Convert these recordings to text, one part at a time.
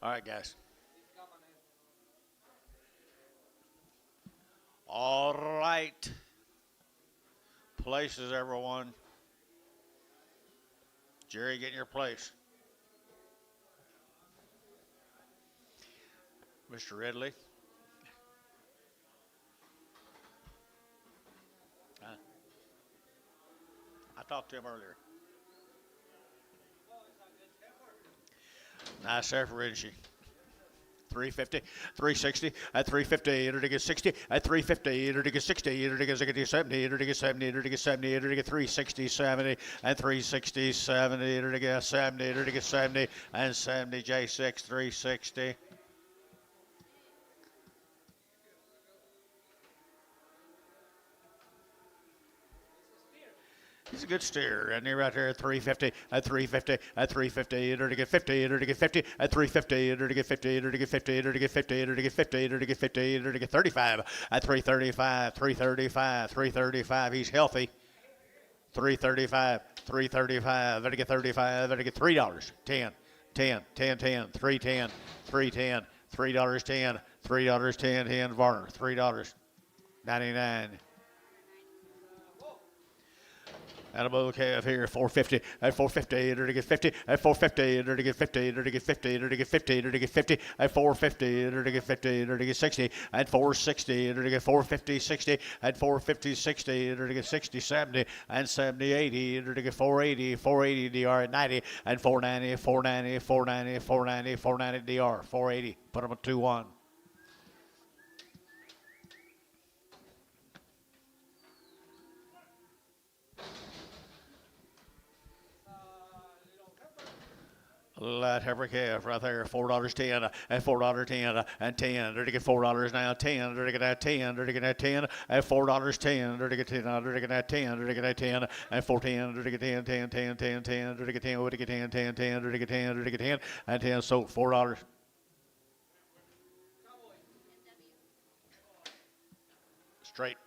All right, guys. All right. Places, everyone. Jerry, get in your place. Mr. Ridley. I talked to him earlier. Nice effort, isn't she? 350, 360, at 350, enter to get 60, at 350, enter to get 60, enter to get 70, enter to get 70, enter to get 70, enter to get 360, 70, and 360, 70, enter to get 70, enter to get 70, and 70, J6, 360. He's a good steer, and you're right there at 350, at 350, at 350, enter to get 50, enter to get 50, at 350, enter to get 50, enter to get 50, enter to get 50, enter to get 50, enter to get 50, enter to get 35, at 335, 335, 335, he's healthy. 335, 335, enter to get 35, enter to get $3, 10, 10, 10, 10, 310, 310, $3, 10, $3, 10, 10, Varner, $3, 99. Animal calf here, 450, at 450, enter to get 50, at 450, enter to get 50, enter to get 50, enter to get 50, enter to get 50, at 450, enter to get 50, enter to get 60, at 460, enter to get 450, 60, at 450, 60, enter to get 60, 70, and 70, 80, enter to get 480, 480 DR at 90, and 490, 490, 490, 490, 490 DR, 480, put them at 2-1. Light heifer calf right there, $4.10, at $4.10, and 10, they're to get $4 now, 10, they're to get that 10, they're to get that 10, at $4.10, they're to get 10, they're to get that 10, they're to get that 10, and 410, they're to get 10, 10, 10, 10, 10, they're to get 10, they're to get 10, 10, 10, they're to get 10, they're to get 10, and 10, so $4. Straight.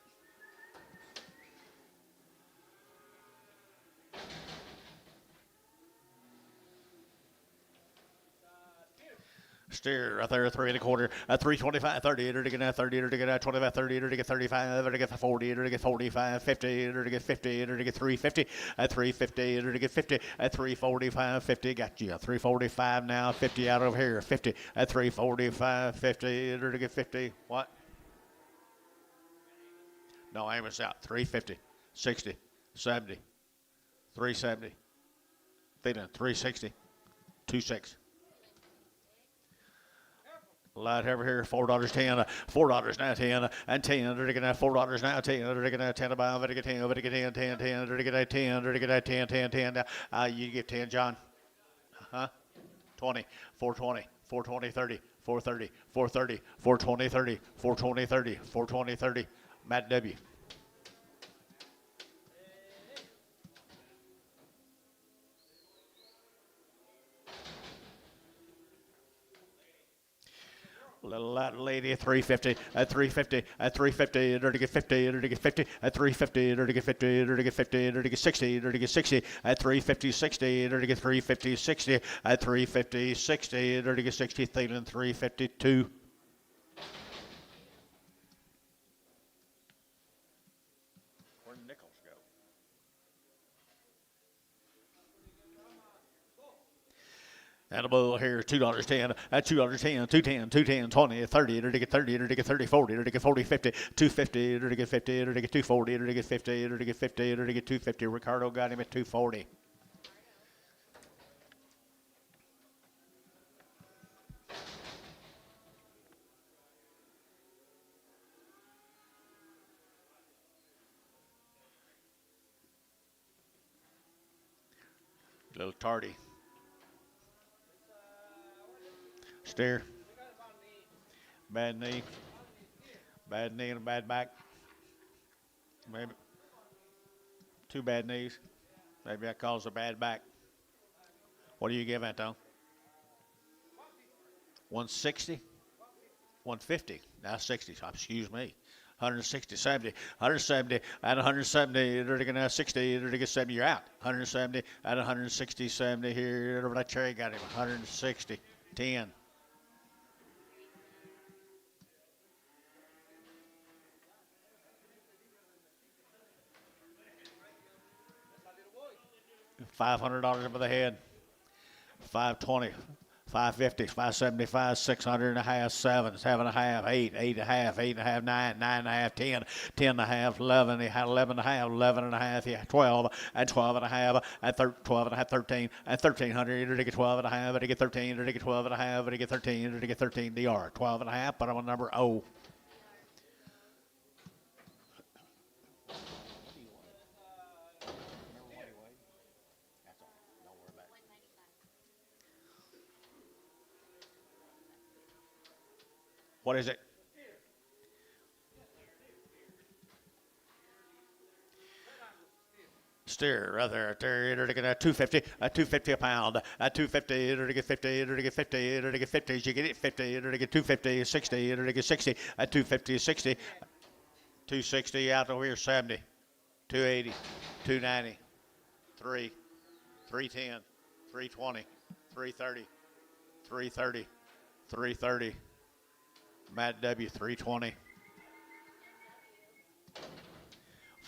Steer right there, 3 1/4, at 325, 30, enter to get that 30, enter to get that 25, 30, enter to get 35, enter to get 40, enter to get 45, 50, enter to get 50, enter to get 350, at 350, enter to get 50, at 345, 50, got you, 345 now, 50 out over here, 50, at 345, 50, enter to get 50, what? No, Amos out, 350, 60, 70, 370, feeding 360, 26. Light over here, $4.10, $4 now, 10, and 10, they're to get that $4 now, 10, they're to get that 10 about, they're to get 10, they're to get 10, 10, 10, they're to get that 10, they're to get that 10, 10, 10, you get 10, John, 20, 420, 420, 30, 430, 430, 420, 30, 420, 30, 420, 30, Matt W. Little Latin lady, 350, at 350, at 350, enter to get 50, enter to get 50, at 350, enter to get 50, enter to get 50, enter to get 60, enter to get 60, at 350, 60, enter to get 350, 60, at 350, 60, enter to get 60, Thielen 352. Where'd Nichols go? And a bull here, $2.10, at $2.10, 210, 210, 20, 30, enter to get 30, enter to get 30, 40, enter to get 40, 50, 250, enter to get 50, enter to get 240, enter to get 50, enter to get 50, enter to get 250. Ricardo got him at 240. A little tardy. Steer. Bad knee. Bad knee and a bad back. Maybe 2 bad knees. Maybe that caused a bad back. What do you give that, though? 160? 150. Now 60. So excuse me. 160, 70, 170, at 170, they're going to get 60, they're going to get 70, you're out. 170, at 160, 70 here, over that cherry got him, 160, 10. $500 over the head. 520, 550, 575, 600 and a half, 7, 7 and a half, 8, 8 and a half, 8 and a half, 9, 9 and a half, 10, 10 and a half, 11, 11 and a half, 11 and a half, yeah, 12, and 12 and a half, and 12 and a half, 13, and 1300, to get 12 and a half, to get 13, to get 12 and a half, to get 13, to get 13 DR, 12 and a half, but I'm on number O. What is it? Steer right there, to get a 250, a 250 a pound, a 250, to get 50, to get 50, to get 50, you get it 50, to get 250, 60, to get 60, a 250, 60, 260 out over here, 70, 280, 290, 3, 310, 320, 330, 330, 330. Matt W. 320.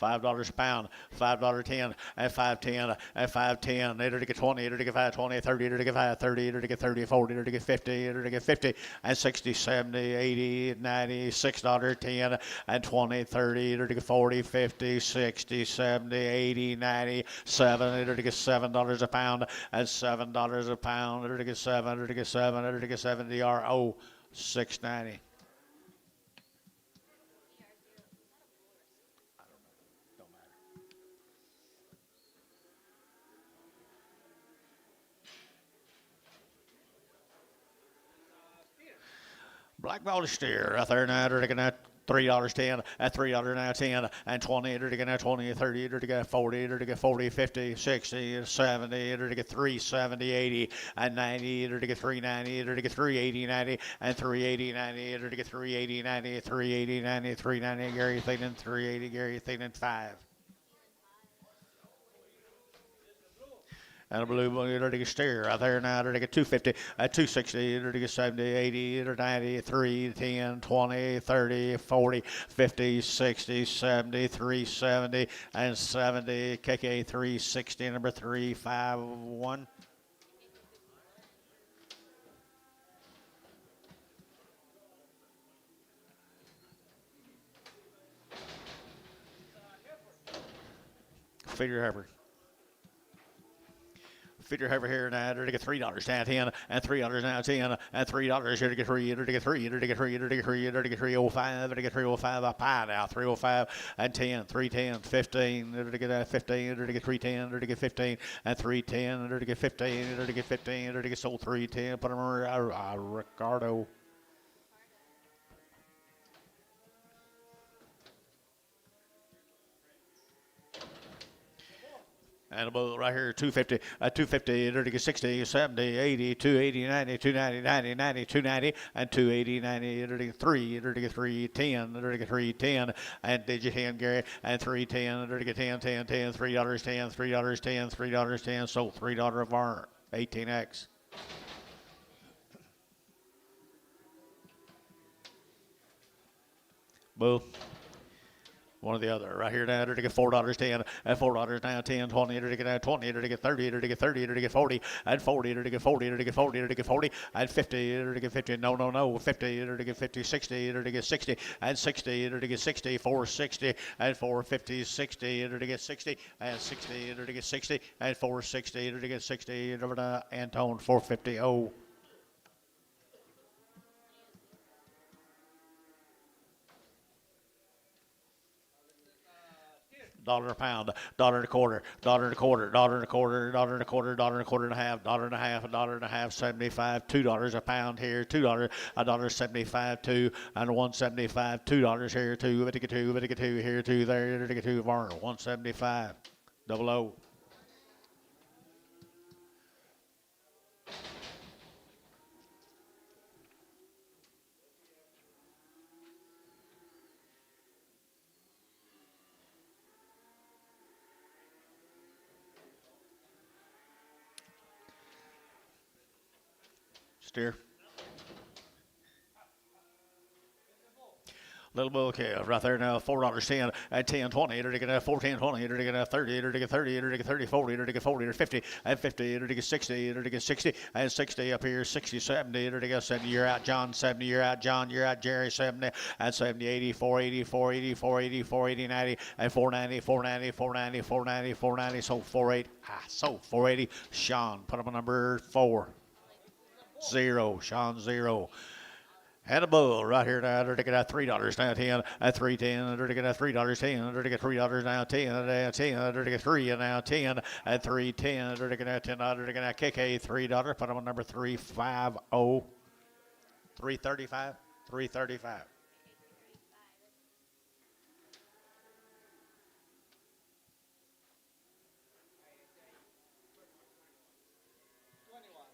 $5 a pound, $5.10, at 5.10, at 5.10, later to get 20, later to get 5.20, 30, later to get 5.30, later to get 30, 40, later to get 50, later to get 50, and 60, 70, 80, 90, $6.10, and 20, 30, later to get 40, 50, 60, 70, 80, 90, 7, later to get $7 a pound, and $7 a pound, later to get 7, later to get 7, later to get 70, RO, 690. Black ball steer right there now. They're looking at $3.10, at $3.10, and 20, they're looking at 20, 30, they're looking at 40, they're looking at 40, 50, 60, 70, they're looking at 370, 80, and 90, they're looking at 390, they're looking at 380, 90, and 380, 90, they're looking at 380, 90, 380, 90, 390, Gary Thielen, 380, Gary Thielen, 5. And a blue one, they're to get steer right there now. They're to get 250, 260, they're to get 70, 80, 90, 3, 10, 20, 30, 40, 50, 60, 70, 370, and 70. KK 360, number 351. Figure Harper. Figure over here now, to get $3 down 10, and $3 now 10, and $3 here to get 3, to get 3, to get 3, to get 3, to get 305, to get 305 a pie now, 305 and 10, 310, 15, to get 15, to get 310, to get 15, and 310, to get 15, to get 15, to get sold 310, put them Ricardo. And a bull right here, 250, 250, to get 60, 70, 80, 280, 90, 290, 90, 90, 290, and 280, 90, to get 3, to get 310, to get 310, and did you hand Gary, and 310, to get 10, 10, 10, $3.10, $3.10, $3.10, so $3 of our 18X. Bull. One or the other. Right here now, to get $4.10, and $4 now 10, 20, to get 20, to get 30, to get 30, to get 40, and 40, to get 40, to get 40, to get 40, and 50, to get 50, no, 50, to get 50, 60, to get 60, and 60, to get 60, 460, and 450, 60, to get 60, and 60, to get 60, and 460, to get 60, and over to Antone, 450, oh. $1 a pound, $1 and a quarter, $1 and a quarter, $1 and a quarter, $1 and a quarter, $1 and a quarter and a half, $1 and a half, $1 and a half, 75, $2 a pound here, $2, $1.75, 2, and $1.75, $2 here, 2, $2 here, 2 there, $2 Varner, $1.75, double O. Steer. Little bull calf right there now, $4.10 at 10.20. It'll get 14.20. It'll get 30. It'll get 30. It'll get 30. 40. It'll get 40. It'll 50 at 50. It'll get 60. It'll get 60 and 60 up here. 60, 70. It'll get 70. You're out, John. 70. You're out, John. You're out, Jerry. 70 and 70. 80. 480. 480. 480. 480. 90 and 490. 490. 490. 490. 490. So 480. So 480. Sean, put up a number 4. 0. Sean 0. And a bull right here now. They're taking out $3 now, 10 at 3.10. They're taking out $3.10. They're taking $3 now, 10 at 10. They're taking 3 now, 10 at 3.10. They're taking out $10. They're taking out KK $3. Put them on number 350. 335. 335.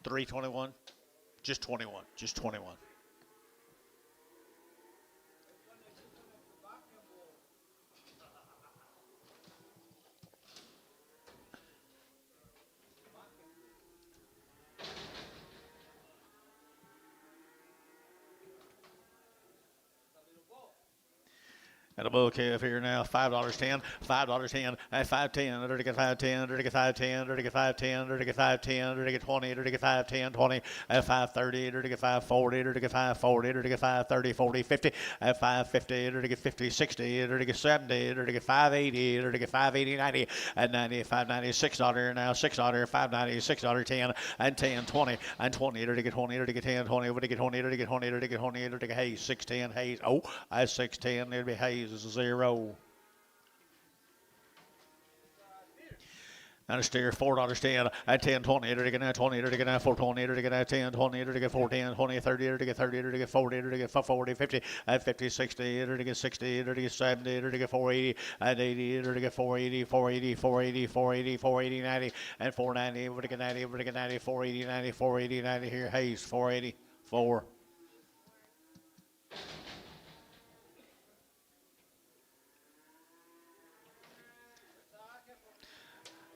321. Just 21. Just 21. And a bull calf here now, $5.10, $5.10, at 5.10, they're to get 5.10, they're to get 5.10, they're to get 5.10, they're to get 5.10, they're to get 20, they're to get 5.10, 20, at 5.30, they're to get 5.40, they're to get 5.40, they're to get 5.30, 40, 50, at 5.50, they're to get 50, 60, they're to get 70, they're to get 5.80, they're to get 5.80, 90, at 90, 5.90, $6 now, $6, 5.90, $6, 10, and 10, 20, and 20, they're to get 20, they're to get 10, 20, they're to get 20, they're to get 20, they're to get 20, they're to get Hayes, 610, Hayes, oh, at 610, there'll be Hayes. Is a 0. And a steer, $4.10 at 10.20. It'll get now 20. It'll get now 4.20. It'll get now 10.20. It'll get 4.10, 20, 30. It'll get 30. It'll get 40. It'll get 40, 50 at 50, 60. It'll get 60. It'll get 70. It'll get 480 at 80. It'll get 480, 480, 480, 480, 480, 90 and 490. It'll get 90. It'll get 90, 480, 90, 480, 90 here. Hayes, 480, 4.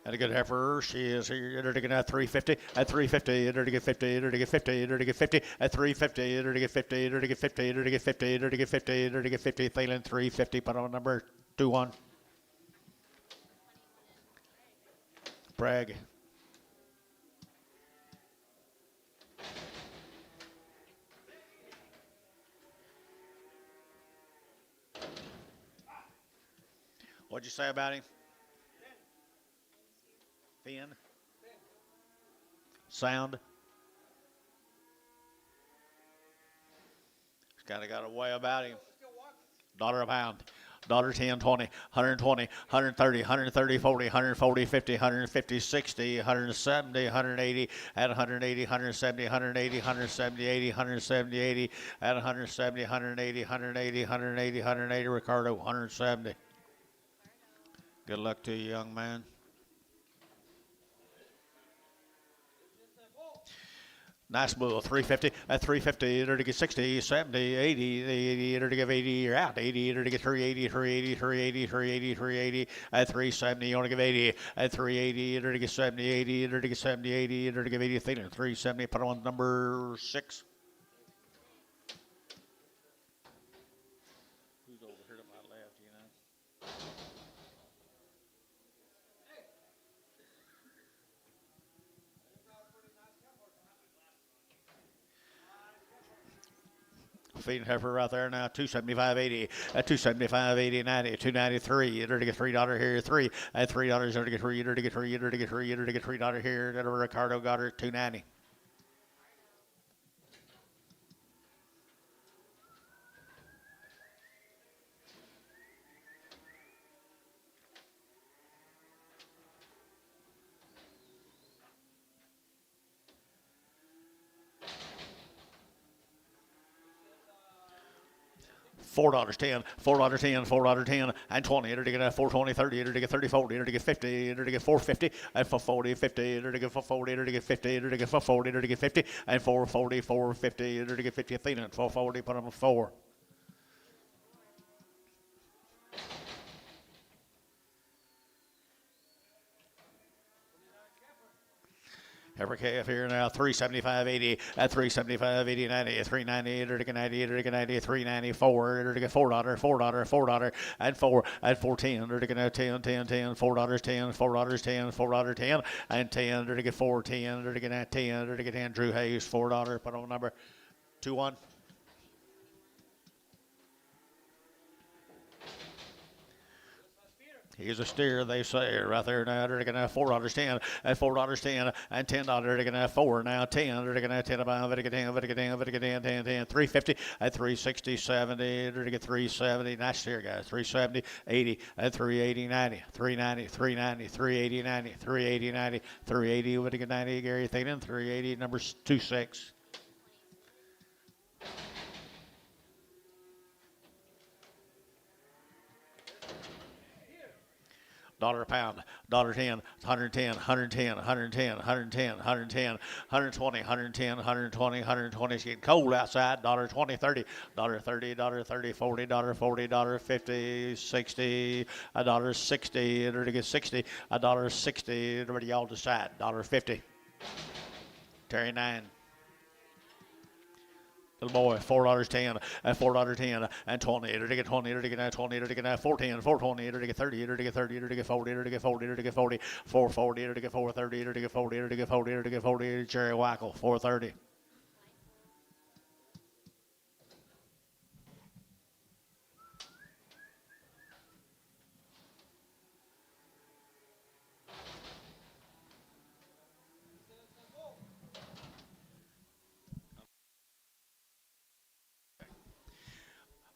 And a good heifer, she is here. It'll get at 350, at 350, it'll get 50, it'll get 50, it'll get 50, at 350, it'll get 50, it'll get 50, it'll get 50, it'll get 50, it'll get 50, Thielen 350, put on number 2-1. Bragg. What'd you say about him? Thin. Sound. He's kind of got a way about him. $1 a pound. $10, 20, 120, 130, 130, 40, 140, 50, 150, 60, 170, 180, at 180, 170, 180, 170, 80, 170, 80, at 170, 180, 180, 180, 180, Ricardo, 170. Good luck to you, young man. Nice bull, 350, at 350, it'll get 60, 70, 80, 80, it'll give 80, you're out, 80, it'll get 380, 380, 380, 380, 380, at 370, you want to give 80, at 380, it'll get 70, 80, it'll get 70, 80, it'll give 80, 370, put on number 6. Who's over here to my left, you know? Feeding heifer right there now, 275.80, at 275.80, 90, 293. It'll get $3 here, 3 at $3. It'll get 3. It'll get 3. It'll get 3. It'll get $3 here. That'll Ricardo got her 290. $4.10, $4.10, $4.10, and 20. It'll get 420, 30. It'll get 30, 40. It'll get 50. It'll get 450, and 440, 50. It'll get 440. It'll get 50. It'll get 440. It'll get 50, and 440, 450. It'll get 50. Thielen, 440. Put on 4. Every calf here now, 375.80 at 375.80 90 390 90 90 394 $4 and 4 at 410 10 10 10 $4 10 $4 10 $4 10 and 10 to get 410 to get 10 to get 10 Drew Hayes $4 put on number 2-1. He's a steer, they say, right there now. They're going to have $4.10 at $4.10 and $10. They're going to have 4 now, 10. They're going to have 10 about Vatican 10, 350 at 360, 70. They're going to get 370. Nice steer, guys. 370, 80 at 380, 90, 390, 390, 380, 90, 380, 90, 380, Vatican 90. Gary Thaden, 380, number 26. Dollar a pound, $1.10, 110, 110, 110, 110, 110, 120, 110, 120, 120. It's getting cold outside. $1.20, 30, $30, $30, $40, $40, $50, 60, $1.60. In order to get 60, $1.60. Everybody y'all decide. $1.50. Terry 9. Little boy, $4.10 and $4.10 and 20. It'll get 20. It'll get 20. It'll get 410, 420. It'll get 30. It'll get 30. It'll get 40. It'll get 40. It'll get 40. 440. It'll get 430. It'll get 40. It'll get 40. It'll get 40. Jerry Wackel, 430.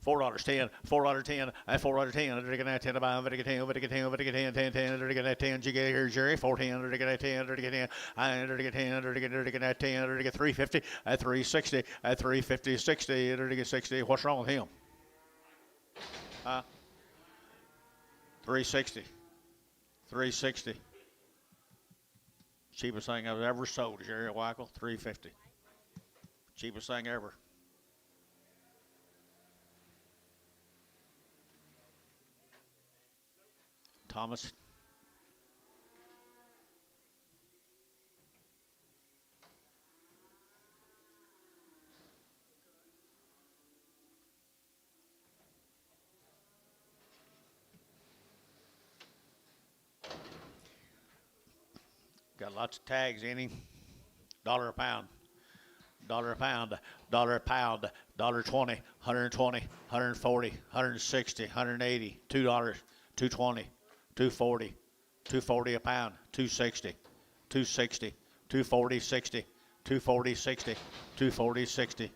$4.10, $4.10, and $4.10. They're going to 10 about it. 10, 10, 10, 10. They're going to 10. You get here, Jerry. 410. They're going to 10. They're going to 10. And they're going to 10. They're going to 10. They're going to get 350 at 360 at 350, 60. They're going to get 60. What's wrong with him? 360. 360. Cheapest thing I've ever sold, Jerry Wackel. 350. Cheapest thing ever. Thomas. Got lots of tags in him. $1 a pound. $1 a pound. $1 a pound. $1.20. 120. 140. 160. 180. $2. 220. 240, 240 a pound, 260, 260, 240, 60, 240, 60, 240, 60.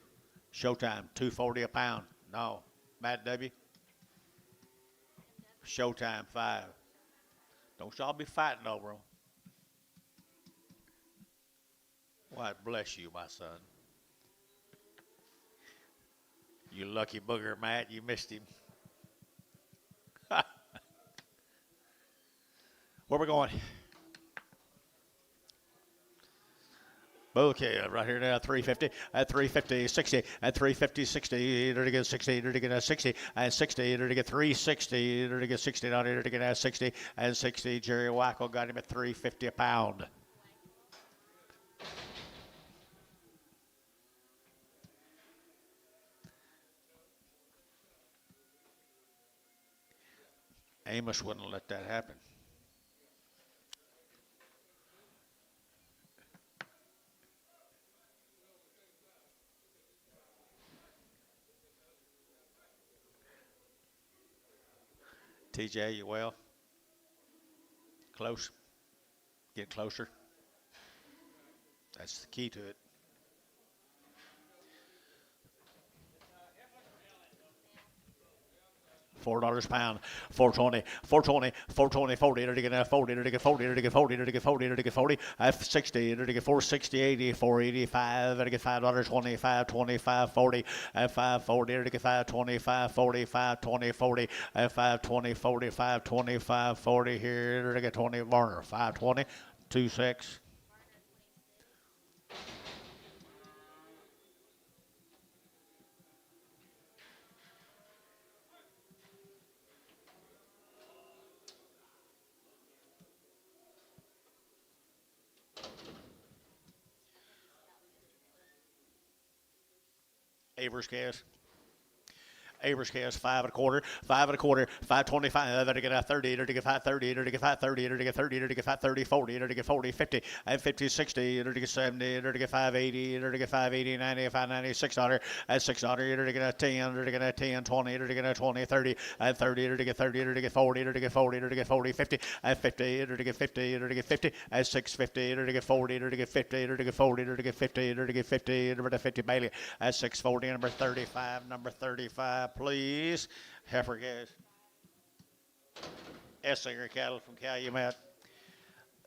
Showtime, 240 a pound. No. Matt W. Showtime, 5. Don't y'all be fighting over them. Why, bless you, my son. You lucky booger, Matt. You missed him. Where we going? Okay, right here now, 350 at 350, 60 at 350, 60. They're to get 60. They're to get 60 and 60. They're to get 360. They're to get 60 down here. They're to get 60 and 60. Jerry Wackel got him at 350 a pound. Amos wouldn't let that happen. TJ, you well? Close? Get closer? That's the key to it. $4 a pound, 420, 420, 420, 40, to get 40, to get 40, to get 40, to get 40, to get 40, 60, to get 460, 80, 485, to get $5, 25, 25, 40, at 540, to get 525, 40, 520, 40, at 520, 40, 525, 40 here, to get 20, Varner, 520, 26. Avers calves. Avers calves 5 1/4, 5 1/4, 5.25. To get a 30, to get 5.30, to get 5.30, to get 30, to get 5.30, 40, to get 40, 50, and 50, 60, to get 70, to get 5.80, to get 5.80, 90, 5.90, $6, at $6, to get a 10, to get a 10, 20, to get a 20, 30, and 30, to get 30, to get 40, to get 40, to get 40, 50, and 50, to get 50, to get 50, at 6.50, to get 40, to get 50, to get 40, to get 50, to get 50, to get 50, Bailey, at 6.40, number 35, please. Heifer calves. Essinger cattle from Calumet.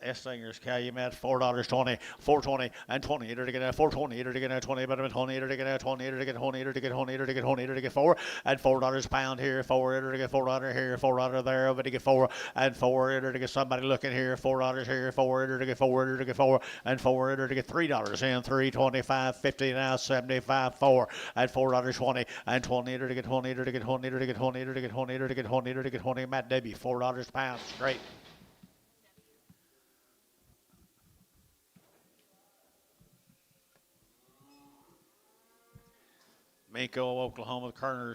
Essinger's Calumet, $4.20, 4.20, and 20, to get a 4.20, to get a 20, but 20, to get a 20, to get 20, to get 20, to get 20, to get 4, and $4 a pound here, 4, to get $4 here, $4 there, but to get 4, and 4, to get somebody looking here, $4 here, 4, to get 4, to get 4, and 4, to get $3 in, 3.25, 50 now, 75, 4, and $4.20, and 20, to get 20, to get 20, to get 20, to get 20, to get 20, to get 20, Matt Debbie, $4 a pound, straight. Mako, Oklahoma, Kerner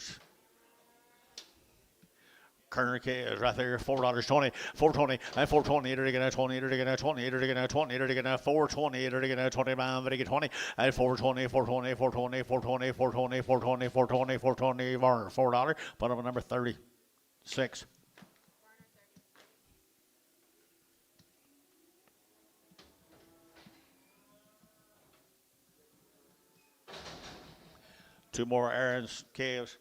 calves right there, $4.20, 4.20, and 4.20, to get a 20, to get a 20, to get a 20, to get a 4.20, to get a 20 pound, to get 20, and 4.20, 4.20, 4.20, 4.20, 4.20, 4.20, 4.20, 4.20, Varner, $4, put up a number 36. Two more Aaron's calves.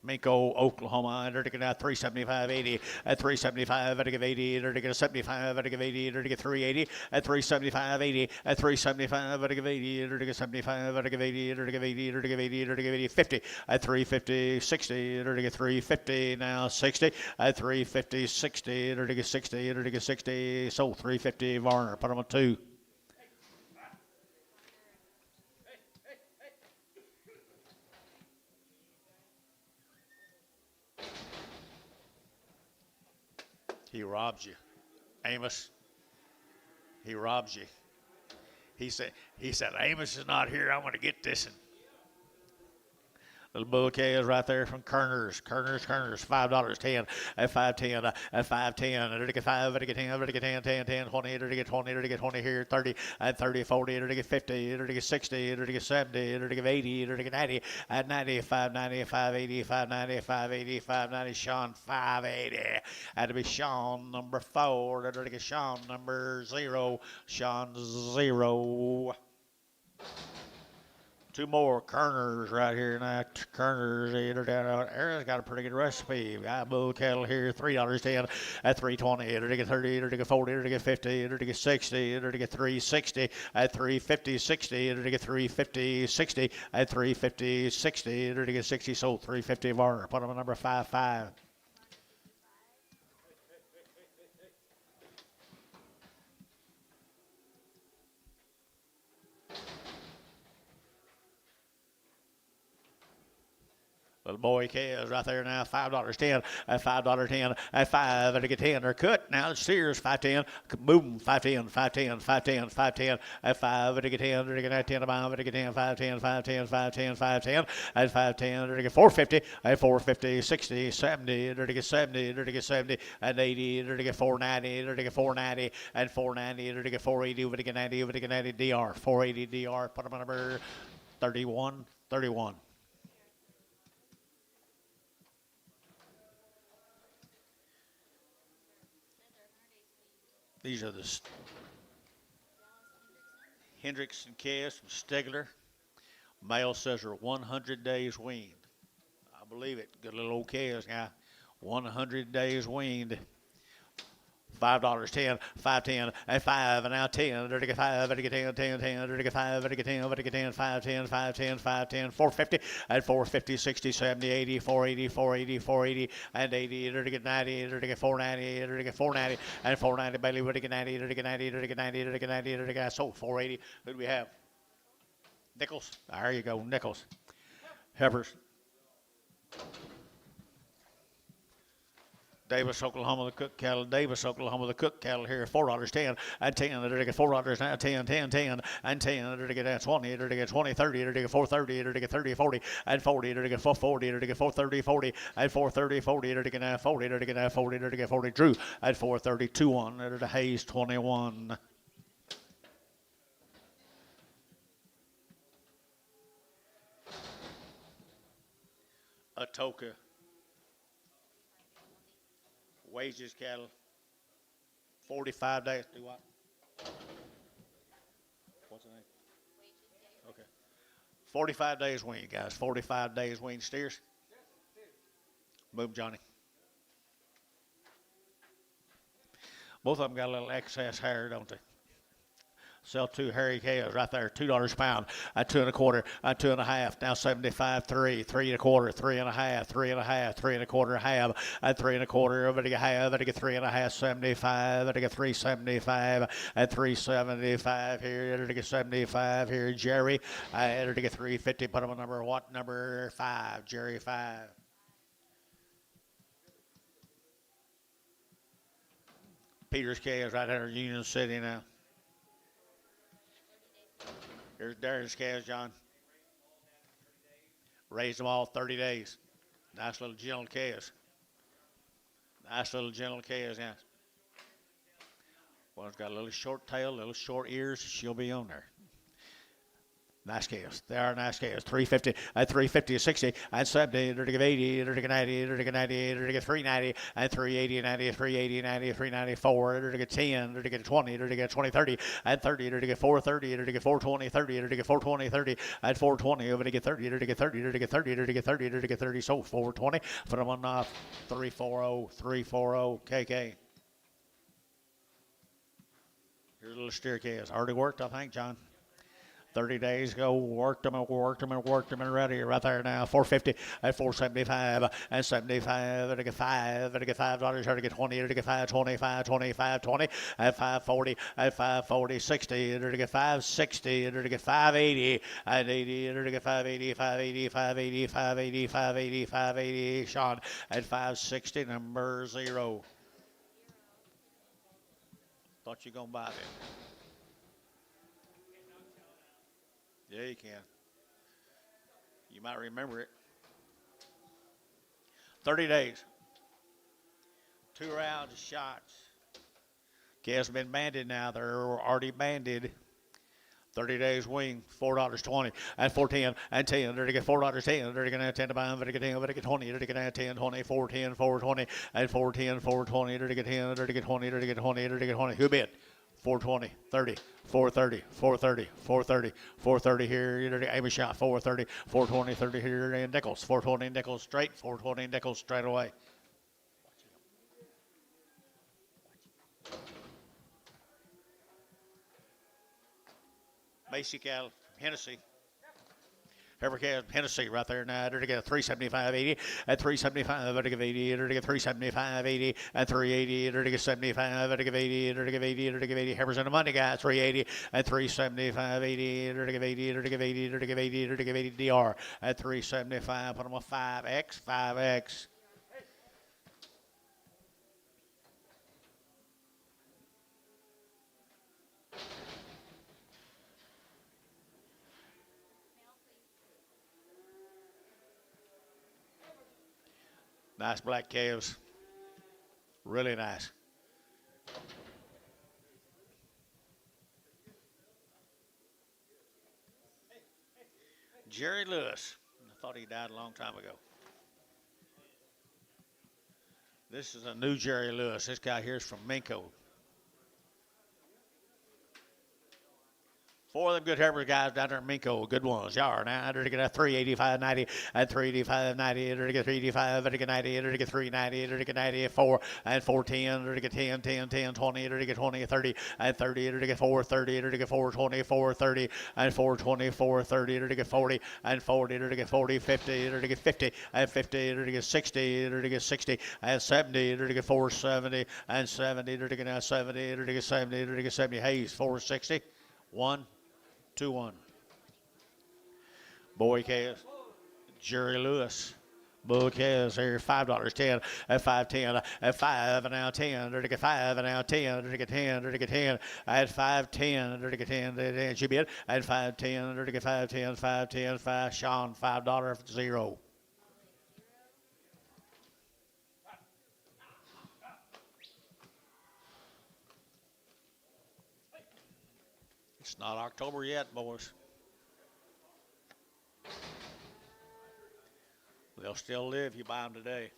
Mako, Oklahoma, to get a 375.80 at 375, to get 80, to get a 75, to get 80, to get 380 at 375.80 at 375, to get 80, to get 75, to get 80, to get 80, to get 80, to get 80, 50 at 350, 60, to get 350 now 60 at 350, 60, to get 60, to get 60, so 350 Varner, put them on 2. He robs you. Amos, he robs you. He said, Amos is not here. I'm going to get this. And little bull calves right there from Kerner's, $5.10 at 5.10 at 5.10 to get 5 to get 10 to get 10 10 10 20 to get 20 to get 20 here 30 at 30 40 to get 50 to get 60 to get 70 to get 80 to get 90 at 90 590 580 590 580 590 Sean 580 had to be Sean number 4 to get Sean number 0 Sean 0. Two more Kerners right here now. Kerners, Aaron's got a pretty good recipe. Got bull cattle here, $3.10 at 3.20, to get 30, to get 40, to get 50, to get 60, to get 360 at 350, 60, to get 350, 60 at 350, 60, to get 60, sold 350 Varner. Put them on number 5.5. Little boy calves right there now, $5.10 at $5.10 at 5 to get 10. They're cut now. Steers 5.10, boom 5.10, 5.10, 5.10, 5.10 at 5 to get 10. To get 10 a mile to get 10, 5.10, 5.10, 5.10, 5.10 at 5.10 to get 4.50 at 4.50, 60, 70 to get 70 to get 70 at 80 to get 4.90 to get 4.90 at 4.90 to get 4.80 to get 90 to get 90 DR 4.80 DR. Put them on number 31. These are the Hendrickson calves from Stigler. Male says are 100 days weaned. I believe it. Good little old calves now. 100 days weaned. $5.10, 5.10, and 5, and now 10, to get 5, to get 10, 10, 10, to get 5, to get 10, to get 10, 5.10, 5.10, 5.10, 4.50, and 4.50, 60, 70, 80, 4.80, 4.80, 4.80, and 80, to get 90, to get 4.90, to get 4.90, and 4.90, Bailey, to get 90, to get 90, to get 90, to get 90, to get, so 4.80. Who do we have? Nichols. There you go, Nichols. Heifers. Davis, Oklahoma, the cook cattle. Davis, Oklahoma, the cook cattle here. $4.10 and 10. They're to get $4 now. 10, 10, 10 and 10. They're to get 20. They're to get 20, 30. They're to get 4.30. They're to get 30, 40 and 40. They're to get 4.40. They're to get 4.30, 40 and 4.30, 40. They're to get 40. They're to get 40. They're to get 40. Drew at 4.30, 2-1. They're to Hayes 21. Atoka. Wages cattle. 45 days. Do what? What's the name? Okay. 45 days wean, guys. 45 days wean steers. Boom, Johnny. Both of them got a little excess hair, don't they? Sell 2 hairy calves right there, $2 a pound at 2 1/4, at 2 1/2. Now 75, 3, 3 1/4, 3 1/2, 3 1/2, 3 1/4, half at 3 1/4. Over to get half, at 3 1/2, 75, at 375, at 375 here, at 75 here. Jerry, at 350. Put him on number what? Number 5. Jerry 5. Peter's calves right there, Union City now. Here's Darren's calves, John. Raised them all 30 days. Nice little gentle calves. Nice little gentle calves, yeah. One's got a little short tail, little short ears. She'll be on there. Nice calves. They are nice calves. 350 at 350 60 and 70. They're to give 80. They're to get 90. They're to get 90. They're to get 390 and 380 90. 380 90. 394. They're to get 10. They're to get 20. They're to get 20 30 and 30. They're to get 430. They're to get 420 30. They're to get 420 30 and 420. Over to get 30. They're to get 30. They're to get 30. They're to get 30. They're to get 30. So 420. Put them on 340 340 KK. Here's a little steer calves. Already worked, I think, John. 30 days ago, worked them and ready right there now. 450 at 475 and 75. They get 5. They get $5. They get 20. They get 5, 25, 25, 20 at 540 at 540, 60. They get 560. They get 580 and 80. They get 580, 580, 580, 580, 580, 580. Sean at 560, number 0. Thought you were gonna buy it. Yeah, you can. You might remember it. 30 days. 2 rounds of shots. Calves have been banded now. They're already banded. 30 days wing, $4.20 and 410 and 10. They're to get $4.10. They're to get 10 to buy them. They're to get 10. They're to get 20. They're to get 10, 20, 410, 420 and 410, 420. They're to get 10. They're to get 20. They're to get 20. They're to get 20. Who bid? 420, 30, 430, 430, 430, 430 here. Amy shot 430, 420, 30 here in Nichols. 420 Nichols straight, 420 Nichols straight away. Macy cattle, Hennessy. Hennessy right there now. They're to get a 375.80 at 375. They're to give 80. They're to get 375.80 at 380. They're to get 75. They're to give 80. They're to give 80. They're to give 80. Hammers in the money guy. 380 at 375.80. They're to give 80. They're to give 80. They're to give 80. They're to give 80 DR at 375. Put them on 5X. 5X. Nice black calves. Really nice. Jerry Lewis. I thought he died a long time ago. This is a new Jerry Lewis. This guy here is from Minko. 4 of them good Herbert guys down there in Minko, good ones. Y'all are now. They're to get a 385.90 and 385.90. They're to get 385. They're to get 90. They're to get 390. They're to get 94 and 410. They're to get 10, 10, 10, 20. They're to get 20, 30 and 30. They're to get 430. They're to get 420, 430 and 420, 430. They're to get 40 and 40. They're to get 40, 50. They're to get 50 and 50. They're to get 60. They're to get 60 and 70. They're to get 470 and 70. They're to get 70. They're to get 70. They're to get 70. Hayes 460. 1, 2, 1. Boy calves. Jerry Lewis. Bull calves here, $5, 10, at 5.10, at 5, and now 10, to get 5, and now 10, to get 10, to get 10, at 5.10, to get 10, and she bid, at 5.10, to get 5.10, 5.10, 5, Sean, $5, 0. It's not October yet, boys. They'll still live if you buy them today.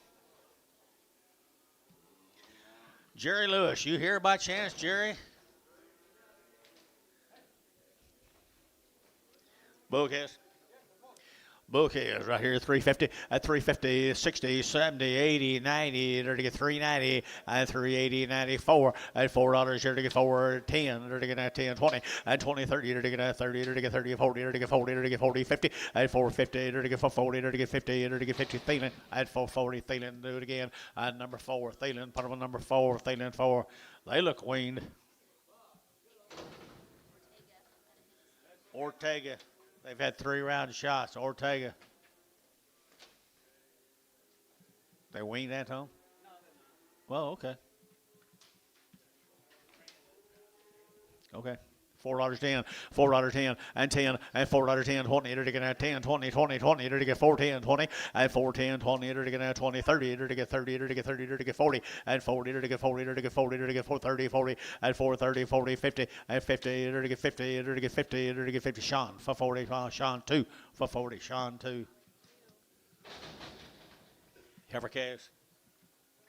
Jerry Lewis, you here by chance, Jerry? Bouquets. Bouquets right here, 350, at 350, 60, 70, 80, 90, there to get 390, and 380, 94, at $4 here to get 410, there to get 10, 20, and 20, 30, there to get 30, there to get 30, 40, there to get 40, there to get 40, 50, at 450, there to get 440, there to get 50, there to get 50, Thielen, at 440, Thielen, do it again, at number 4, Thielen, put them on number 4, Thielen 4, they look weaned. Ortega. They've had 3-round shots. Ortega. They weaned that home? Well, okay. Okay. $4.10, $4.10, and 10, and $4.10, 20, to get 10, 20, 20, 20, to get 410, 20, and 410, 20, to get 20, 30, to get 30, to get 30, to get 40, and 40, to get 40, to get 40, to get 430, 40, and 430, 40, 50, and 50, to get 50, to get 50, to get 50, Sean, for 40, Sean 2, for 40, Sean 2. Heifer calves.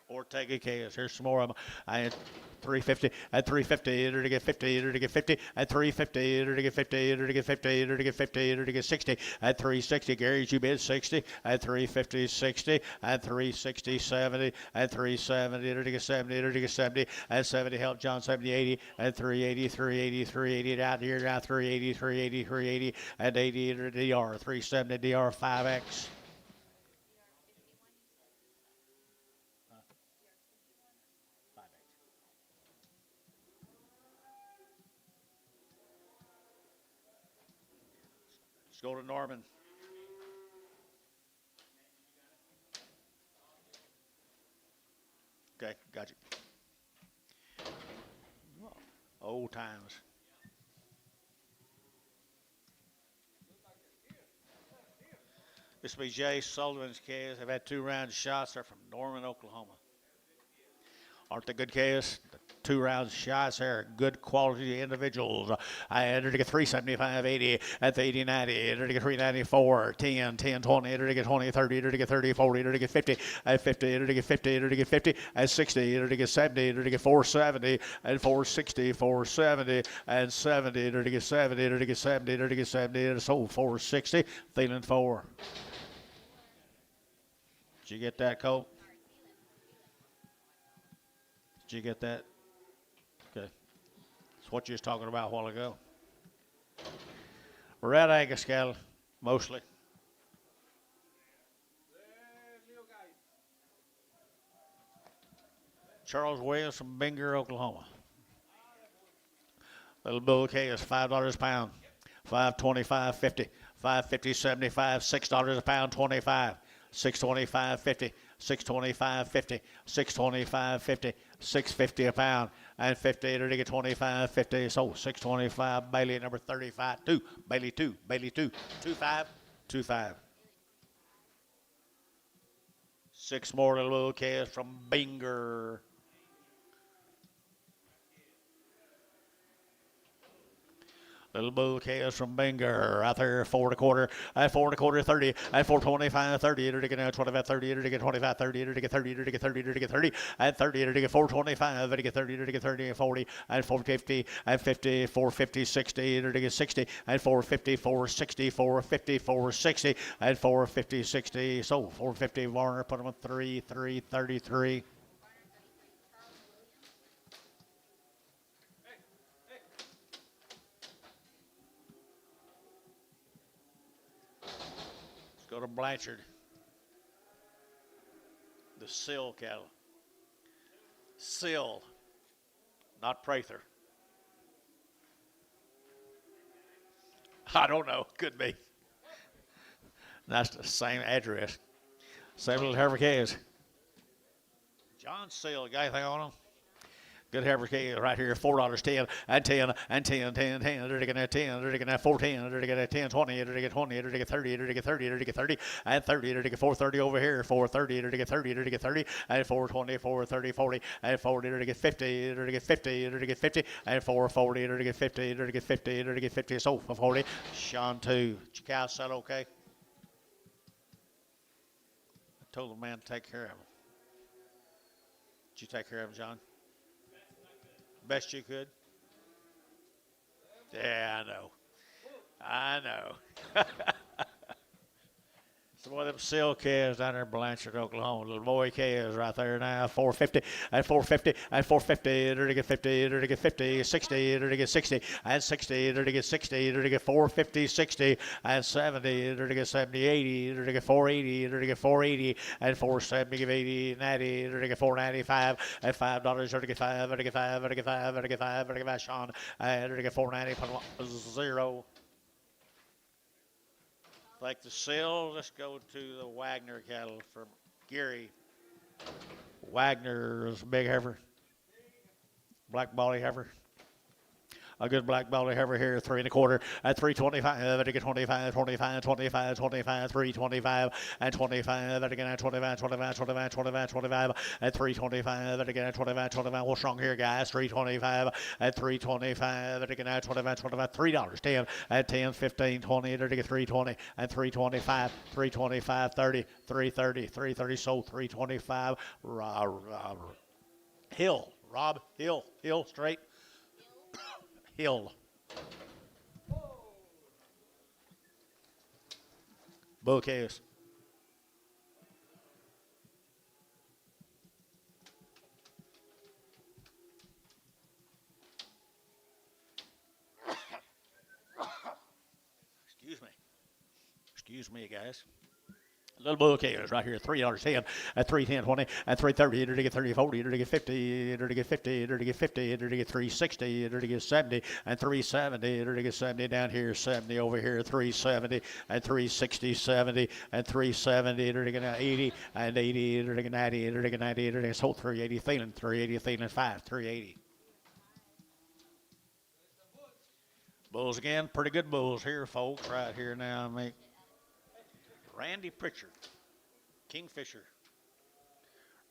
Ortega calves. Here's some more of them. And 350, at 350, to get 50, to get 50, at 350, to get 50, to get 50, to get 50, to get 60, at 360, Gary, you bid 60, at 350, 60, at 360, 70, at 370, to get 70, to get 70, at 70, help John, 70, 80, at 380, 380, 380, out here, now 380, 380, 380, at 80, to DR, 370, DR 5X. Go to Norman. Okay, got you. Old times. This will be Jay Sullivan's calves. They've had 2-round shots. They're from Norman, Oklahoma. Aren't they good calves? 2-round shots there, good quality individuals. I entered to get 375, 80, at the 80, 90, entered to get 394, 10, 10, 20, entered to get 20, 30, entered to get 30, 40, entered to get 50, at 50, entered to get 50, entered to get 50, at 60, entered to get 70, entered to get 470, and 460, 470, and 70, entered to get 70, entered to get 70, entered to get 70, and sold 460, Thielen 4. Did you get that, Colt? Did you get that? Okay. That's what you was talking about a while ago. Red Angus cattle, mostly. Charles Williams from Binger, Oklahoma. Little bull is $5 a pound, $5.25, 50, $5.50, 75, $6 a pound, 25, $6.25, 50, $6.25, 50, $6.25, 50, $6.50 a pound, and 50 to get 25, 50. So $6.25. Bailey number 35, 2, Bailey 2, Bailey 2, 25, 25. 6 more little calves from Binger. Little bull calves from Binger out there, 4 1/4, at 4 1/4, 30, at 4.25, 30, to get 25, 30, to get 25, 30, to get 30, to get 30, to get 30, at 30, to get 4.25, to get 30, to get 30, 40, at 450, at 50, 450, 60, to get 60, at 450, 460, 450, 460, at 450, 60. So 450, Warner, put them at 3, 333. Go to Blanchard. The Sill cattle. Sill, not Prather. I don't know. Could be. That's the same address. Seven little Hereford calves. John Sale, got anything on them? Good Hereford calves right here, $4.10 and 10 and 10, 10, 10. They're taking that 10. They're taking that 410. They're taking that 10, 20. They're taking 20. They're taking 30. They're taking 30. They're taking 30 and 30. They're taking 430 over here. 430. They're taking 30. They're taking 30 and 420, 430, 40 and 40. They're taking 50. They're taking 50. They're taking 50 and 440. They're taking 50. They're taking 50. They're taking 50. So for 40. Sean 2. Did your cows sell okay? I told the man to take care of them. Did you take care of them, John? Best you could? Yeah, I know. Some of them silk calves down there in Blanchard, Oklahoma. Little boy calves right there now. 450 and 450 and 450. They're to get 50. They're to get 50. 60. They're to get 60 and 60. They're to get 60. They're to get 450, 60 and 70. They're to get 70, 80. They're to get 480. They're to get 480 and 470. Give 80, 90. They're to get 495 and $5. They're to get 5. They're to get 5. They're to get 5. They're to get 5. They're to get 5. Sean. And they're to get 490. Put 0. Like the sale, let's go to the Wagner cattle from Gary. Wagner's a big heifer, black baldy heifer. A good black baldy heifer here, 3 1/4 at 325. At 25, 25, 25, 25, 325 and 25. At again at 25, 25, 25, 25, 25 at 325. At again at 25, 25. We're strong here, guys. 325 at 325. At again at 25, 25. $3, 10 at 10, 15, 20. At again 320 and 325, 325, 30, 330, 330. Sold 325. Rob Hill, straight. Hill. Bouquets. Excuse me, guys. Little bouquets right here, $3.10 at 310, 20 at 330. They're to get 30, 40. They're to get 50. They're to get 50. They're to get 50. They're to get 360. They're to get 70 and 370. They're to get 70 down here, 70 over here, 370 and 360, 70 and 370. They're to get 80 and 80. They're to get 90. They're to get 90. They're to get sold 380. Thielen 380. Thielen 5, 380. Bulls again, pretty good bulls here, folks. Right here now, make. Randy Pritchard, Kingfisher.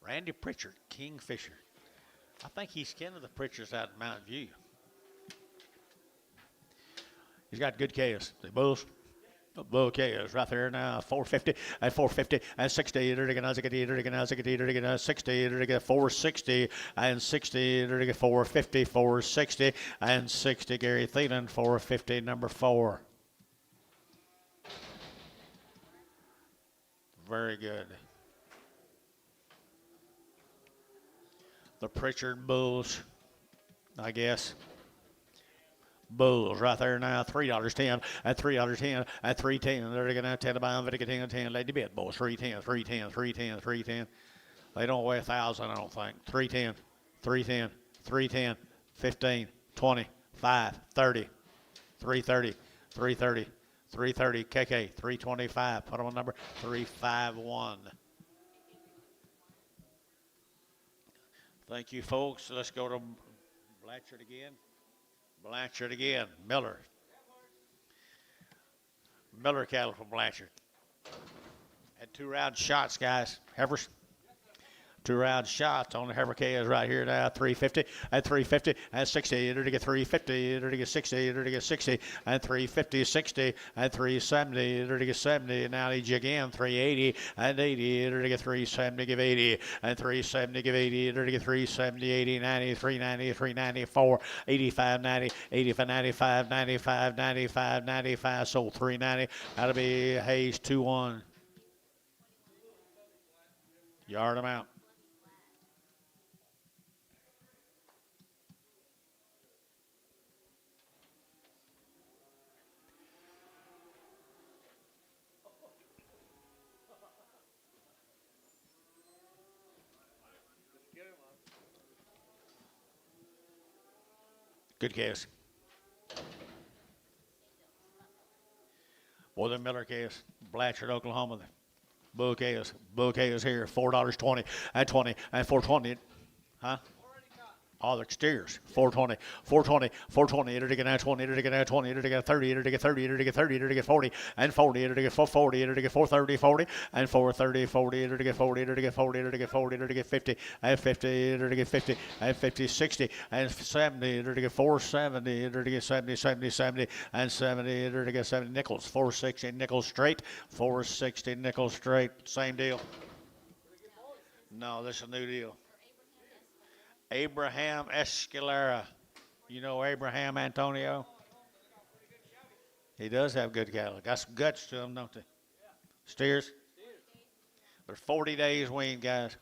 Randy Pritchard, Kingfisher. I think he's kin of the Pritchards out in Mountain View. He's got good calves. The bulls. Bull calves right there now. 450 and 450 and 60. They're to get 60. They're to get 60. They're to get 60. They're to get 460 and 60. They're to get 450, 460 and 60. Gary Thielen, 450, number 4. Very good. The Pritchard bulls, I guess. Bulls right there now, $3.10 at $3.10 at 310. They're going to 10 to buy them, 10, 10. Lady bid bulls, 310, 310, 310, 310. They don't weigh 1,000, I don't think. 310, 310, 310, 15, 20, 5, 30, 330, 330. 330, KK, 325. Put them on number 351. Thank you, folks. Let's go to Blanchard again. Blanchard again. Miller. Miller cattle from Blanchard. Had 2 round shots, guys. Heifers. 2 round shots on the heifer calves right here now. 350 and 350 and 60. They're to get 350. They're to get 60. They're to get 60 and 350, 60 and 370. They're to get 70. Now they jig in 380 and 80. They're to get 370. Give 80 and 370. Give 80. They're to get 370, 80, 90, 390, 394, 85, 90, 85, 95, 95, 95, 95. Sold 390. That'll be Hayes 2-1. Yard them out. Good case. Boy, the Miller case, Blanchard, Oklahoma. Bull calves here, $4.20 and 20 and 420. Huh? All the exteriors, 420, 420, 420, enter to get 20, enter to get 20, enter to get 30, enter to get 30, enter to get 30, enter to get 40, and 40, enter to get 440, enter to get 430, 40, and 430, 40, enter to get 40, enter to get 40, enter to get 40, enter to get 50, and 50, enter to get 50, and 50, 60, and 70, enter to get 470, enter to get 70, 70, 70, and 70, enter to get 70 nickels, 460 nickels straight, 460 nickels straight, same deal. No, this is a new deal. Abraham Escalera. You know Abraham Antonio? He does have good cattle. Got some guts to him, don't they? Steers? They're 40 days weaned, guys.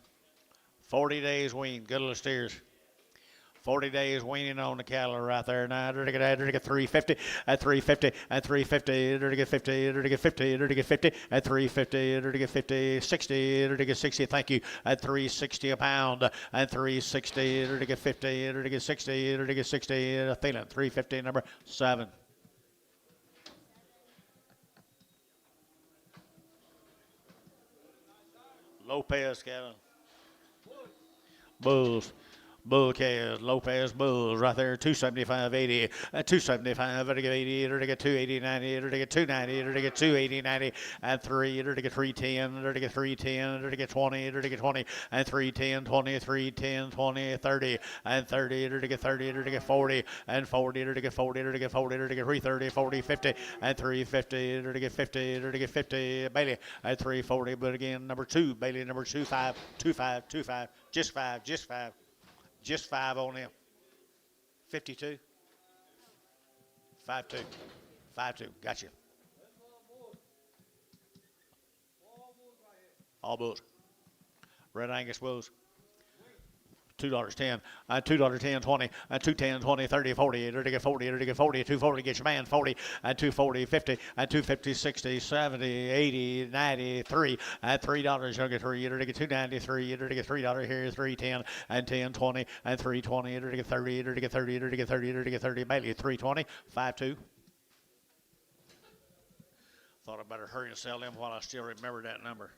40 days weaned. Good little steers. 40 days weaning on the cattle right there. Now, they're going to get 350 at 350 at 350. They're to get 50. They're to get 50. They're to get 50 at 350. They're to get 50. 60. They're to get 60. Thank you. At 360 a pound. At 360. They're to get 50. They're to get 60. They're to get 60. Thielen. 350 number 7. Lopez cattle. Bulls. Bull calves, Lopez bulls right there, 275, 80, 275, to get 80, to get 280, 90, to get 290, to get 280, 90, and 3, to get 310, to get 310, to get 20, to get 20, and 310, 20, 310, 20, 30, and 30, to get 30, to get 40, and 40, to get 40, to get 40, to get 330, 40, 50, and 350, to get 50, to get 50, Bailey at 340, but again, number 2, Bailey, number 2, 5, 2, 5, 2, 5, just 5, just 5. Just 5 on him. 52. 5-2. 5-2. Gotcha. All bulls. Red Angus bulls. $2.10, $2.10, 20, $2.10, 20, 30, 40, to get 40, to get 40, 240, get your man 40, and 240, 50, and 250, 60, 70, 80, 93, at $3, you'll get 3, to get 293, to get $3 here, 310, and 10, 20, and 320, to get 30, to get 30, to get 30, to get 30, Bailey, 320, 5-2. Thought I better hurry and sell them while I still remember that number.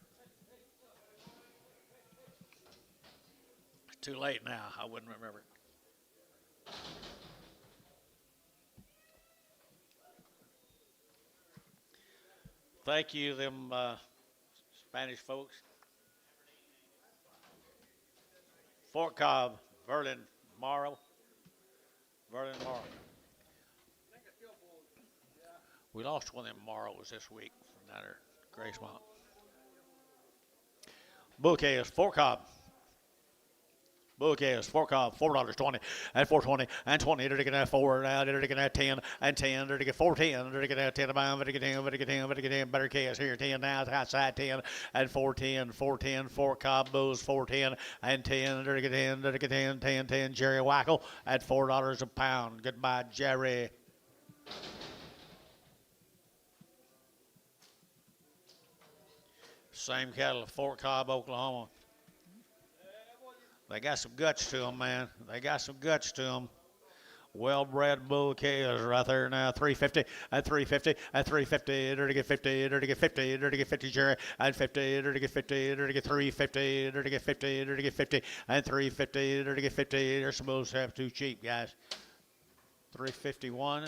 Too late now. I wouldn't remember it. Thank you, them Spanish folks. Fort Cobb, Verlin Morrow. We lost one of them Morrows this week from down there, Gracemont. Bull calves, Fort Cobb. Bull calves, Fort Cobb, $4.20, and 420, and 20, to get 4, now to get 10, and 10, to get 410, to get 10 a pound, to get 10, to get 10, to get 10, better calves here, 10 now, outside 10, and 410, 410, Fort Cobb bulls, 410, and 10, to get 10, to get 10, 10, 10, Jerry Wackel at $4 a pound. Goodbye, Jerry. Same cattle, Fort Cobb, Oklahoma. They got some guts to them, man. They got some guts to them. Well-bred bull calves right there now. 350 at 350 at 350. To get 50. To get 50. To get 50, Jerry. At 50. To get 50. To get 350. To get 50. To get 50. And 350. To get 50. They're supposed to have too cheap, guys. 351.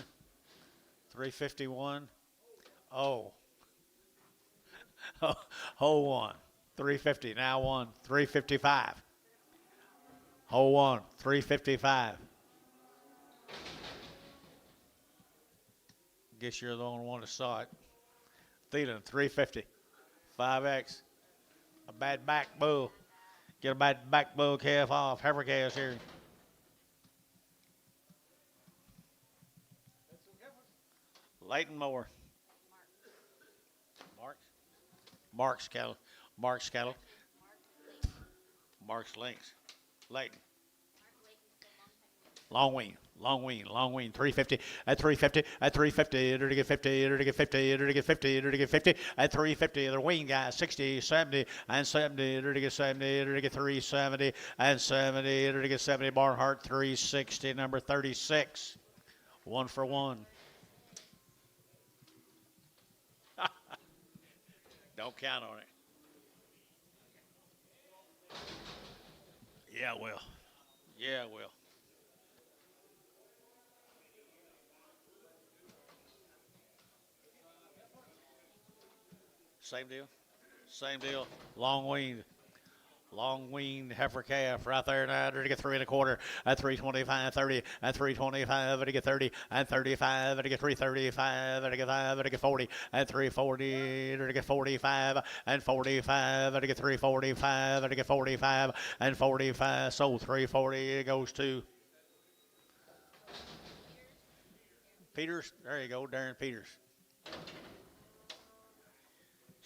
351. Oh. Hold one. 350. Now one. 355. Hold on, 355. Guess you're the only one that saw it. Thielen, 350. 5X. A bad back bull. Get a bad back bull calf off. Heifer calves here. Leighton Moore. Mark's cattle. Mark's cattle. Mark's links. Leighton. Long wing, 350 at 350 at 350, to get 50, to get 50, to get 50, to get 50 at 350. The wing guys 60, 70, and 70, to get 70, to get 370, and 70, to get 70. Barnhart 360, number 36, 1 for 1. Don't count on it. Yeah, I will. Yeah, I will. Same deal. Same deal. Long weaned. Long weaned heifer calf right there now to get 3 1/4 at 325, 30 at 325 to get 30 and 35 to get 335 to get 5 to get 40 and 340 to get 45 and 45 to get 345 to get 45 and 45. So 340 goes to Peters. There you go, Darren Peters.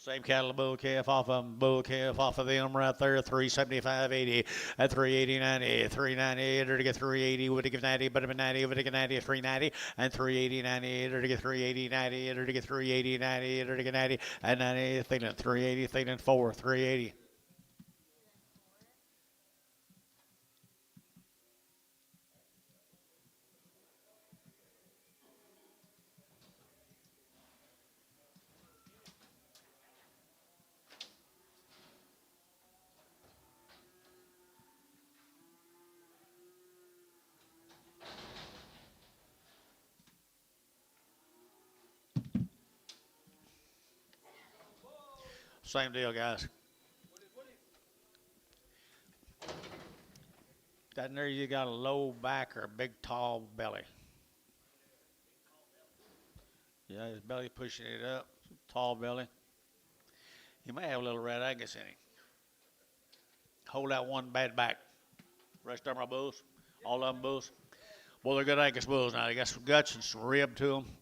Same cattle, bull calf off of them, bull calf off of them right there, 375.80 at 380.90, 390 to get 380, would give 90, but 90, would get 90 at 390, and 380.90 to get 380.90 to get 380.90 to get 90, and 90, thinking 380, thinking 4, 380. Same deal, guys. Down there you got a low back or a big tall belly. Yeah, his belly pushing it up, tall belly. He may have a little red Angus in him. Hold out one bad back. Rest of them are bulls. All of them bulls. Well, they're good Angus bulls now. They got some guts and some rib to them.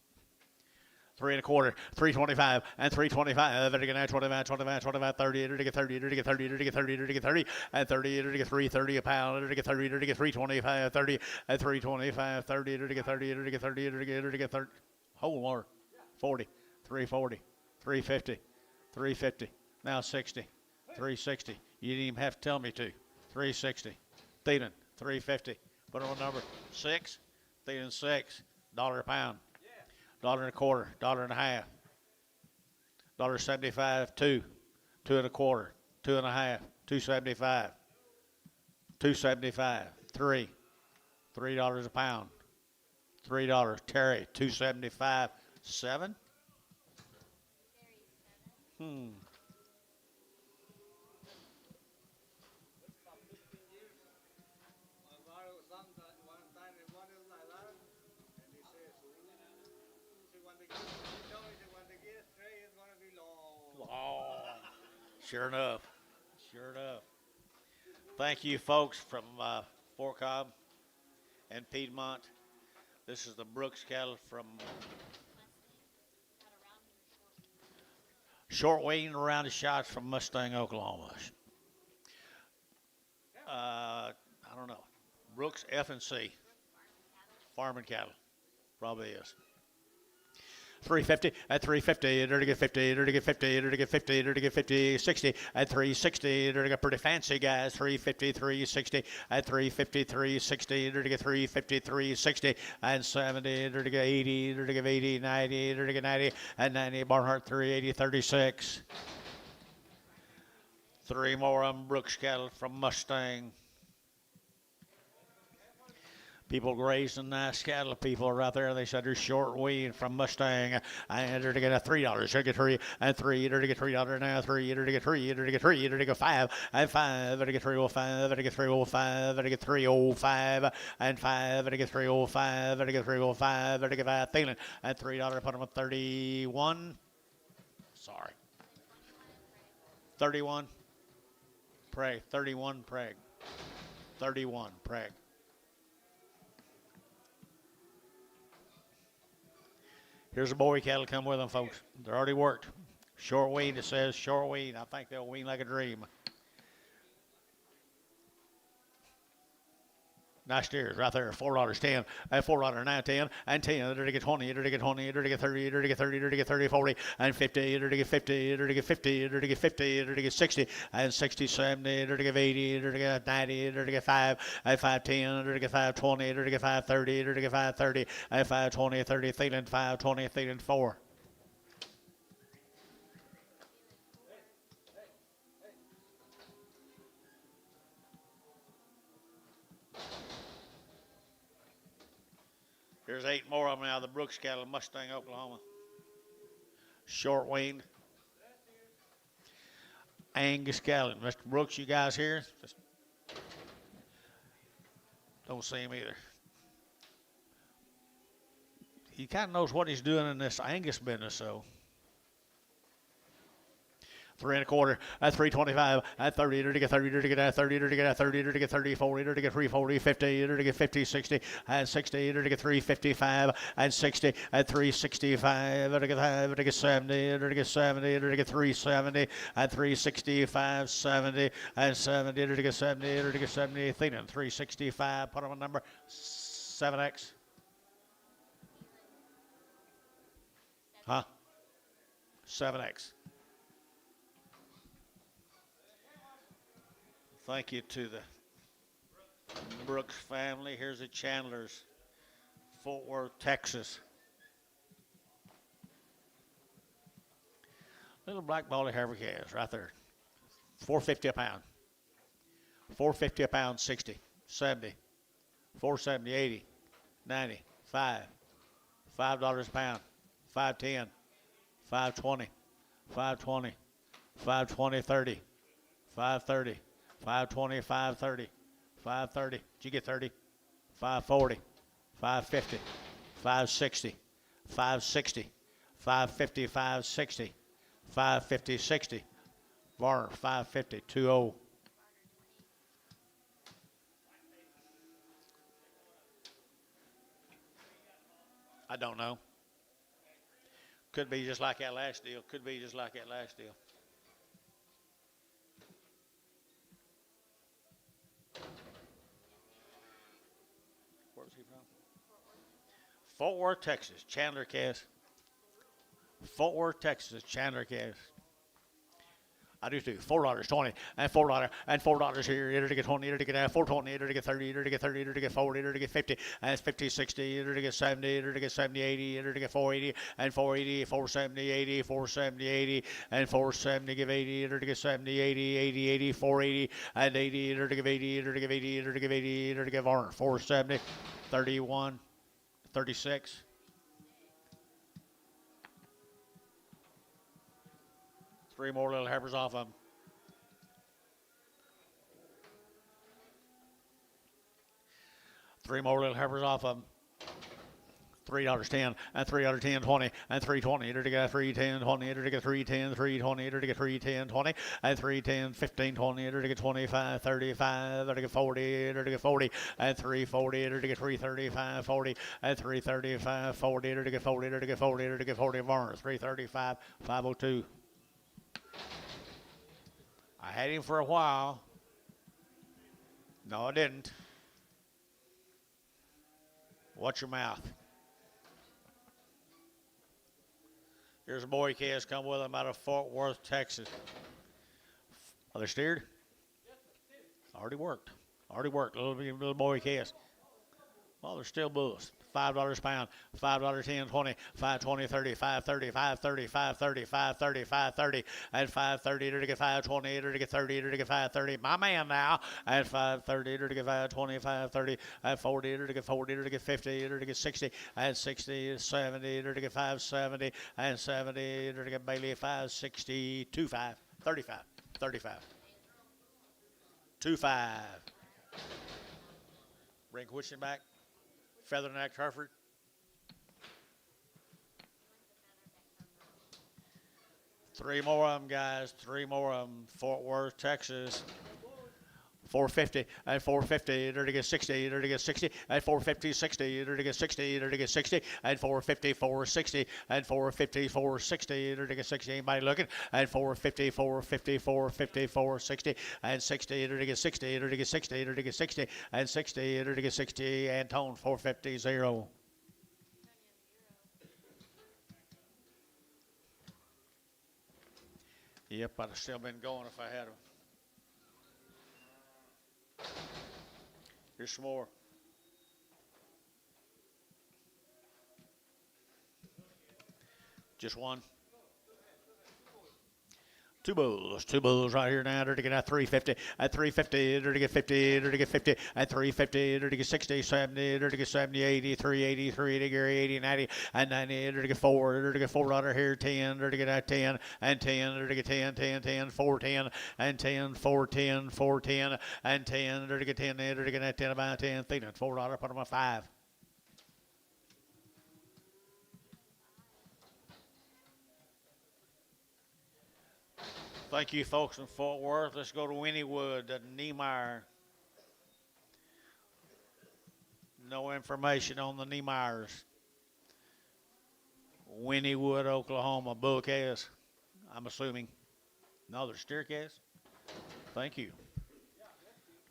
3 1/4, 325, and 325. To get 25, 25, 25, 30, to get 30, to get 30, to get 30, to get 30, and 30, to get 330 a pound, to get 30, to get 325, 30, and 325, 30, to get 30, to get 30, to get 30. Hold more. 40, 340, 350, 350. Now 60, 360. You didn't even have to tell me to. 360. Thielen, 350. Put on a number. 6. Thielen, $6 a pound. $1.25, $1.50, $1.75, 2, 2 1/4, 2 1/2, 2.75, 2.75, 3, $3 a pound, $3. Terry, 2.75, 7. Oh, sure enough. Sure enough. Thank you, folks, from Fort Cobb and Piedmont. This is the Brooks cattle from short wean around the shots from Mustang, Oklahoma. I don't know. Brooks F&C. Farming cattle. Probably is. 350 at 350, to get 50, to get 50, to get 50, to get 50, 60 at 360, to get pretty fancy guys, 350, 360 at 350, 360, to get 350, 360 and 70, to get 80, to get 80, 90, to get 90 and 90, Barnhart 380, 36. 3 more on Brooks cattle from Mustang. People grazing nice cattle. People are out there. They said they're short wean from Mustang. And they're to get a $3. They're to get 3 and 3. They're to get $3 now. 3. They're to get 3. They're to get 3. They're to get 5 and 5. They're to get 305. They're to get 305. They're to get 305 and 5. They're to get 305. They're to get 305. They're to get 5. Thielen and $3. Put them at 31. Sorry. 31. Preg. 31 Preg. 31 Preg. Here's a boy cattle come with them, folks. They're already worked. Short wean, it says short wean. I think they'll wean like a dream. Nice steers right there. $4, 10, $4 now, 10, and 10. To get 20, to get 20, to get 30, to get 30, to get 30, 40, and 50, to get 50, to get 50, to get 50, to get 60, and 60, 70, to get 80, to get 90, to get 5, and 510, to get 520, to get 530, to get 530, and 520, 30, Thielen, 520, Thielen, 4. Here's 8 more of them now. The Brooks cattle, Mustang, Oklahoma. Short weaned. Angus cattle. Mr. Brooks, you guys here? Just don't see him either. He kind of knows what he's doing in this Angus business, so. 3 1/4 at 325 at 30 to get 30 to get 30 to get 30 to get 30 40 to get 340 50 to get 50 60 and 60 to get 355 and 60 at 365 to get 5 to get 70 to get 70 to get 370 and 365 70 and 70 to get 70 to get 70 thinking 365 put on a number 7x. Huh? 7x. Thank you to the Brooks family. Here's the Chandlers, Fort Worth, Texas. Little black baldy Hereford calves right there. $4.50 a pound. $4.50 a pound, 60, 70, $4.70, 80, 90, 5, $5 a pound, $5.10, $5.20, $5.20, $5.20, 30, $5.30. 520, 530, 530. Did you get 30? 540, 550, 560, 560, 550, 560, 550, 60. Varner, 550, 20. I don't know. Could be just like that last deal. Could be just like that last deal. Where's he from? Fort Worth, Texas. Chandler calves. Fort Worth, Texas. Chandler calves. I do too. $4, 20, and $4, and $4 here. Either to get 20, either to get 420, either to get 30, either to get 30, either to get 40, either to get 50, and 50, 60, either to get 70, either to get 70, 80, either to get 480, and 480, 470, 80, 470, 80, and 470, give 80, either to get 70, 80, 80, 80, 480, and 80, either to give 80, either to give 80, either to give 80, either to give 470, 31, 36. Three more little heifers off of them. Three more little heifers off of them. $3.10 and $3.10 20 and $3.20 to get $3.10 20 to get $3.10 $3.20 to get $3.10 20 and $3.10 15 20 to get 25 35 to get 40 to get 40 and $3.40 to get $3.35 40 and $3.35 40 to get 40 to get 40 to get 40 Varner $3.35 $5.02. I had him for a while. No, I didn't. Watch your mouth. Here's a boy calves come with him out of Fort Worth, Texas. Are they steered? Already worked. Already worked. Little boy calves. Well, they're still bulls. $5 a pound, $5, 10, 20, 520, 30, 530, 530, 530, 530, 530, and 530 to get 520 to get 30 to get 530. My man now, and 530 to get 520, 530, and 40 to get 40 to get 50 to get 60, and 60, 70 to get 570, and 70 to get Bailey 560, 25, 35, 35, 25. Bring question back. Feather neck Hereford. Three more of them, guys. Three more of them. Fort Worth, Texas. 450 and 450 to get 60 to get 60 and 450 60 to get 60 to get 60 and 450 460 and 450 460 to get 60. Anybody looking? And 450 450 450 460 and 60 to get 60 to get 60 to get 60 and 60 to get 60 and tone 450 0. Yep, I'd have still been going if I had them. Here's some more. Just one. Two bulls right here now. They're to get at 350, at 350, they're to get 50, they're to get 50, at 350, they're to get 60, 70, they're to get 70, 80, 380, 380, Gary, 80, 90, and 90, they're to get 4, they're to get 4 right here, 10, they're to get at 10, and 10, they're to get 10, 10, 10, 4, 10, and 10, 4, 10, 4, 10, and 10, they're to get 10, they're to get at 10, about 10, feeling $4, put them at 5. Thank you, folks in Fort Worth. Let's go to Winniewood, Niemeyer. No information on the Niemeyers. Winniewood, Oklahoma. Bull calves, I'm assuming. No, they're steer calves. Thank you.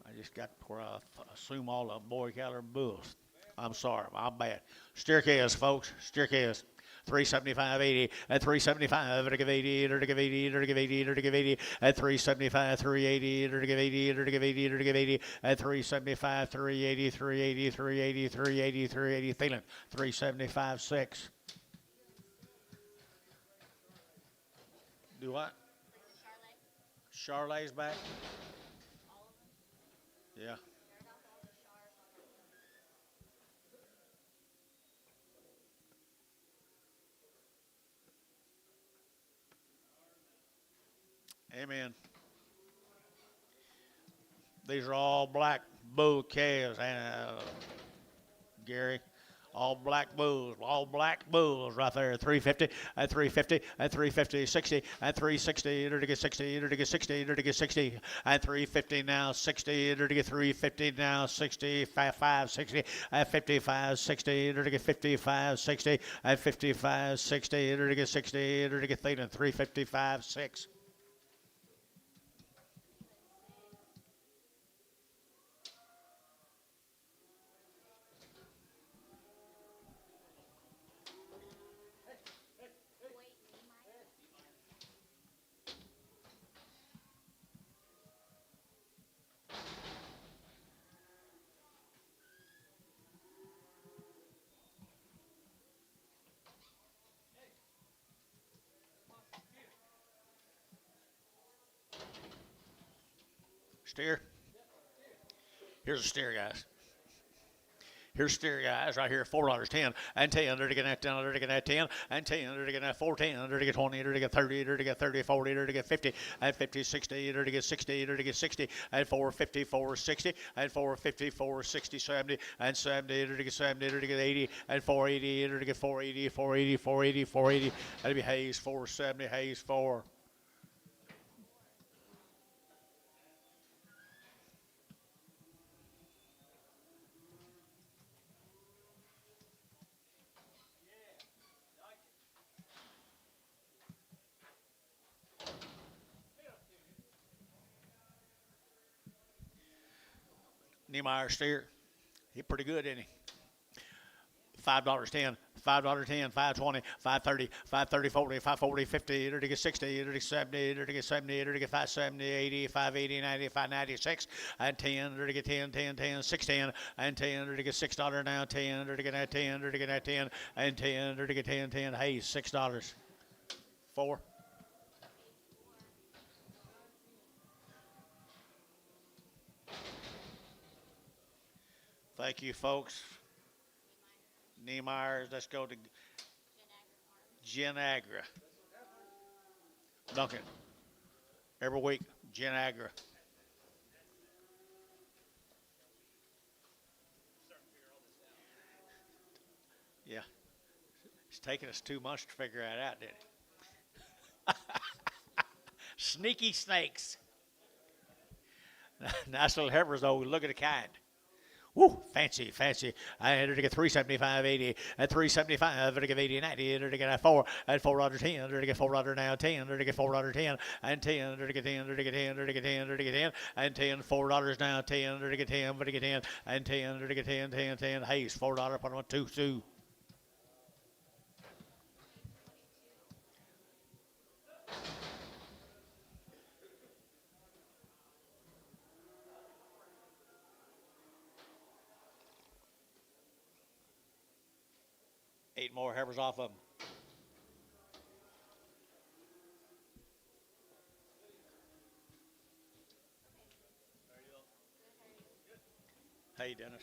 I just got where I assume all the boy cattle are bulls. I'm sorry, I'm bad. Steer calves, folks. Steer calves. 375.80 at 375 to give 80 to give 80 to give 80 to give 80 at 375 380 to give 80 to give 80 to give 80 at 375 380 380 380 380 380 feeling 375 6. Do what? Charlay's back. Yeah. Amen. These are all black bull calves, Gary. All black bulls right there. 350 at 350 at 350, 60 at 360, to get 60, to get 60, to get 60 at 350 now, 60, to get 350 now, 60, 5, 60 at 55, 60, to get 55, 60 at 55, 60, to get 60, to get 355, 6. Steer. Here's a steer, guys. Here's steer, guys, right here, $4, 10, and 10, to get that 10, to get that 10, and 10, to get that 4, 10, to get 20, to get 30, to get 30, 40, to get 50, and 50, 60, to get 60, to get 60, and 450, 460, and 450, 460, 70, and 70, to get 70, to get 80, and 480, to get 480, 480, 480, 480, that'd be Hayes, 470, Hayes, 4. Niemeyer steer. He pretty good, isn't he? $5, 10, 520, 530, 530, 40, 540, 50, to get 60, to get 70, to get 70, to get 570, 80, 580, 90, 596, and 10, to get 10, 10, 10, 610, and 10, to get $6 now, 10, to get that 10, to get that 10, and 10, to get 10, 10, hey, $6. 4. Thank you, folks. Niemeyer, let's go to Genagra. Duncan, every week, Genagra. Yeah, it's taking us 2 months to figure that out, didn't it? Sneaky snakes. Nice little heifers, though. Look at the kind. Woo, fancy, fancy. I had to get 375, 80, at 375, to get 80, 90, to get 4, at $4, 10, to get $4 now, 10, to get $4, 10, and 10, to get 10, to get 10, to get 10, to get 10, and 10, $4 now, 10, to get 10, to get 10, and 10, to get 10, 10, 10, hey, $4, put them on 2, 2. Eight more heifers off of them. pay, Dennis.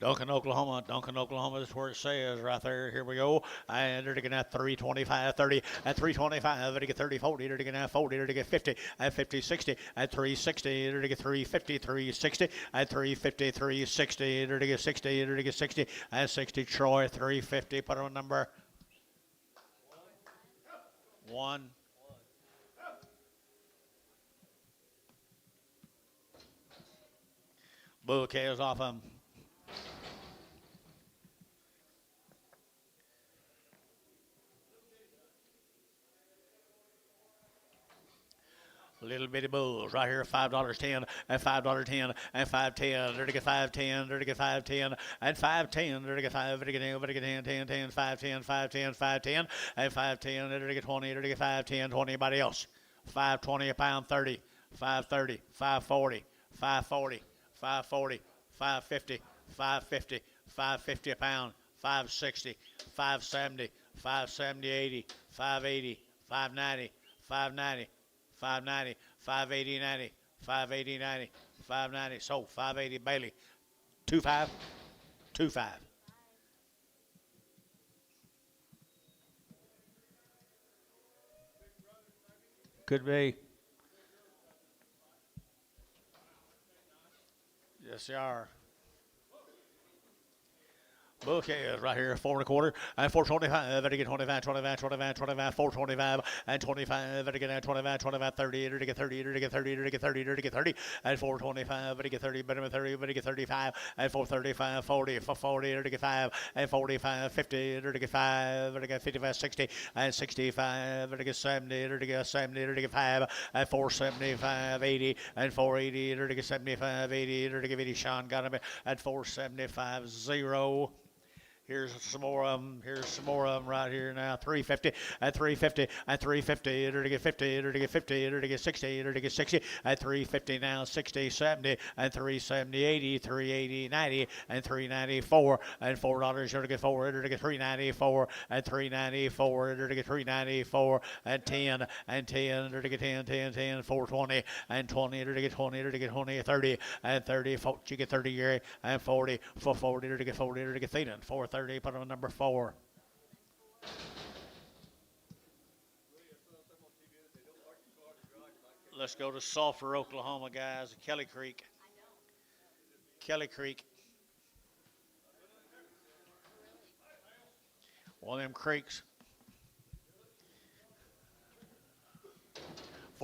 Duncan, Oklahoma is where it says right there. Here we go. And they're going to get 325, 30, at 325, they're to get 30, 40, they're to get 40, they're to get 50, at 50, 60, at 360, they're to get 350, 360, at 350, 360, they're to get 60, they're to get 60, at 60, Troy, 350, put on number 1. Bouquet is off him. Little bitty bulls right here, $5.10 and $5.10 and $5.10. They're to get $5.10. They're to get $5.10 and $5.10. They're to get $5. They're to get $10. They're to get $10, $10, $10, $5.10, $5.10, $5.10 and $5.10. They're to get $20. They're to get $5.10. $20. Anybody else? $5.20 a pound. $30. $5.30. $5.40. $5.40. $5.40. $5.50. $5.50. $5.50 a pound. $5.60. $5.70. $5.70. $80. $5.80. $5.90. $5.90. 590, 580, 90, 580, 90, 590. So 580 Bailey. 25, 25. Could be. Yes, they are. Bouquet is right here, 4.25 and 4.25. Better get 25, 25, 25, 25, 4.25 and 25. Better get 25, 25, 30. Better get 30. Better get 30. Better get 30. Better get 30 and 4.25. Better get 30. Better get 30. Better get 35 and 4.35, 40, 40. Better get 5 and 45, 50. Better get 5. Better get 55, 60 and 65. Better get 70. Better get 70. Better get 5 and 4.75, 80 and 4.80. Better get 75, 80. Better get 80. Sean got him at 4.75, 0. Here's some more of them. Here's some more of them right here now. 350 at 350 at 350. It'll get 50. It'll get 50. It'll get 60. It'll get 60 at 350 now. 60, 70 and 370, 80, 380, 90 and 394 and $4. It'll get 4. It'll get 394 and 394. It'll get 394 and 10 and 10. It'll get 10, 10, 10, 420 and 20. It'll get 20. It'll get 20, 30 and 30. You get 30 Gary and 40 for 40. It'll get 40. It'll get Thean 430. Put on number 4. Let's go to Sulphur, Oklahoma, guys. Kelly Creek. Kelly Creek. One of them creeks.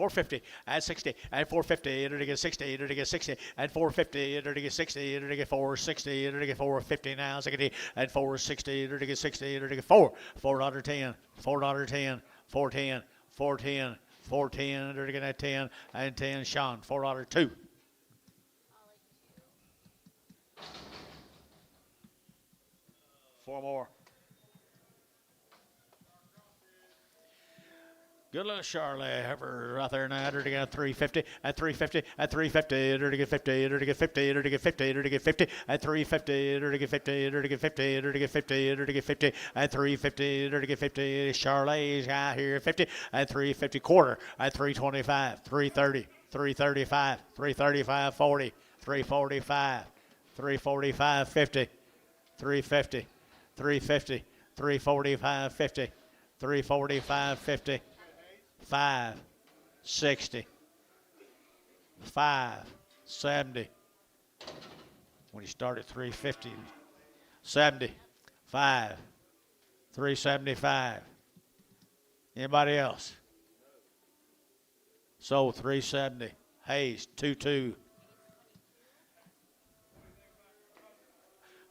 450 at 60 at 450. It'll get 60. It'll get 60 at 450. It'll get 60. It'll get 460. It'll get 450 now. 60 at 460. It'll get 60. It'll get 4. $4.10. $4.10. 410. 410. 410. It'll get at 10 and 10. Sean. $4.02. Four more. Good luck, Charlotte. Heifer right there now. It'll get 350 at 350 at 350. It'll get 50. It'll get 50. It'll get 50. It'll get 50 at 350. It'll get 50. It'll get 50. It'll get 50. It'll get 50 at 350. It'll get 50. Charlotte's got here 50 at 350 quarter at 325. 330. 335. 335. 40. 345. 345. 50. 350. 350. 345. 50. 345. 50. 560, 570. When you start at 350, 75, 375. Anybody else? So 370. Hayes 22.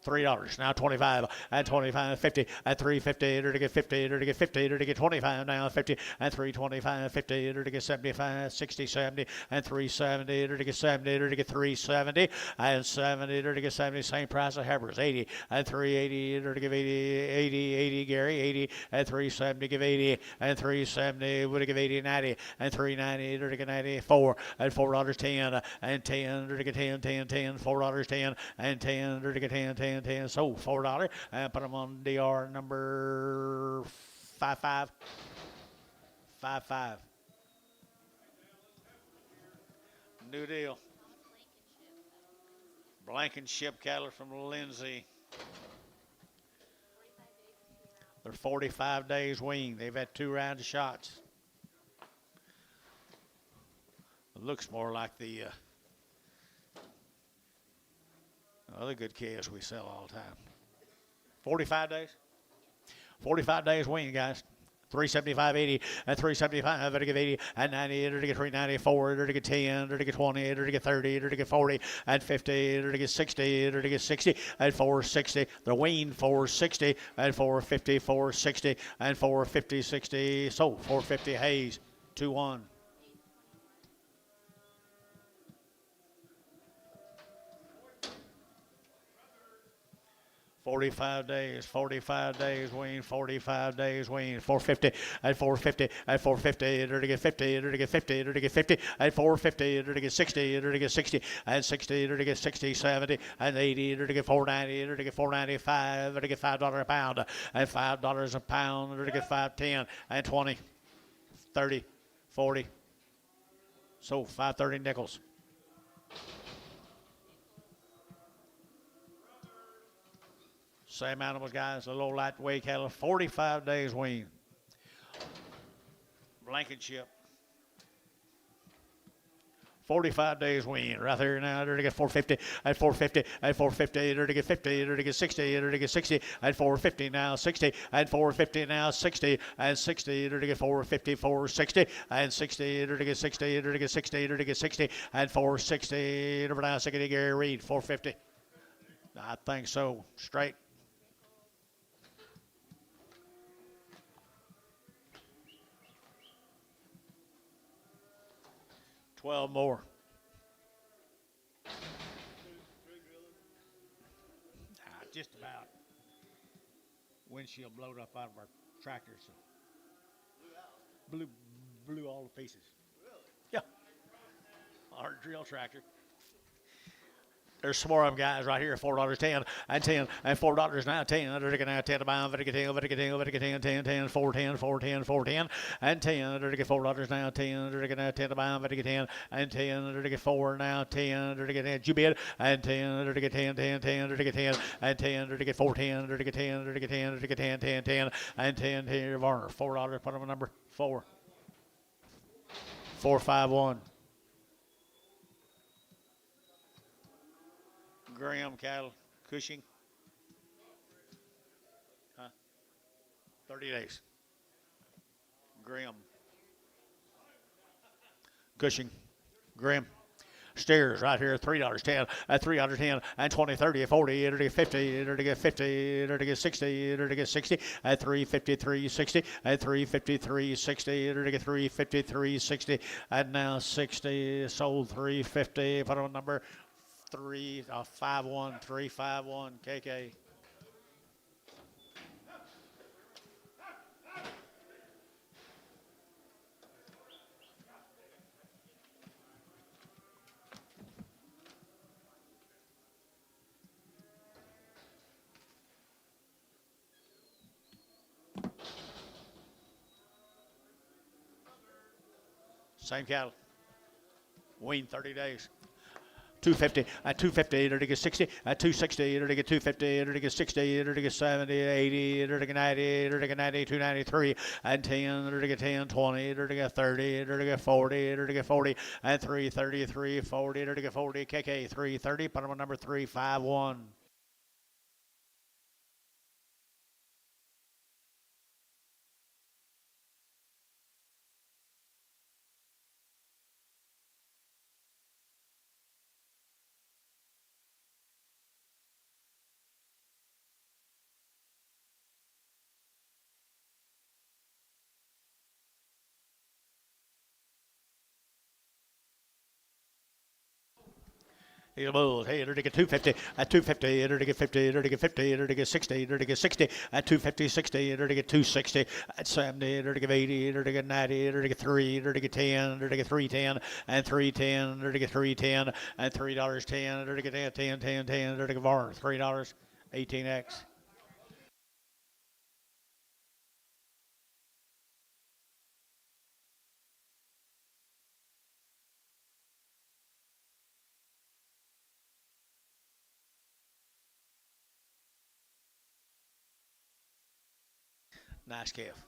$3 now. 25 at 25, 50 at 350. It'll get 50. It'll get 50. It'll get 25 now. 50 at 325, 50. It'll get 75, 60, 70 and 370. It'll get 70. It'll get 370 and 70. It'll get 70. Same price of Hebbers. 80 at 380. It'll give 80, 80, 80. Gary 80 at 370. Give 80 and 370. Would give 80, 90 and 390. It'll get 94 at $4.10 and 10. It'll get 10, 10, 10. $4.10 and 10. It'll get 10, 10. 10, so $4 and put them on DR number 55. 55. New deal. Blankenship cattle from Lindsay. They're 45 days weaned. They've had 2 rounds of shots. It looks more like the other good calves we sell all the time. 45 days? 45 days weaned, guys. 375.80 and 375 to get 80 and 90 to get 394 to get 10 to get 20 to get 30 to get 40 and 50 to get 60 to get 60 and 460. They're weaned 460 and 450 460 and 450 60. So 450 Hayes 2-1. 45 days wean, 45 days wean, 450 and 450 and 450 to get 50 to get 50 to get 50 and 450 to get 60 to get 60 and 60 to get 60, 70 and 80 to get 490 to get 495 to get $5 a pound and $5 a pound to get 510 and 20, 30, 40. So 530 nickels. Same animals, guys. A low lightweight cattle, 45 days wean. Blankenship. 45 days wean. Right there now, they're to get 450 and 450 and 450. They're to get 50. They're to get 60. They're to get 60 and 450 now, 60 and 450 now, 60 and 60. They're to get 450, 460 and 60. They're to get 60. They're to get 60. They're to get 60 and 460. They're now 60. Gary Reed, 450. I think so. Straight. $12 more. Just about. Windshield blowed up out of our tractor, so blew all the pieces. Really? Yeah. Our drill tractor. There's some more of them guys right here, $4.10 and 10 and $4 now, 10. They're now 10 to buy, but get 10, but get 10, but get 10, 10, 10, 410, 410, 410 and 10. They're to get $4 now, 10. They're now 10 to buy, but get 10 and 10. They're to get 4 now, 10. They're to get 10. You bid and 10. They're to get 10, 10, 10. They're to get 10 and 10. They're to get 410. They're to get 10. They're to get 10. They're to get 10, 10, 10 and 10. Here, Varner, $4. Put them on number 4. 451. Graham cattle, Cushing. 30 days. Graham. Cushing. Graham. Steers right here, $3.10 at $3.10 and 20, 30, 40, it'll get 50, it'll get 50, it'll get 60, it'll get 60 at 353, 60 at 353, 60, it'll get 353, 60 and now 60. Sold 350. Put on number 351 351 KK. Same cattle. Wean 30 days. 250 at 250, it'll get 60 at 260, it'll get 250, it'll get 60, it'll get 70, 80, it'll get 90, it'll get 90, 293 and 10, it'll get 10, 20, it'll get 30, it'll get 40, it'll get 40 and 333, 40, it'll get 40, KK 330, put them on number 351. He's bulls. Hey, it'll get 250 at 250, it'll get 50, it'll get 50, it'll get 60, it'll get 60 at 250, 60, it'll get 260 at 70, it'll get 80, it'll get 90, it'll get 3, it'll get 10, it'll get 310 and 310, it'll get 310 and $3.10, it'll get 10, 10, 10, 10, it'll get VAR $3, 18X. Nice calf.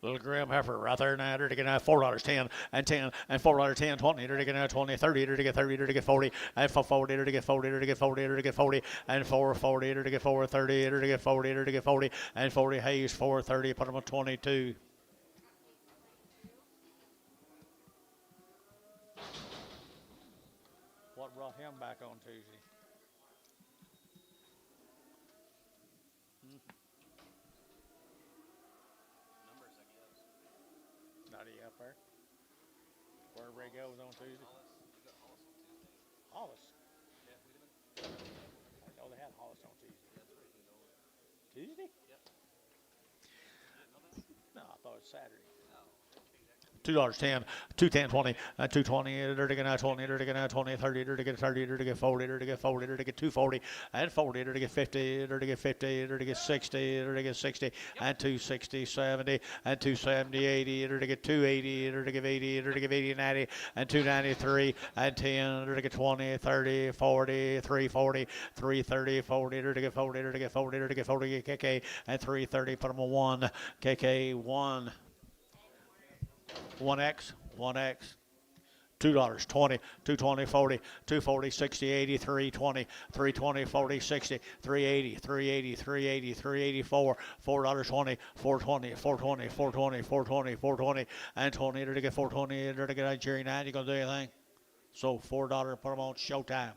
Little Graham heifer right there now. To get now $4.10 and 10 and $4.10 20 to get now 20 30 to get 30 to get 40 and for 40 to get 40 to get 40 to get 40 and 440 to get 430 to get 40 to get 40 and 40 Hayes 430 put them on 22. What brought him back on Tuesday? Numbers, I guess. Not he up there? Where Ray goes on Tuesday? We got Hollis on Tuesday. Hollis. Yeah, we didn't. I didn't know they had Hollis on Tuesday. Yeah, that's right. He's over. Tuesday? Yep. You didn't know that? No, I thought it was Saturday. No. $2.10, 210 20, 220 to get now 20 to get now 20 30 to get 30 to get 40 to get 40 to get 240 and 40 to get 50 to get 50 to get 60 to get 60 and 260 70 and 270 80 to get 280 to get 80 to get 80 90 and 293 and 10 to get 20 30 40 340 330 40 to get 40 to get 40 to get 40 KK and 330 put them on 1 KK 1 1X, $2, 20, 220, 40, 240, 60, 80, 320, 320, 40, 60, 380, 380, 380, 384, $4.20, 420, 420, 420, 420, 420, and 20 to get 420 to get Jerry 9. You gonna do anything? So $4 put them on Showtime.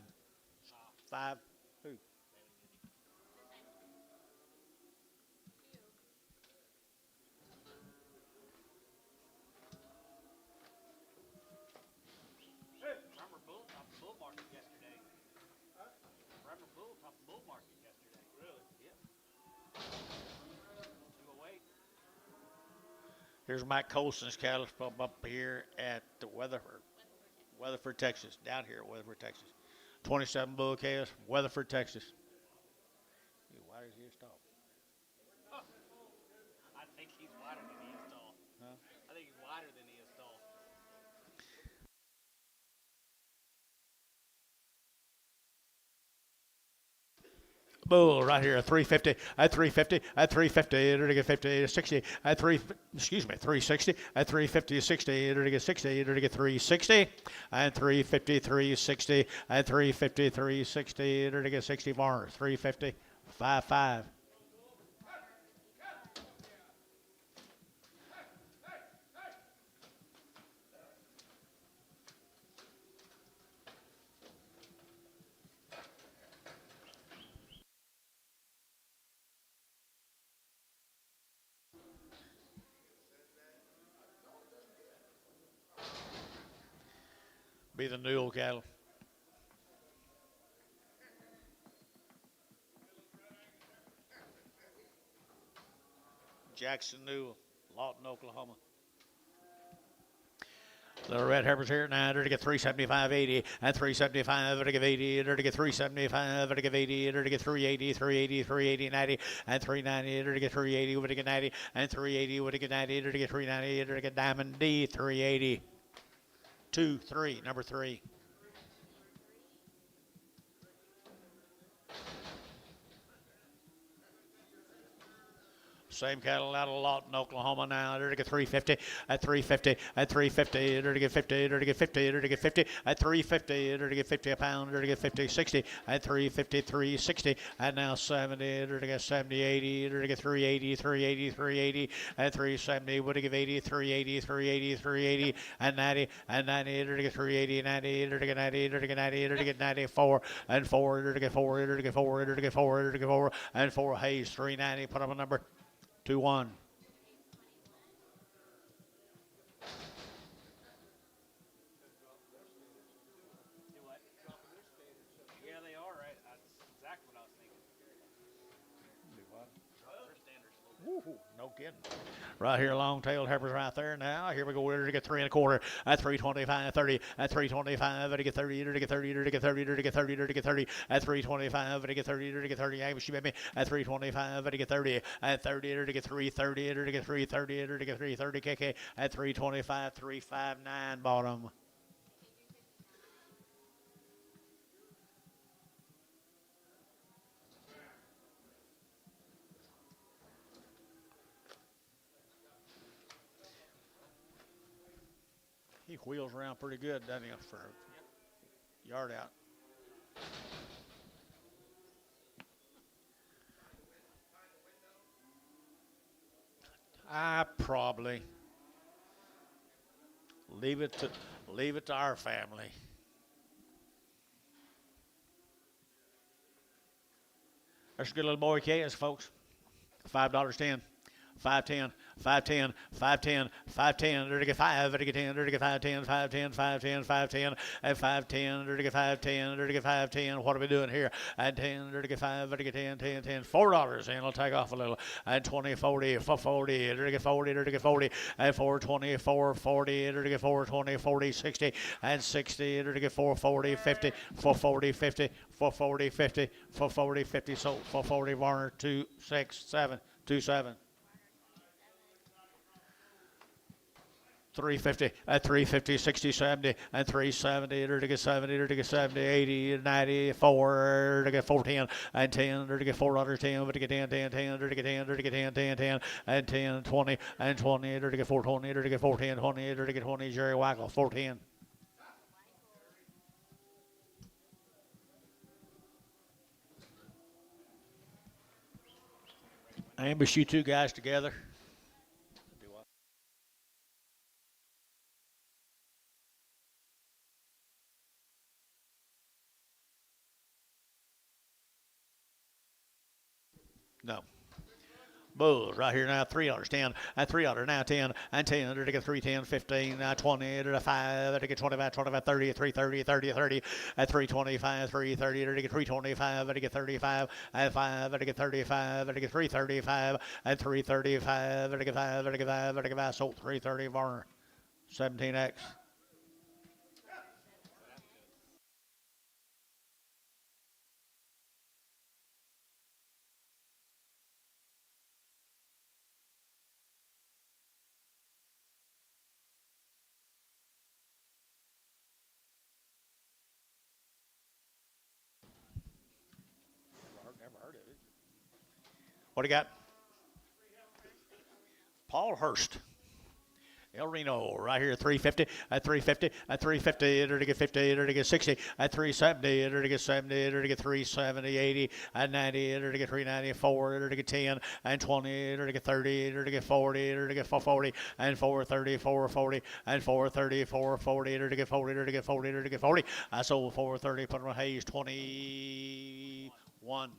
5. Who? Remember Bull topped the bull market yesterday. Huh? Remember Bull topped the bull market yesterday. Really? Yep. 208. Here's Mike Colson's cattle from up here at the Weatherford, Texas. Down here at Weatherford, Texas. 27 bull calves, Weatherford, Texas. Why is he stop? I think he's wider than he is tall. Huh? I think he's wider than he is tall. Bull right here at 350, at 350, at 350, to get 50, 60, at 360, at 350, 60, to get 60, to get 360, and 350, 360, and 350, 360, to get 60 more, 350, 55. Be the new cattle. Jackson Newell, Lawton, Oklahoma. Little red heifers here now to get 375.80 and 375 to get 80 to get 375 to get 80 to get 380 380 380 90 and 390 to get 380 to get 90 and 380 to get 90 to get 390 to get Diamond D 380 2 3 number 3. Same cattle out of Lawton, Oklahoma now. They're to get 350 at 350 at 350. They're to get 50. They're to get 50. They're to get 50 at 350. They're to get 50 a pound. They're to get 50 60 at 350 360 and now 70. They're to get 70 80. They're to get 380 380 380 at 370. Would have give 80 380 380 380 and 90 and 90. They're to get 380 90. They're to get 90. They're to get 90. They're to get 94 and 4. They're to get 4. They're to get 4. They're to get 4. They're to get 4 and 4 Hayes 390. Put up a number. 2-1. Do what? Yeah, they are, right? That's exactly what I was thinking. Do what? Drop their standards a little bit. Woo-hoo, no kidding. Right here, long-tailed heifers right there now. Here we go. We're to get 3 1/4 at 325, 30 at 325, to get 30, to get 30, to get 30, to get 30, to get 30 at 325, to get 30, to get 30. Hey, she made me at 325, to get 30 at 30, to get 330, to get 330, to get 330 KK at 325, 359 bottom. He wheels around pretty good, doesn't he, for a yard out. I probably leave it to our family. There's a good little boy calves, folks. $5.10. 510, 510, 510, 510, there to get 5, there to get 10, there to get 510, 510, 510, 510, and 510, there to get 510, there to get 510. What are we doing here? And 10, there to get 5, there to get 10, 10, 10, $4, and I'll take off a little. And 20, 40, 40, there to get 40, there to get 40, and 420, 440, there to get 420, 40, 60, and 60, there to get 440, 50, 440, 50, 440, 50, 440, 50, so 440, Warner, 2, 6, 7, 2, 7. 350, at 350, 60, 70, and 370, there to get 70, there to get 70, 80, 90, 4, there to get 410, and 10, there to get 410, there to get 10, 10, 10, there to get 10, there to get 10, 10, 10, and 10, 20, and 20, there to get 420, there to get 410, 20, there to get 20, Jerry Wackel, 410. Ambush you two guys together. No. Bulls right here now, $3.10, and $3 now 10, and 10, there to get 310, 15, 20, there to 5, there to get 25, 25, 30, 330, 30, 30, at 325, 330, there to get 325, there to get 35, and 5, there to get 35, there to get 335, and 335, there to get 5, there to get 5, there to get 5, so 330, Varner, 17X. 'Never heard of it. What do you got? Paul Hurst. El Reno right here, 350, at 350, at 350, there to get 50, there to get 60, at 370, there to get 70, there to get 370, 80, at 90, there to get 394, there to get 10, and 20, there to get 30, there to get 40, there to get 440, and 430, 440, and 430, 440, there to get 40, there to get 40, there to get 40. I sold 430, put on Hayes, 21.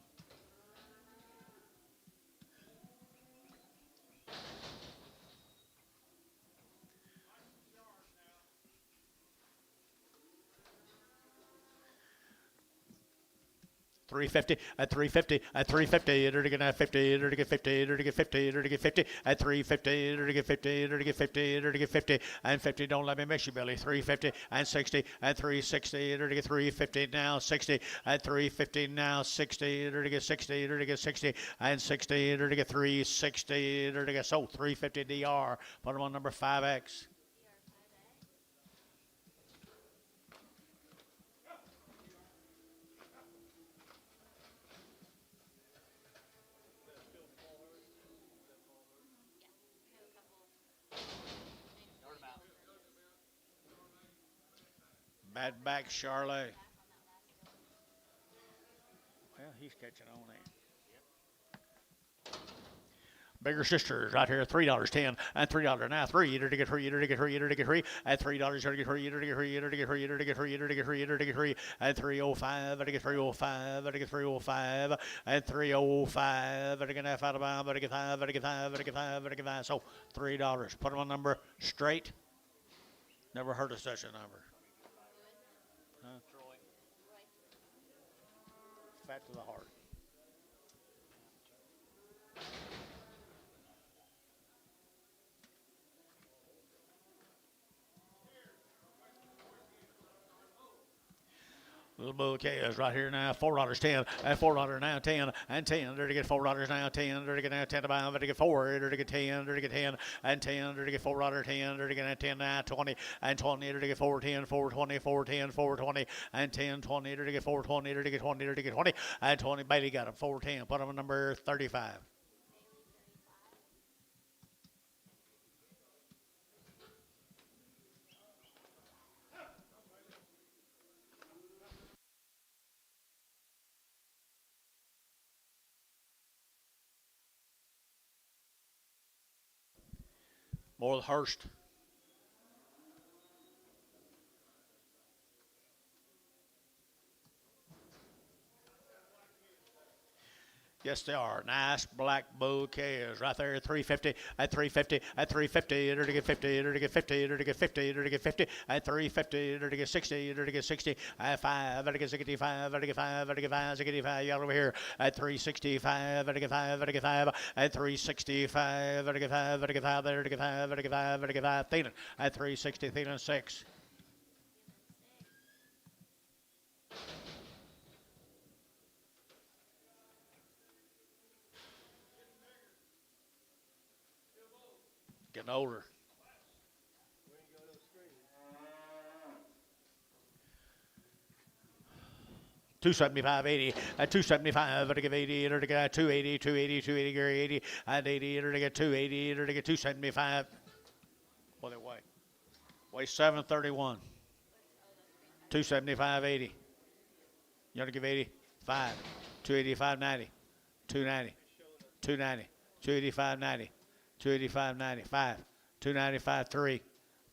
350, at 350, at 350, there to get 50, there to get 50, there to get 50, there to get 50, at 350, there to get 50, there to get 50, there to get 50, and 50, don't let me miss you, Billy, 350, and 60, at 360, there to get 350, now 60, at 350, now 60, there to get 60, there to get 60, and 60, there to get 360, there to get, so 350 DR, put them on number 5X. Bad back Charlotte. Well, he's catching on there. Bigger sisters right here, $3.10, and $3 now 3, there to get 3, there to get 3, there to get 3, at $3, there to get 3, there to get 3, there to get 3, there to get 3, there to get 3, there to get 3, at 305, there to get 305, there to get 305, at 305, there to get F out of bounds, there to get 5, there to get 5, there to get 5, there to get 5, so $3. Put them on number straight. Never heard of such a number. Huh? Fat to the heart. Little bouquet is right here now, $4.10, and $4 now 10, and 10, there to get $4 now 10, there to get now 10 to buy, there to get 4, there to get 10, there to get 10, and 10, there to get $4 10, there to get 10 now 20, and 20, there to get 410, 420, 410, 420, and 10, 20, there to get 420, there to get 20, there to get 20, and 20, Bailey got him, 410, put him on number 35. Or the Hurst. Yes, they are. Nice black bouquets right there at 350, at 350, at 350, enter to get 50, enter to get 50, enter to get 50, enter to get 50, at 350, enter to get 60, enter to get 60, at 5, enter to get 65, enter to get 5, enter to get 5, 65, you got over here, at 365, enter to get 5, enter to get 5, at 365, enter to get 5, enter to get 5, enter to get 5, enter to get 5, enter to get 5, Thielen, at 360, Thielen 6. Getting older. 275.80 at 275 to give 80 enter to get 280 Gary 80 at 80 enter to get 280 enter to get 275. What they weigh 731. 275.80. You want to give 80 5 285.90 290 290 285.90 285.90 5 295 $3.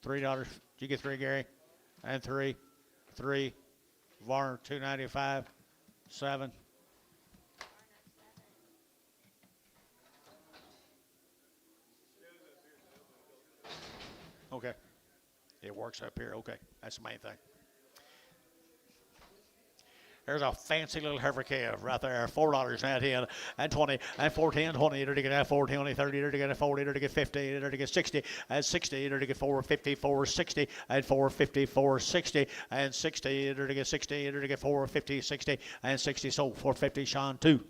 Did you get 3, Gary? And 3 Varner 295 7. Okay. It works up here. Okay. That's the main thing. There's a fancy little heifer calf right there. $4 now 10 and 20 and 410 20 to get 420 30 to get 40 to get 50 to get 60 and 60 to get 450 460 and 450 460 and 60 to get 60 to get 450 60 and 60 so 450 Sean 2.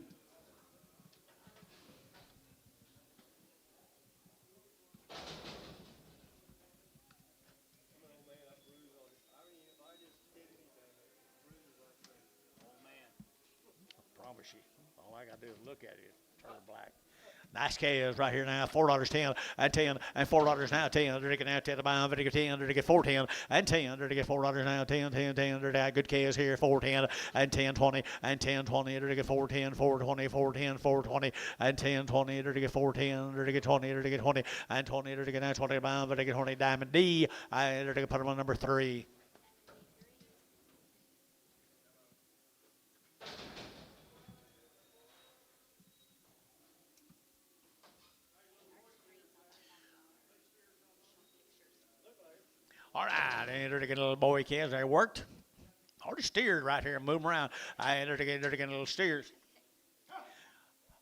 All I got to do is look at it, turn black. Nice calves right here now. $4 10 and 10 and $4 now 10. They're now 10 to buy them. They get 10. They get 410 and 10. They get $4 now 10 10 10. They're got good calves here. 410 and 10 20 and 10 20. They get 410 420 410 420 and 10 20. They get 410. They get 20. They get 20 and 20. They get now 20 to buy them. They get 20 Diamond D. And they put them on number 3. All right, enter to get a little boy calves. They worked. Already steered right here and move them around. I enter to get a little steers.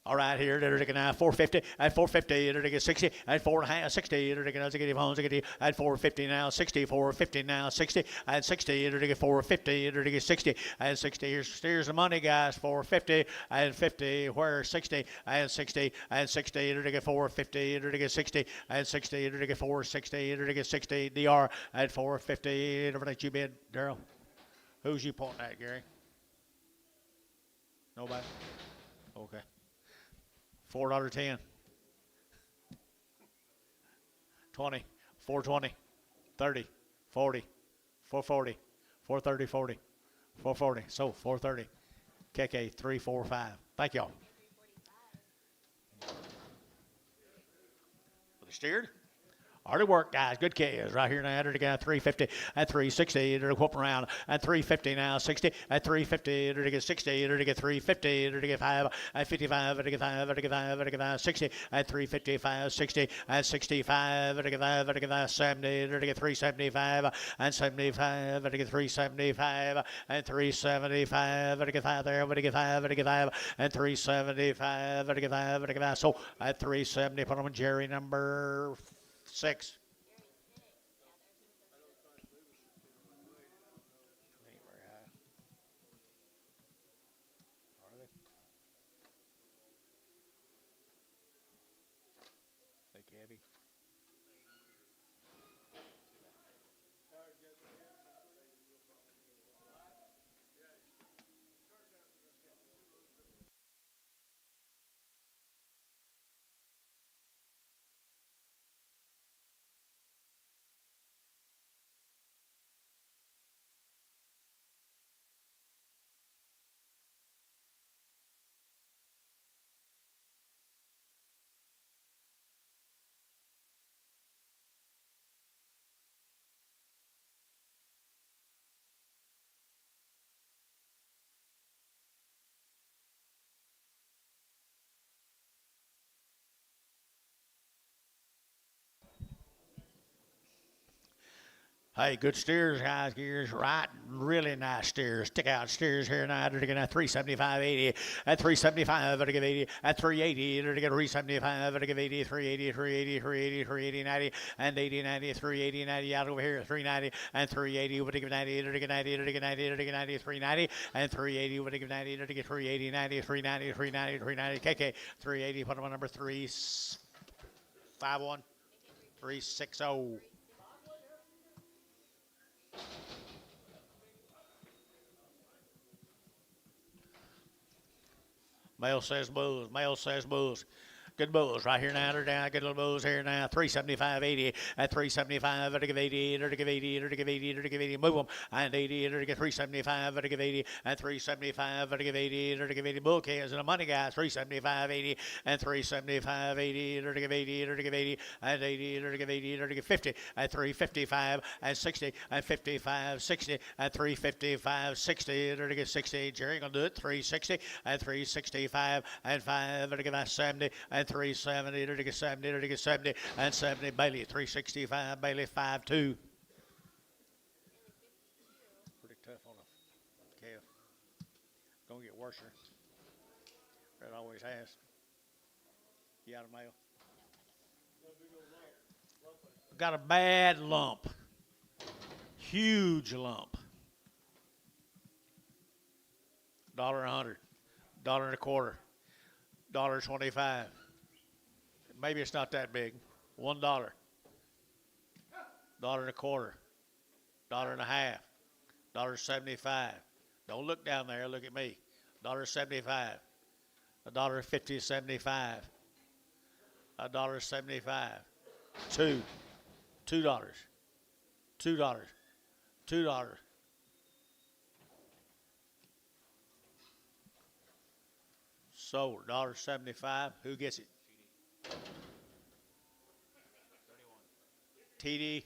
All right, here, they're taking 450 at 450, they're taking 60 at 4.5, 60, they're taking at 450 now, 60, 450 now, 60 at 60, they're taking 450, they're taking 60 at 60. Here's the money, guys. 450 and 50, where 60 and 60 and 60, they're taking 450, they're taking 60 and 60, they're taking 460, they're taking 60. DR at 450. Never let you bid, Daryl. Who's you pointing at, Gary? Nobody? Okay. $4.10, 20, 420, 30, 40, 440, 430, 40, 440. So 430. KK 345. Thank y'all. With the steered. Already worked, guys. Good calves right here now. They're to get 350 at 360. They're to whoop around at 350 now. 60 at 350. They're to get 60. They're to get 350. They're to get 5 at 55. They're to get 5. They're to get 5. They're to get 5. 60 at 355. 60 at 65. They're to get 5. They're to get 5. 70. They're to get 375 and 75. They're to get 375 and 375. They're to get 5 there. They're to get 5. They're to get 5 and 375. They're to get 5. They're to get 5. So at 370, put on Jerry number 6. Ain't very high. Are they? They cabby. Hey, good steers, guys. Gears right. Really nice steers. Stick out steers here now. They're going to 375.80. At 375, to give 80. At 380, they're to get 375. To give 80, 380, 380, 380, 380, 90, and 80, 90, 380, 90. Out over here, 390 and 380. Would give 90, to get 90, to get 90, to get 90, 390 and 380. Would give 90, to get 380, 90, 390, 390, 390. KK 380. Put them on number 351 360. Male says bulls. Male says bulls. Good bulls right here now. They're down. Good little bulls here now. 375.80 at 375. To give 80. To give 80. To give 80. To give 80. Move them. And 80. To get 375. To give 80. And 375. To give 80. To give 80. Bull cans and a money guy. 375.80 and 375.80. To give 80. To give 80. And 80. To give 80. To give 50. At 355 and 60 and 55 60 and 355 60. To get 60. Jerry gonna do it. 360 and 365 and 5. To give us 70 and 370, to get 70, to get 70, and 70. Bailey, 365. Bailey, 5-2. Pretty tough on a calf. Gonna get worse. It always has. You out of mail? Got a bad lump. Huge lump. $1.00, $1.25, $1.25. Maybe it's not that big. $1, $1.25, $1.50, $1.75. Don't look down there. Look at me. $1.75, $1.50, $75, $1.75. $2, $2, $2, $2. Sold. $1.75. Who gets it? TD.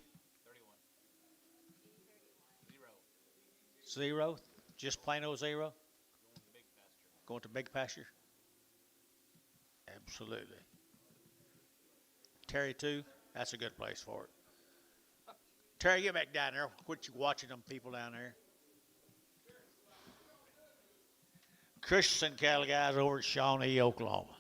0. Just plain old 0. Going to big pasture. Absolutely. Terry 2. That's a good place for it. Terry, get back down there. Quit watching them people down there. Christian cattle guys over at Shawnee, Oklahoma.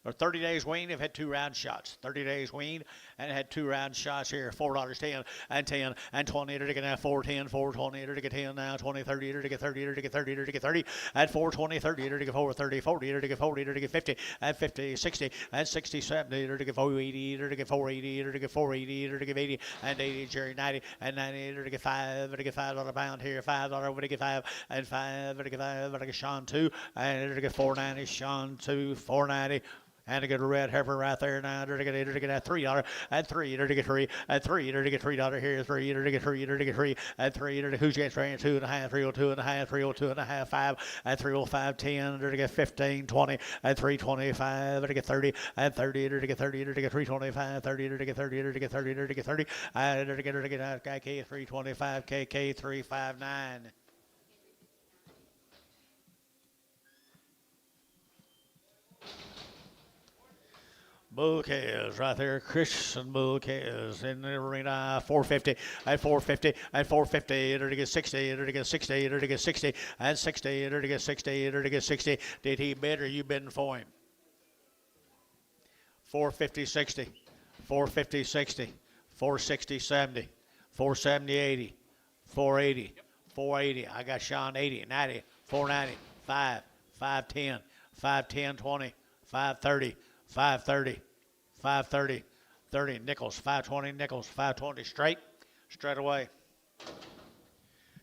They're 30 days weaned. They've had 2 round shots. 30 days weaned and had 2 round shots here. $4.10 and 10 and 20. To get now 4.10, 4.20. To get 10 now 20, 30. To get 30. To get 30. To get 30 at 4.20, 30. To get 4.30, 40. To get 40. To get 50 at 50, 60 and 60, 70. To get 480. To get 480. To get 480. To get 80 and 80. Jerry 90 and 90. To get 5. To get $5 a pound here. $5. To get 5 and 5. To get 5. To get Sean 2 and to get 490. Sean 2 490. And to get a red heifer right there now. To get that $3 and 3. To get 3 and 3. To get $3 here. 3. To get 3. To get 3 and 3. To who's gets 2.5. 302.5. 302.5. 5 and 305. 10. To get 15. 20 and 325. To get 30 and 30. To get 30. To get 325. 30. To get 30. To get 30. To get 30. And to get KK 325. KK 359. Bull calves right there, Christian bull calves in the arena. 450 and 450 and 450. To get 60. To get 60. To get 60 and 60. To get 60. To get 60. Did he bid or you bidding for him? 450 60, 450 60, 460 70, 470 80, 480, 480. I got Sean 80, 90, 490, 5, 510, 510 20, 530. 530, 530, 30 nickels, 520 nickels, 520 straight away.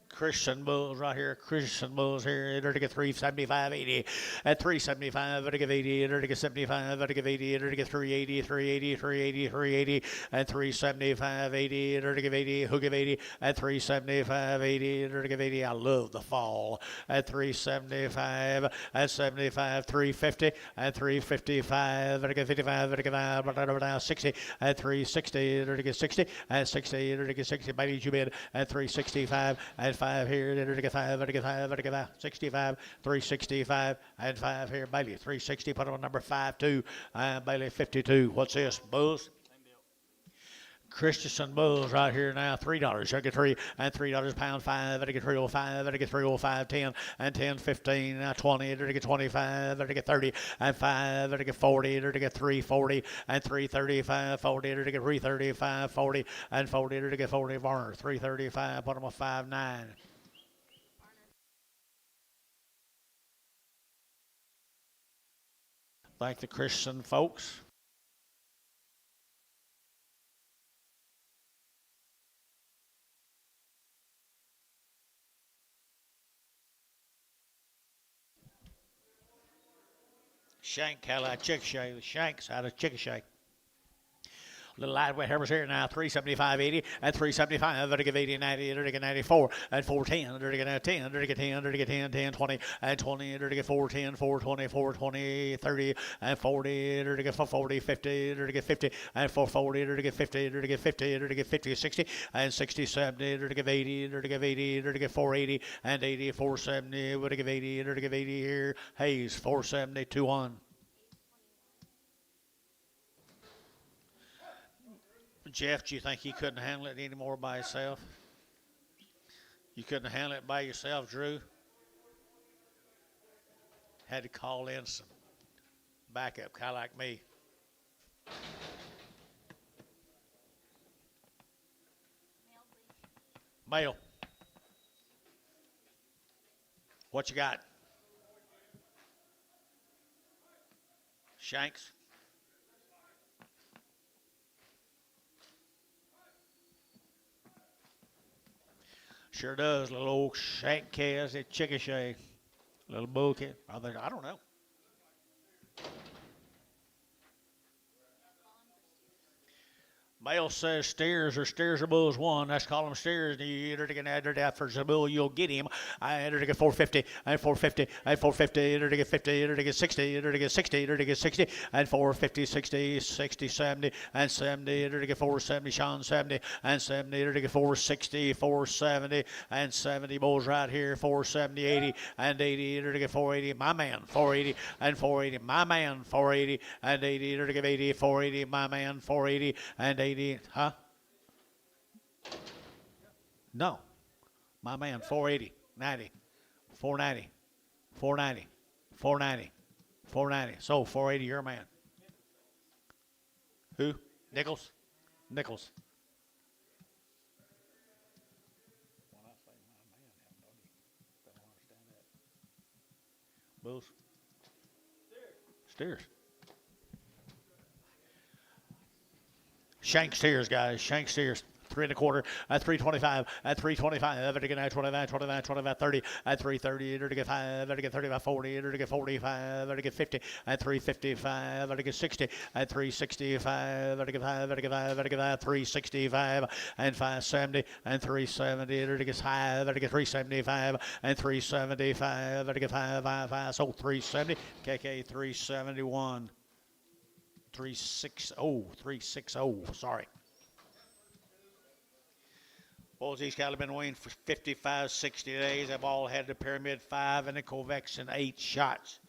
Christian bulls right here. Christian bulls here. To get 375.80 at 375. To get 80. To get 75. To get 80. To get 380. 380. 380. 380 at 375.80. To get 80. Who give 80 at 375.80. To get 80. I love the fall at 375 at 75. 350 at 355. To get 55. To get 5. 60 at 360. To get 60 at 60. To get 60. Baby, you bid at 365 at 5 here. To get 5. To get 5. To get 5. 65. 365 and 5 here. Bailey 360. Put on number 52. Bailey 52. What's this? Bulls? Christensen bulls right here now, $3. I get $3 and $3 pound 5. I get 305. I get 305 10 and 10 15 20. I get 25. I get 30 and 5. I get 40. I get 340 and 335 40. I get 335 40 and 40. I get 40 Varner 335. Put them a 5.9. Thank the Christian folks. Shank out of Chickasha. The Shanks out of Chickasha. Little lightweight Herbers here now, 375.80 and 375. Better give 80, 90, better get 94 and 410. Better get 10, better get 10, better get 10, 10, 20 and 20. Better get 410, 420, 420, 30 and 40. Better get 40, 50. Better get 50 and 440. Better get 50. Better get 50. Better get 50, 60 and 60, 70. Better give 80. Better give 80. Better get 480 and 80, 470. Better give 80. Better give 80 here. Hayes 470, 2-1. Jeff, do you think he couldn't handle it anymore by himself? You couldn't handle it by yourself, Drew? Had to call in some backup, kind of like me. Mail. What you got? Shanks? Sure does. Little old shank calves at Chickasha. Little bull calf. I don't know. Male says steers or bulls one. Let's call them steers. You enter to get that for the bull, you'll get him. I enter to get 450 and 450 and 450. Enter to get 50. Enter to get 60. Enter to get 60. Enter to get 60 and 450, 60, 60, 70 and 70. Enter to get 470. Sean 70 and 70. Enter to get 460, 470 and 70. Bulls right here. 470, 80 and 80. Enter to get 480. My man 480 and 480. My man 480 and 80. Enter to get 80, 480. My man 480 and 80. Huh? No. My man, 480, 90, 490, 490, 490, 490. So, 480, your man. Who? Nichols? Nichols. When I say my man, don't understand that. Bulls? Steers. Shank steers, guys. Shank steers. 3 1/4 at 325 at 325. Ever to get 25, 25, 25, 30 at 330. Ever to get 5. Ever to get 35, 40. Ever to get 45. Ever to get 50 at 355. Ever to get 60 at 365. Ever to get 5. Ever to get 5. Ever to get 5. 365 and 570 and 370. Ever to get 5. Ever to get 375 and 375. Ever to get 5, 5, 5. So 370. KK 371. 360, 360, sorry. Bulls these cattle have been weaned for 55, 60 days. They've all had the Pyramid 5 and the Covection 8 shots.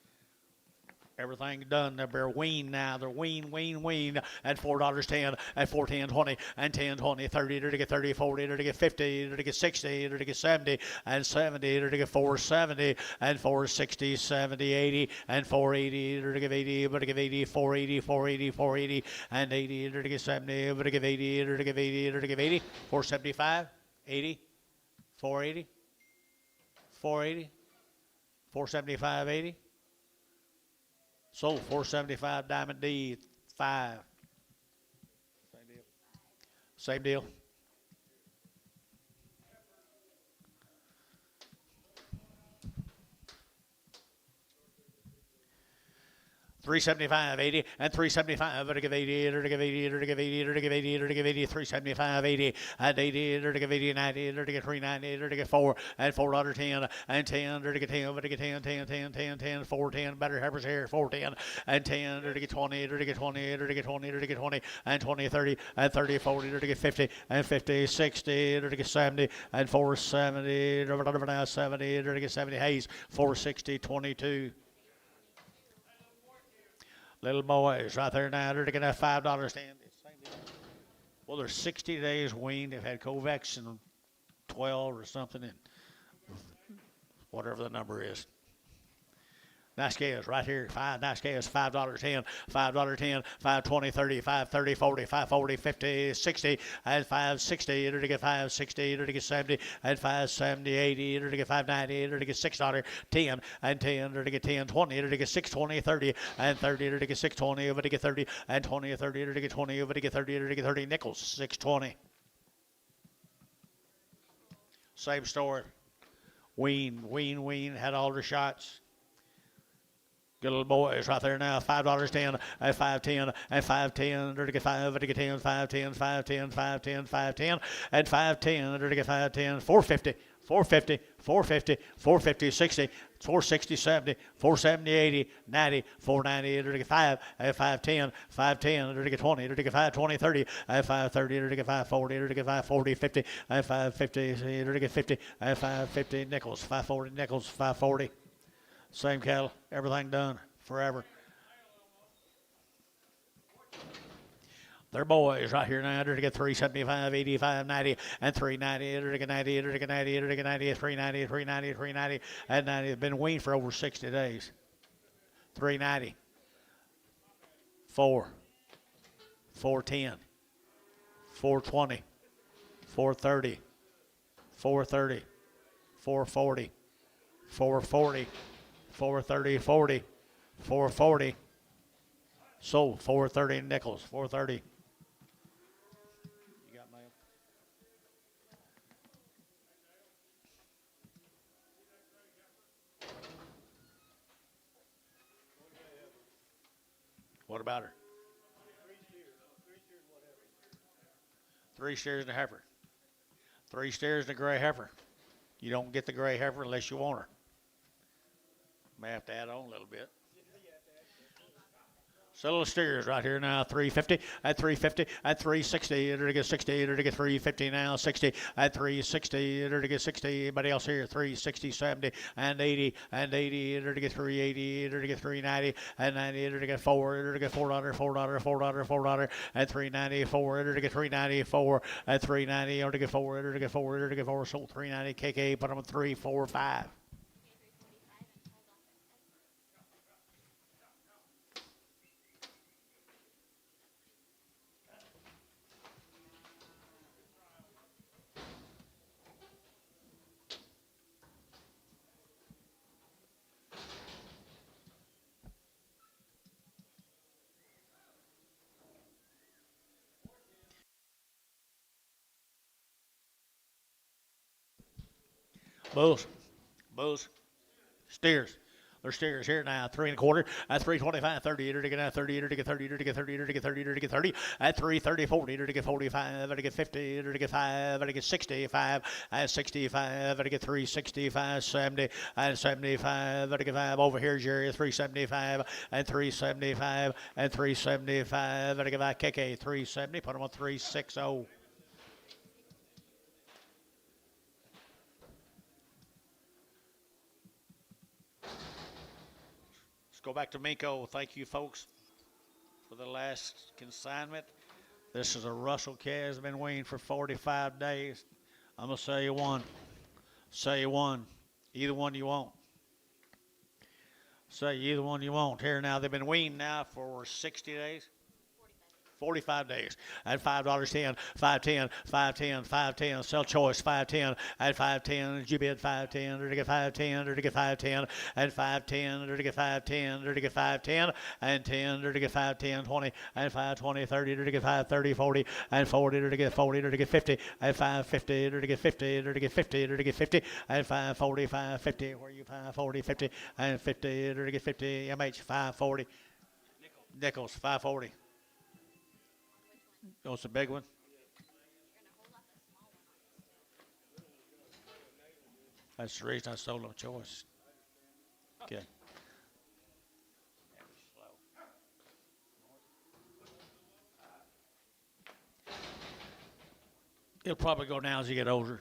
Everything done. They're weaned now. They're weaned at $4.10 at 410 20 and 10 20 30 to get 30 40 to get 50 to get 60 to get 70 and 70 to get 470 and 460 70 80 and 480 to get 80 but to get 80 480 480 480 and 80 to get 70 but to get 80 to get 80 to get 80 475 80 480 480 475 80. Sold 475 Diamond D 5. Same deal. Same deal. $375 80 and $375 to give 80 to give 80 to give 80 to give 80 to give 80 $375 80 and 80 to give 80 90 to get 390 to get 4 and $4.10 and 10 to get 10 to get 10 10 10 10 10 410 better Harper's here 410 and 10 to get 20 to get 20 to get 20 to get 20 and 20 30 and 30 40 to get 50 and 50 60 to get 70 and 470 to 70 to get 70 Hayes 460 22. Little boys right there now. They're going to have $5 stand. Well, they're 60 days weaned. They've had Covex in 12 or something, and whatever the number is. Nice scales right here. Nice scales. $5.10, $5.10, $5.20, $30, $5.30, $40, $5.40, $50, $60, and $5.60. Enter to get $5.60. Enter to get $70, and $5.70, $80. Enter to get $5.90. Enter to get $6, $10, and $10. Enter to get $10, $20. Enter to get $6.20, $30, and $30. Enter to get $6.20. Over to get $30, and $20, $30. Enter to get $20. Over to get $30. Enter to get 30 nickels. $6.20. Same story. Wean. Had all their shots. Good little boys right there now. $5.10 and $5.10 and $5.10. Under to get 5. Under to get 10. $5.10. $5.10. $5.10. $5.10 and $5.10. Under to get $5.10. $4.50. $4.50. $4.50. $4.50. $60. $4.60. $70. $4.70. $80. $90. $4.90. Under to get 5 and $5.10. $5.10. Under to get 20. Under to get 5.20. $30 and $5.30. Under to get 5.40. Under to get 5.40. $50 and $5.50. Under to get 50 and $5.50 nickels. 5.40 nickels. 5.40. Same cattle, everything done forever. They're boys right here now. They're to get 375, 85, 90, and 390. They're to get 90, they're to get 90, they're to get 90, 390, 390, 390, and 90. They've been weaned for over 60 days. 390, 4, 410, 420, 430, 430, 440, 440. 430, 40, 440. Sold 430 nickels, 430. You got mail? What about her? 3 steers and a heifer. 3 steers and a gray heifer. You don't get the gray heifer unless you want her. May have to add on a little bit. So little steers right here now, 350 at 350 at 360. Enter to get 60. Enter to get 350 now, 60 at 360. Enter to get 60. Anybody else here? 360, 70 and 80 and 80. Enter to get 380. Enter to get 390 and 90. Enter to get 4. Enter to get $4, $4 at 394. Enter to get 394 at 390. Enter to get 4. Enter to get 4. Enter to get 4. Sold 390. KK. Put them at 3, 4, 5. Bulls, steers. They're steers here now, 3 1/4 at 325, 30, enter to get 30, enter to get 30, enter to get 30, enter to get 30, enter to get 30, at 330, 40, enter to get 45, enter to get 50, enter to get 5, enter to get 65, at 65, enter to get 365, 70, and 75, enter to get 5 over here, Jerry, 375, and 375, and 375, enter to get 5, KK, 370, put them on 360. Go back to Minko. Thank you, folks, for the last consignment. This is a Russell calf. Been weaned for 45 days. I'm going to say you one. Say you one. Either one you want. Say either one you want. Here now, they've been weaned now for 60 days. 45 days at $5.10, $5.10, $5.10, $5.10, sell choice, $5.10 at $5.10, you bid $5.10, or to get $5.10, or to get $5.10, and $5.10, or to get $5.10, or to get $5.10, and $10, or to get $5.10, $20, and $5.20, $30, or to get $5.30, $40, and $40, or to get $40, or to get $50, and $5.50, or to get $50, or to get $50, or to get $50, and $5.40, $5.50, where you $5.40, $50, and $50, or to get $50, MH, $5.40, nickels, $5.40. Oh, it's a big one. That's the reason I sold them choice. Okay. It'll probably go down as you get older.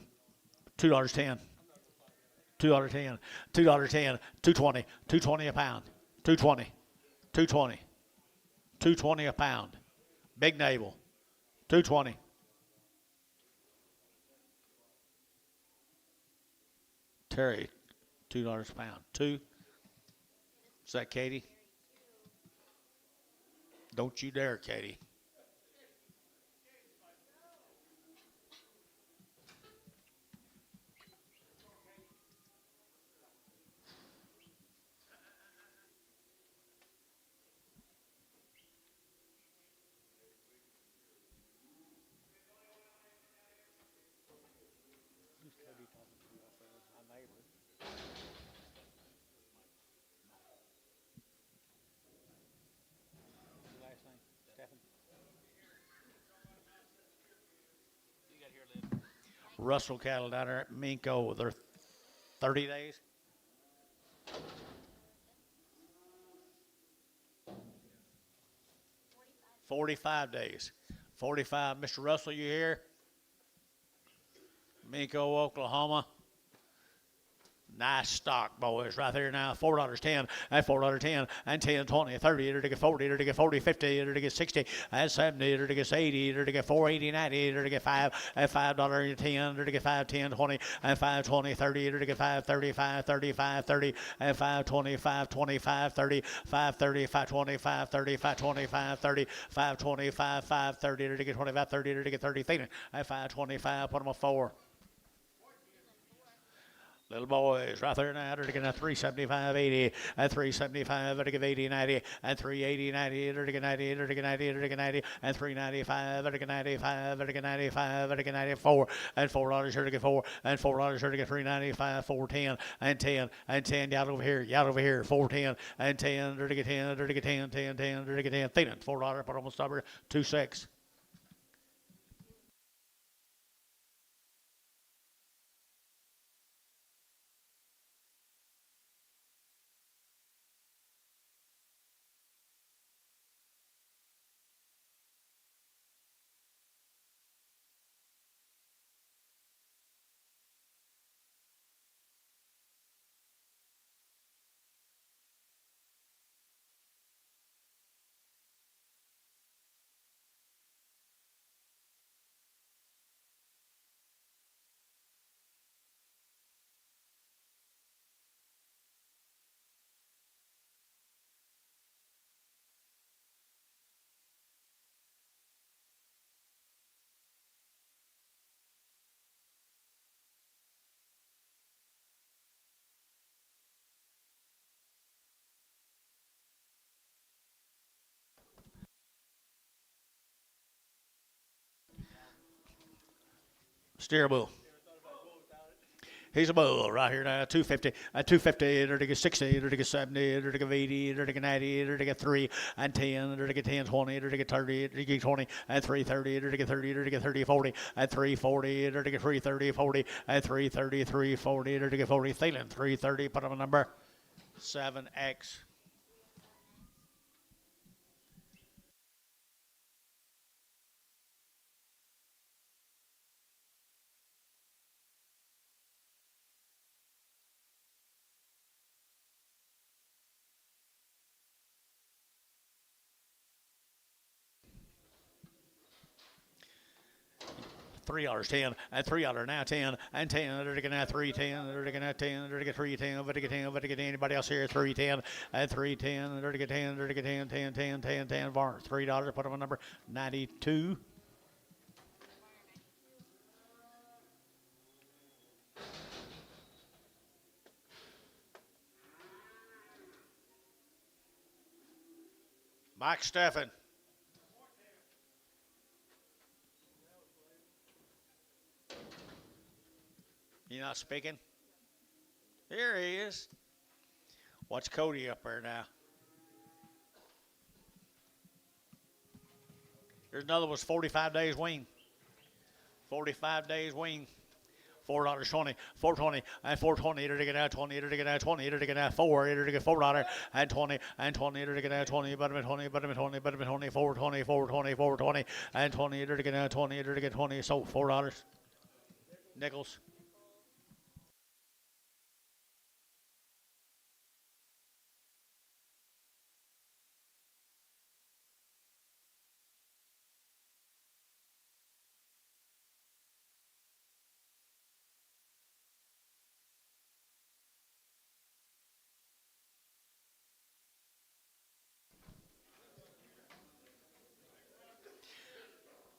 $2.10. $2.10. $2.10. $2.20. $2.20 a pound. $2.20. $2.20. $2.20 a pound. Big navel. $2.20. Terry, $2 a pound. 2. Is that Katie? Don't you dare, Katie. Russell cattle down there at Minko, they're 30 days. 45 days. 45. Mr. Russell, you here? Minko, Oklahoma. Nice stock, boys, right there now. $4.10 and $4.10 and 10, 20, 30, to get 40, to get 40, 50, to get 60 and 70, to get 80, to get 480, 90, to get 5 and $5.10, to get 5, 10, 20 and 5, 20, 30, to get 5, 35, 35, 30 and 5, 25, 25, 30, 5, 30, 5, 25, 30, 5, 25, 30, 5, 25, 5, 30, to get 25, 30, to get 30, 30 and 5, 25, put them on 4. Little boys, right there now, they're getting a 375, 80, and 375, they're getting 80, 90, and 380, 90, they're getting 90, they're getting 90, they're getting 90, and 395, they're getting 95, they're getting 95, they're getting 94, and $4 here to get 4, and $4 here to get 395, 410, and 10, and 10, out over here, 410, and 10, they're to get 10, they're to get 10, 10, 10, they're to get 10, thin, $4, put almost stubborn, 2.6. Steer bull. He's a bull right here now. 250, 250, to get 60, to get 70, to get 80, to get 90, to get 3 and 10, to get 10, 20, to get 30, to get 20 and 330, to get 30, to get 30, 40 and 340, to get 330, 40 and 330, 340, to get 40. Thielen 330. Put him a number 7X. $3.10 and $3 now 10 and 10. They're going to 310. They're going to 10. They're going to 310. But to get 10. But to get anybody else here 310 and 310. They're going to get 10. They're going to get 10. 10 10 10 10 for $3. Put them on number 92. Mike Steffen. You not speaking? Here he is. Watch Cody up there now. Here's another was 45 days wean. 45 days wean. $4.20, 420, and 420, to get out 20, to get out 20, to get out 4, to get $4 and 20 and 20, to get out 20, but 20, but 20, but 20, 420, 420, 420, and 20, to get out 20, to get 20, so $4. Nickels.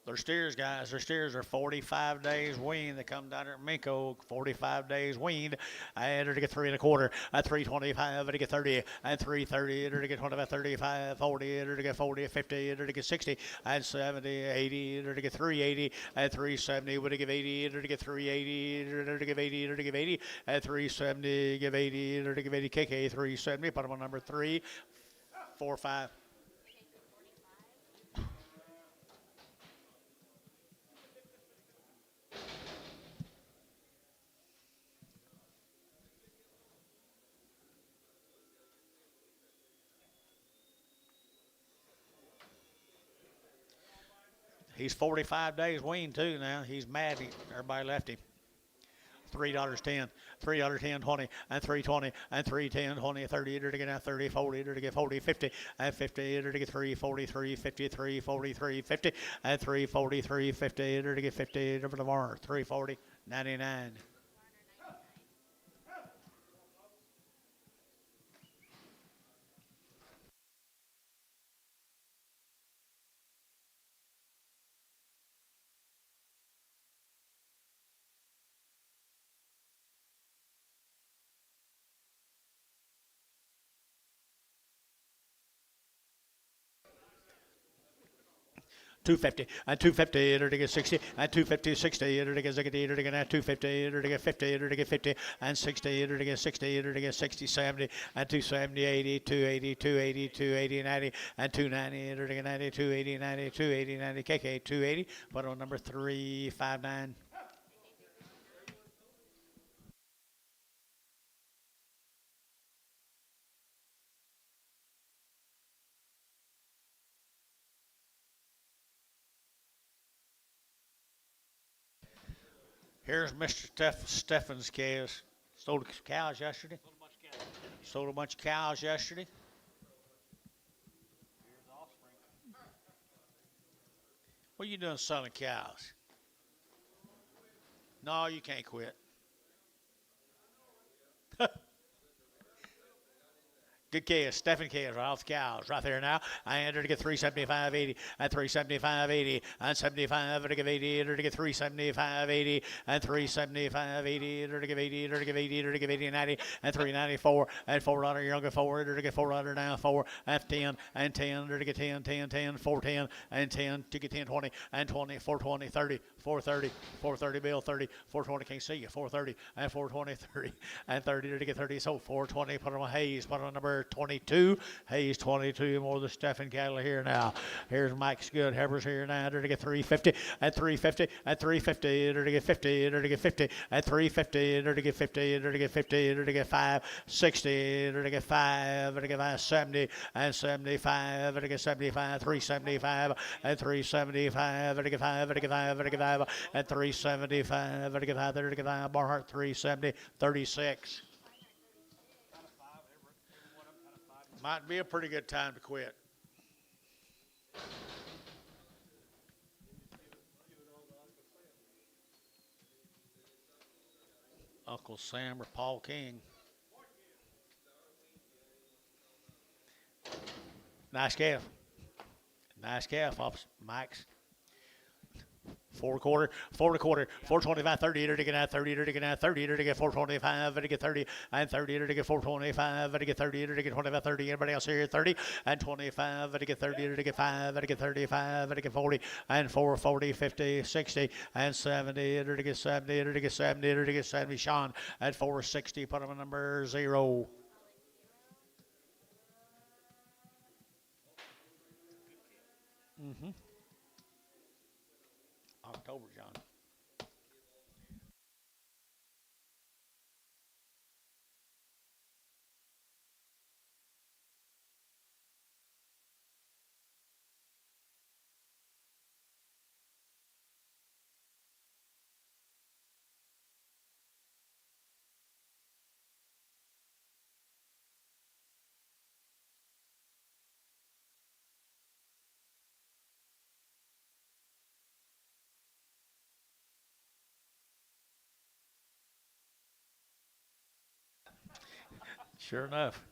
They're steers, guys. Their steers are 45 days weaned. They come down here at Minko, 45 days weaned. And they're to get 3 1/4, at 325, they're to get 30, and 330, they're to get 25, 35, 40, they're to get 40, 50, they're to get 60, and 70, 80, they're to get 380, and 370, would to give 80, they're to get 380, they're to give 80, they're to give 80, and 370, give 80, they're to give 80, KK 370, bottom on number 3, 4, 5. He's 45 days weaned too now. He's mad. Everybody left him. $3.10, $3.10, 20, and 320, and 310, 20, 30, to get 30, 40, to get 40, 50, and 50, to get 343, 53, 43, 50, and 343, 50, to get 50, over the mark, 340, 99. $250 and $250 to get 60 and $250 60 to get 60 to get $250 to get 50 to get 50 and 60 to get 60 to get 60 70 and 270 80 280 280 280 90 and 290 to get 90 280 90 280 90 KK 280 put on number 359. Here's Mr. Steffen's calves. Sold cows yesterday. Sold a bunch of cows yesterday. Here's the offspring. What are you doing selling cows? No, you can't quit. Good calves, Stephen calves, right off the cows, right there now. I entered to get 375.80 and 375.80 and 75 to give 80 to get 375.80 and 375.80 to give 80 to give 80 to give 80 90 and 394 and $4 younger forward to get $4 down 4 and 10 and 10 to get 10 10 10 410 and 10 to get 10 20 and 20 420 30 430 430 bill 30 420 can't see you 430 and 420 30 and 30 to get 30 so 420 put on Hayes put on number 22 Hayes 22 more the Stephen cattle here now. Here's Mike's good Heber's here now to get 350 and 350 and 350 to get 50 to get 50 and 350 to get 50 to get 50 to get 560 to get 5 to get 570 and 75 to get 75 375 and 375 to get 5 to get 5 to get 5 and 375 to get 5 to get 5 Barhart 370 36. Might be a pretty good time to quit. Uncle Sam or Paul King. Nice calf. Nice calf, Mike's. 4 1/4, 4 1/4, 425, 30 to get out, 30 to get out, 30 to get 425, to get 30, and 30 to get 425, to get 30 to get 25, 30. Anybody else here? 30 and 25 to get 30 to get 5 to get 35 to get 40 and 440, 50, 60 and 70 to get 70 to get 70 to get 70. Sean at 460. Put him on number 0. October, John. Sure enough.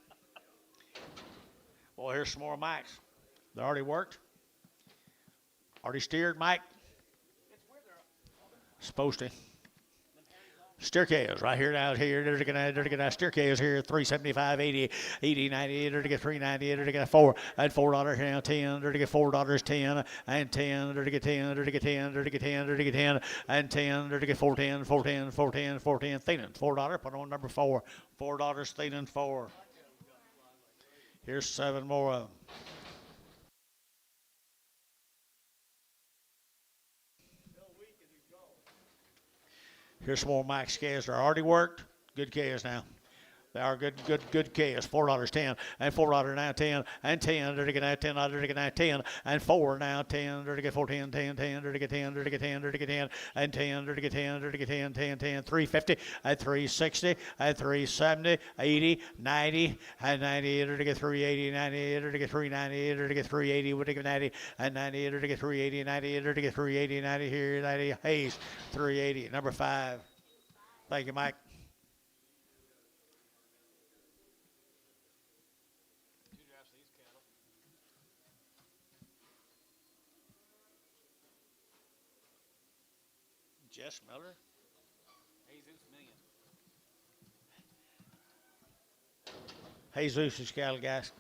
Well, here's some more Mikes. They already worked. Already steered, Mike. Supposed to. Steer calves right here out here. They're gonna steer calves here. 375, 80, 80, 90. They're gonna 390. They're gonna $4 now 10. They're gonna $4 10 and 10. They're gonna 10. They're gonna 10. They're gonna 10. They're gonna 10 and 10. They're gonna 410, 410, 410, 410. Thinning $4. Put on number 4. $4 thinning 4. Here's 7 more of them. Here's some more max calves. They're already worked. Good calves now. They are good calves. $4 10 and $4 now 10 and 10. They're to get now 10. They're to get now 10 and 4 now 10. They're to get 4 10 10 10. They're to get 10. They're to get 10. They're to get 10 and 10. They're to get 10. They're to get 10 10 10. 350 and 360 and 370 80 90 and 90. They're to get 380 90. They're to get 390. They're to get 380. We're to get 90 and 90. They're to get 380 90. They're to get 380 90 here 90. Hayes 380 number 5. Thank you, Mike. Jess Miller. Jesus Million. Jesus' cattle, guys.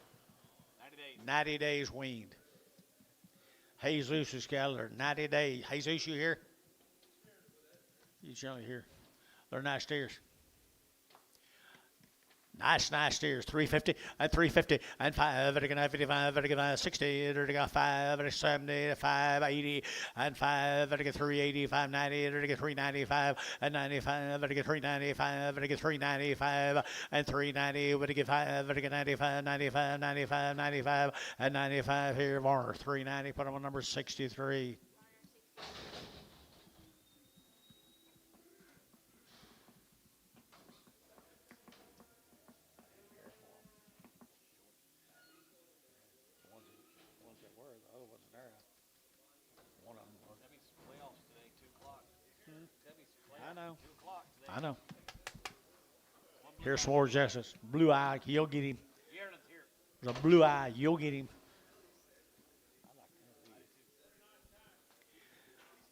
90 days. 90 days weaned. Jesus' cattle are 90 days. Jesus, you here? You surely here. They're nice steers. Nice steers. 350 and 350 and 5. They're going to 55. They're going to 60. They're going to 5. They're 70. 5 80 and 5. They're going to 380. 590. They're going to 395 and 95. They're going to 395. They're going to 395 and 390. They're going to 5. They're going to 95, 95, 95, 95 and 95 here. Warner 390. Put them on number 63. I know. Here's Swartz Justice. Blue eye, you'll get him. There's a blue eye, you'll get him.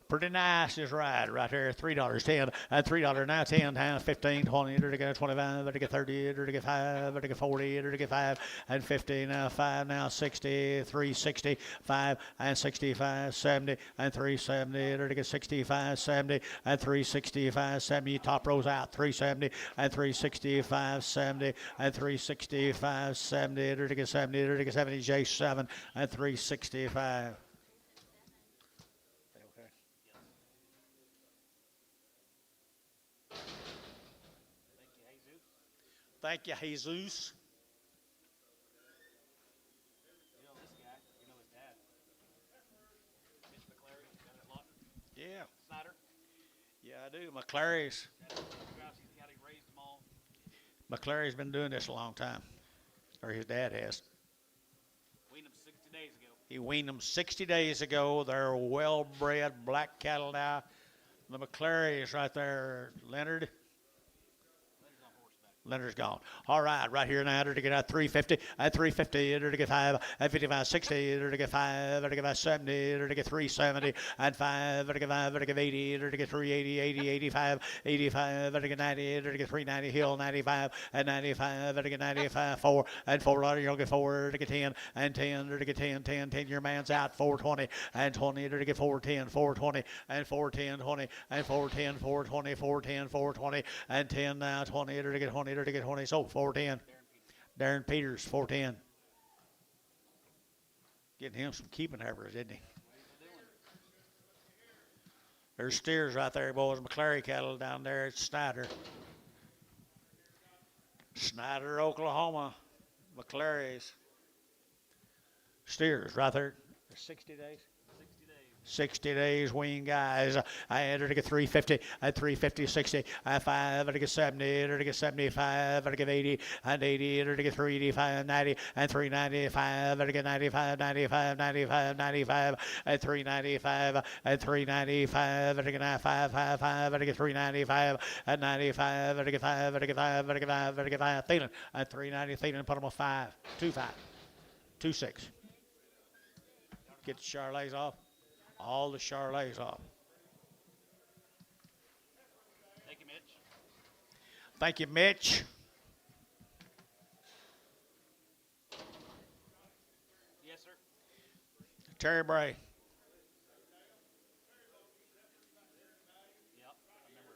Pretty nice is right there. $3 10 and $3 now 10 times 15 20 to get 25 to get 30 to get 5 to get 40 to get 5 and 50 now 5 now 60 360 5 and 65 70 and 370 to get 65 70 and 365 70 top rows out 370 and 365 70 and 365 70 to get 70 to get 70 J7 and 365. Thank you, Jesus. You know this guy. You know his dad. Mitch McClary. Got it locked. Yeah. Snyder. Yeah, I do. McClary's. Raised them all. McClary's been doing this a long time. Or his dad has. Weaned them 60 days ago. He weaned them 60 days ago. They're well-bred black cattle now. The McClary's right there. Leonard. Leonard's gone. All right here now. They're to get out 350 at 350. They're to get 5 at 55, 60. They're to get 5. They're to get 70. They're to get 370 and 5. They're to get 5. They're to get 80. They're to get 380, 80, 85, 85. They're to get 90. They're to get 390. Hill 95 and 95. They're to get 95. 4 and $4. You'll get 4. They're to get 10 and 10. They're to get 10, 10, 10. Your man's out 420 and 20. They're to get 410, 420 and 410, 20 and 410, 420, 410, 420 and 10 now 20. They're to get 20. To get 20, so 410. Darren Peters, 410. Getting him some keeping heifers, isn't he? There's steers right there, boys. McClary cattle down there at Snyder. Snyder, Oklahoma. McClary's. Steers right there. 60 days. 60 days wean guys. I entered to get 350 at 350, 60 at 5 to get 70, to get 75, to get 80 and 80, to get 385, 90 and 395, to get 95, 95, 95, 95 at 395 at 395, to get 95, 55, to get 395 at 95, to get 5, to get 5, to get 5, to get 5. Thielen at 390. Thielen put them on 5, 25, 26. Get the Charlets off. All the Charlets off. Mitch. Thank you, Mitch. Yes, sir. Terry Bray. Yep. I remember.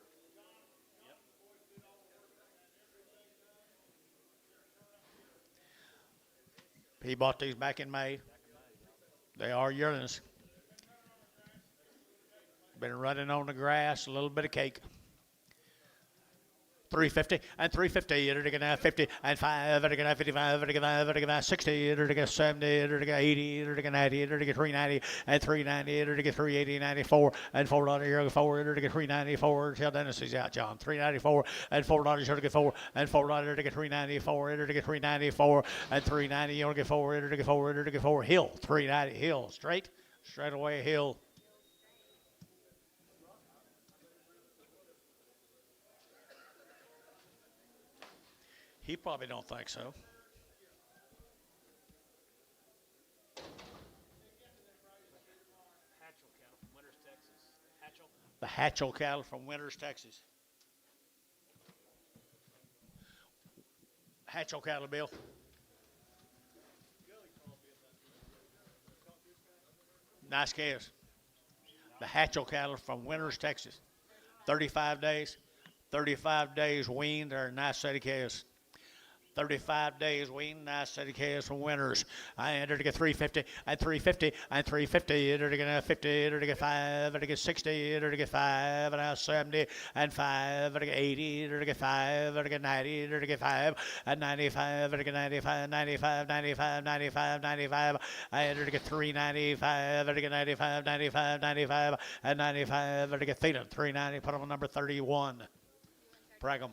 Yep. He bought these back in May. Back in May. Yep. They are yearlings. Been running on the grass, a little bit of cake. 350 and 350, and 50 and 5, and 55, and 55, and 60, and 70, and 80, and 90, and 390, and 390, and 380, 94, and $4, 4, and 394. Tell Dennis he's out, John. 394, and $4, and 4, and $4, and 394, and 394, and 390, and 4, and 4, and 4. Hill, 390, Hill, straight away, Hill. He probably don't think so. Hatchel cattle from Winters, Texas. Hatchel. The Hatchel cattle from Winters, Texas. Hatchel cattle, Bill. Nice calves. The Hatchel cattle from Winters, Texas. 35 days. 35 days weaned. They're a nice set of calves. 35 days weaned, nice set of calves from Winters. I entered to get 350 and 350 and 350. Entered to get 50, entered to get 5, entered to get 60, entered to get 5, and now 70 and 5, entered to get 80, entered to get 5, entered to get 90, entered to get 5, and 95, entered to get 95, 95, 95, 95, 95. I entered to get 395, entered to get 95, 95, 95, and 95, entered to get theta. 390, put them on number 31. Brag 'em.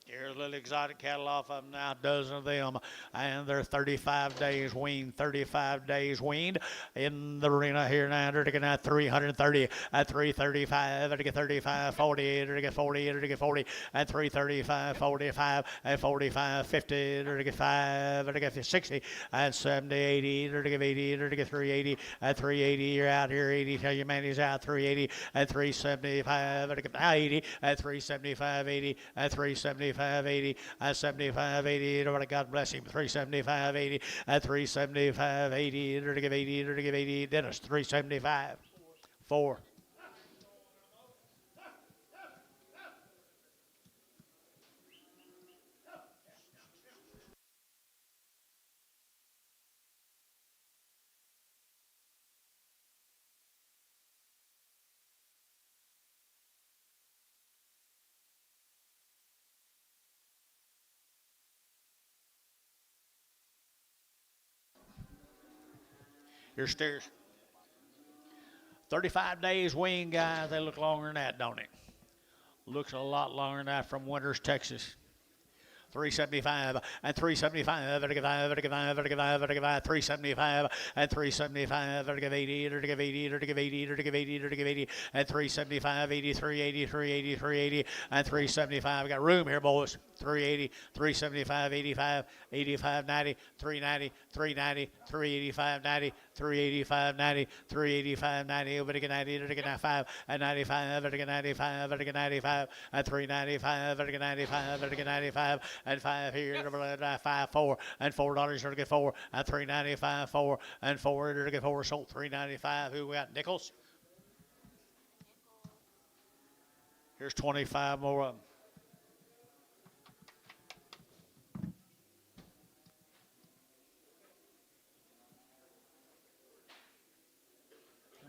Here's a little exotic cattle off of them now, a dozen of them, and they're 35 days weaned, 35 days weaned in the Reno here now. They're taking out 330 at 335, and to get 35, 40, and to get 40, and to get 40, and 335, 45, and 45, 50, and to get 5, and to get 60, and 70, 80, and to get 80, and to get 380, and 380, you're out here, 80, tell your man he's out, 380, and 375, and to get 80, and 375, 80, and 375. 80, 75, 80, God bless him, 375, 80, 375, 80, to give 80, to give 80, Dennis, 375, 4. Your steers. 35 days weaned, guys. They look longer than that, don't it? Looks a lot longer than that from Winters, Texas. 375 and 375, 375 and 375, 80, 80, 80, 80, and 375, 80, 380, 380, 380, and 375. Got room here, boys. 380, 375, 85, 85, 90, 390, 390, 385, 90, 385, 90, 385, 90, over to 90, to get 95, and 95, to get 95, to get 95, and 395, to get 95, to get 95, and 5 here, 5, 4, and $4 to get 4, and 395, 4, and 4 to get 4, sold 395. Who we got? Nichols? Here's 25 more of them.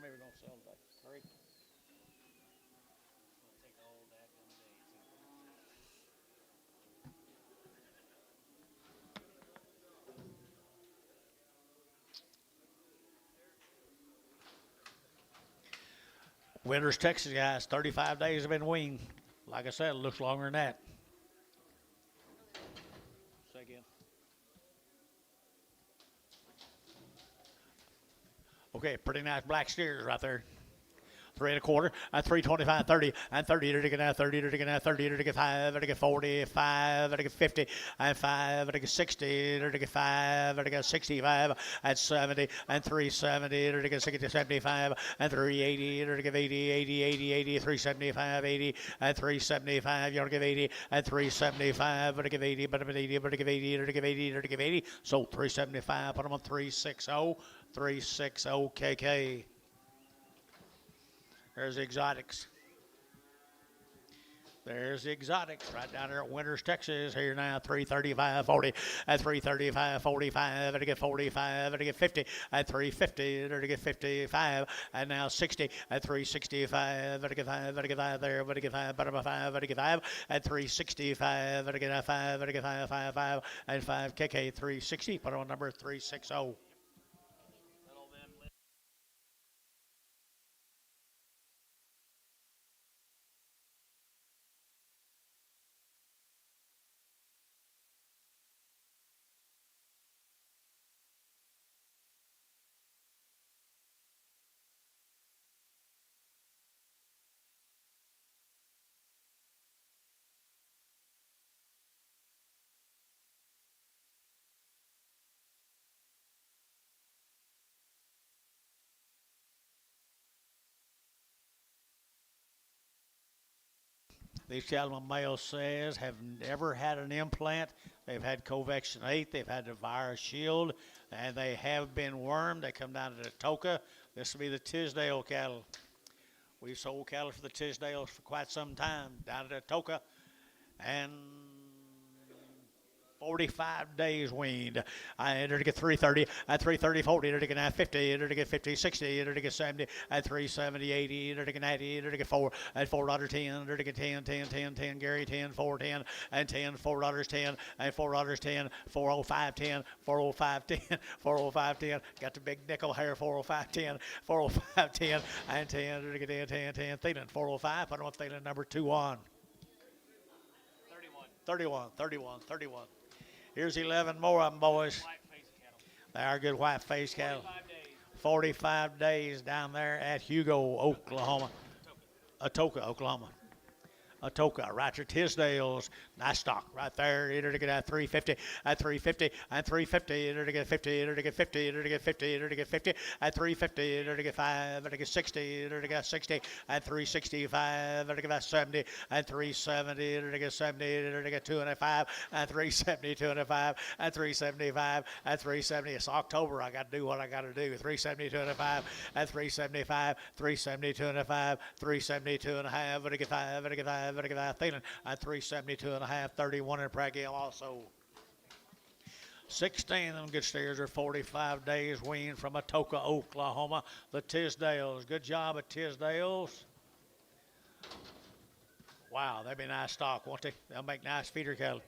Maybe don't sell that. Great. It'll take all that one day. Winters, Texas, guys. 35 days have been weaned. Like I said, it looks longer than that. Say again. Okay, pretty nice black steers right there. 3 1/4, at 325, 30, and 30 to get now, 30 to get now, 30 to get 5, to get 45, to get 50, and 5, to get 60, to get 5, to get 65, and 70, and 370, to get 60, 75, and 380, to get 80, 80, 80, 80, 375, 80, and 375, you're to give 80, and 375, to give 80, but 80, but to give 80, to give 80, to give 80, so 375, put them on 360, 360 KK. There's the exotics. There's the exotics right down there at Winters, Texas. Here now, 335, 40, at 335, 45, to get 45, to get 50, at 350, to get 55, and now 60, at 365, to get 5, to get 5 there, to get 5, bottom of 5, to get 5, at 365, to get 5, to get 5, 5, 5, and 5 KK 360. Put on number 360. These gentlemen, male says, have never had an implant. They've had Covexin 8. They've had the virus shield, and they have been wormed. They come down to the Toka. This will be the Tisdale cattle. We've sold cattle for the Tisdales for quite some time down at the Toka, and 45 days weaned. I entered to get 330, at 330, 40, entered to get 50, entered to get 50, 60, entered to get 70, at 370, 80, entered to get 90, entered to get 4, at $4.10, entered to get 10, 10, 10, 10, Gary, 10, 4, 10, and 10, $4.10, and $4.10, 405, 10, 405, 10, 405, 10, got the big nickel hair, 405, 10, 405, 10, and 10, entered to get 10, 10, 10, Thielen, 405, put on Thielen number 2 on. 31, 31, 31. Here's 11 more of them, boys. They are good white-faced cattle. 45 days down there at Hugo, Oklahoma. Atoka, Oklahoma. Atoka, right at Tisdale's. Nice stock right there. Enter to get at 350, at 350, at 350, enter to get 50, enter to get 50, enter to get 50, enter to get 50, at 350, enter to get 5, enter to get 60, enter to get 60, at 365, enter to get 70, at 370, enter to get 70, enter to get 205, at 370, 205, at 375, at 370. It's October. I got to do what I got to do. 370, 205, at 375, 370, 205, 372 and a half, enter to get 5, enter to get 5, enter to get 5, Thielen, at 372 and a half, 31 in Prague also. 16 of them good steers are 45 days weaned from Atoka, Oklahoma. The Tisdales. Good job at Tisdales. Wow, they'd be nice stock, won't they? They'll make nice feeder cattle.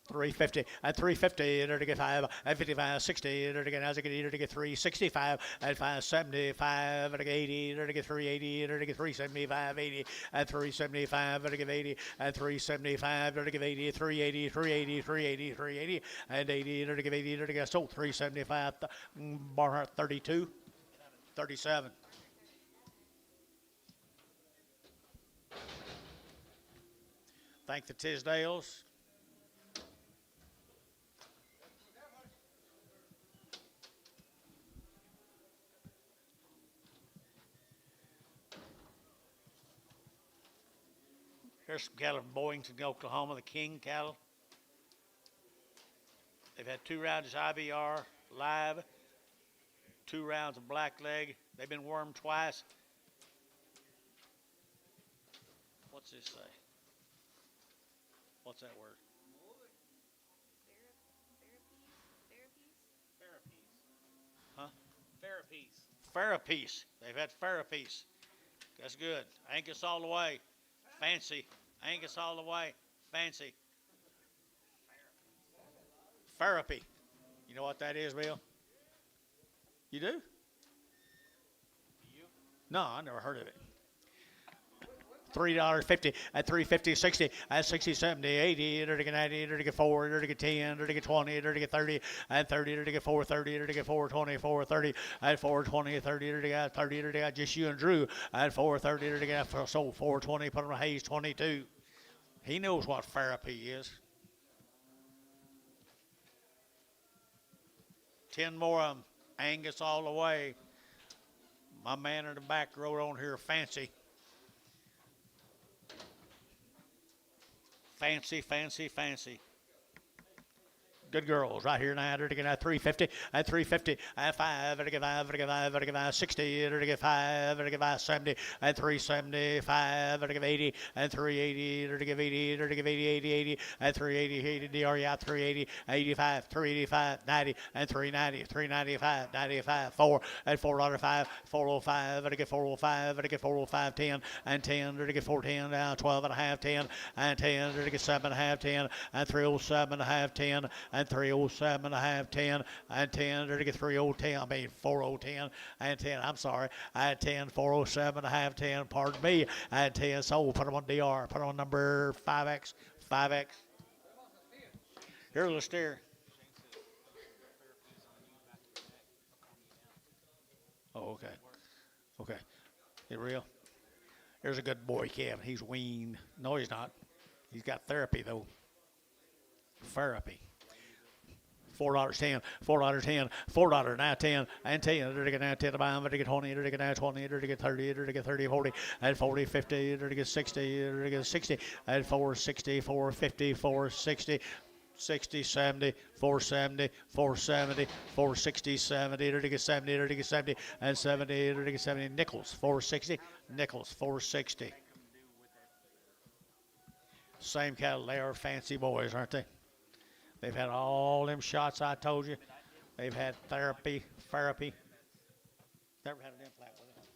350, at 350, enter to get 5, at 55, 60, enter to get, as I get, enter to get 365, at 575, enter to get 80, enter to get 380, enter to get 375, 80, at 375, enter to get 80, at 375, enter to get 80, 380, 380, 380, 380, and 80, enter to get 80, enter to get, so 375, Barnhart 32, 37. Thank the Tisdales. Here's some cattle from Boynton, Oklahoma, the King cattle. They've had 2 rounds of IBR live, 2 rounds of blackleg. They've been wormed twice. What's this say? What's that word? Huh? Farapiece. They've had Farapiece. That's good. Angus all the way. Fancy. Angus all the way. Fancy. Therapy. You know what that is, Bill? You do? No, I never heard of it. $3.50 at 350, 60 at 60, 70, 80, 90, 4, 10, 20, 30 at 30, 4, 30, 4, 20, 4, 30 at 420, 30, 30, just you and Drew at 430, so 420, put on Hayes 22. He knows what therapy is. 10 more of them. Angus all the way. My man in the back row on here, Fancy. Fancy, fancy, fancy. Good girls right here now. They're to get at 350, at 350, at 5, they're to get 5, they're to get 5, they're to get 5, 60, they're to get 5, they're to get 5, 70, at 375, they're to get 80, at 380, they're to get 80, they're to get 80, 80, 80, at 380, 80, DR, yeah, 380, 85, 385, 90, and 390, 395, 95, 4, at $4.05, 405, they're to get 405, they're to get 405, 10, and 10, they're to get 410, down 12 and a half, 10, and 10, they're to get 7 and a half, 10, and 307 and a half, 10, and 307 and a half, 10, and 10, they're to get 3010, I mean 4010, and 10, I'm sorry, and 10, 407 and a half, 10, pardon me, and 10, so put them on DR, put them on number 5X, 5X. Here's the steer. Oh, okay. Okay. Is it real? There's a good boy, Kevin. He's weaned. No, he's not. He's got therapy, though. Therapy. $4.10, $4.10, $4 now 10, and 10, they're to get now 10 to buy them, they're to get 20, they're to get now 20, they're to get 30, they're to get 30, 40, and 40, 50, they're to get 60, they're to get 60, and 460, 450, 460, 60, 70, 470, 470, 460, 70, they're to get 70, they're to get 70, and 70, they're to get 70, nickels, 460, nickels, 460. Same cattle, they are fancy boys, aren't they? They've had all them shots I told you. They've had therapy. Never had an implant with it.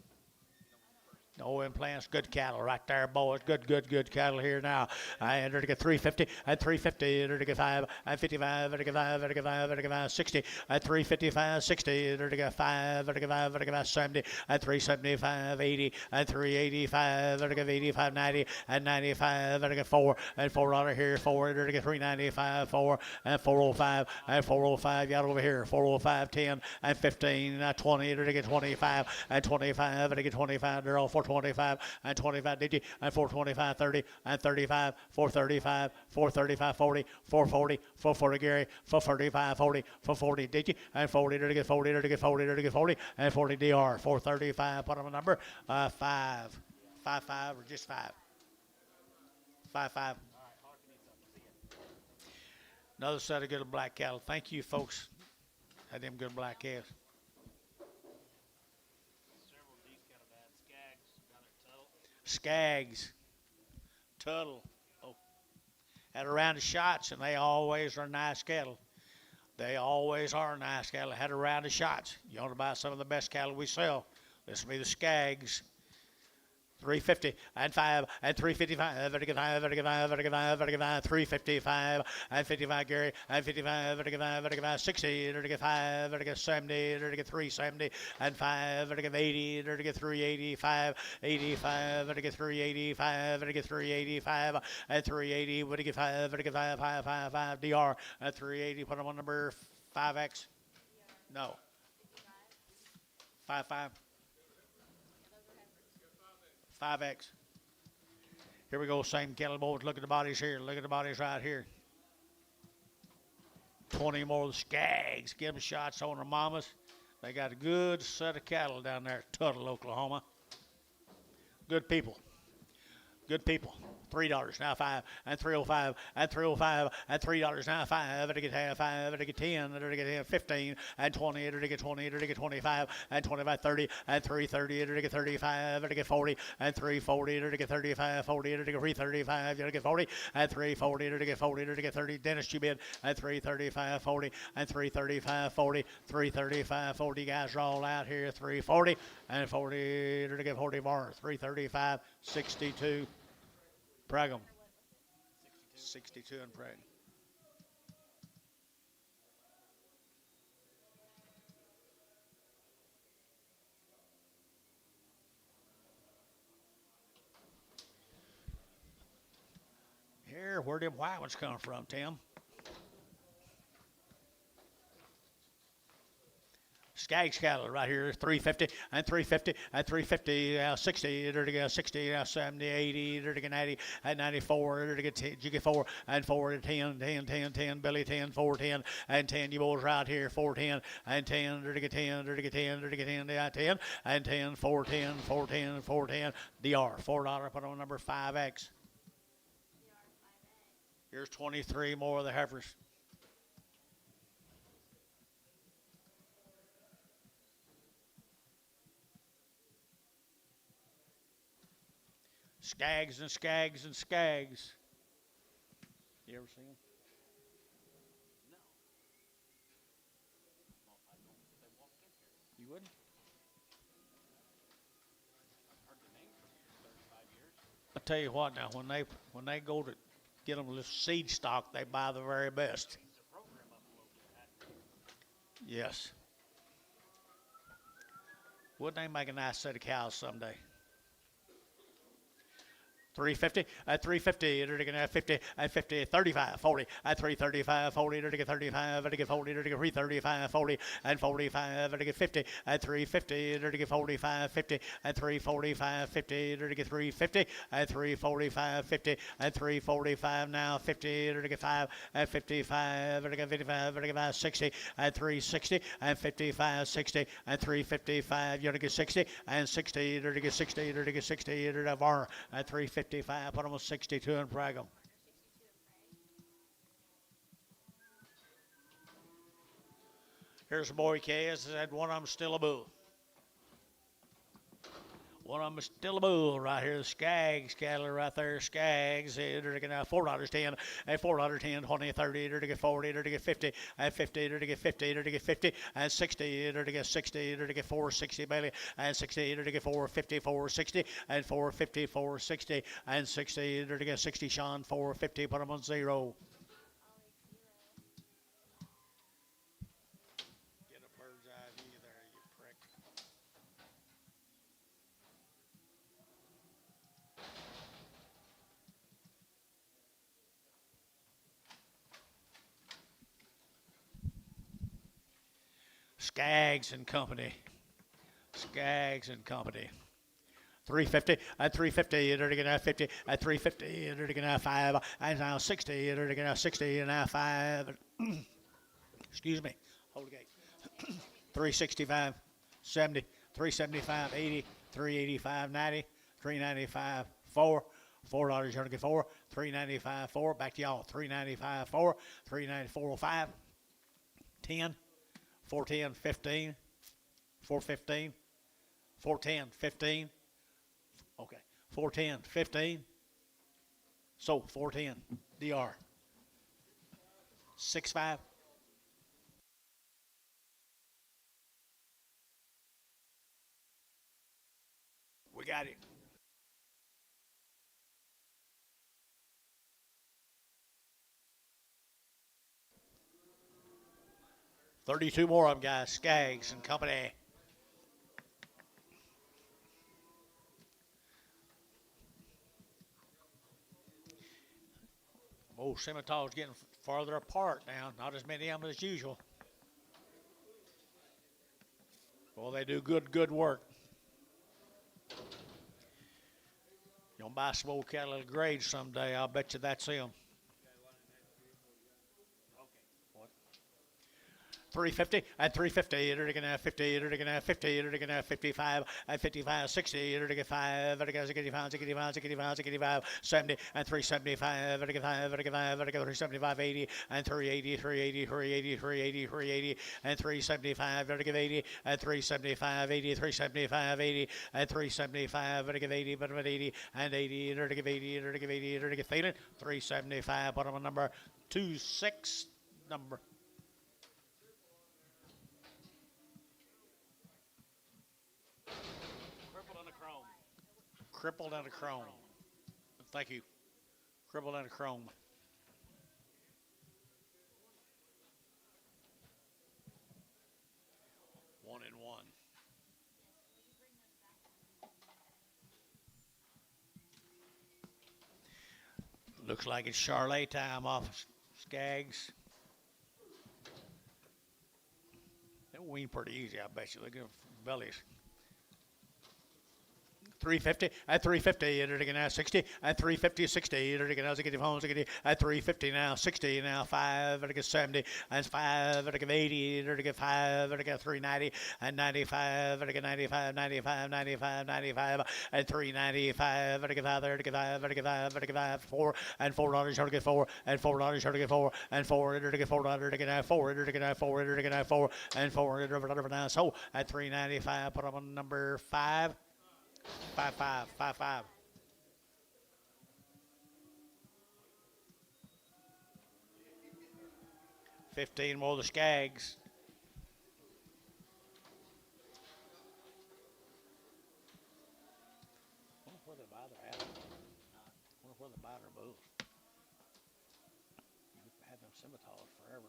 No implants. Good cattle right there, boys. Good cattle here now. And they're to get 350, at 350, they're to get 5, at 55, they're to get 5, they're to get 5, they're to get 5, 60, at 355, 60, they're to get 5, they're to get 5, they're to get 5, 70, at 375, 80, at 385, they're to get 85, 90, at 95, they're to get 4, and $4 here, 4, they're to get 395, 4, and 405, and 405, got over here, 405, 10, and 15, at 20, they're to get 25, and 25, they're to get 25, they're all 425, and 25, did you, and 425, 30, and 35, 435, 435, 40, 440, 440, Gary, 435, 40, 440, did you, and 40, they're to get 40, they're to get 40, they're to get 40, and 40 DR, 435, put on a number, 5, 5, or just 5, 5. Another set of good black cattle. Thank you, folks. Had them good black calves. Several of these cattle bad. Skags down at Tuttle. Skags, Tuttle. Oh. Had a round of shots, and they always are nice cattle. They always are nice cattle. Had a round of shots. You want to buy some of the best cattle we sell? This will be the Skags. 350 and 5 and 355, 5, 355 and 55, Gary, and 55, 60, 5, 70, 370 and 5, 80, 385, 85, 385, 385 and 380, 5, DR at 380. Put them on number 5X. No. 5. 5X. Here we go, same cattle boys. Look at the bodies here. Look at the bodies right here. 20 more of the Skags. Give them shots on their mamas. They got a good set of cattle down there at Tuttle, Oklahoma. Good people. Good people. $3 now 5 and 305 and 305 and $3 now 5 and to get 5 and to get 10 and to get 15 and 20 and to get 20 and to get 25 and 25 30 and 330 and to get 35 and to get 40 and 340 and to get 35 40 and to get 335 and to get 40 and 340 and to get 40 and to get 30. Dennis, you bid at 335 40 and 335 40 335 40. Guys are all out here. 340 and 40 to get 40 more. 335 62. Pragum. 62 and Prag. here. Where them white ones come from, Tim? Skaggs cattle right here, 350 and 350 and 350, 60, to get 60, 70, 80, to get 90 and 94, to get 4 and 4 and 10, 10, 10, 10, Billy 10, 4, 10 and 10. You boys right here, 4, 10 and 10, to get 10, to get 10, to get 10, 10 and 10, 4, 10, 4, 10, 4, 10. DR, $4. Put on number 5X. Here's 23 more of the heifers. Skaggs and Skaggs and Skaggs. You ever seen them? No. Well, I don't think they walked in here. You wouldn't? I've heard the name for 35 years. I tell you what now, when they go to get them this seed stock, they buy the very best. Changed the program up a little bit, hadn't they? Yes. Wouldn't they make a nice set of cows someday? 350 at 350, to get 50 at 50, 35, 40 at 335, 40 to get 35, to get 40 to get 335, 40 and 45 to get 50 at 350, to get 45, 50 at 345, 50 to get 350 at 345, 50 at 345 now, 50 to get 5 at 55, to get 55, to get 5, 60 at 360 and 55, 60 and 355, you're to get 60 and 60 to get 60 to get 60 to get Varner at 350. 55, put them on 62 and brag them. Here's a boy calves, and one of them still a bull. One of them is still a bull right here. The Skaggs cattle right there. Skaggs. They're going to $4.10 and $4.10, 20, 30, to get 40, to get 50, and 50, to get 50, to get 50, and 60, to get 60, to get 460, Bailey, and 60, to get 450, 460, and 450, 460, and 60, to get 60, Sean, 450, put them on 0. Get a bird's eye view there, you prick. Skaggs and Company. Skaggs and Company. 350 at 350, to get 50 at 350, to get 5, and now 60, to get 60, and now 5. Excuse me. Hold the gate. 365, 70, 375, 80, 385, 90, 395, 4. $4 you're gonna get 4, 395, 4. Back to y'all. 395, 4, 394, 5, 10. 410, 15, 415, 410, 15. Okay, 410, 15. So 410, DR. 65. We got it. $32 more of them, guys. Skaggs and Company. Oh, Simmental's getting farther apart now. Not as many of them as usual. Well, they do good work. You'll buy some old cattle at a grade someday. I'll bet you that's him. 350 at 350, to get 50, to get 50, to get 55 at 55, 60, to get 5, to get 65, 65, 65, 65, 70 and 375, to get 5, to get 5, to get 375, 80 and 380, 380, 380, 380, 380 and 375, to get 80 and 375, 80, 375, 80 and 375, to get 80, but 80 and 80, to get 80, to get 80, to get Thielen, 375, put them on number 26, number. Crippled and a chrome. Thank you. Crippled and a chrome. One and one. Looks like it's Charlotte time off Skaggs. They wean pretty easy, I bet you. Look at bellies. 350 at 350 again now 60 at 350 60 again now get home at 350 now 60 now 5 at 70 and 5 at 80 at 5 at 390 and 95 at 95 95 95 95 and 395 at 5 at 5 at 5 at 5 4 and $4 to get 4 and $4 to get 4 and 4 to get $4 to get 4 to get 4 to get 4 and 4 to now so at 395 put up on number 5 5. 15 more the Skaggs. I wonder where they buy their hat. I wonder where they buy their bulls. We've had them scimitars forever.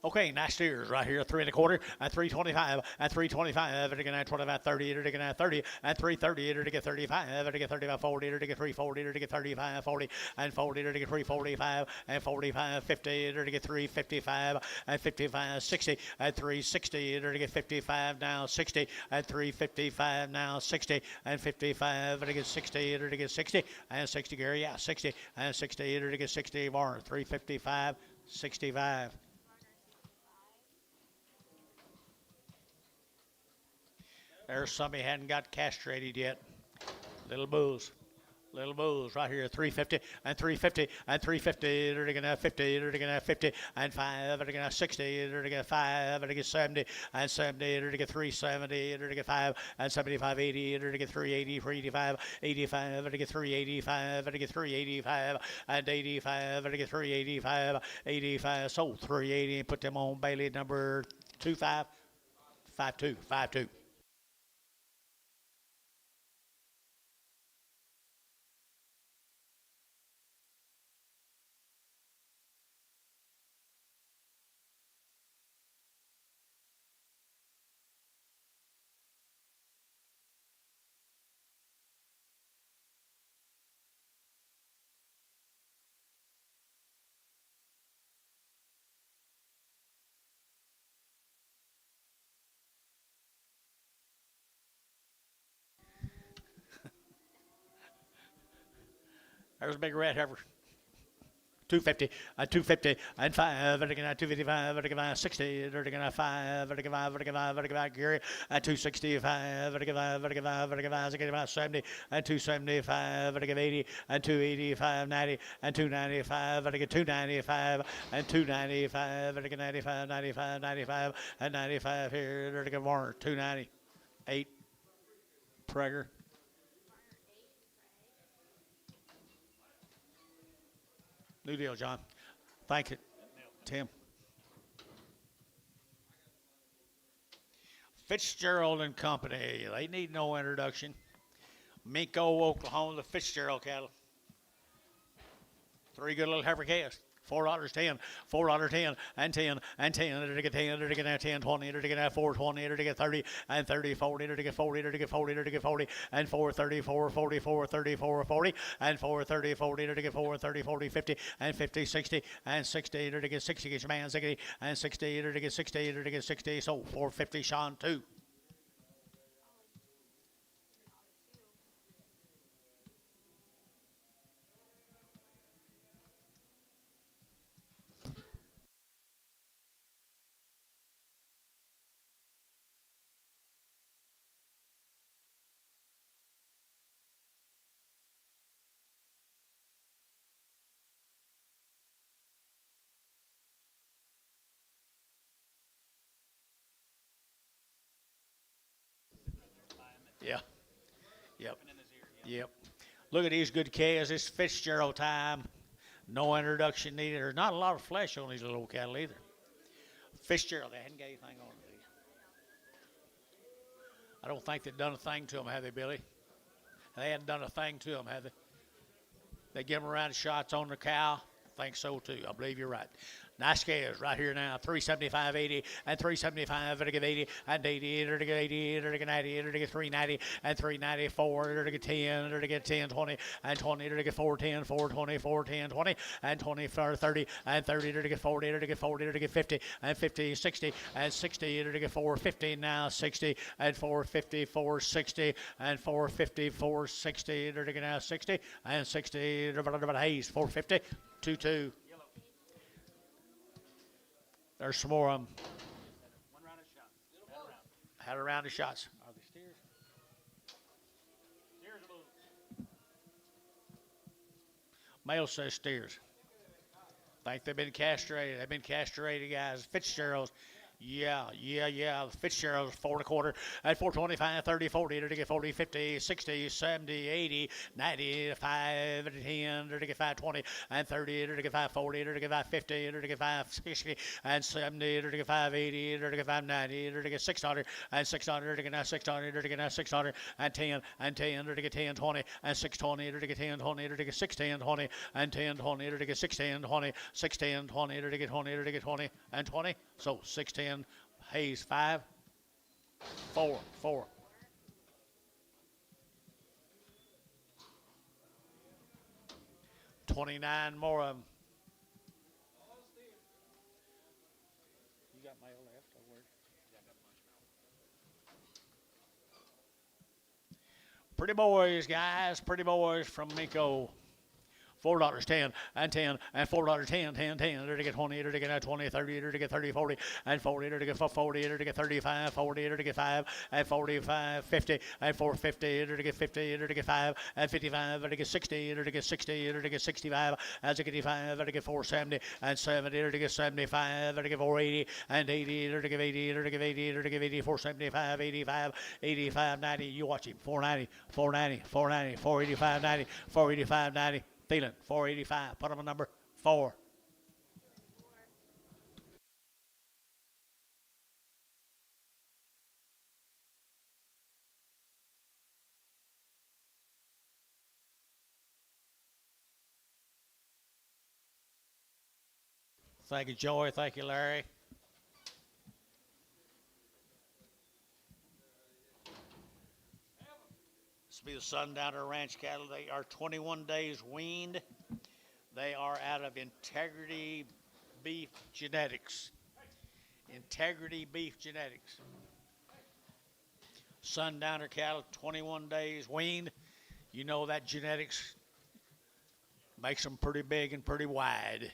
Okay, nice steers right here, 3 1/4 at 325 at 325 at 25 30 at 30 at 330 at 35 at 35 40 at 340 at 35 40 and 40 at 345 and 45 50 at 355 and 55 60 at 360 at 55 now 60 at 355 now 60 and 55 at 60 at 60 and 60 Gary, yeah, 60 and 60 at 60 Warren, 355 65. There's some he hadn't got castrated yet. Little bulls right here, 350 and 350 and 350. They're gonna 50. They're gonna 50 and 5. They're gonna 60. They're gonna 5. They're gonna 70 and 70. They're gonna 370. They're gonna 5 and 75 80. They're gonna 380 385 85. They're gonna 385. They're gonna 385 and 85. They're gonna 385 85. So 380. Put them on Bailey number 25 52 52. There's a big red heifer. 250, 250, and 5, and again 255, and again 60, and again 5, and again 5, and again 5, and again Gary, at 265, and again 5, and again 5, and again 5, and again 70, and 275, and again 80, and 285, 90, and 295, and again 295, and 295, and again 95, 95, 95, and 95 here, and again Warner, 298, Prager. New deal, John. Thank you, Tim. Fitzgerald and Company. They need no introduction. Minko, Oklahoma, the Fitzgerald cattle. 3 good little heifer calves. $4.10, $4.10, and 10, and 10, to get 10, to get 10, 20, to get 420, to get 30, and 30, 40, to get 40, to get 40, to get 40, and 434, 44, 34, 40, and 430, 40, to get 430, 40, 50, and 50, 60, and 60, to get 60, get your man 60, and 60, to get 60, to get 60, so 450, Sean, 2. Yeah. Yep. Yep. Look at these good calves. It's Fitzgerald time. No introduction needed. There's not a lot of flesh on these little cattle either. Fitzgerald, they hadn't got anything on them. I don't think they've done a thing to them, have they, Billy? They hadn't done a thing to them, have they? They give them around shots on the cow. I think so, too. I believe you're right. Nice scales right here now. 375, 80, and 375, to get 80, and 80, to get 80, to get 90, to get 390, and 394, to get 10, to get 10, 20, and 20, to get 410, 420, 410, 20, and 20 for 30, and 30, to get 40, to get 40, to get 50, and 50, 60, and 60, to get 450 now, 60, and 450, 460, and 450, 460, to get now 60, and 60, Hayes, 450, 2-2. There's some more of them. One round of shots. Had a round of shots. Are they steers? Steers or bulls? Male says steers. Think they've been castrated. They've been castrated, guys. Fitzgerald's. Yeah. Fitzgerald's 4 1/4 at 425, 30, 40, to get 40, 50, 60, 70, 80, 90, 5, 10, to get 520, and 30, to get 540, to get 550, to get 560, and 70, to get 580, to get 590, to get 600, and 600, to get now 600, to get now 600, and 10, to get 10, 20, and 620, to get 10, 20, to get 610, 20, and 10, 20, to get 610, 20, 610, 20, to get 20, to get 20, and 20. So 610. Hayes 5, 4, 4. $29 more of them. You got mail left or where? Pretty boys, guys. Pretty boys from Miko. $4, 10, and 10, and $4, 10, 10, 10, to get 20, to get 20, 30, to get 30, 40, and 40, to get 40, to get 35, 40, to get 5, and 45, 50, and 450, to get 50, to get 5, and 55, to get 60, to get 60, to get 65, and 65, to get 470, and 70, to get 75, to get 480, and 80, to get 80, to get 80, to get 80, 475, 85, 85, 90. You watch him. 490, 490, 490, 485, 90, 485, 90. Thielen, 485. Put him on number 4. Thank you, Joy. Thank you, Larry. This will be the Sundowner Ranch cattle. They are 21 days weaned. They are out of Integrity Beef Genetics. Integrity Beef Genetics. Sundowner cattle, 21 days weaned. You know that genetics makes them pretty big and pretty wide.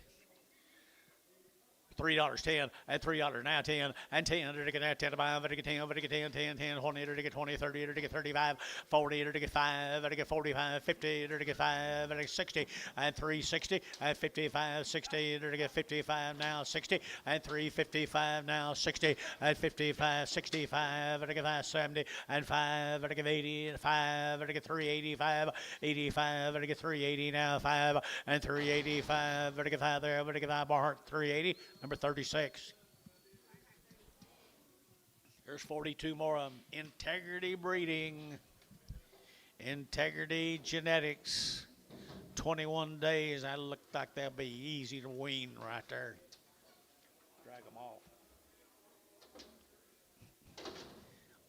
$3, 10, and $3 now 10, and 10, to get 10, 5, to get 10, to get 10, 10, 10, 20, to get 20, 30, to get 35, 40, to get 5, to get 45, 50, to get 5, to get 60, and 360, and 55, 60, to get 55 now 60, and 355 now 60, and 55, 65, to get 570, and 5, to get 80, and 5, to get 385, 85, to get 380 now 5, and 385, to get 5 there, to get 5 Barhart 380. Number 36. There's 42 more of them. Integrity Breeding. Integrity Genetics. 21 days. That look like they'll be easy to wean right there. Drag them off.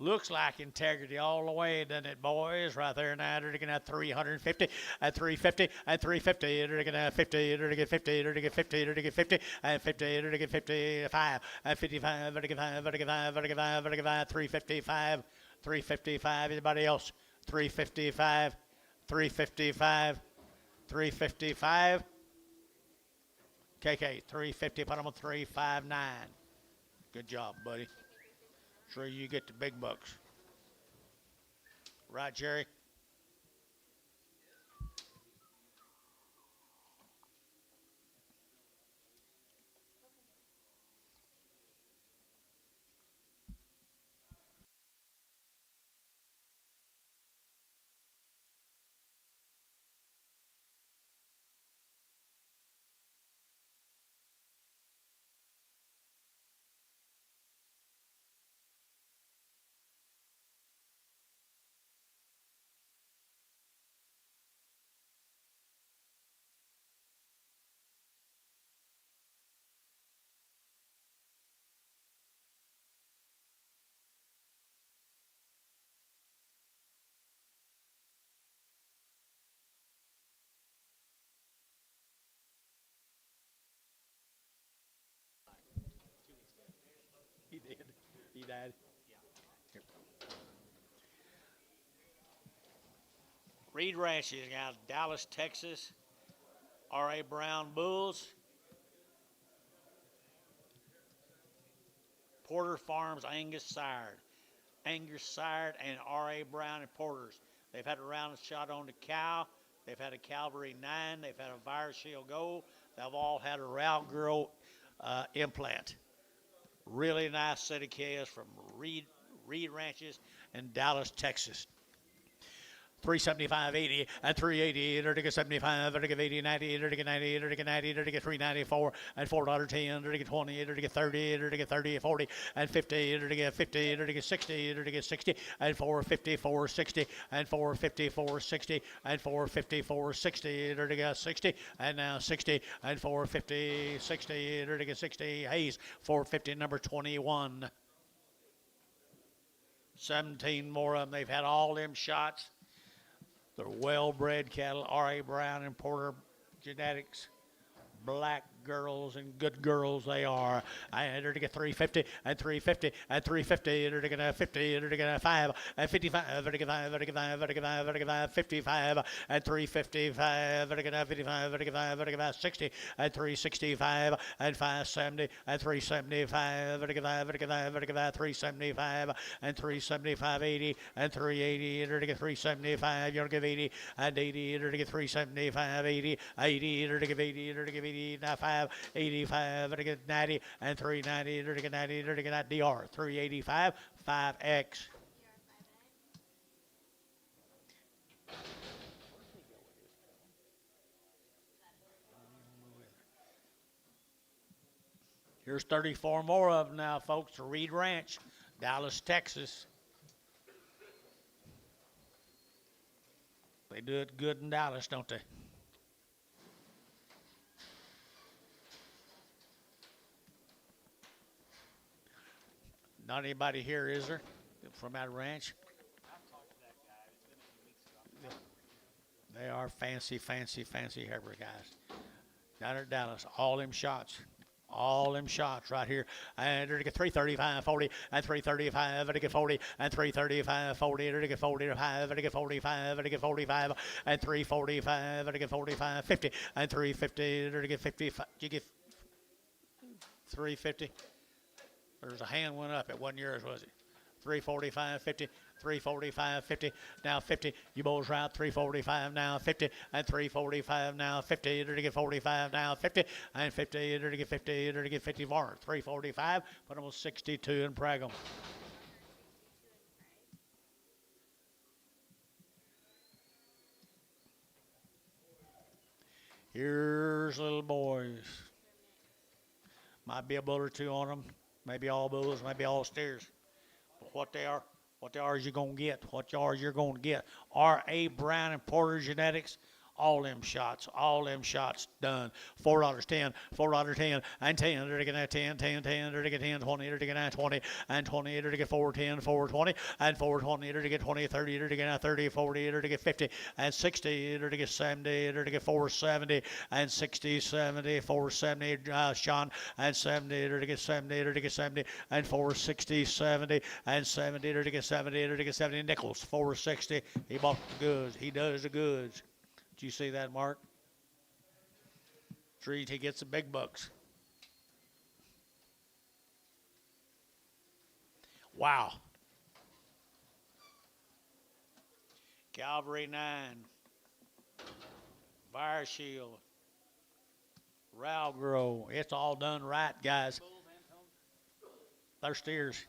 Looks like Integrity all the way, doesn't it, boys? Right there now, they're going to have 350, at 350, at 350, they're going to have 50, they're going to get 50, they're going to get 50, they're going to get 50, and 50, they're going to get 55, at 55, they're going to get 5, they're going to get 5, they're going to get 5, they're going to get 5, 355, 355, anybody else? 355, 355, 355. KK, 350, put them on 359. Good job, buddy. Sure you get the big bucks. Right, Jerry? He died. Reed Ranch is out of Dallas, Texas. R.A. Brown Bulls. Porter Farms Angus Sired. Angus Sired and R.A. Brown and Porters. They've had a round shot on the cow. They've had a Calvary 9. They've had a Virus Shield Gold. They've all had a Route Girl implant. Really nice set of calves from Reed Ranches in Dallas, Texas. 375.80 and 380, Ertiga 75, Ertiga 80, 90, Ertiga 90, Ertiga 90, Ertiga 394 and $4.10, Ertiga 20, Ertiga 30, Ertiga 30, 40 and 50, Ertiga 50, Ertiga 60, Ertiga 60 and 450, 460 and 450, 460 and 450, 460, Ertiga 60 and now 60 and 450, 60, Ertiga 60, Hayes 450, number 21. 17 more of them. They've had all them shots. They're well-bred cattle, R.A. Brown and Porter genetics. Black girls and good girls they are. I entered to get 350 and 350 and 350. Entered to get 50. Entered to get 5 and 55. Entered to get 5. Entered to get 5. Entered to get 5. Entered to get 55 and 355. Entered to get 55. Entered to get 5. Entered to get 60 and 365 and 570 and 375. Entered to get 5. Entered to get 5. Entered to get 5. 375 and 375. 80 and 380. Entered to get 375. You're to give 80 and 80. Entered to get 375. 80 80. Entered to give 80. Entered to give 80. Now 5, 85, to get 90, and 390, to get 90, to get DR, 385, 5X. Here's 34 more of them now, folks, to Reed Ranch, Dallas, Texas. They do it good in Dallas, don't they? Not anybody here, is there, from that ranch? I've talked to that guy. It's been a few weeks ago. They are fancy, fancy, fancy Hebrew guys. Down at Dallas, all them shots. All them shots right here. And to get 335, 40, and 335, to get 40, and 335, 40, to get 45, to get 45, to get 45, and 345, to get 45, 50, and 350, to get 55. Did you get 350? There's a hand went up. It wasn't yours, was it? 345, 50, 345, 50, now 50. You bulls route 345, now 50, and 345, now 50. To get 45, now 50, and 50. To get 50, to get 50 more. 345, put them on 62 and preg them. Here's little boys. Might be a bull or two on them. Maybe all bulls, maybe all steers. But what they are is you're going to get. What you're going to get. R.A. Brown and Porter genetics. All them shots done. $4.10, $4.10, and 10, to get 10, 10, 10, to get 10, 20, to get 20, and 20, to get 410, 420, and 420, to get 20, 30, to get 30, 40, to get 50, and 60, to get 70, to get 470, and 60, 70, 470, Sean, and 70, to get 70, to get 70, and 460, 70, and 70, to get 70, to get 70, Nichols, 460. He bought the goods. He does the goods. Did you see that, Mark? Treat, he gets the big bucks. Wow. Calvary 9. Fire Shield. Row Grow. It's all done right, guys. They're steers.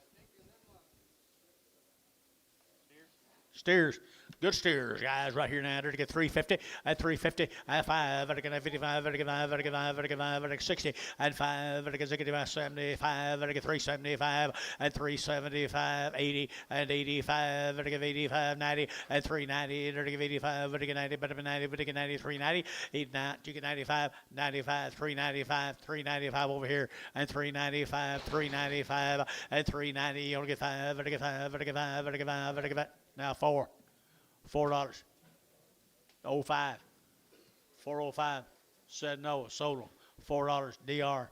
Steers. Good steers, guys, right here now. To get 350, at 350, at 5, at 55, at 55, at 55, at 55, at 60, at 5, at 65, 75, at 375, at 375, 80, and 85, at 85, 90, at 390, at 85, at 90, but 90, but 90, 390, 89, you get 95, 95, 395, 395 over here, and 395, 395, and 390, you only get 5, at 5, at 5, at 5, at 5, now $4. $4. 05. 405. Said no. Sold them. $4. DR.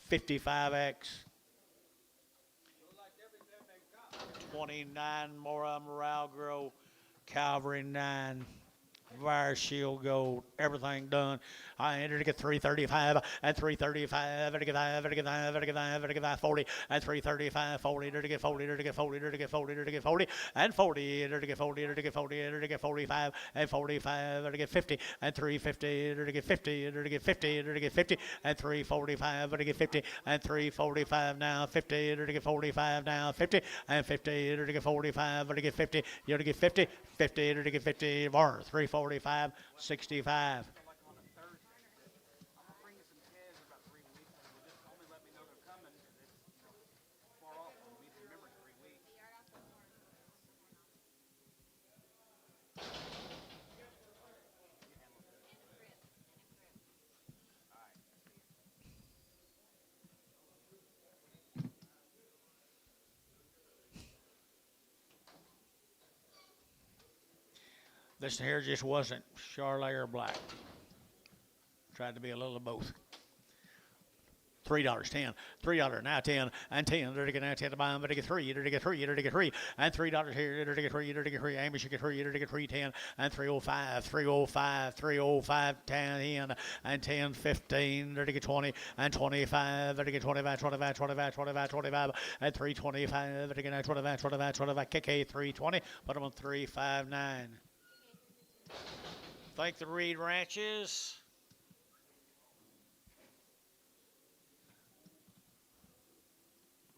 55X. 29 more of them, Morale Grow, Calvary 9. Fire Shield Gold, everything done. I entered to get 335 and 335 and to get 5 and to get 5 and to get 5 and to get 5 40 and 335 40 to get 40 to get 40 to get 40 to get 40 and 40 to get 40 to get 40 to get 45 and 45 to get 50 and 350 to get 50 to get 50 to get 50 and 345 to get 50 and 345 now 50 to get 45 now 50 and 50 to get 45 to get 50 you to get 50 50 to get 50 more 345 65. So like on a Thursday, I'm gonna bring you some calves in about 3 weeks, and just only let me know they're coming. 'Cause it's far off. We need to remember 3 weeks. This here just wasn't Charlet or black. Tried to be a little of both. $3, 10, $3 now 10 and 10. There to get now 10 to buy them, but to get 3, there to get 3, there to get 3 and $3 here, there to get 3, there to get 3. Amy should get 3, there to get 3, 10 and 305, 305, 305, 10 in and 10, 15, there to get 20 and 25, there to get 25, 25, 25, 25, 25 and 325, there to get now 25, 25, 25, KK 320. Put them on 359. Thank the Reed Ranches.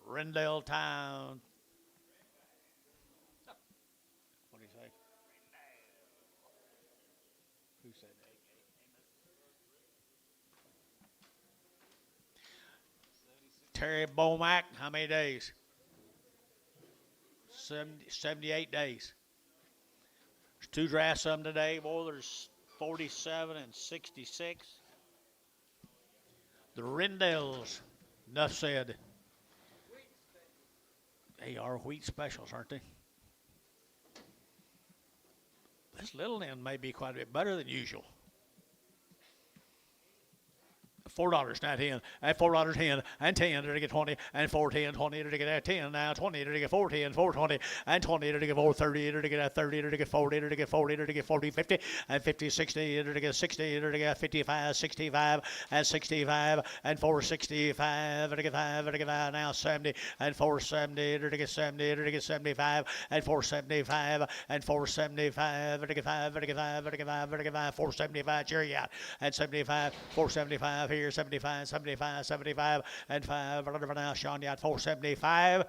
Rendell Town. What do you say? Who said that? Terry Bomack, how many days? 78 days. There's 2 drafts of them today. Boy, there's 47 and 66. The Rendells, enough said. They are wheat specials, aren't they? This little end may be quite a bit better than usual. $4 now 10 and $4 10 and 10 to get 20 and 410 20 to get 10 now 20 to get 410 420 and 20 to get 430 to get 30 to get 40 to get 40 to get 40 50 and 50 60 to get 60 to get 55 65 and 65 and 465 to get 5 to get 5 now 70 and 470 to get 70 to get 75 and 475 and 475 to get 5 to get 5 to get 5 to get 5 475 cherry out and 75 475 here 75 75 75 and 5 whatever now Sean you at 475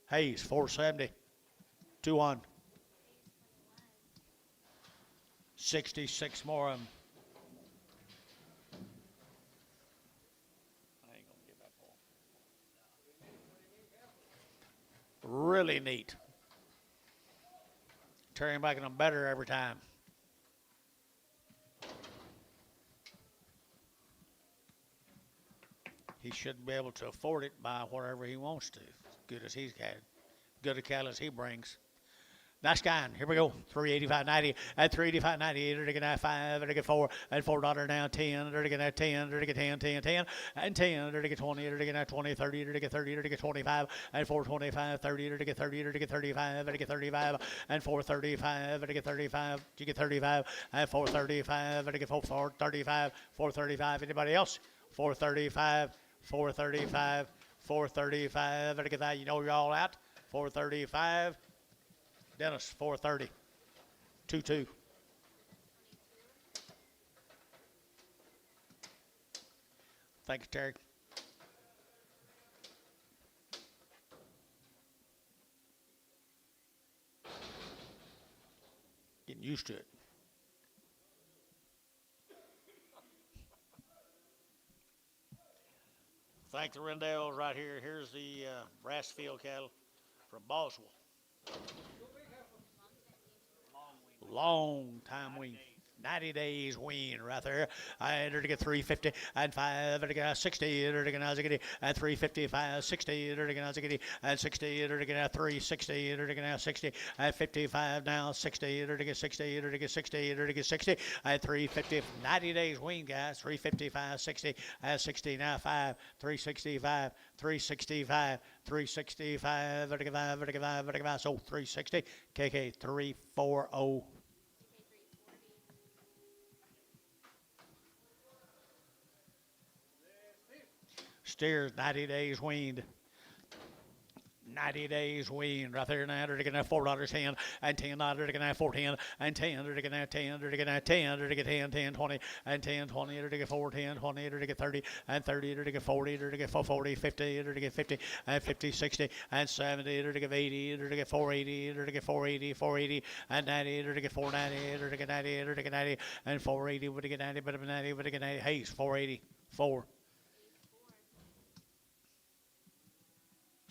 Hayes 470 2-1 66 more of them. I ain't gonna give that ball. Really neat. Terry making them better every time. He shouldn't be able to afford it by whatever he wants to. As good as he's got, good a cattle as he brings. Nice guy. Here we go. 385.90 and 385.90. There to get 5. There to get 4 and $4 now 10. There to get 10. There to get 10, 10, 10 and 10. There to get 20. There to get 20, 30. There to get 30. There to get 25 and 425. 30. There to get 30. There to get 35. There to get 35 and 435. There to get 35. You get 35 and 435. There to get 435. 435. Anybody else? 435. 435, 435. Better get that. You know you're all out. 435. Dennis, 430. 2-2. Thanks, Terry. Getting used to it. Thank the Rendells right here. Here's the Brassfield cattle from Boswell. Long time wean. 90 days wean right there. I entered to get 350 and 5 and get 60 entered to get and 355 60 entered to get and 60 entered to get 360 entered to get 60 and 55 now 60 entered to get 60 entered to get 60 entered to get 60 and 350 90 days wean guys 355 60 and 60 now 5 365 365 365 so 360 KK 340 steers 90 days weaned. 90 days weaned right there now. They're getting $4.10 and $10. They're getting $4.10 and $10. They're getting $10. They're getting $10. They're getting 10, 20 and 10, 20. They're getting 4, 10, 20. They're getting 30 and 30. They're getting 40. They're getting 40, 50. They're getting 50 and 50, 60 and 70. They're getting 80. They're getting 480. They're getting 480, 480 and 90. They're getting 490. They're getting 90. They're getting 90 and 480. Would they get 90? But 90. Would they get 90? Hayes 480. 4.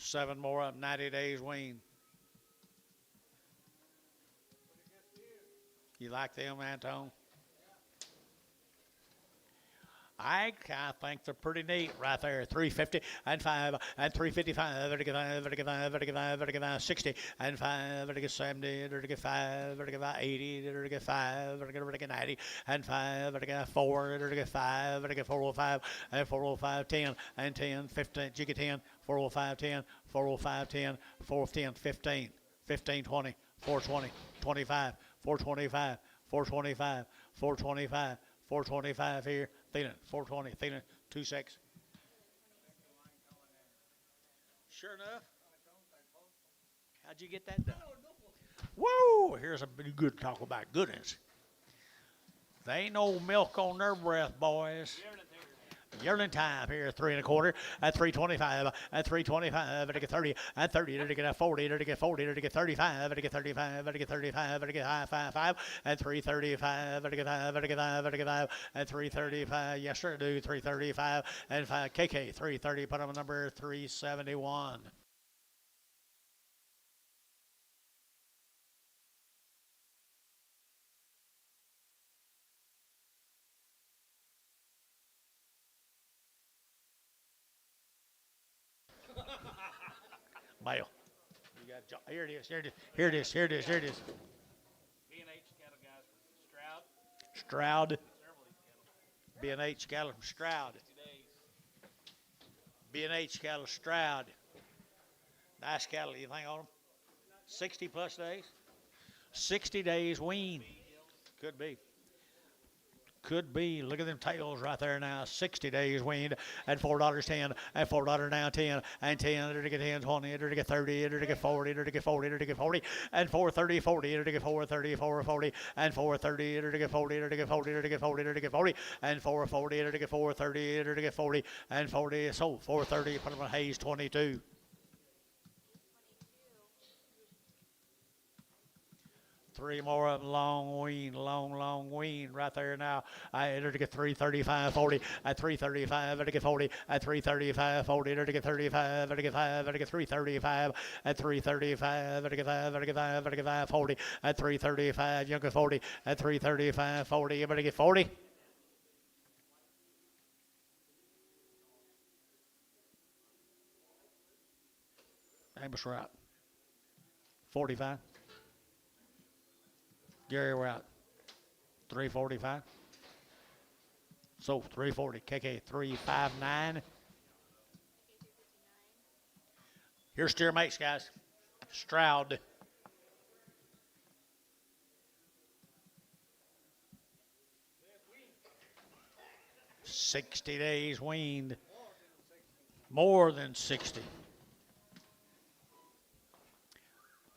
7 more up, 90 days wean. You like them, Antone? I kind of think they're pretty neat right there. 350 and 5 and 355. They're to get 60 and 5. They're to get 70. They're to get 5. They're to get 80. They're to get 5. They're to get 90 and 5. They're to get 4. They're to get 5. They're to get 405 and 405 10 and 10 15. You get 10 405 10 405 10 410 15 15 20 420 25 425 425 425 425 here. Thielen, 420. Thielen, 26. Sure enough. How'd you get that done? Whoa! Here's a good talk about goodness. There ain't no milk on their breath, boys. Yearling time here, 3 1/4 at 325 at 325 to get 30 at 30 to get 40 to get 40 to get 35 to get 35 to get 35 to get high 5 at 335 to get 5 to get 5 to get 5 at 335. Yes sir, do 335 and 5 KK 330. Put on number 371. Mail. You got here it is. Here it is. Here it is. Here it is. Here it is. B&H cattle guys from Stroud. Stroud. Several of these cattle. B&H cattle from Stroud. 60 days. B&H cattle Stroud. Nice cattle. You think on them? 60 plus days. 60 days wean. Could be. Could be. Look at them tails right there now. 60 days weaned at $4.10 and $4 now 10 and 10 to get 10 20 to get 30 to get 40 to get 40 to get 40 and 430 40 to get 430 440 and 430 to get 40 to get 40 to get 40 to get 40 and 440 to get 430 to get 40 and 40 so 430 put them on Hayes 22. 3 more of them, long wean, right there now. I entered to get 335, 40, at 335, to get 40, at 335, 40, to get 35, to get 5, to get 335, at 335, to get 5, to get 5, to get 5, 40, at 335, younger 40, at 335, 40, you better get 40. Amos Route. 45. Gary, we're out. 345. So 340. KK 359. Here's steer mates, guys. Stroud. $60 days weaned. More than 60.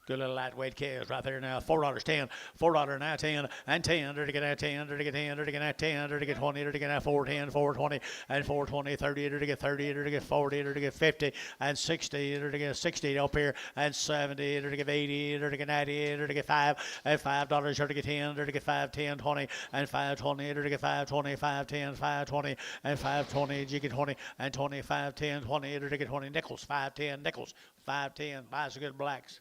Good little lightweight calves right there now. $4.10, $4 now 10 and 10 to get 10 to get 10 to get 10 to get 20 to get 410, 420 and 420, 30 to get 30 to get 40 to get 50 and 60 to get 60 up here and 70 to get 80 to get 90 to get 5 and $5 to get 10 to get 5, 10, 20 and 520 to get 520, 5, 10, 520 and 520 to get 20 and 25, 10, 20 to get 20 nickels, 5, 10 nickels, 5, 10. Buy some good blacks.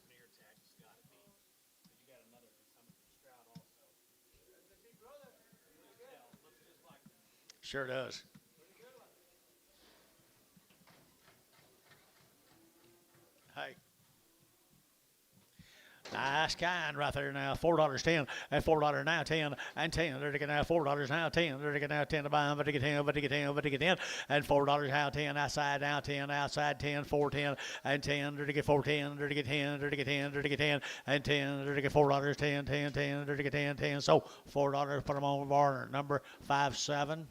Sure does. Hey. Nice kind right there now. $4.10 and $4 now 10 and 10. There to get now $4 now 10. There to get now 10 to buy, but to get 10, but to get 10, but to get 10 and $4 now 10 outside now 10 outside 10 410 and 10. There to get 410. There to get 10. There to get 10. There to get 10 and 10. There to get $4 10 10 10. There to get 10 10. So $4 put them on the bar. Number 57.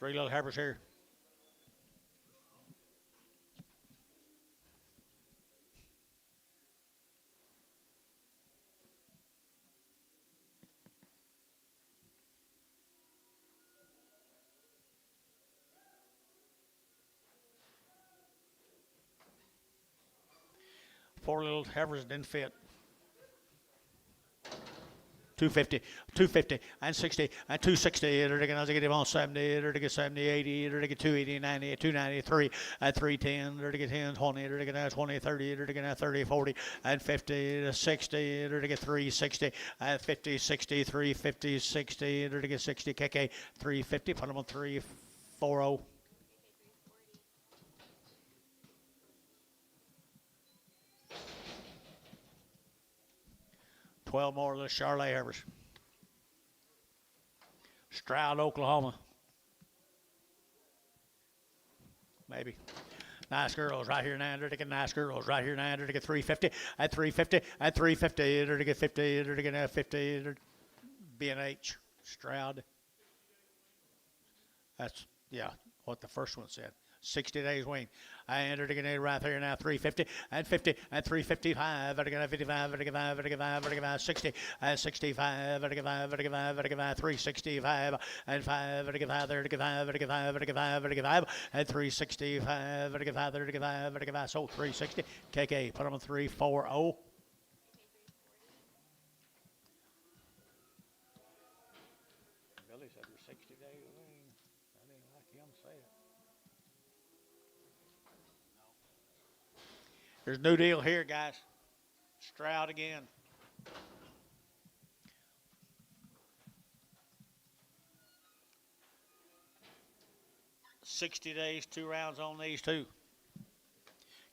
Three little heifers here. Four little heifers didn't fit. 250, 250, and 60, and 260. They're going to get on 70. They're to get 70, 80. They're to get 280, 90, 293, and 310. They're to get 10, 20. They're to get 20, 30. They're to get 30, 40, and 50 to 60. They're to get 360, and 50, 60, 350, 60. They're to get 60. KK 350. Put them on 340. 12 more of the Charlotte heifers. Stroud, Oklahoma. Maybe. Nice girls right here now. They're to get nice girls right here now. They're to get 350 at 350 at 350. They're to get 50. They're to get 50. They're B&H. Stroud. That's, yeah, what the first one said. 60 days wean. I entered again right there now, 350 and 50 and 355. I got 55, I got 5, I got 5, I got 60 and 65, I got 5, I got 5, I got 5, 365 and 5, I got 5, there, I got 5, I got 5, I got 5, I got 5 and 365, I got 5, there, I got 5, I got 5. So 360. KK, put them on 340. Billy said we're 60 days wean. I didn't like him say it. There's a new deal here, guys. Stroud again. $60 days, 2 rounds on these two.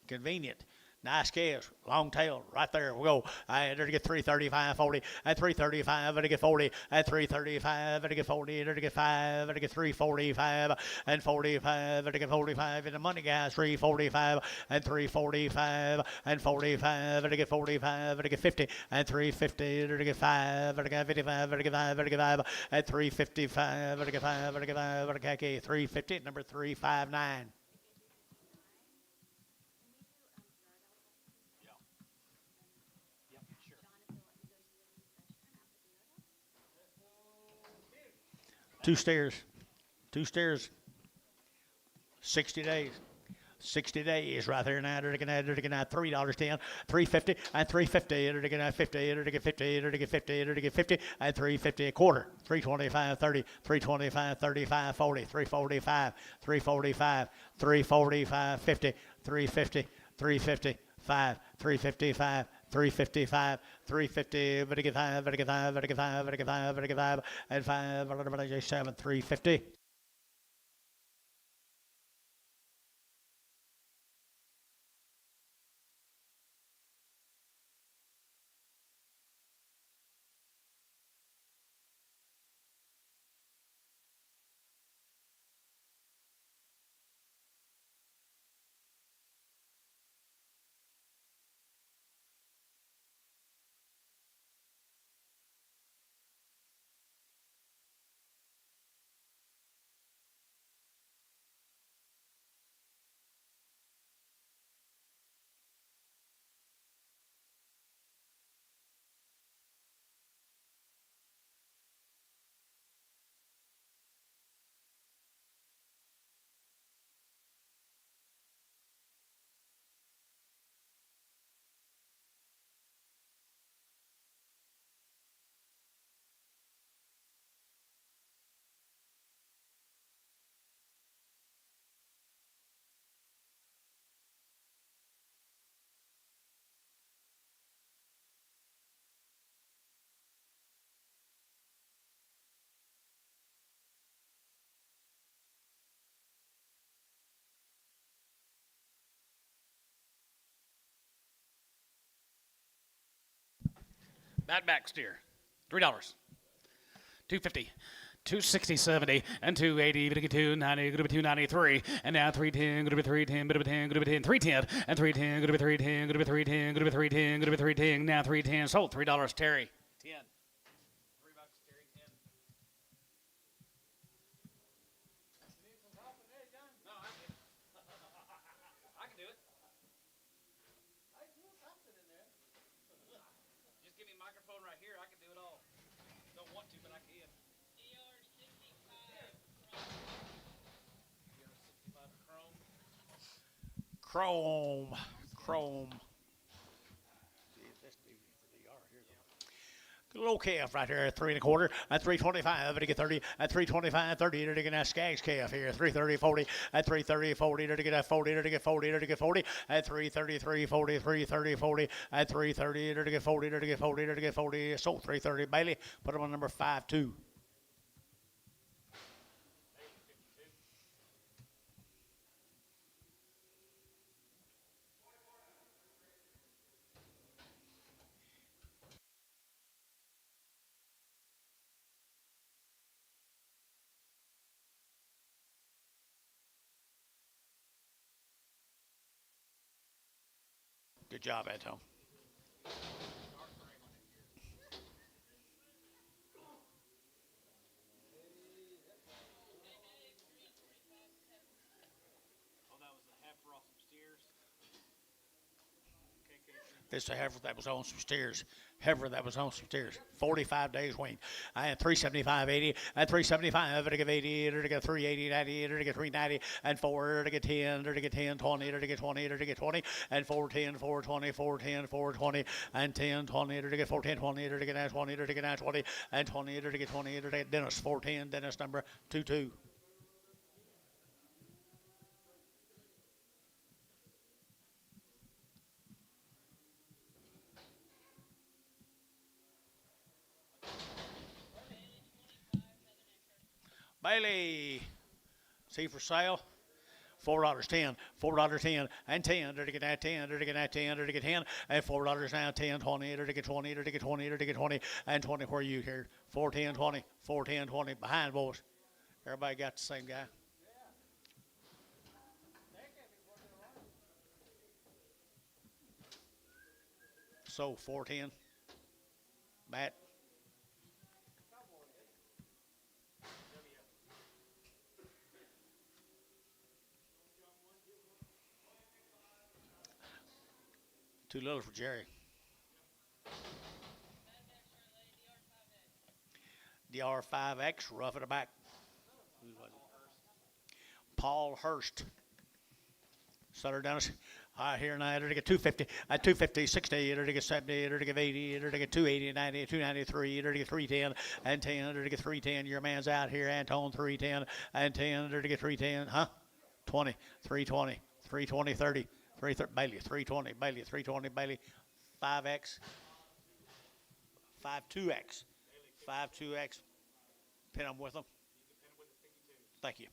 Convenient. Nice calves, long tail, right there. We'll go. I to get 335, 40, at 335, I to get 40, at 335, I to get 40, I to get 5, I to get 345, and 45, I to get 45. And the money, guys, 345, and 345, and 45, I to get 45, I to get 50, and 350, I to get 5, I to get 55, I to get 5, I to get 5, at 355, I to get 5, I to get 5, I to get 350, number 359. Two stairs, 60 days. 60 days right there now. They're going to $3.10, 350 and 350. They're going to 50. They're to get 50. They're to get 50. They're to get 50 and 350 a quarter. 325, 30, 325, 35, 40, 345, 345, 345, 50, 350, 350, 5, 355. 355, 350, but to get 5, but to get 5, but to get 5, but to get 5, but to get 5, and 5, but to get 7, 350. That back steer, $3. 250. 260, 70, and 280, gonna get 290, gonna be 293, and now 310, gonna be 310, gonna be 10, gonna be 10, 310, and 310, gonna be 310, gonna be 310, gonna be 310, gonna be 310, now 310, sold $3, Terry. 10. $3, Terry, 10. Need some help in there, John? No, I can. I can do it. I can do something in there. Just give me a microphone right here, I can do it all. Don't want to, but I can. Chrome. Good little calf right here at 3 1/4 at 325 to get 30 at 325 30 to get that Skaggs calf here 330 40 at 330 40 to get that 40 to get 40 to get 40 at 333 40 330 40 at 330 to get 40 to get 40 to get 40 sold 330 Bailey put him on number 5-2. Good job, Anton. This is a heifer that was on some steers. 45 days weaned. I had 375.80. At 375, to get 80, to get 380, 90, to get 390, and 4 to get 10, to get 10, 20, to get 20, to get 20, and 410, 420, 410, 420, and 10, 20, to get 410, 20, to get 20, to get 20, and 20, to get 20, to get Dennis 410, Dennis number 22. Bailey, see for sale. $4.10, $4.10, and 10, to get that 10, to get that 10, to get 10, and $4 now, 10, 20, to get 20, to get 20, to get 20, and 20, where you here? 410, 20, 410, 20, behind boys. Everybody got the same guy. So 410, Matt. Too little for Jerry. DR5X, rough at the back. Paul Hurst. Sutter Dennis. Here and I, to get 250, at 250, 60, to get 70, to get 80, to get 280, 90, 293, to get 310, and 10, to get 310. Your man's out here, Anton, 310, and 10, to get 310, 20, 320, 320, 30, 330, Bailey, 320, Bailey, 320, Bailey, 5X, 52X, 52X. Pin them with them. Thank you.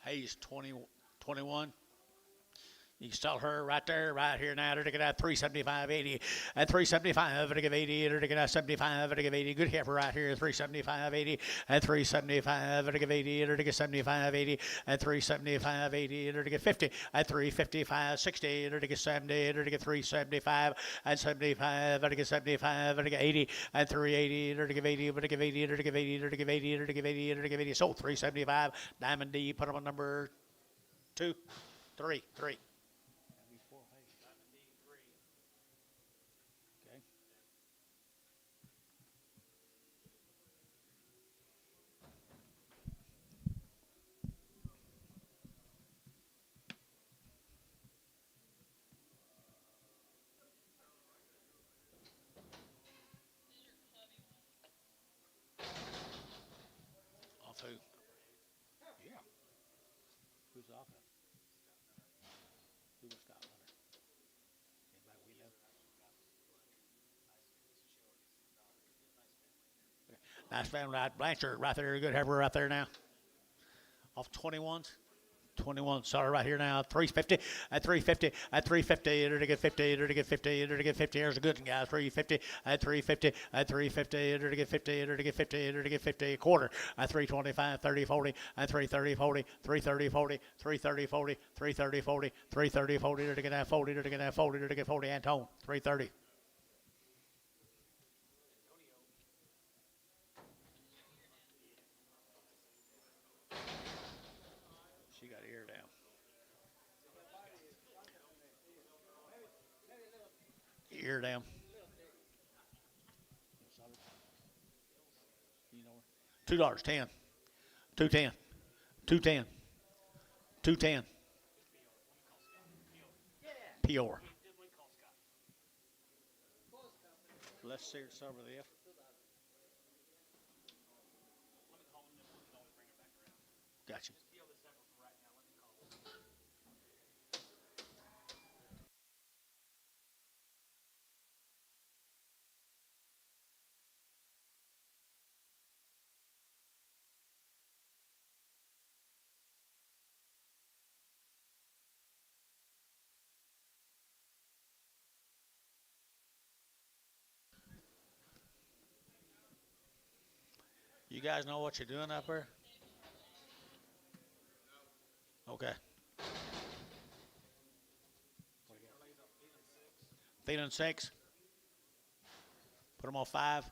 Hayes 21. You can sell her right there, right here now. To get at 375.80, at 375, to give 80, to get at 75, to give 80. Good heifer right here, 375.80, at 375, to give 80, to get 75.80, at 375.80, to get 50, at 355.60, to get 70, to get 375, at 75, to get 75, to get 80, at 380, to give 80, to give 80, to give 80, to give 80, to give 80, to give 80. Sold 375. Diamond D, put them on number 2, 3. Zaka? Who was Scott Hunter? Anybody we know? Nice family, right? Blanchard, right there, good heifer right there now. Off 21s. 21, sorry, right here now. 350 at 350 at 350. Enter to get 50. Enter to get 50. Enter to get 50. Here's a good one, guys. 350 at 350 at 350. Enter to get 50. Enter to get 50. Enter to get 50. A quarter at 325, 30, 40 at 330, 40, 330, 40, 330, 40, 330, 40, 330, 40. Enter to get that 40. Enter to get that 40. Enter to get 40. Antone 330. She got ear down. Ear down. $2, 10, 210, 210, 210. Peor. Let's see it over the F. Gotcha. You guys know what you're doing up there? Okay. Feeling 6. Put them on 5.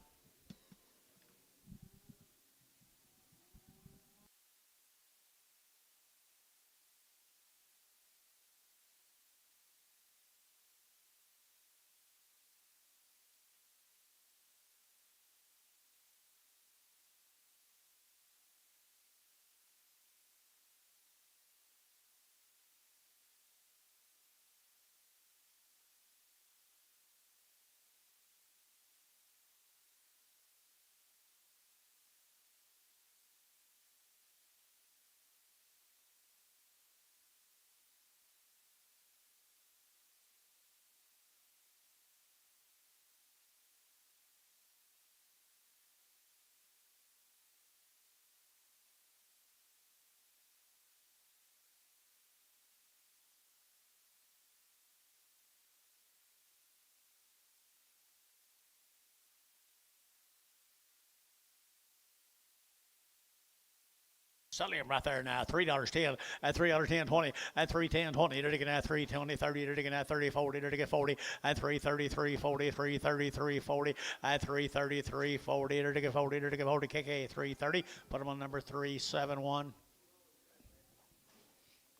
Selling them right there now. $3.10 at $3.10 20 at $3.10 20. They're taking at $3.20 30. They're taking at 30 40. They're taking 40 at $3.33 40. $3.33 40 at $3.33 40. They're taking 40. They're taking 40. KK $3.30. Put them on number 371.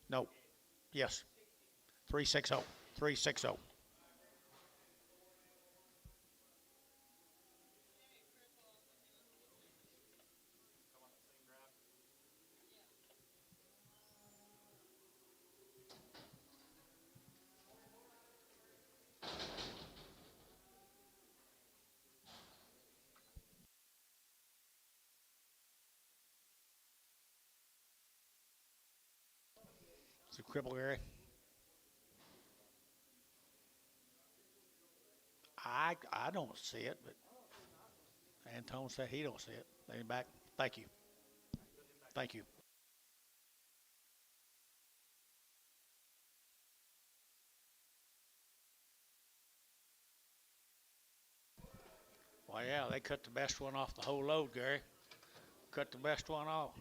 No. Yes. 360. 360. It's a cripple, Gary. I don't see it, but Antone said he don't see it. Lean back. Thank you. Thank you. Well, yeah, they cut the best one off the whole load, Gary. Cut the best one off.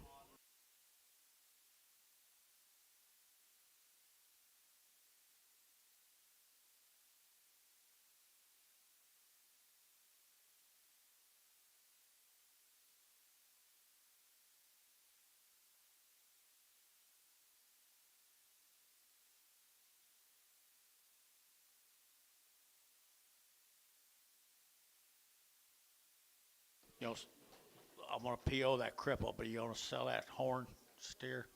You know, I'm going to PO that cripple, but you going to sell that horn steer?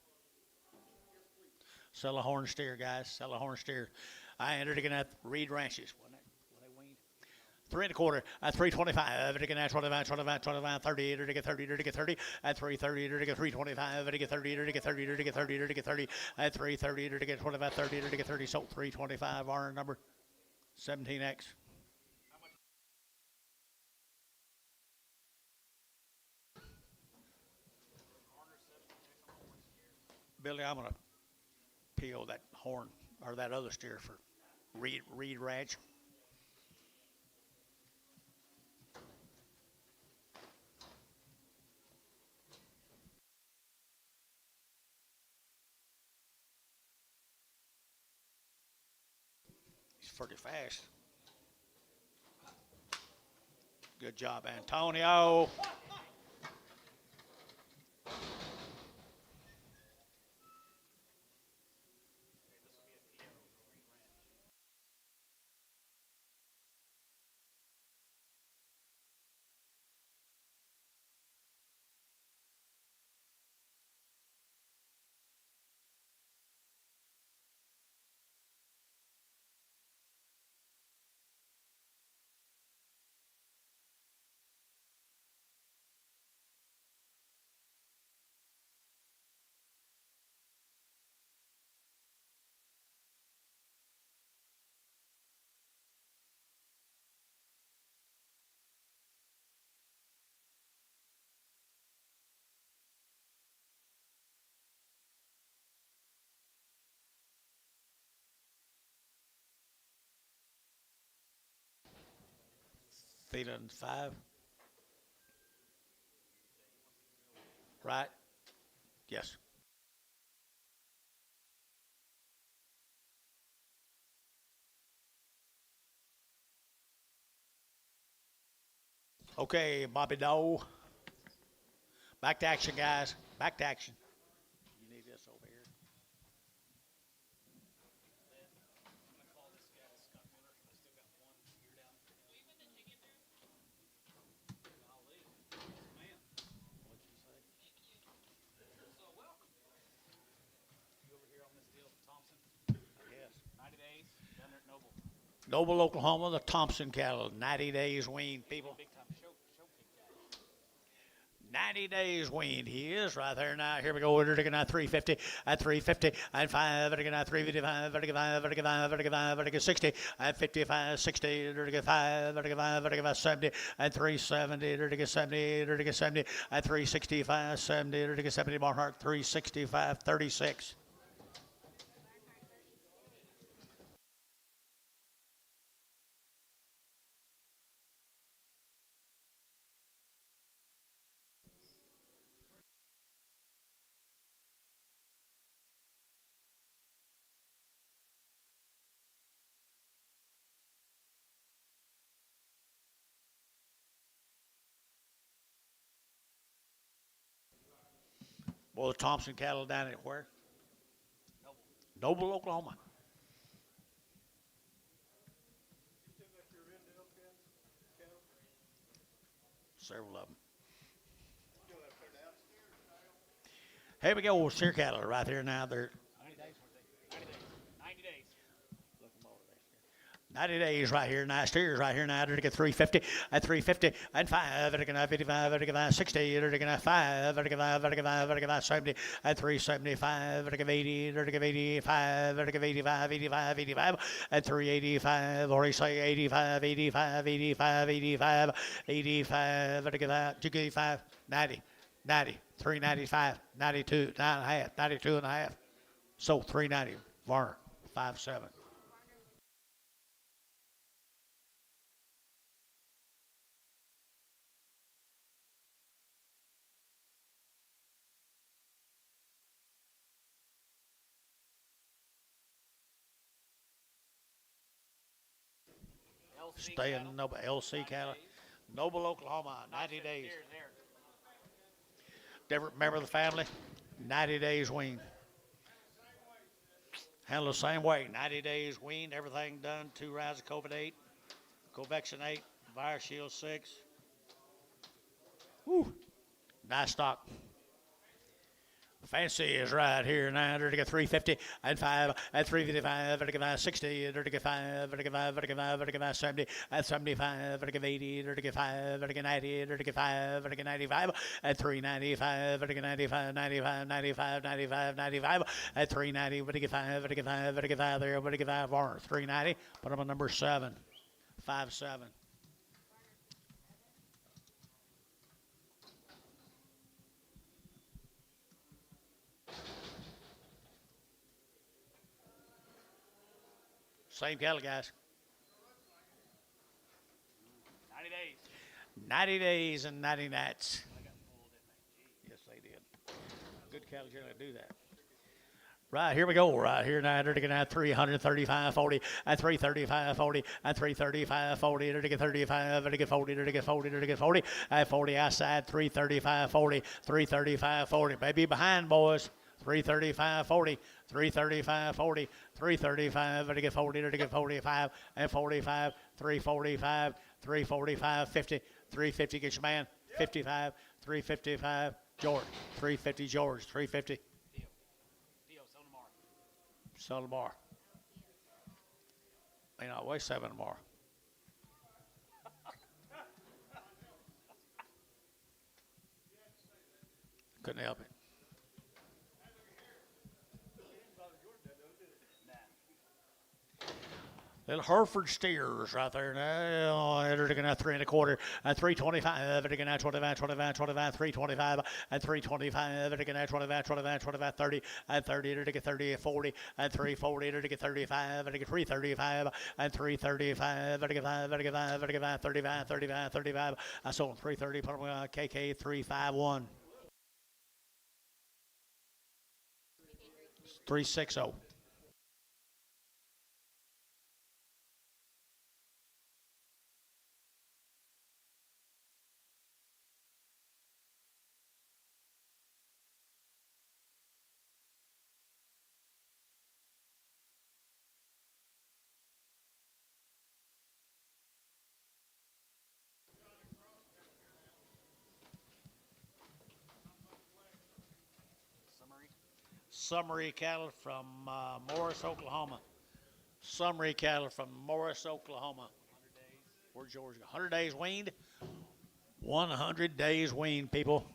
Sell a horn steer, guys. Sell a horn steer. I entered again at Reed Ranches. Wasn't they weaned? 3 1/4, at 325, to get 25, 25, 25, 30, to get 30, to get 30, at 330, to get 325, to get 30, to get 30, to get 30, to get 30, at 330, to get 25, 30, to get 30, so 325, our number 17X. Billy, I'm going to peel that horn or that other steer for Reed Ranch. He's pretty fast. Good job, Antonio. Feeling 5. Right? Yes. Okay, Bobby Doe. Back to action, guys. Back to action. You need this over here. Yes. 90 days, done there at Noble. Noble, Oklahoma, the Thompson cattle. 90 days weaned, people. Big time show pig guy. 90 days weaned. He is right there now. Here we go. We're taking out 350, at 350, and 5, vertical out 355, vertical 5, vertical 5, vertical 5, vertical 60, at 55, 60, vertical 5, vertical 5, vertical 5, 70, at 370, vertical 70, vertical 70, at 365, 70, vertical 70, Barnhart, 365, 36. Well, the Thompson cattle down at where? Noble, Oklahoma. Several of them. Here we go, steer cattle right here now. They're 90 days, 90 days. 90 days right here, nice steers right here now. They're going to get 350, at 350, and 5, they're going to 55, they're going to 60, they're going to 5, they're going to 5, they're going to 5, they're going to 70, at 375, they're going to 80, they're going to 85, they're going to 85, 85, 85, at 385, or you say 85, 85, 85, 85, 85, they're going to 85, 90, 90, 395, 92, 9.5, 92 and a half. So 390, Varner, 5.7. Stay in Noble, LC cattle. Noble, Oklahoma, 90 days. Remember the family? 90 days weaned. Handle the same way. 90 days weaned, everything done. 2 rounds of COVID-8, Covexin 8, Virus Shield 6. Woo. Nice stock. Fancy is right here now. They're to get 350 and 5 and 355. They're to get 60. They're to get 5. They're to get 5. They're to get 5. They're to get 70 and 75. They're to get 80. They're to get 5. They're to get 90. They're to get 5. They're to get 95 and 395. They're to get 95, 95, 95, 95, 95 and 390. They're to get 5. They're to get 5. They're to get 5 there. They're to get 5 more. 390. Put them on number 7. 5-7. Same cattle, guys. 90 days. 90 days and 90 nights. Yes, they did. Good cattle generally do that. Right, here we go. Right here now, they're taking out 335.40 and 335.40 and 335.40. They're taking 35. They're taking 40. They're taking 40. They're taking 40 and 40 outside. 335.40. 335.40. Maybe behind, boys. 335.40. 335.40. 335. They're taking 40. They're taking 45 and 45. 345. 345. 50. 350 gets your man. 55. 355. George. 350 George. 350. Sell the bar. May not weigh 7 more. Couldn't help it. Little Hereford steers right there now. They're looking at 3 1/4 and 325. They're looking at 25, 25, 25, 325 and 325. They're looking at 25, 25, 25, 30 and 30. They're looking at 30 and 40 and 340. They're looking at 35. They're looking at 335 and 335. They're looking at 5. They're looking at 5. They're looking at 35, 35, 35. I sold them 330. Put them on KK 351. 360. Summary cattle from Morris, Oklahoma. Summary cattle from Morris, Oklahoma. Where's Georgia? 100 days weaned. 100 days weaned, people.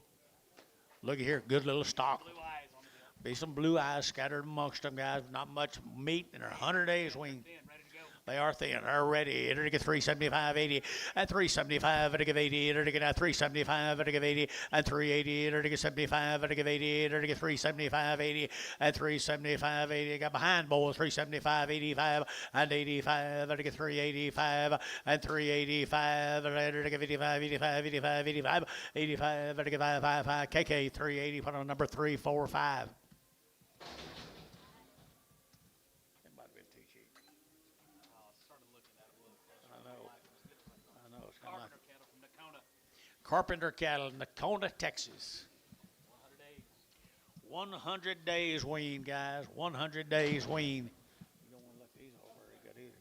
Look at here, good little stock. Blue eyes on the bill. Be some blue eyes scattered amongst them, guys. Not much meat, and they're 100 days weaned. Thin, ready to go. They are thin. They're ready. They're to get 375.80 and 375. They're to give 80. They're to get 375. They're to give 80 and 380. They're to get 75. They're to give 80. They're to get 375.80 and 375.80. Got behind bowl 375.85 and 85. They're to get 385 and 385. They're to give 85, 85, 85, 85, 85. They're to get 555. KK 380. Put on number 345. Carpenter cattle, Nakona, Texas. 100 days weaned, guys. 100 days weaned. You don't want to look these over very good either.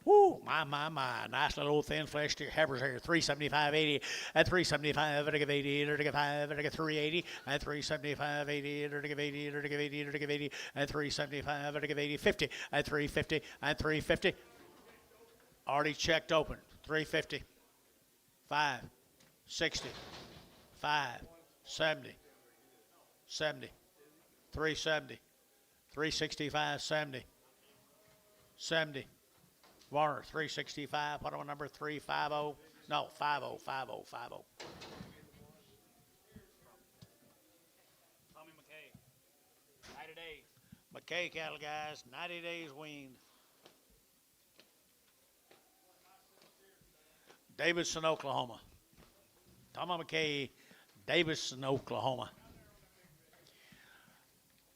Woo, my. Nice little old thin flesh heifers here. 375.80 and 375. They're to give 80. They're to give 5. They're to give 380 and 375.80. They're to give 80. They're to give 80. They're to give 80 and 375. They're to give 80. 50 and 350 and 350. Already checked open. 350. 5. 60, 5, 70, 70, 370, 365, 70, 70, Warner, 365, put on number 350, no, 50, 50, 50. Tommy McKay. 90 days. McKay cattle, guys, 90 days weaned. Davidson, Oklahoma. Tommy McKay, Davidson, Oklahoma.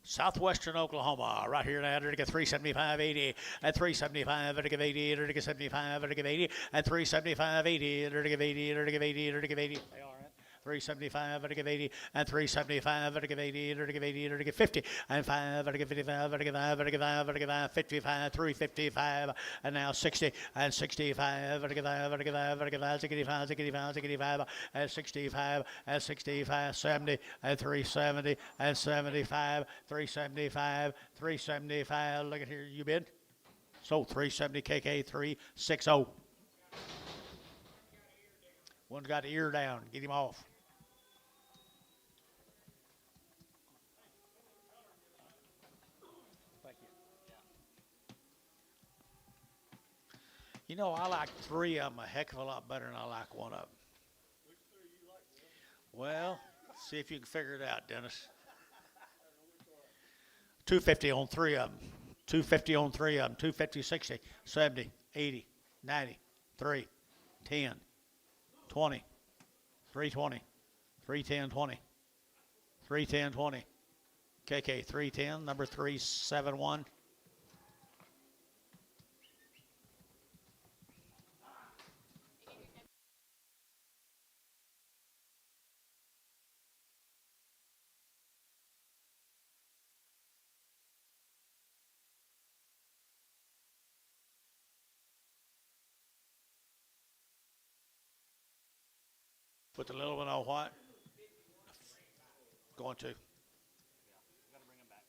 Southwestern Oklahoma, right here now, they're to get 375.80 and 375, they're to give 80, they're to get 75, they're to give 80, and 375.80, they're to give 80, they're to give 80, they're to give 80. They are, right? 375, to give 80, and 375, to give 80, to give 80, to give 50, and 5, to give 55, to give 5, to give 5, to give 5, 55, 355, and now 60, and 65, to give 5, to give 5, to give 5, 65, 65, 65, and 65, and 65, 70, and 370, and 75, 375, 375. Look at here, you bid. So 370 KK 360. One's got the ear down. Get him off. Thank you. You know, I like three of them a heck of a lot better than I like one of them. Which three you like? Well, see if you can figure it out, Dennis. 250 on three of them. 250 on three of them. 250, 60, 70, 80, 90, 3, 10, 20, 320, 310, 20, 310, 20. KK 310, number 371. Put the little one on what? Going to. Yeah, we got to bring him back.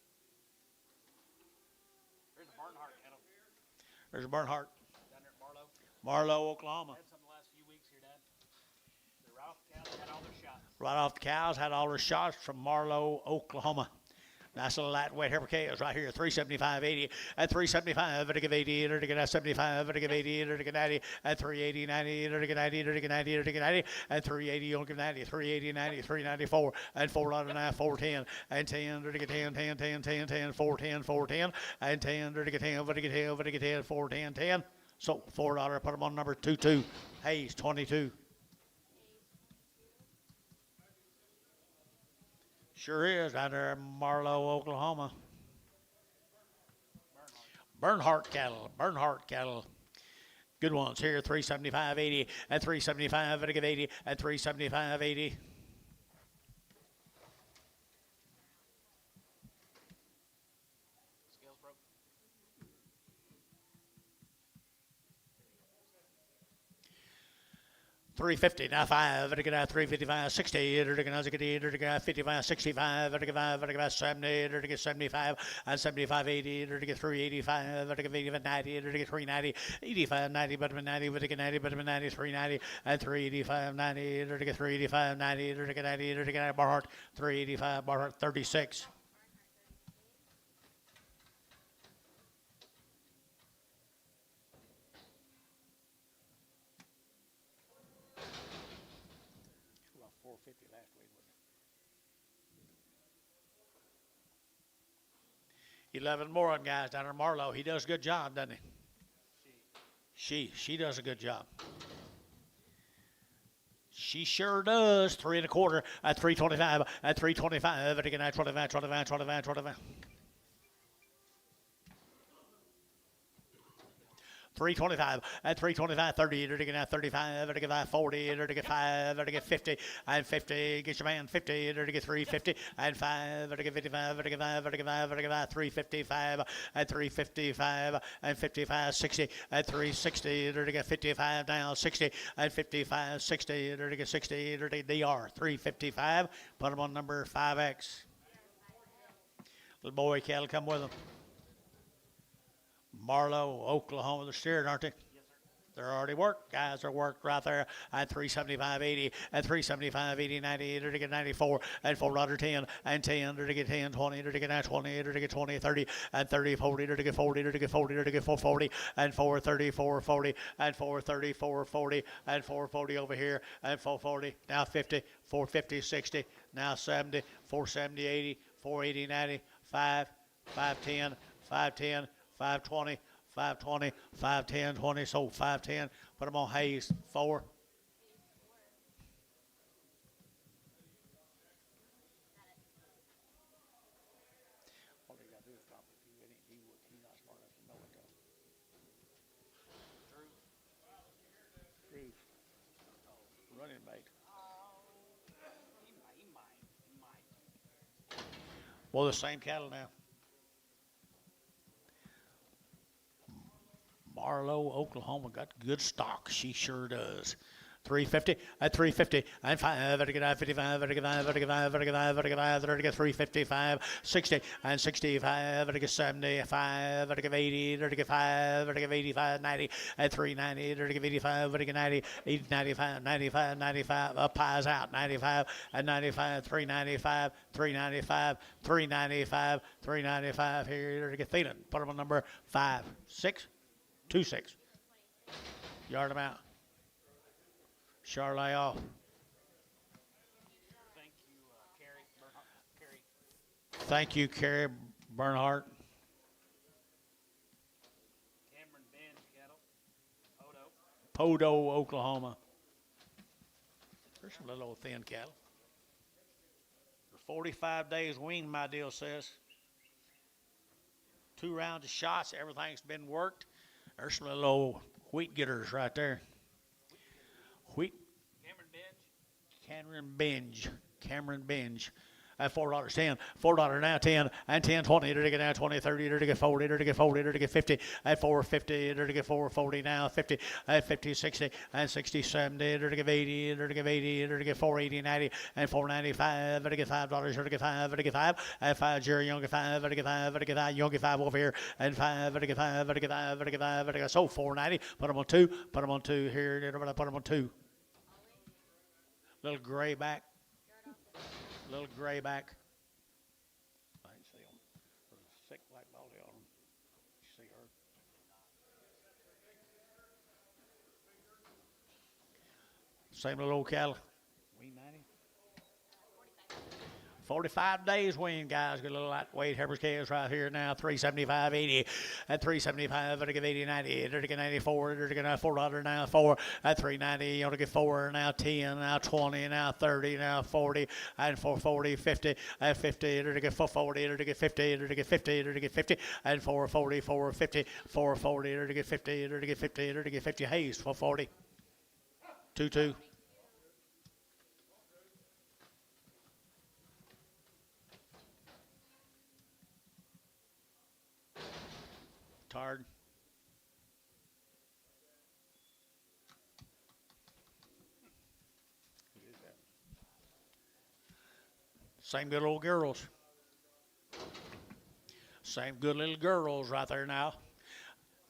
There's a Barnhart cattle There's a Bernhardt. down there at Marlow. Marlow, Oklahoma. Had some the last few weeks here, Dad. They're right off the cows, had all their shots. Right off the cows, had all their shots from Marlow, Oklahoma. Nice little lightweight heifer cows right here, 375.80 at 375, to give 80, to get 75, to give 80, to get 90 at 380, 90, to get 90, to get 90, to get 90 at 380, you'll give 90, 380, 90, 394 and 499, 410 and 10, to get 10, 10, 10, 10, 10, 410, 410 and 10, to get 10, to get 10, to get 10, 410, 10. So $4, put them on number 22. Hayes 22. Sure is, down there in Marlow, Oklahoma. Bernhardt cattle, Bernhardt cattle. Good ones here, 375.80 at 375, to give 80 at 375.80. Scales broke. $350 now 5 to get out 355 60 to get 55 65 to get 5 to get 70 to get 75 and 75 80 to get 385 to get 85 90 to get 390 85 90 but 90 to get 90 but 90 390 and 385 90 to get 385 90 to get 90 to get Barhart 385 Barhart 36. About 450 last week, wasn't it? 11 more on guys down in Marlow. He does a good job, doesn't he? She does a good job. She sure does. 3 1/4 at 325 at 325 again at 25 25 25 25. 325 at 325 30 to get out 35 to get 40 to get 5 to get 50 and 50 get your man 50 to get 350 and 5 to get 55 to get 5 to get 5 to get 355 at 355 and 55 60 at 360 to get 55 down 60 and 55 60 to get 60 to get DR 355. Put them on number 5X. Little boy cattle come with them. Marlow, Oklahoma, they're steered, aren't they? Yes, sir. They're already worked. Guys are worked right there at 375.80 and 375.80 90 to get 94 and $4.10 and 10 to get 10 20 to get 20 to get 20 30 and 30 40 to get 40 to get 40 to get 440 and 430 440 and 430 440 and 440 over here and 440 now 50 450 60 now 70 470 80 480 90 5 510 510 520, 520, 510, 20, so 510. Put them on Hayes, 4. All they got to do is drop it. He's not smart enough to know it, though. Drew. Running mate. Well, the same cattle now. Marlowe, Oklahoma got good stock. She sure does. 350 at 350 and 5 at 55 at 55 at 55 at 55 at 55 at 355 60 and 65 at 75 at 80 at 5 at 85 90 at 390 at 85 at 90 95 95 95 up pies out 95 at 95 395 395 395 395 here at Thielen. Put them on number 5 6 2 6 yard them out. Charlotte off. Thank you, Carrie. Carrie. Thank you, Carrie Bernhardt. Cameron Bench cattle. Odo. Podo, Oklahoma. There's some little old thin cattle. For 45 days weaned, my deal says. 2 rounds of shots. Everything's been worked. There's some little old wheat getters right there. Wheat. Cameron Binge. At $4.10, $4 now 10 and 10 20 to get now 20 30 to get 40 to get 40 to get 50 at 450 to get 440 now 50 at 50 60 and 60 70 to get 80 to get 80 to get 480 90 and 495 to get $5 to get 5 to get 5 at 5 Jerry Young at 5 to get 5 to get 5 Young at 5 over here and 5 to get 5 to get 5 to get 5 to get so 490 put them on 2 here put them on 2 little gray back. I can see them. There's a thick black belly on them. You see her? Same little old cattle. Wean 90. 45 days wean, guys. Got a little lightweight Heber's calves right here now. 375 80 at 375 at 80 90 at 94 at $4 now 4 at 390 you want to get 4 now 10 now 20 now 30 now 40 and 440 50 at 50 to get 440 to get 50 to get 50 to get 50 and 440 450 440 to get 50 to get 50 to get 50 Hayes 440 2 Tard. Same good old girls. Same good little girls right there now.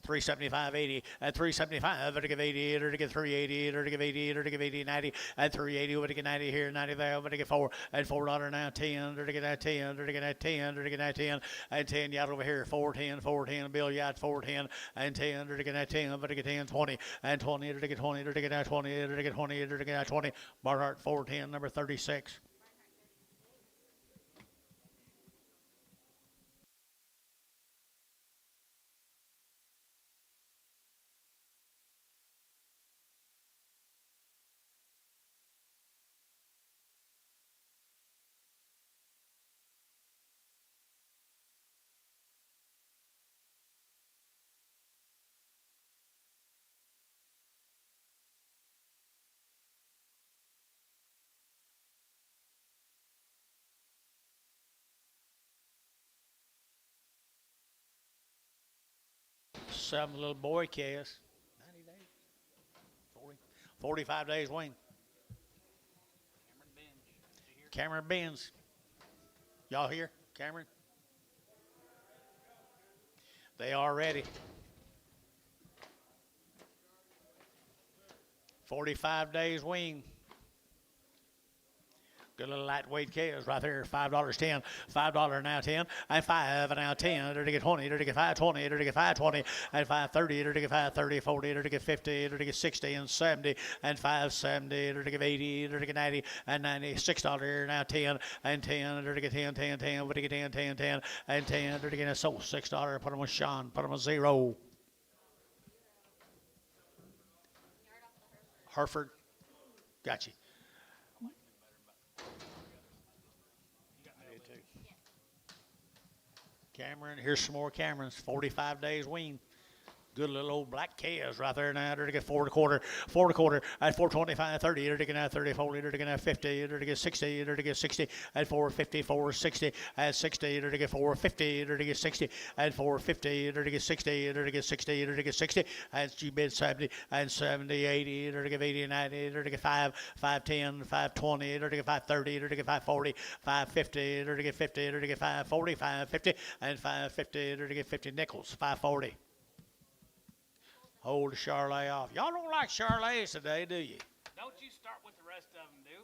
375 80 at 375 to give 80 or to get 380 or to give 80 or to give 80 90 at 380 over to get 90 here 90 there over to get 4 at $4 now 10 or to get that 10 or to get that 10 or to get that 10 and 10 yacht over here 410 bill yacht 410 and 10 or to get that 10 over to get 10 20 and 20 or to get 20 or to get that 20 or to get 20 or to get that 20 Barhart 410 number 36. Some little boy calves. 90 days. 45 days wean. Cameron Benz. Y'all hear? Cameron? They are ready. 45 days wean. Good little lightweight calves right there. $5 10. $5 now 10. And 5 now 10. To get 20. To get 520. To get 520. And 530. To get 530. 40. To get 50. To get 60 and 70. And 570. To get 80. To get 90. And $96 now 10. And 10. To get 10. 10. 10. To get 10. 10. 10. And 10. To get a so $6. Put them with Sean. Put them with 0. Hereford. Got you. Cameron, here's some more Camerons. 45 days wean. Good little old black calves right there now. They're to get 4 1/4 at 425, 30. They're to get 30, 40. They're to get 50. They're to get 60. They're to get 60 at 450, 460 at 60. They're to get 450. They're to get 60 at 450. They're to get 60. They're to get 60. They're to get 60 at G bid 70 and 70, 80. They're to get 80, 90. They're to get 5, 510, 520. They're to get 530. They're to get 540, 550. They're to get 50. They're to get 540, 550 and 550. They're to get 50 nickels, 540. Hold the Charlet off. Y'all don't like Charlets today, do you? Don't you start with the rest of them, dude.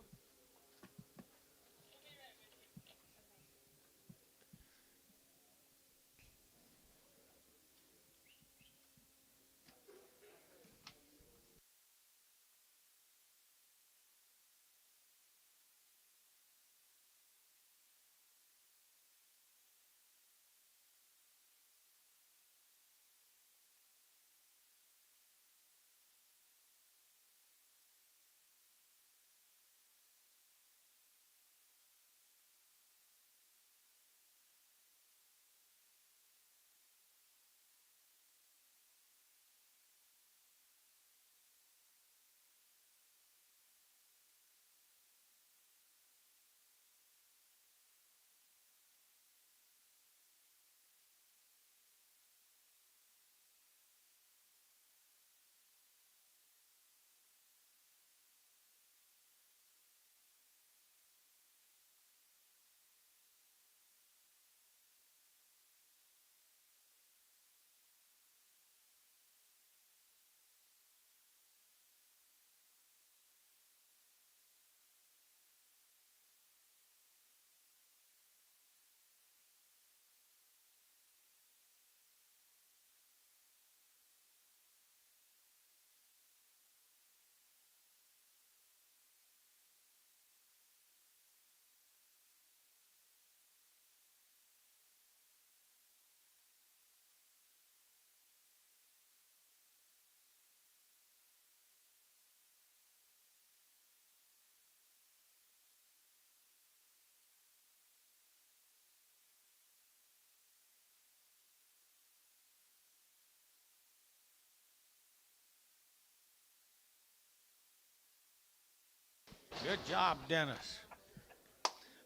Good job, Dennis.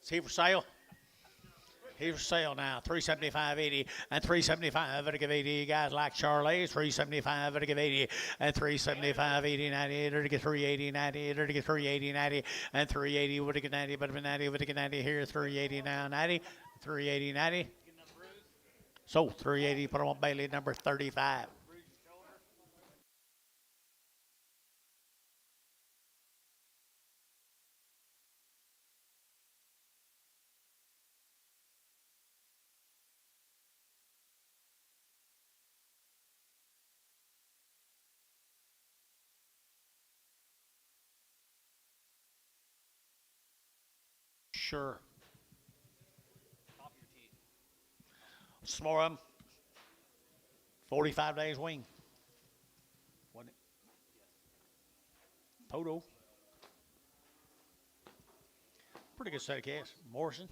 Is he for sale? He's for sale now. 375.80 and 375 at a give 80. Guys like Charlie's 375 at a give 80 and 375 80 90 to get 380 90 to get 380 90 and 380 would get 90 but 90 would get 90 here 380 now 90 380 90. So 380 put him on Bailey number 35. Sure. Top of your teeth. Some more of them. 45 days wing. Wasn't it? Toto. Pretty good set of calves. Morrison.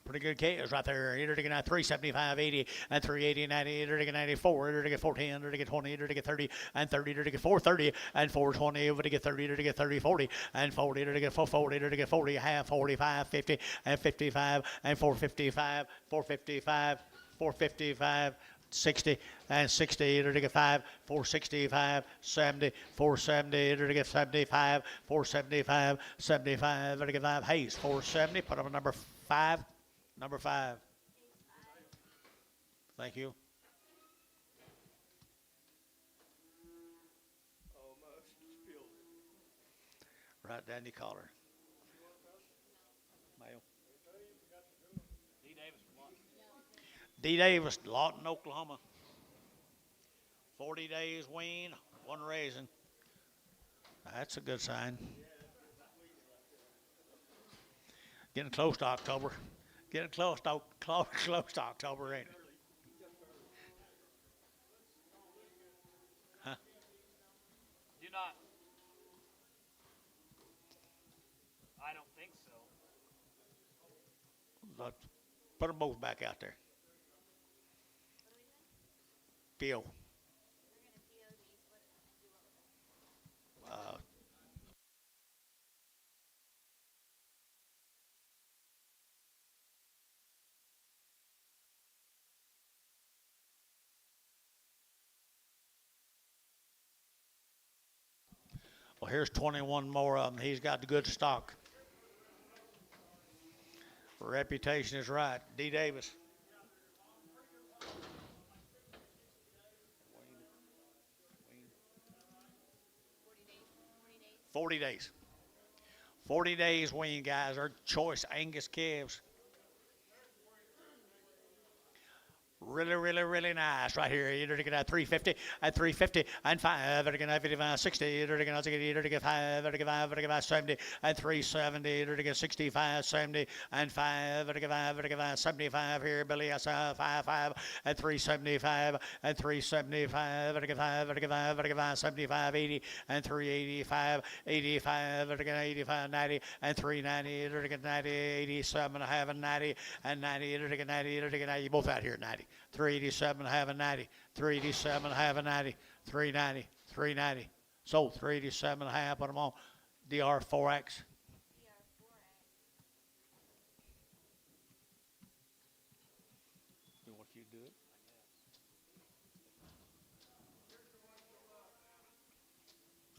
Pretty good calves right there. Either to get 375, 80, and 380, 90, either to get 94, either to get 410, either to get 20, either to get 30, and 30, either to get 430, and 420, either to get 30, either to get 30, 40, and 40, either to get 440, either to get 40, half, 45, 50, and 55, and 455, 455, 455, 60 and 60, either to get 5, 465, 70, 470, either to get 75, 475, 75, either to get 5, Hayes, 470, put on number 5. Number 5. Thank you. Right down the collar. Male. D. Davis from what? D. Davis, Lawton, Oklahoma. 40 days wean, 1 raisin. That's a good sign. Getting close to October. Getting close to October, ain't it? Huh? Do not. I don't think so. Let's put them both back out there. Bill. here's 21 more of them. He's got the good stock. Reputation is right. D. Davis. 40 days. 40 days wean, guys. Our choice Angus calves. Really, really, really nice right here. You're going to get 350 at 350 and 5. You're going to 55, 60. You're going to get 5. You're going to get 5. You're going to get 70 and 370. You're going to get 65, 70 and 5. You're going to get 5. You're going to get 75 here. Billy, I saw 5 at 375 and 375. You're going to get 5. You're going to get 5. You're going to get 75, 80 and 385, 85. You're going to get 85, 90 and 390. You're going to get 90, 87 and a half and 90 and 90. You're going to get 90. You're going to get 90. You both out here 90. 387 half a 90, 387 half a 90, 390, 390. So 387 half, put them on. DR4X. You want you to do it?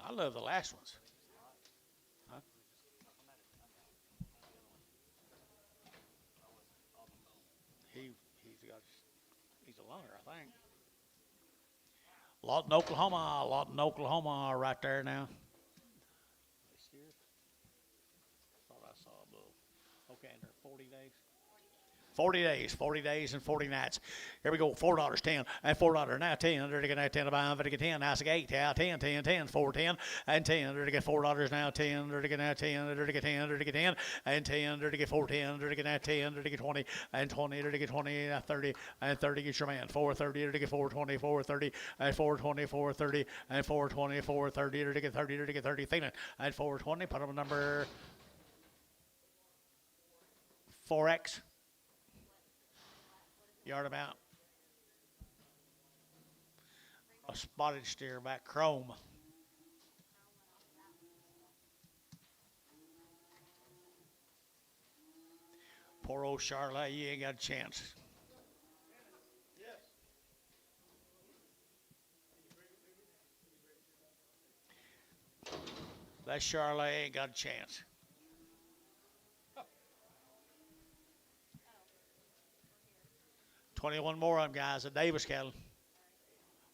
I love the last ones. Huh? He's a loner, I think. Lawton, Oklahoma, right there now. Thought I saw a bull. Okay, and they're 40 days. 40 days and 40 nights. Here we go, $4, 10, and $4, now 10. They're going to 10 about 10, now 8, now 10, 4, 10, and 10. They're going to get $4 now 10. They're going to get now 10. They're going to get 10. They're going to get 10 and 10. They're going to get 4, 10. They're going to get now 10. They're going to get 20 and 20. They're going to get 20 and 30 and 30. Get your man 430. They're going to get 420, 430 and 420, 430 and 420, 430. They're going to get 30. They're going to get 30. Thinking and 420. Put them number 4X. Yard about. A spotted steer back chrome. Poor old Charlotte, you ain't got a chance. That Charlotte ain't got a chance. 21 more of them, guys. A Davis cattle.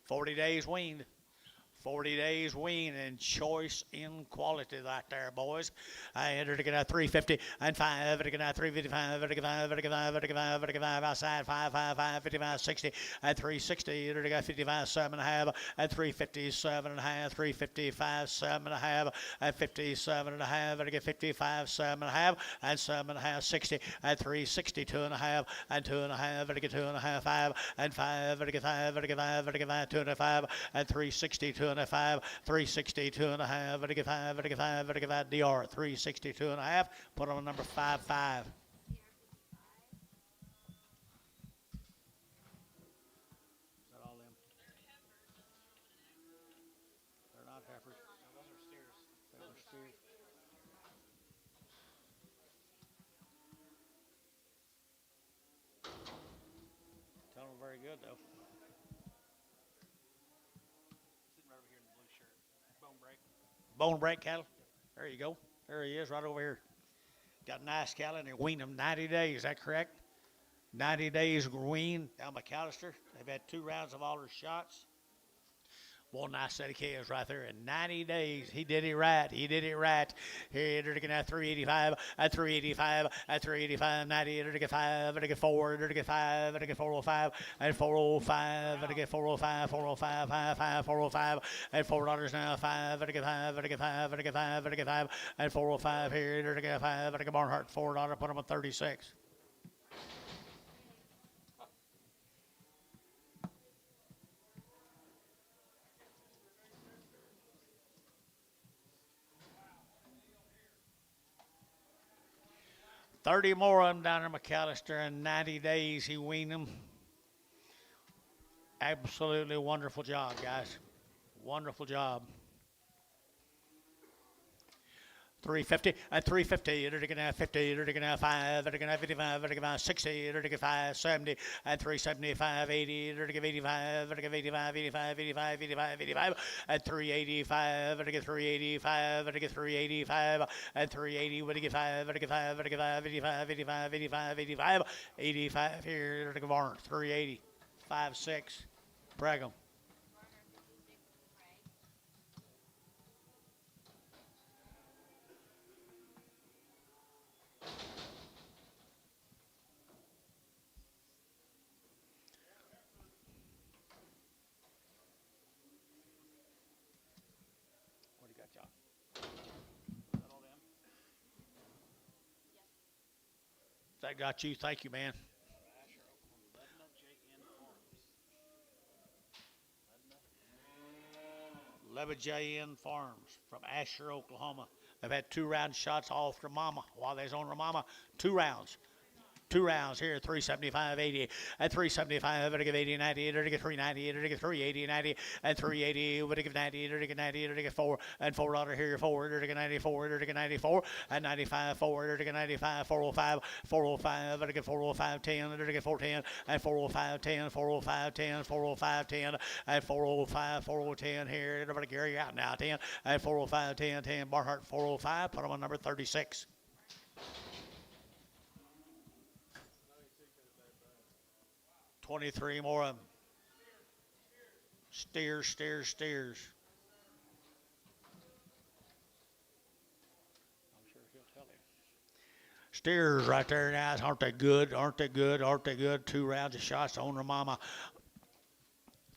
40 days weaned. 40 days wean and choice in quality right there, boys. I entered to get out 350 and 5, to get out 355, to get 5, to get 5, to get 5, to get 5 outside 5, 55, 60 and 360. To get 55, 7 and a half and 357 and a half, 355, 7 and a half and 57 and a half. To get 55, 7 and a half and 7 and a half, 60 and 362 and a half and 2 and a half. To get 2 and a half, 5 and 5, to get 5, to get 5, to get 5, 2 and a 5 and 362 and a 5, 362 and a half, to get 5, to get 5, to get 5, DR 362 and a half. Put on number 55. Is that all them? They're not heifers. No, those are steers. Those are steers. Tell them very good though. Sitting right over here in the blue shirt. Bone break. Bone break cattle. There you go. There he is right over here. Got nice cattle and they weaned them 90 days. Is that correct? 90 days weaned down McAllister. They've had 2 rounds of all their shots. One nice set of calves right there in 90 days. He did it right. He did it right. Here, they're going to get 385, at 385, at 385, 90, they're to get 5, they're to get 4, they're to get 5, they're to get 405, and 405, they're to get 405, 405, 55, 405, and $4 now, 5, they're to get 5, they're to get 5, they're to get 5, they're to get 5, and 405 here, they're to get 5, they're to get Barnhart, $4, put them on 36. $30 more of them down in McAllister in 90 days. He weaned them. Absolutely wonderful job, guys. Wonderful job. 350 and 350, it'll get 50, it'll get 5, it'll get 55, it'll get 60, it'll get 5, 70, and 375, 80, it'll get 85, it'll get 85, 85, 85, 85, 85, and 385, it'll get 385, it'll get 385, and 380, it'll get 5, it'll get 5, it'll get 5, 85, 85, 85, 85, 85 here, it'll get barn, 380, 5, 6, brag 'em. What do you got, John? That got you. Thank you, man. Lebajon Farms from Asher, Oklahoma. They've had 2 round shots all for mama while they was on their mama. 2 rounds. 2 rounds here, 375, 80, at 375, it'll give 80, 90, it'll give 390, it'll give 380, 90, and 380, it'll give 90, it'll give 90, it'll give 4, and $4 here, 4, it'll give 94, it'll give 94, and 95, 4, it'll give 95, 405, 405, it'll give 405, 10, it'll give 410, and 405, 10, 405, 10, 405, 10, and 405, 410 here, it'll carry you out now, 10, and 405, 10, 10, Barhart 405, put them on number 36. $23 more of them. Steers, steers, steers. I'm sure he'll tell him. Steers right there now. Aren't they good? Aren't they good? Aren't they good? 2 rounds of shots on their mama.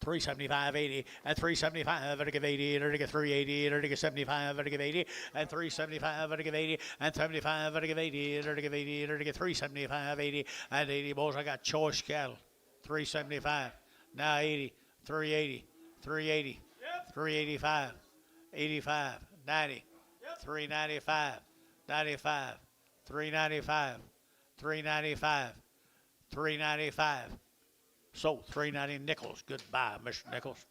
375, 80, and 375, it'll give 80, it'll give 380, it'll give 75, it'll give 80, and 375, it'll give 80, and 75, it'll give 80, it'll give 80, it'll give 375, 80, and 80. Boys, I got choice cattle. 375, now 80, 380, 380, 385, 85, 90, 395, 95, 395, 395, 395. So 390 Nichols. Goodbye, Mr. Nichols.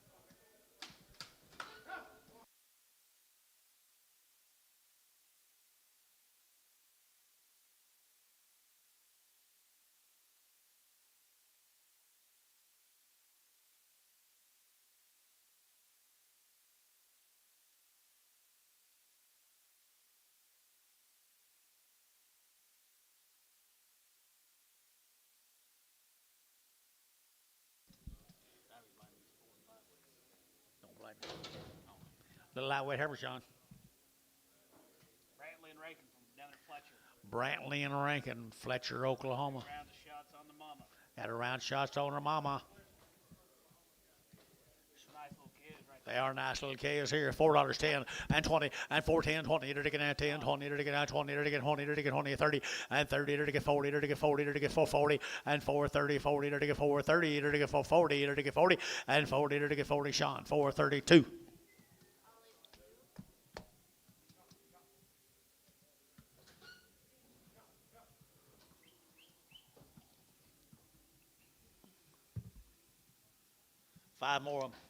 Don't blame me. Little lightweight Herbert, Sean. Brantley and Rankin from down in Fletcher. Brantley and Rankin, Fletcher, Oklahoma. Round of shots on the mama. Had a round shots on her mama. Some nice little kids right there. They are nice little calves here. $4, 10, and 20, and 4, 10, 20, to get 10, 20, to get 20, to get 20, to get 20, 30, and 30, to get 40, to get 40, to get 440, and 430, 40, to get 430, to get 440, to get 40, and 40, to get 40, Sean, 432. Five more of them.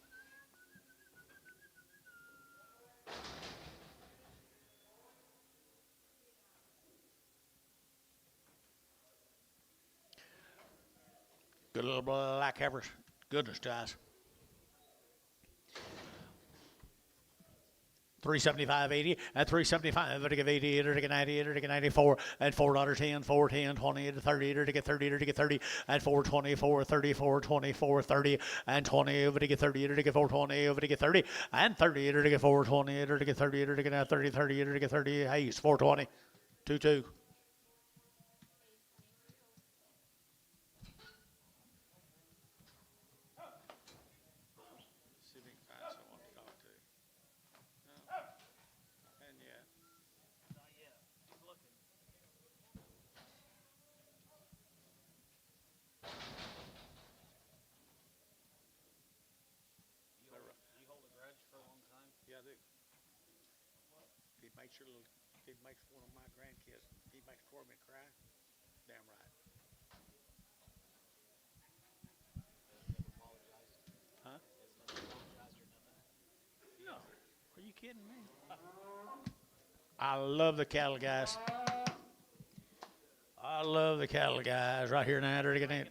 Good little black heifers. Goodness to us. 375, 80, and 375, it'll give 80, it'll get 90, it'll get 94, and $4, 10, 4, 10, 20, 30, it'll get 30, it'll get 30, and 420, 430, 420, 430, and 20, it'll get 30, it'll get 420, it'll get 30, and 30, it'll get 420, it'll get 30, it'll get 30, 30, it'll get 30, hey, it's 420, 2-2. Not yet. He's looking. You hold a grudge for a long time? Yeah, I do. He makes your little, he makes one of my grandkids, he makes Corbin cry. Damn right. Huh? No. Are you kidding me? I love the cattle, guys. I love the cattle, guys. Right here now, they're getting it.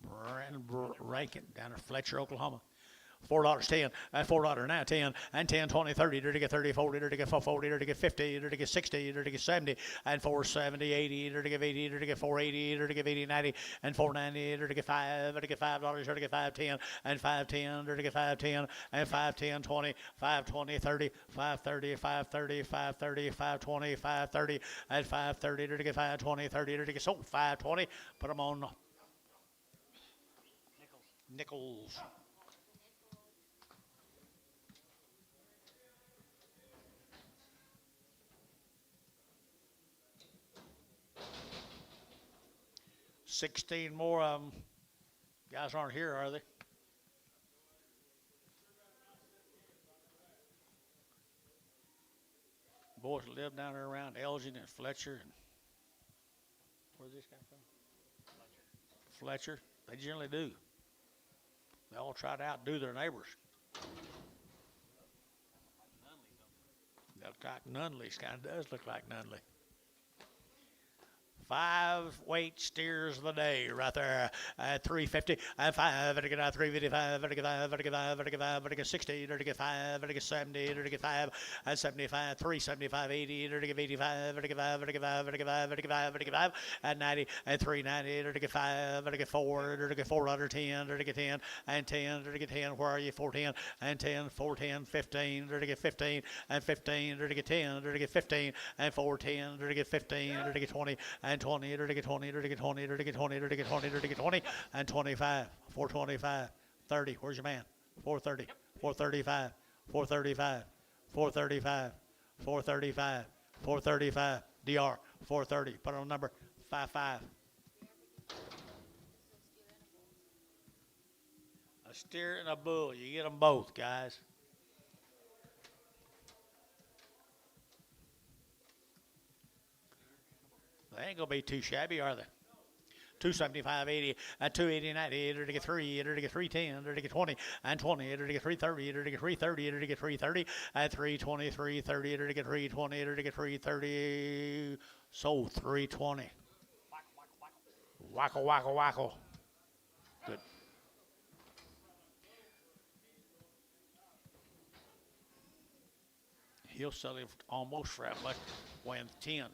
Brandon Rankin down in Fletcher, Oklahoma. $4.10, and $4 now 10, and 10, 20, 30, to get 30, 40, to get 40, to get 50, to get 60, to get 70, and 470, 80, to get 80, to get 480, to get 80, 90, and 490, to get 5, to get $5, to get 510, and 510, to get 510, and 510, 20, 520, 30, 530, 530, 530, 520, 530, and 530, to get 520, 30, to get sold 520. Put them on nickels. $16 more of them. Guys aren't here, are they? Boys that live down there around Elgin and Fletcher. And where's this guy from? Fletcher. They generally do. They all try to outdo their neighbors. That like Nunley's kind of does look like Nunley. 5 weight steers of the day right there at 350 and 5 to get 355 to get 5 to get 5 to get 5 to get 60 to get 5 to get 70 to get 5 and 75 375 80 to get 85 to get 5 to get 5 to get 5 to get 5 to get 5 and 90 and 390 to get 5 to get 4 to get 410 to get 10 and 10 to get 10. Where are you? 410 and 10 410 15 to get 15 and 15 to get 10 to get 15 and 410 to get 15 to get 20 and 20 to get 20 to get 20 to get 20 to get 20 to get 20 and 25 425 30. Where's your man? 430 435 435 435 435 435 DR 430. Put on number 55. A steer and a bull. You get them both, guys. They ain't gonna be too shabby, are they? 275, 80, and 280, 90, to get 3, to get 310, to get 20, and 20, to get 330, to get 330, to get 330, and 320, 330, to get 320, to get 330. So 320. Wackle, wackle, wackle. Good. He'll sell him almost for that much when 10.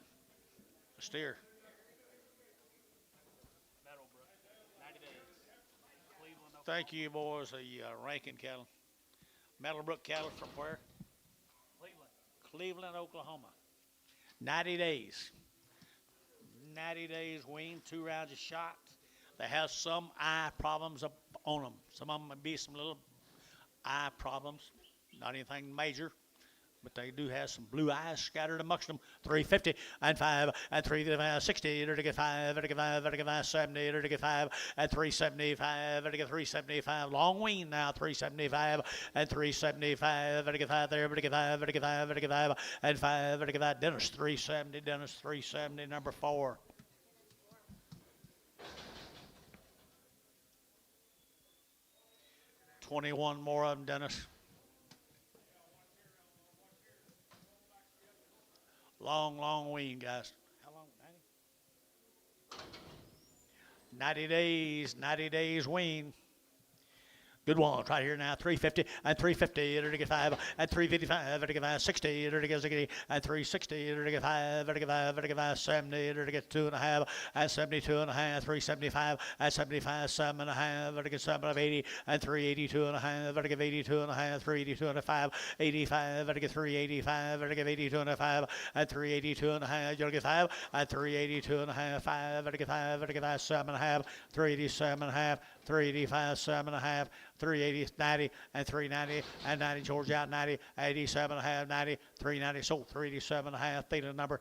A steer. Meadowbrook, 90 days. Cleveland, Oklahoma. Thank you, boys. The Rankin cattle. Meadowbrook cattle from where? Cleveland. Cleveland, Oklahoma. 90 days. 90 days weaned, 2 rounds of shots. They have some eye problems up on them. Some of them may be some little eye problems. Not anything major. But they do have some blue eyes scattered amongst them. 350 and 5 and 355, 60 to get 5 to get 5 to get 5, 70 to get 5 and 375 to get 375. Long wean now. 375 and 375 to get 5 there to get 5 to get 5 to get 5 and 5 to get 5. Dennis 370. Dennis 370. Number 4. $21 more of them, Dennis. Long wean, guys. How long? 90? 90 days wean. Good one. Right here now. 350 and 350 to get 5 and 355 to get 5, 60 to get 60 and 360 to get 5 to get 5 to get 5, 70 to get 2.5 and 72.5, 375 and 75, 7.5 to get 7 of 80 and 382.5 to get 82.5, 382 and 5, 85 to get 385 to get 82.5 and 382.5 you'll get 5 and 382.5, 5 to get 5 to get 5, 7.5, 387.5, 385, 7.5, 380, 90, and 390, and 90, George out 90, 87.5, 90, 390, sold 387.5, theta number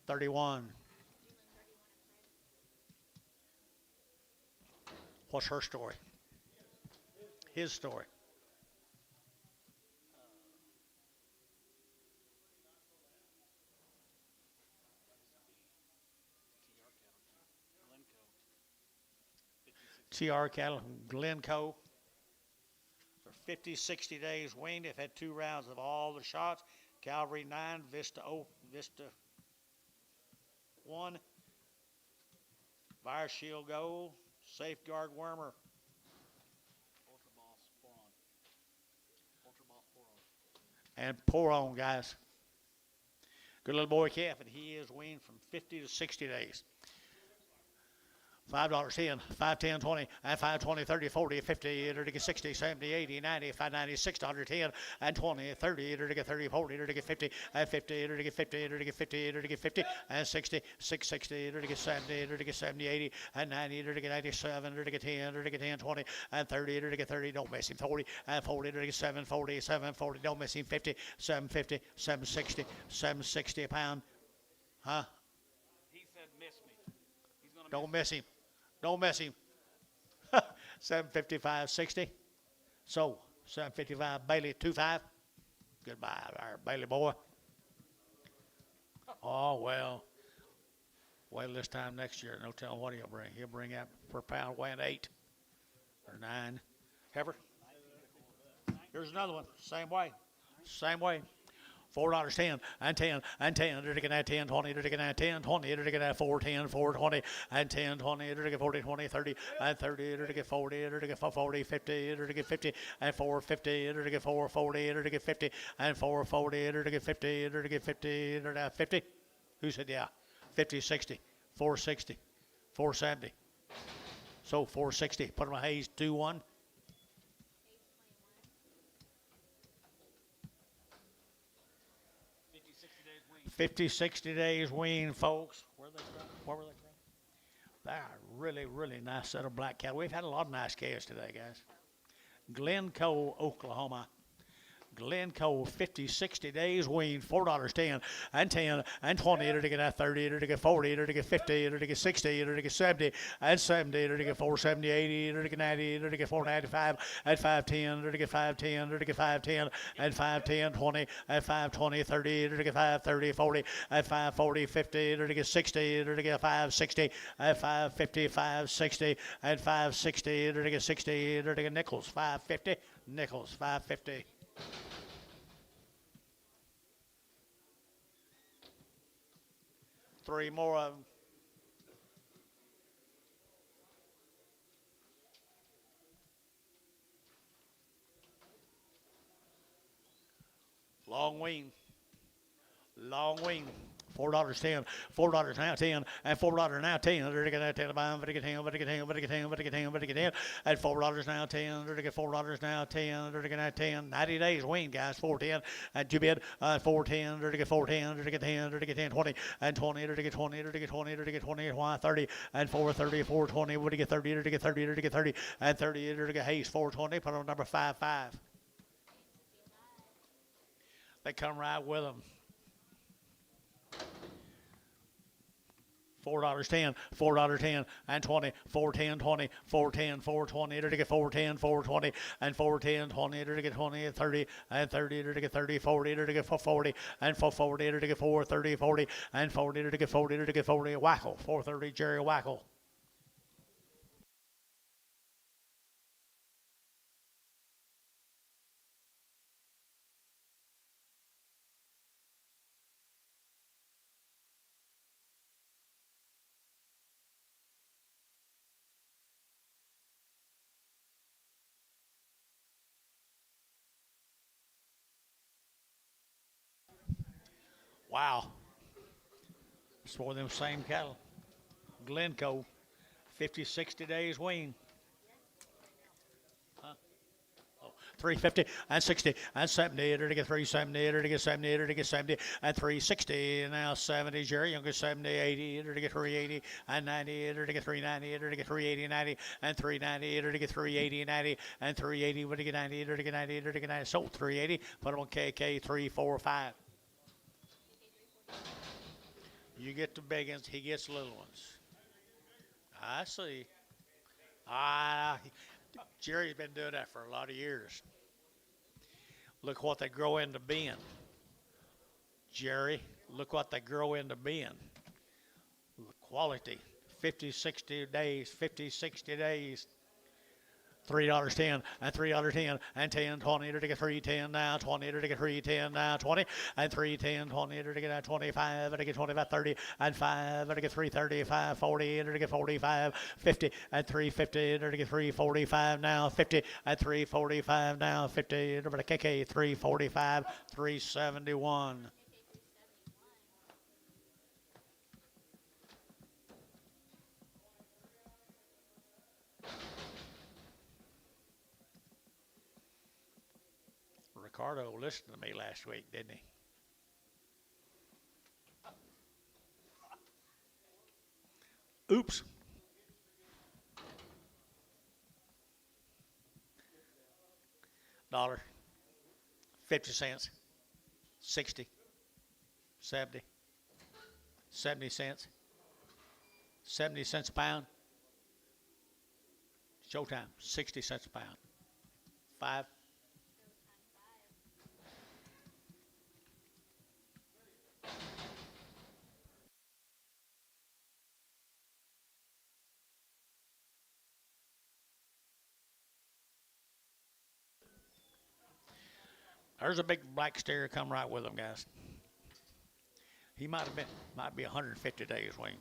31. What's her story? His story. TR cattle from Glencoe. For 50, 60 days weaned. They've had 2 rounds of all the shots. Calvary 9, Vista 1, Fire Shield Gold, Safeguard Wormer. Ultra Boss 4 on. Ultra Boss 4 on. And pour on, guys. Good little boy calf, and he is weaned from 50 to 60 days. $5, 10, 5, 10, 20, and 5, 20, 30, 40, 50, 60, 70, 80, 90, 5, 90, 6, 110, and 20, 30, 30, 40, 50, and 50, 50, 50, 50, and 60, 660, 70, 70, 80, and 90, 97, 10, 10, 20, and 30, 30, don't miss him, 40, and 40, 7, 40, 7, 40, don't miss him, 50, 750, 760, 760 a pound. Huh? He said miss me. He's going to Don't miss him. Don't miss him. 755, 60. So, 755, Bailey, 25. Goodbye, our Bailey boy. Oh, well. Wait this time next year. No telling what he'll bring. He'll bring out per pound weighing 8 or 9. Heifer? Here's another one. Same way. Same way. $4, 10, and 10, and 10, 10, 20, 10, 20, 4, 10, 4, 20, and 10, 20, 40, 20, 30, and 30, 40, 40, 50, 50, and 4, 50, 4, 40, 50, and 4, 40, 50, 50, 50. Who said yeah? 50, 60, 460, 470. So 460. Put him on Hayes 2-1. 50, 60 days wean, folks. Where were they from? They're a really, really nice set of black cattle. We've had a lot of nice calves today, guys. Glencoe, Oklahoma. Glencoe, 50, 60 days wean, $4, 10, and 10, and 20, 30, 40, 50, 60, 70, and 70, 470, 80, 90, 495, and 510, 510, 510, and 510, 20, and 520, 30, 530, 40, and 540, 50, 60, 560, and 550, 560, and 560, 60, nickels, 550, nickels, 550. Three more of them. Long wean. Long wean. $4, 10, $4 now 10, and $4 now 10. 10, 10, 10, 10, and $4 now 10. $4 now 10. 10. 90 days wean, guys. 410 and 2 bid. 410, 410, 10, 20, and 20, 20, 20, 20, 30, and 430, 420. What do you get? 30, 30, 30, and 30. Hayes 420. Put on number 55. They come right with them. $4, 10, $4, 10, and 20, 410, 20, 410, 420, 410, 420, and 410, 20, 20, 30, and 30, 30, 40, 40, and 440, 430, 40, and 40, 40, 40, Wackel, 430, Jerry Wackel. Wow. It's for them same cattle. Glencoe, 50, 60 days wean. 350 and 60 and 70, 370, 70, 70, and 360, and now 70, Jerry Younger, 70, 80, 380, and 90, 390, 380, 90, and 390, 380, 90, and 380, 90, 90, 90, so 380, put them on KK 345. You get the big ones, he gets little ones. I see. Jerry's been doing that for a lot of years. Look what they grow into being. Jerry, look what they grow into being. Quality, 50, 60 days, 50, 60 days. $3.10 and $3.10 and 10, 20 to get 310 now, 20 to get 310 now, 20 and 310, 20 to get 25 to get 25, 30 and 5 to get 335, 40 to get 45, 50 and 350 to get 345 now, 50 and 345 now, 50 to get KK 345, 371. Ricardo listened to me last week, didn't he? Oops. $1, 50 cents, 60, 70, 70 cents, 70 cents a pound. Showtime, 60 cents a pound. 5. There's a big black steer come right with him, guys. He might be 150 days, Wayne.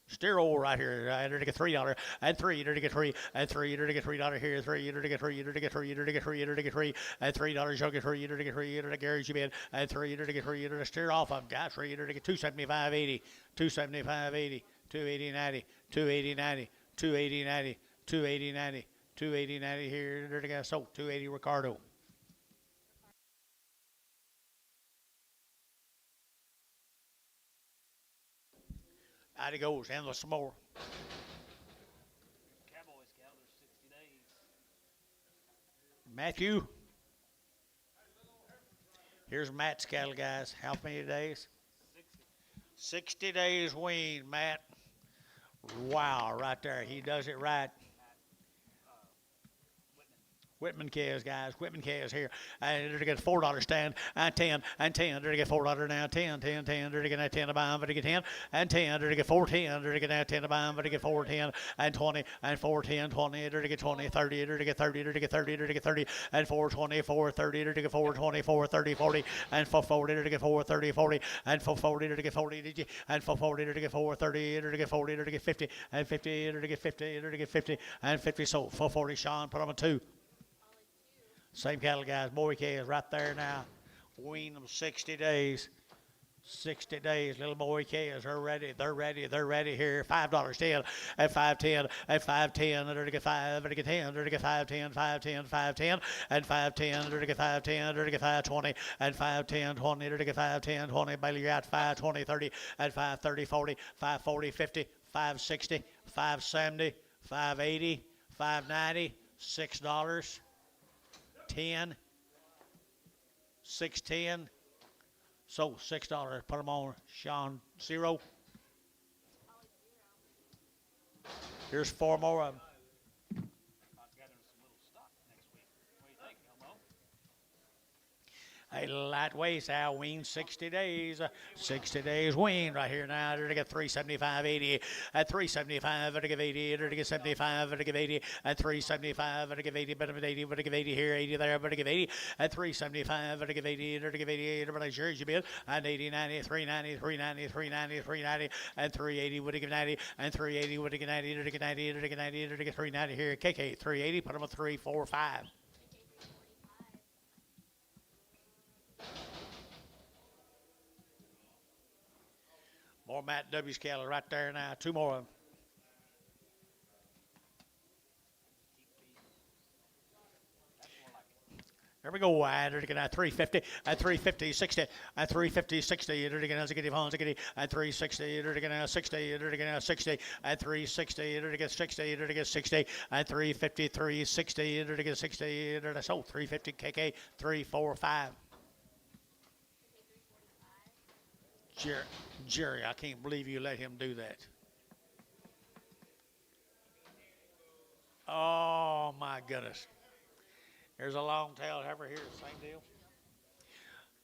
Steer oil right here. Enter to get $3 and 3 to get 3 and 3 to get $3 here. 3 to get 3 to get 3 to get 3 to get 3 and $3 you'll get 3 to get 3 to garage you bid and 3 to get 3 to steer off of guys. 3 to get 275.80, 275.80, 280.90, 280.90, 280.90, 280.90, 280.90 here to get sold 280 Ricardo. Out he goes, endless some more. Cowboys cattle, there's 60 days. Matthew. Here's Matt's cattle, guys. How many days? 60 days weaned, Matt. Wow, right there. He does it right. Whitman calves, guys. Whitman calves here. And they're to get $4 stand and 10 and 10. They're to get $4 now. 10, 10, 10. They're to get 10 to buy them, but to get 10 and 10. They're to get 410. They're to get 10 to buy them, but to get 410 and 20 and 410, 20. They're to get 20, 30. They're to get 30. They're to get 30. They're to get 30 and 420, 430. They're to get 420, 430, 40 and 440. They're to get 430, 40 and 440. They're to get 40. Did you? And 440. They're to get 430. They're to get 40. They're to get 50 and 50. They're to get 50. They're to get 50 and 50. So 440. Sean, put them a 2. Same cattle, guys. Boy calves right there now. Wean them 60 days. 60 days. Little boy calves. They're ready. They're ready. They're ready here. $5 still at 510 at 510. They're to get 5. They're to get 10. They're to get 510, 510, 510 and 510. They're to get 510. They're to get 520 and 510, 20. They're to get 510, 20. Bailey, you're out 520, 30 at 530, 40, 540, 50, 560, 570, 580, 590, $6. 10, 610, so $6. Put them on, Sean. 0. Here's 4 more of them. I'm gathering some little stock next week. What do you think, Elmo? A lightweight sow wean 60 days. 60 days wean right here now. They're to get 375.80 at 375. They're to give 80. They're to get 75. They're to give 80 at 375. They're to give 80. Better than 80. Better to give 80 here. 80 there. Better to give 80 at 375. Better to give 80. They're to give 80. Better to jersey bid and 80, 90, 390, 390, 390, 390 and 380. Would to give 90 and 380. Would to get 90. They're to get 90. They're to get 90. They're to get 390 here. KK 380. Put them a 3, 4, 5. More Matt W's cattle right there now. 2 more of them. There we go. Wide. They're getting at 350, at 350, 60, at 350, 60. They're getting at 60, at 360. They're getting at 60. They're getting at 60, at 360. They're getting 60. They're getting 60, at 350, 360. They're getting 60. They're so 350 KK 3, 4, 5. Jerry, I can't believe you let him do that. Oh, my goodness. There's a long tail heifer here, same deal.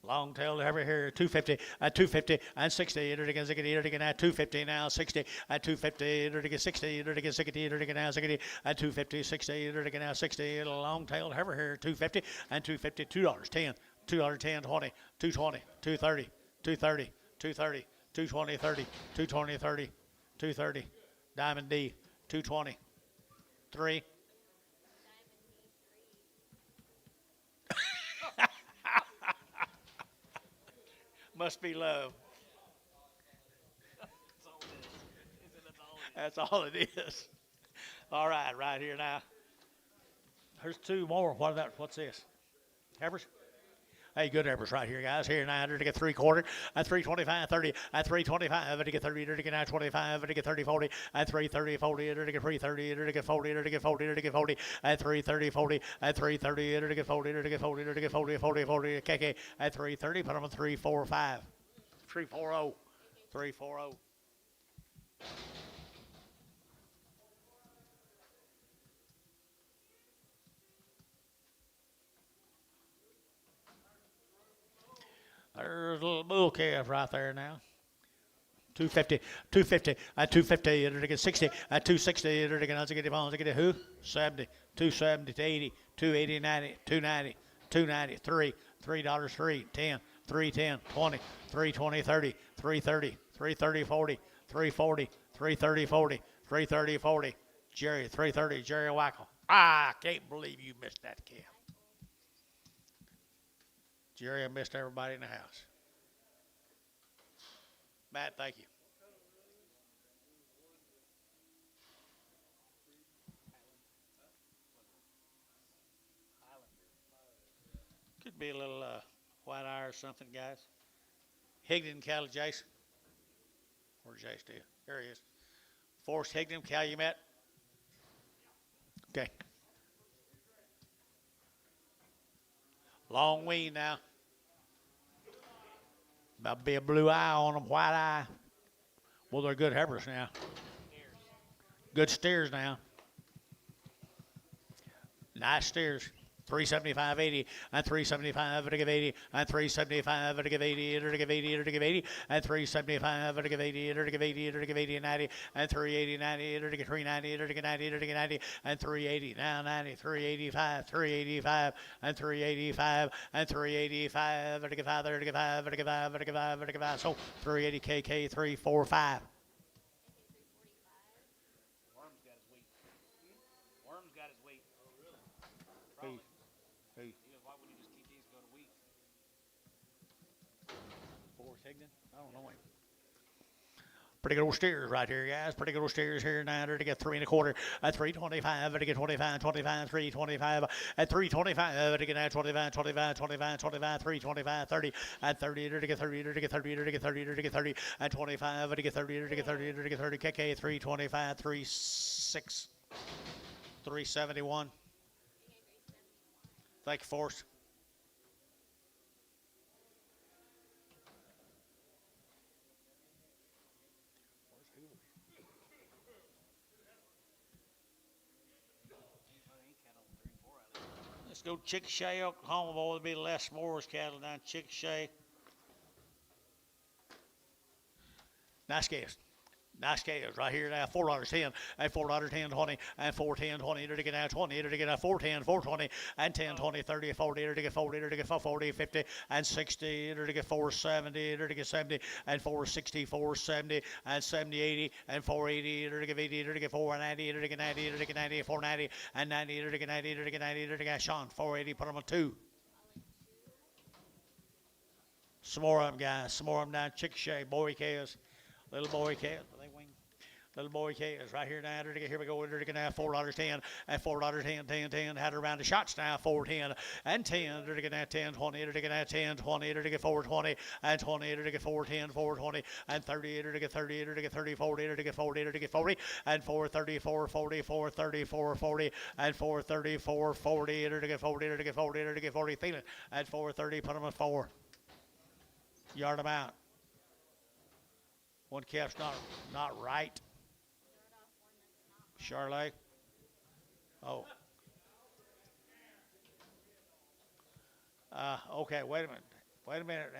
Long tail every here, 250, at 250, and 60, it again, 60, it again, at 250 now, 60, at 250, it again, 60, it again, 60, it again, now, 60, at 250, 60, it again, now, 60, long tail every here, 250, and 250, $2, 10, $2, 10, 20, 220, 230, 230, 230, 220, 30, 220, 30, 230, Diamond D, 220, 3. Must be love. That's all it is. All right, right here now. There's two more. What's this? Heifers? Hey, good heifers right here, guys. Here now, to get 3/4, at 325, 30, at 325, to get 30, to get 25, to get 30, 40, at 330, 40, to get 330, to get 40, to get 40, to get 40, at 330, 40, at 330, to get 40, to get 40, to get 40, 40, 40, KK, at 330, put them on 345, 340, 340. There's a little bull calf right there now. 250, 250, at 250, it'll get 60, at 260, it'll get who? 70, 270 to 80, 280, 90, 290, 290, $3, 3, 10, 310, 20, 320, 30, 330, 330, 40, 340, 330, 40, 330, 40. Jerry, 330, Jerry Wackel. I can't believe you missed that calf. Jerry, I missed everybody in the house. Matt, thank you. Could be a little white eye or something, guys. Higdon cattle, Jason. Where's Jace? There he is. Forrest Higdon, Calumet. Okay. Long wean now. About to be a blue eye on them, white eye. Well, they're good heifers now. Good steers now. Nice steers. 375.80 and 375 to give 80 and 375 to give 80 to give 80 to give 80 and 375 to give 80 to give 80 to give 80 and 90 and 380 90 to give 390 to give 90 to give 90 and 380 now 90 385 385 and 385 and 385 to give 5 to give 5 to give 5 to give 5 to give 5 so 380 KK 345. Worm's got his weight. Worm's got his weight. Oh, really? Probably. Hey. Yeah, why would he just keep these go to week? Forrest Higdon? I don't know him. Pretty good old steers right here, guys. Pretty good old steers here now to get 3 1/4 at 325 to get 25, 25, 325 at 325 to get 25, 25, 25, 25, 325, 30 at 30 to get 30 to get 30 to get 30 to get 30 at 25 to get 30 to get 30 to get 30 KK 325 36 371. Thank you, Forrest. Let's go Chickasha, Oklahoma. Boy, there'll be less Moore's cattle down Chickasha. Nice guess. Nice calves right here now. $4.10 and $4.10 20 and $4.10 20 to get out 20 to get out 4.10 4.20 and 10 20 30 40 to get 40 to get 40 50 and 60 to get 470 to get 70 and 460 470 and 70 80 and 480 to get 80 to get 490 to get 90 to get 90 490 and 90 to get 90 to get 90 to get Sean 480 put them on 2. Some more of them guys. Some more of them down Chickasha boy calves. Little boy calves. Little boy calves right here now. Here we go. Now $4.10 and $4.10 10 10. Had around the shots now 4.10 and 10 to get that 10 20 to get that 10 20 to get 4.20 and 20 to get 4.10 4.20 and 30 to get 30 to get 30 40 to get 40 to get 40 and 4.30 4.40 4.30 4.40 and 4.30 4.40 to get 40 to get 40 to get 40 feeling at 4.30 put them at 4. Yard them out. One calf's not right. Charlotte. Oh. Okay, wait a minute. Wait a minute,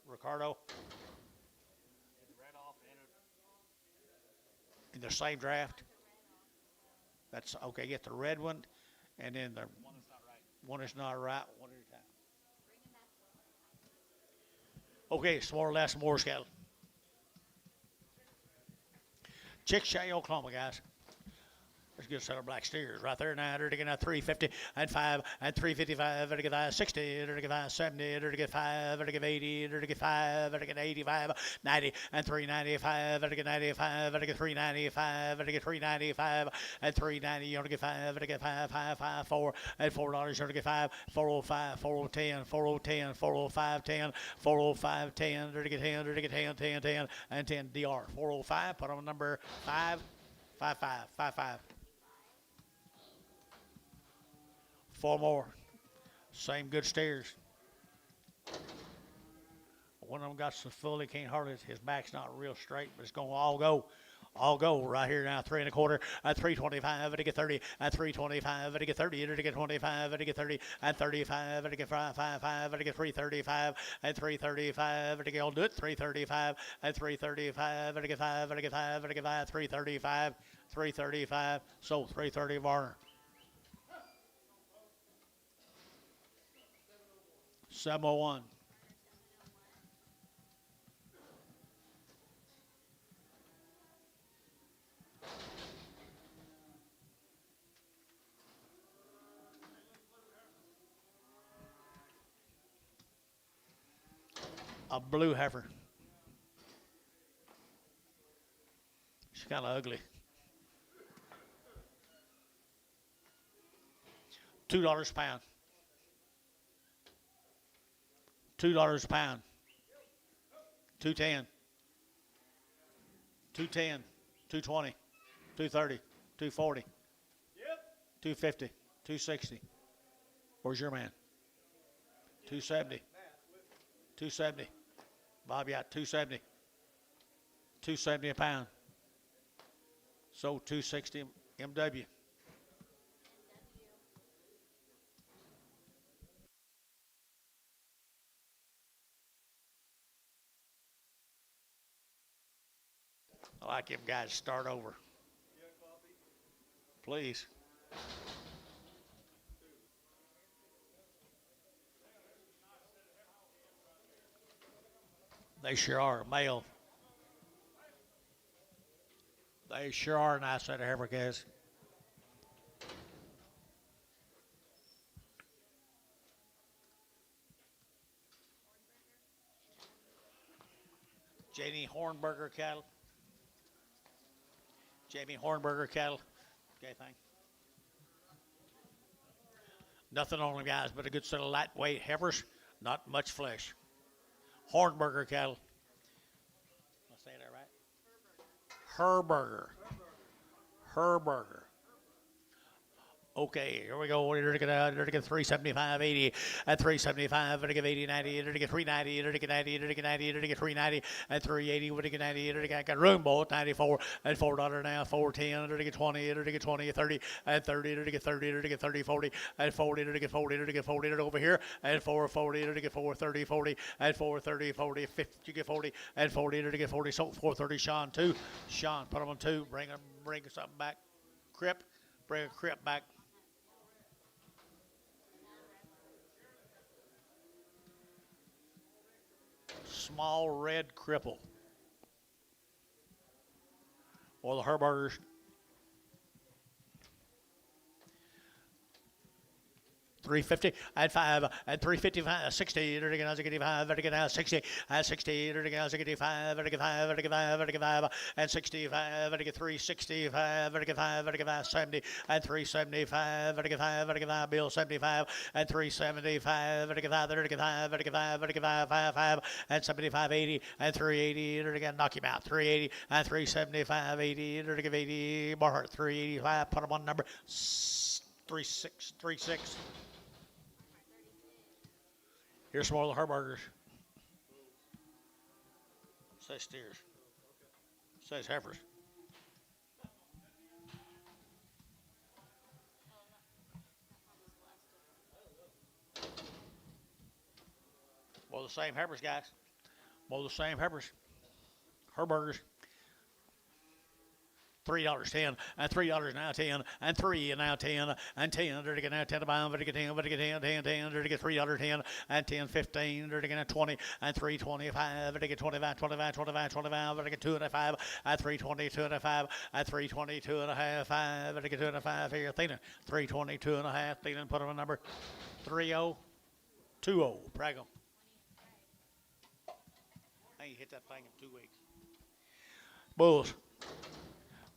Ricardo. Get the red off and In the same draft. That's okay. Get the red one, and then the one that's not right. one that's not right. One at a time. Okay, some more or less, more cattle. Chickasha, Oklahoma, guys. There's a good set of black steers right there now. They're getting a 350 and 5 and 355. They're getting 60. They're getting 70. They're getting 5. They're getting 80. They're getting 5. They're getting 85, 90 and 395. They're getting 95. They're getting 395. They're getting 395 and 390. You're gonna get 5. They're getting 5, 5, 5, 4 and $4. You're gonna get 5, 405, 4010, 4010, 405, 10, 405, 10. They're gonna get 10. They're gonna get 10, 10, 10 and 10 DR 405. Put on number 5, 5, 5, 5, 5. 4 more. Same good steers. One of them got some fully can't hardly. His back's not real straight, but it's going to all go. All go right here now. 3 1/4 at 325. At 30 at 325. At 30 at 25. At 30 at 35. At 5 5 5. At 335 at 335. At I'll do it. 335 at 335. At 5 at 5 at 5 335 335. So 330 Varner. 701. A blue heifer. She's kind of ugly. $2 a pound. $2 a pound. 210. 210. 220. 230. 240. Yep. 250. 260. Where's your man? 270. 270. Bob, yeah, 270. 270 a pound. So 260 MW. I like them guys to start over. Please. They sure are. Male. They sure are a nice set of heifer guys. Jamie Hornberger cattle. Jamie Hornberger cattle. Okay, thanks. Nothing on them, guys, but a good set of lightweight heifers. Not much flesh. Hornberger cattle. Am I saying that right? Herberger. Herberger. Okay, here we go. We're going to get 375, 80, at 375, we're going to get 80, 90, we're going to get 390, we're going to get 90, we're going to get 90, we're going to get 390, at 380, we're going to get 90, we're going to get room boat, 94, at $4 now, 410, we're going to get 20, we're going to get 20, 30, at 30, we're going to get 30, we're going to get 30, 40, at 40, we're going to get 40, we're going to get 40, over here, at 440, we're going to get 430, 40, at 430, 40, 50, you get 40, at 40, we're going to get 40, so 430, Sean, 2, Sean, put them on 2, bring something back, Crip, bring a Crip back. Small red cripple. Or the Herbergers. 350 at 5 at 355 60 at 65 at 60 at 60 at 65 at 5 at 5 at 5 at 65 at 365 at 5 at 70 at 375 at 5 at 5 bill 75 at 375 at 5 at 5 at 5 at 5 5 at 75 80 at 380 at knock him out 380 at 375 80 at 80 Barhart 385 put him on number 3636. Here's some more of the Herbergers. Says steers. Says heifers. For the same Heifers, guys. For the same Heifers. Her burgers. $3.10 and $3 now 10 and 3 and now 10 and 10 to get now 10 to buy, but to get 10, but to get 10, 10, 10 to get $3.10 and 10, 15 to get 20 and 3.25 to get 25, 25, 25, 25 to get 2.5 at 3.20, 2.5 at 3.20, 2.5, 5 to get 2.5 here. Thielen 3.20, 2.5. Thielen put on a number 3020. Prag 'em. I ain't hit that thing in 2 weeks. Bulls.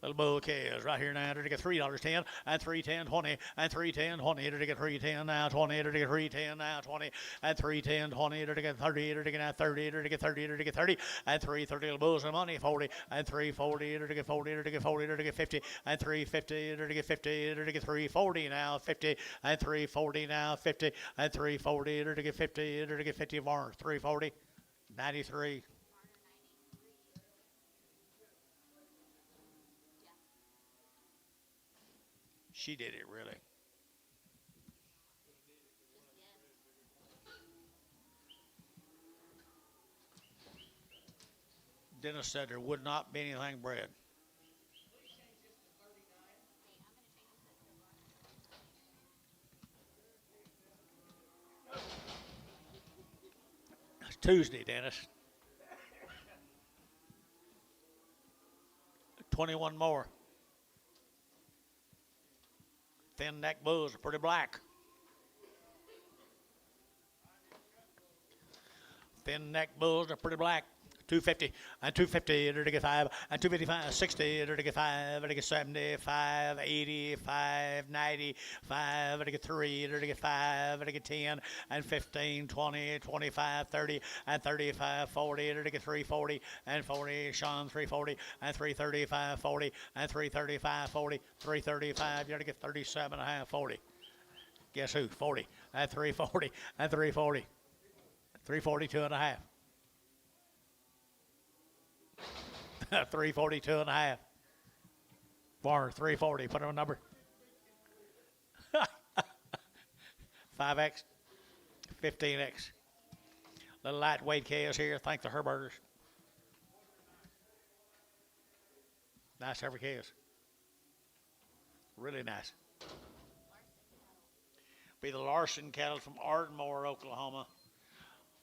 Little bull calves right here now to get $3.10 and 3.10, 20 and 3.10, 20 to get 3.10 now 20 to get 3.10 now 20 and 3.10, 20 to get 30 to get now 30 to get 30 to get 30 and 3.30 little bulls of money 40 and 3.40 to get 40 to get 40 to get 50 and 3.50 to get 50 to get 3.40 now 50 and 3.40 now 50 and 3.40 to get 50 to get 50 Varner 3.40 93. She did it, really. Dennis said there would not be anything bred. It's Tuesday, Dennis. 21 more. Thin neck bulls are pretty black. Thin neck bulls are pretty black. 250 and 250 to get 5 and 255, 60 to get 5 to get 70, 5, 80, 5, 90, 5 to get 3 to get 5 to get 10 and 15, 20, 25, 30 and 35, 40 to get 340 and 40. Sean 340 and 335, 40 and 335, 40, 335. You got to get 37 and a half, 40. Guess who? 40 and 340 and 340. 342 and a half. 342 and a half. Bar 340. Put on a number. 5X. 15X. Little lightweight calves here. Thank the Herbergers. Nice every calves. Really nice. Be the Larson cattle from Ardmore, Oklahoma.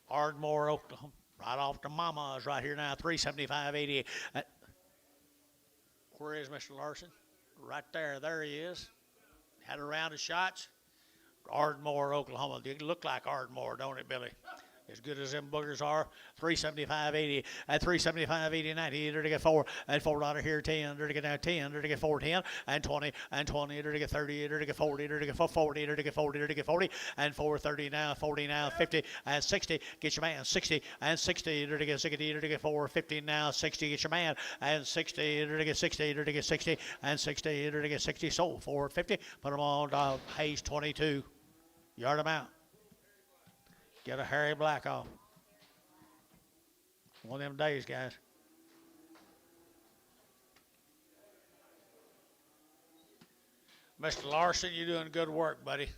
Ardmore, Oklahoma. Right off the mamas right here now, 375.80. Where is Mr. Larson? Right there. There he is. Had a round of shots. Ardmore, Oklahoma. They look like Ardmore, don't it, Billy? As good as them boogers are, 375.80 at 375.80, 90 to get 4 and $4 here, 10 to get now 10 to get 410 and 20 and 20 to get 30 to get 40 to get 40 to get 40 to get 40 and 430 now 40 now 50 and 60. Get your man 60 and 60 to get 60 to get 450 now 60. Get your man and 60 to get 60 to get 60 and 60 to get 60. Sold 450. Put them on dog. Hayes 22. Yard them out. Get a Harry Black off. One of them days, guys. Mr. Larson, you're doing good work, buddy.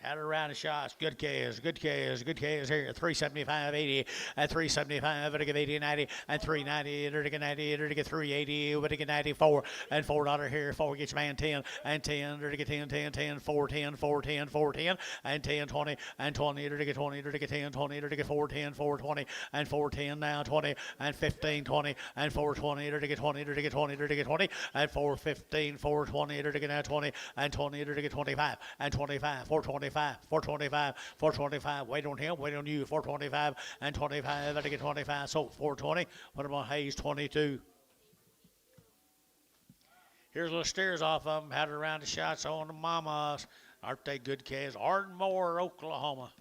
Had a round of shots. Good calves, good calves, good calves here. 375.80 at 375 to get 80, 90 and 390 to get 90 to get 380 to get 94 and $4 here. 4 gets man 10 and 10 to get 10, 10, 10, 410, 410, 410 and 10, 20 and 20 to get 20 to get 10, 20 to get 410, 420 and 410 now 20 and 15, 20 and 420 to get 20 to get 20 to get 20 and 415, 420 to get now 20 and 20 to get 25 and 25, 425. 425, 425. Wait on him, wait on you. 425 and 25 to get 25. So 420. Put him on Hayes 22. Here's little steers off of them. Had a round of shots on the mamas. Aren't they good calves? Ardmore, Oklahoma.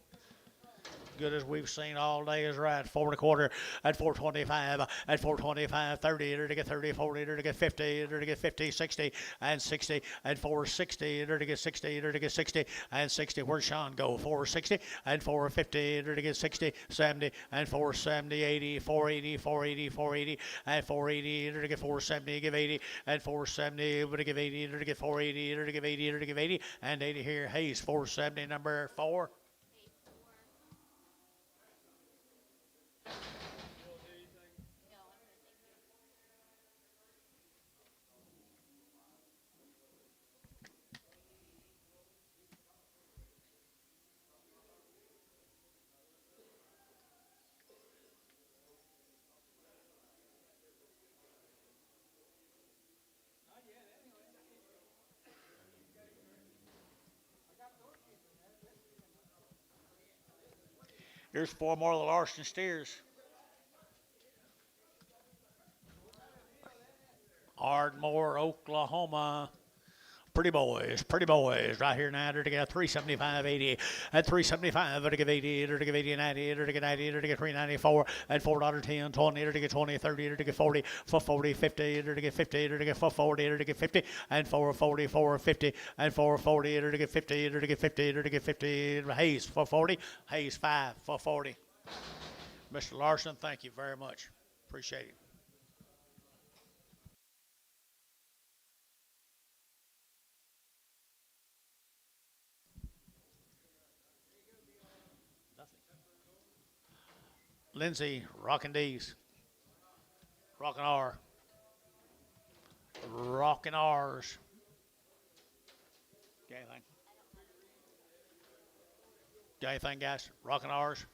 Good as we've seen all day is right. 4 1/4 at 425, at 425, 30 to get 30, 40 to get 50, to get 50, 60 and 60 and 460 to get 60 to get 60 and 60. Where's Sean go? 460 and 450 to get 60, 70 and 470, 80, 480, 480, 480 and 480 to get 470, give 80 and 470 to give 80 to get 480 to give 80 to give 80 and 80 here. Hayes 470 number 4. Here's 4 more of the Larson steers. Ardmore, Oklahoma. Pretty boys, right here now. To get 375.80 at 375. To give 80, to give 80 and 90, to get 90, to get 394 at $4.10, 20, to get 20, 30, to get 40, for 40, 50, to get 50, to get 440, to get 50, and 440, 450, and 440, to get 50, to get 50, to get 50. Hayes 440, Hayes 5 440. Mr. Larson, thank you very much. Appreciate it. Lindsay, Rockin' D's. Rockin' R. Rockin' R's. Got anything? Got anything, guys? Rockin' R's.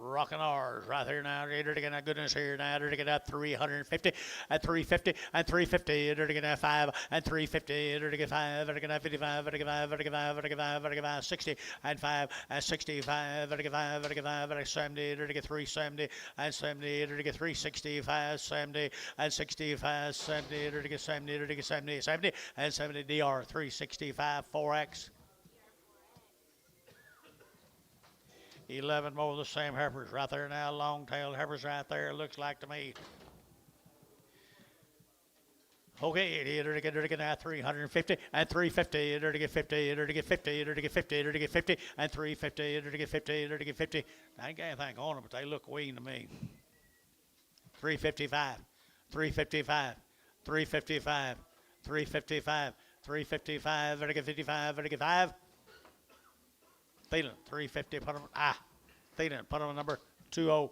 Rockin' R's right here now. To get that goodness here now. To get that 350 at 350 and 350. To get that 5 and 350. To get 5. To get that 55. To get 5. To get 5. To get 5. To get 5. 60 and 5 and 65. To get 5. To get 5 and 70. To get 370 and 70. To get 365. 70 and 65. 70. To get 70. To get 70. 70 and 70. DR 365 4X. 11 more of the same heifers right there now. Long-tailed heifers right there, looks like to me. Okay, to get now 350 and 350, to get 50, to get 50, to get 50, to get 50, and 350, to get 50, to get 50. I ain't got anything on them, but they look wean to me. 355, 355, 355, 355, 355, to get 55, to get 5. Thielen, 350, put him, Thielen, put him on number 20.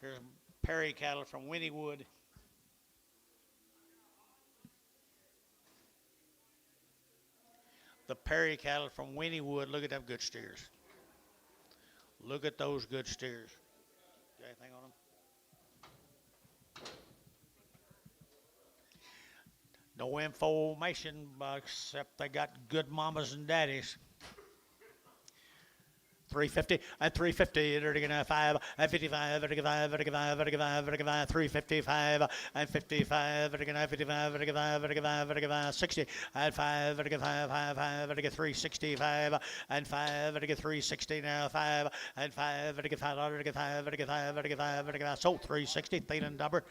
Here's Perry cattle from Wynnewood. The Perry cattle from Wynnewood, look at them good steers. Look at those good steers. Got anything on them? No information except they got good mamas and daddies. 350 and 350, to get 5 and 55, to get 5, to get 5, to get 5, to get 5, 355 and 55, to get 55, to get 5, to get 5, to get 5, 60 and 5, to get 5, 5, 5, to get 365 and 5, to get 360 now 5 and 5, to get 5, to get 5, to get 5, to get 5, to get 5. So 360, Thielen number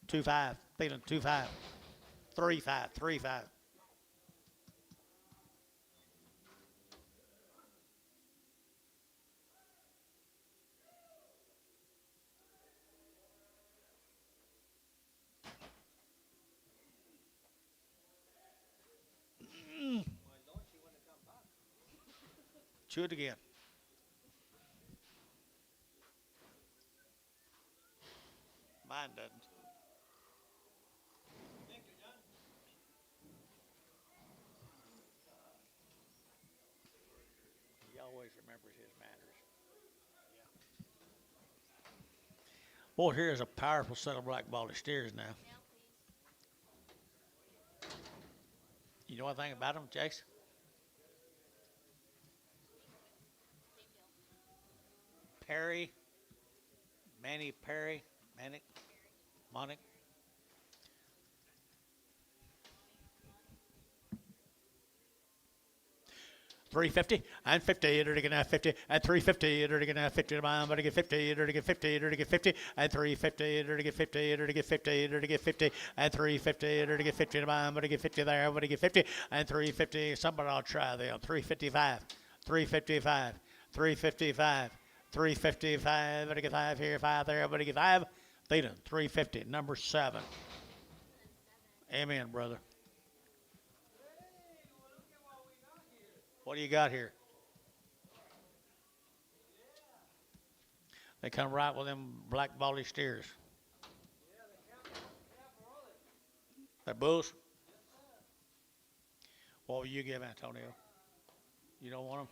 25, Thielen 25. 35, 35. Chew it again. Mine doesn't. He always remembers his manners. Boy, here's a powerful set of black baldy steers now. You know anything about them, Jason? Perry, Manny Perry, Manic, Monic. $350 and 50, to get 50 and 350, to get 50 to my to get 50, to get 50, to get 50 and 350, to get 50, to get 50, to get 50 and 350, to get 50 to my to get 50 there, to get 50 and 350. Somebody I'll try them. 355, 355, 355, 355, to get 5 here, 5 there, to get 5. Thielen, 350, number 7. Amen, brother. What do you got here? They come right with them black baldy steers. They're bulls? What will you give, Antonio? You don't want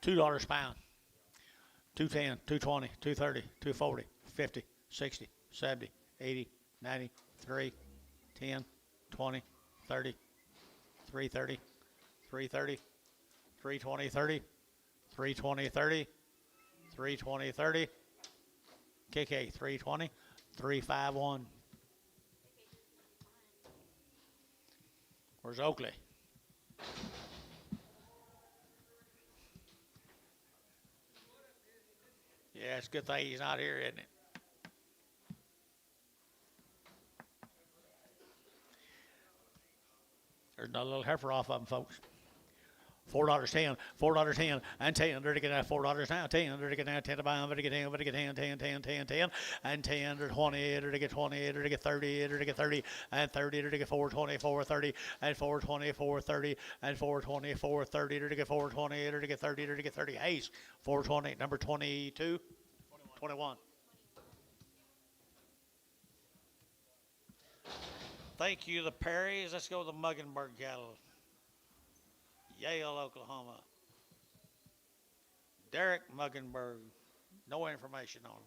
them? $2 a pound. 210, 220, 230, 240, 50, 60, 70, 80, 90, 3, 10, 20, 30, 330, 330, 320, 30, 320, 30, 320, 30, KK 320, 351. Where's Oakley? Yeah, it's a good thing he's not here, isn't it? There's another little heifer off of them, folks. $4.10, $4.10, and 10. They're to get at $4 now. 10. They're to get now 10 to buy them. They're to get 10, 10, 10, 10, 10, 10, and 10. They're 20. They're to get 20. They're to get 30. They're to get 30, and 30. They're to get 420, 430, and 420, 430, and 420, 430. They're to get 420. They're to get 30. They're to get 30. Hayes, 420. Number 22, 21. Thank you, the Perrys. Let's go with the Muggenberg cattle. Yale, Oklahoma. Derek Muggenberg. No information on him.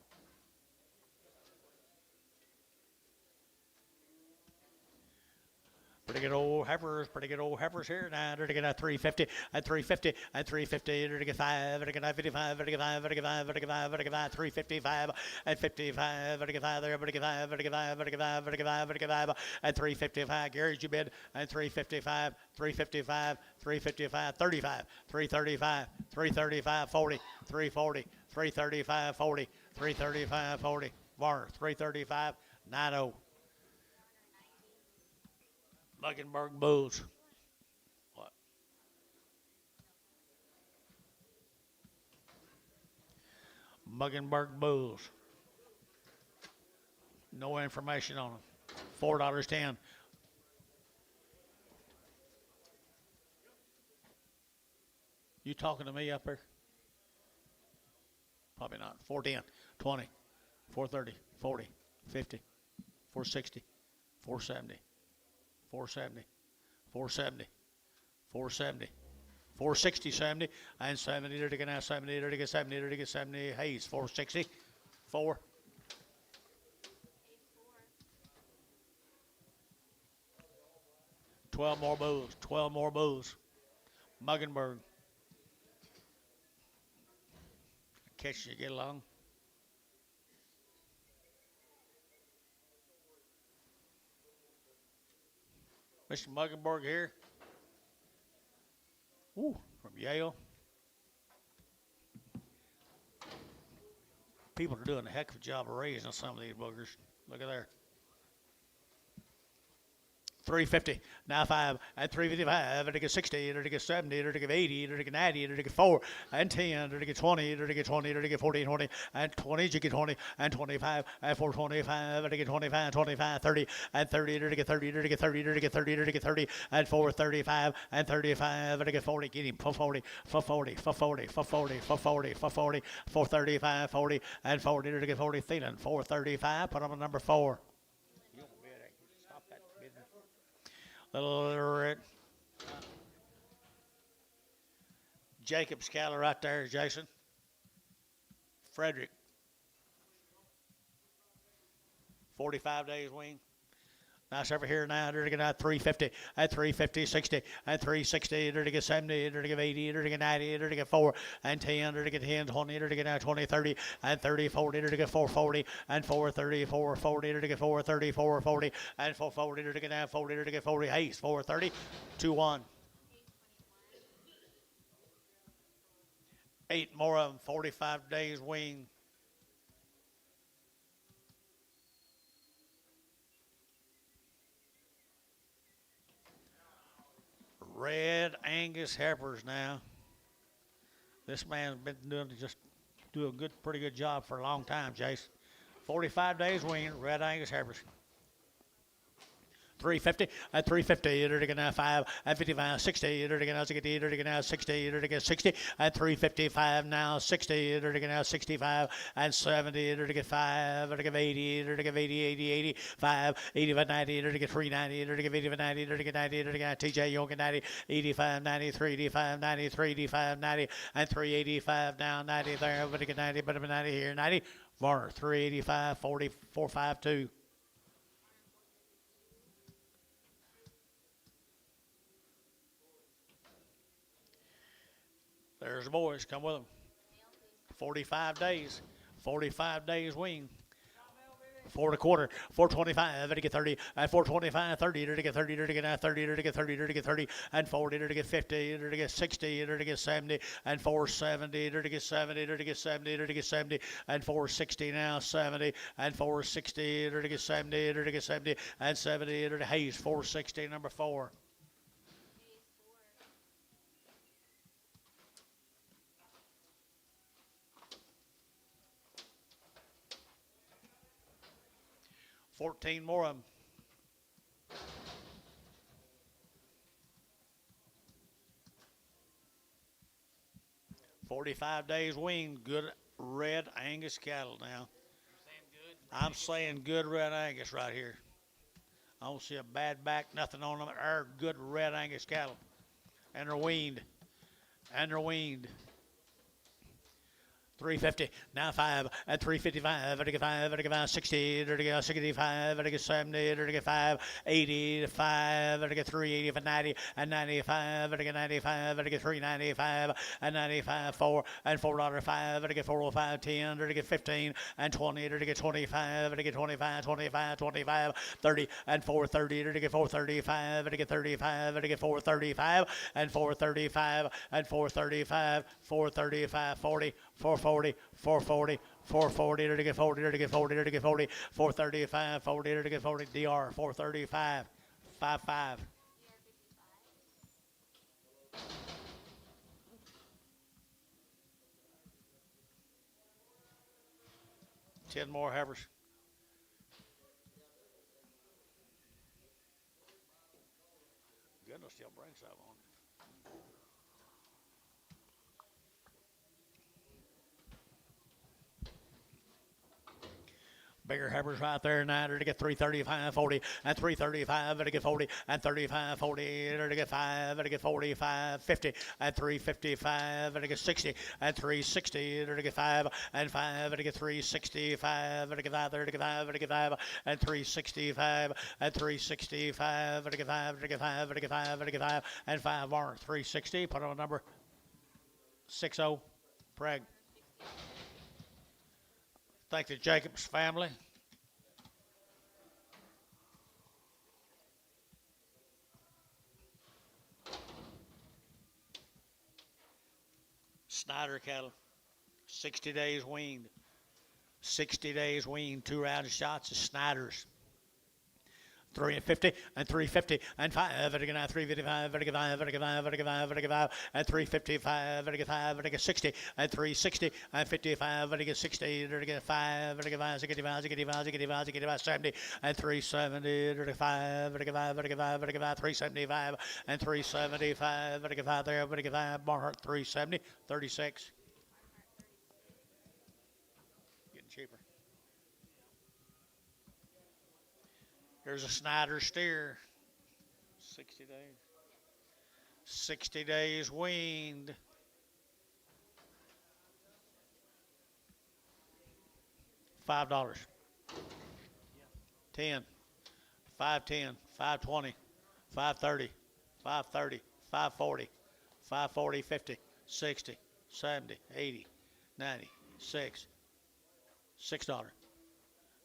Pretty good old heifers here now. They're to get a 350, and 350, and 350. They're to get 5, they're to get 55, they're to get 5, they're to get 5, they're to get 5, they're to get 5, 355, and 55, they're to get 5, they're to get 5, they're to get 5, they're to get 5, they're to get 5, they're to get 5, and 355. Gary's you bid, and 355, 355, 355, 35, 335, 335, 40, 340, 335, 40, 335, 40. Varner, 335, 90. Muggenberg Bulls. What? Muggenberg Bulls. No information on them. $4.10. You talking to me up here? Probably not. 410, 20, 430, 40, 50, 460, 470. 470, 470, 470, 460, 70, and 70. They're to get now 70. They're to get 70. They're to get 70. Hayes, 460, 4. $12 more bulls. 12 more bulls. Muggenberg. Catch you get along. Mr. Muggenberg here. Ooh, from Yale. People are doing a heck of a job of raising some of these boogers. Look at there. 350, now 5, and 355, they're to get 60, they're to get 70, they're to get 80, they're to get 90, they're to get 4, and 10, they're to get 20, they're to get 20, they're to get 40, 20, and 20, you get 20, and 25, and 425, they're to get 25, 25, 30, and 30, they're to get 30, they're to get 30, they're to get 30, they're to get 30, and 435, and 35, they're to get 40, get him, for 40, for 40, for 40, for 40, for 40, for 40, 435, 40, and 40, they're to get 40, Thielen, 435, put him on number 4. Little red. Jacob's cattle right there, Jason. Frederick. 45 days wing. Nice over here now. They're to get out 350, at 350, 60, at 360. They're to get 70, they're to get 80, they're to get 90, they're to get 4, and 10, they're to get 10, 20, they're to get now 20, 30, and 30, 40, they're to get 440, and 430, 440, they're to get 430, 440, and 440, they're to get now 40, they're to get 40. Hayes, 430, 2-1. 8 more of them, 45 days wing. Red Angus heifers now. This man's been doing a pretty good job for a long time, Jace. 45 days wing, Red Angus heifers. 350, at 350, they're to get now 5, at 55, 60, they're to get now 60, they're to get now 60, they're to get 60, at 355 now 60, they're to get now 65, and 70, they're to get 5, they're to get 80, they're to get 80, 80, 85, 85, 90, they're to get 390, they're to get 85, 90, they're to get 90, they're to get TJ Young at 90, 85, 90, 385, 90, 385, 90, and 385 now 90 there, but to get 90, but 90 here, 90, Varner, 385, 40, 452. There's the boys. Come with them. 45 days. 45 days wean. 4 1/4, 425, to get 30, and 425, 30, to get 30, to get 30, to get 30, to get 30, and 40, to get 50, to get 60, to get 70, and 470, to get 70, to get 70, to get 70, and 460 now, 70, and 460, to get 70, to get 70, and 70, to Hayes, 460, number 4. $14 more of them. $45 days weaned. Good red Angus cattle now. I'm saying good red Angus right here. I don't see a bad back, nothing on them. They're good red Angus cattle. And they're weaned. 350, now 5, at 355, to get 5, to get 5, 60, to get 65, to get 70, to get 5, 80, to 5, to get 380, for 90, and 95, to get 95, to get 395, and 95, 4, and $4.05, to get 405, 10, to get 15, and 20, to get 25, to get 25, 25, 25, 30, and 430, to get 435, to get 35, to get 435, and 435, and 435, 435, 40, 440, 440, 440, to get 40, to get 40, to get 40, 435, 40, to get 40, DR, 435, 55. Ten more heifers. Goodness, still brings that on. Bigger heifers right there now to get 335, 40, and 335 to get 40, and 35, 40 to get 5, to get 45, 50, and 355 to get 60, and 360 to get 5, and 5 to get 365 to get 5, to get 5, to get 5, and 365, and 365 to get 5, to get 5, to get 5, to get 5, and 5 more. 360, put on a number 60, Preg. Thank the Jacobs family. Snyder cattle, 60 days weaned. 60 days weaned, 2 round shots of Snyders. 350 and 350 and 5 to get 355 to get 5 to get 5 to get 5 to get 5 and 355 to get 5 to get 60 and 360 and 55 to get 60 to get 5 to get 5 to get 5 to get 5 to get 5 to get 70 and 370 to get 5 to get 5 to get 5 to get 5 375 and 375 to get 5 there to get 5 Barnhart 370 36 getting cheaper. Here's a Snyder steer, 60 days. 60 days weaned. $5. 10, 510, 520, 530, 530, 540, 540, 50, 60, 70, 80, 90, 6, $6.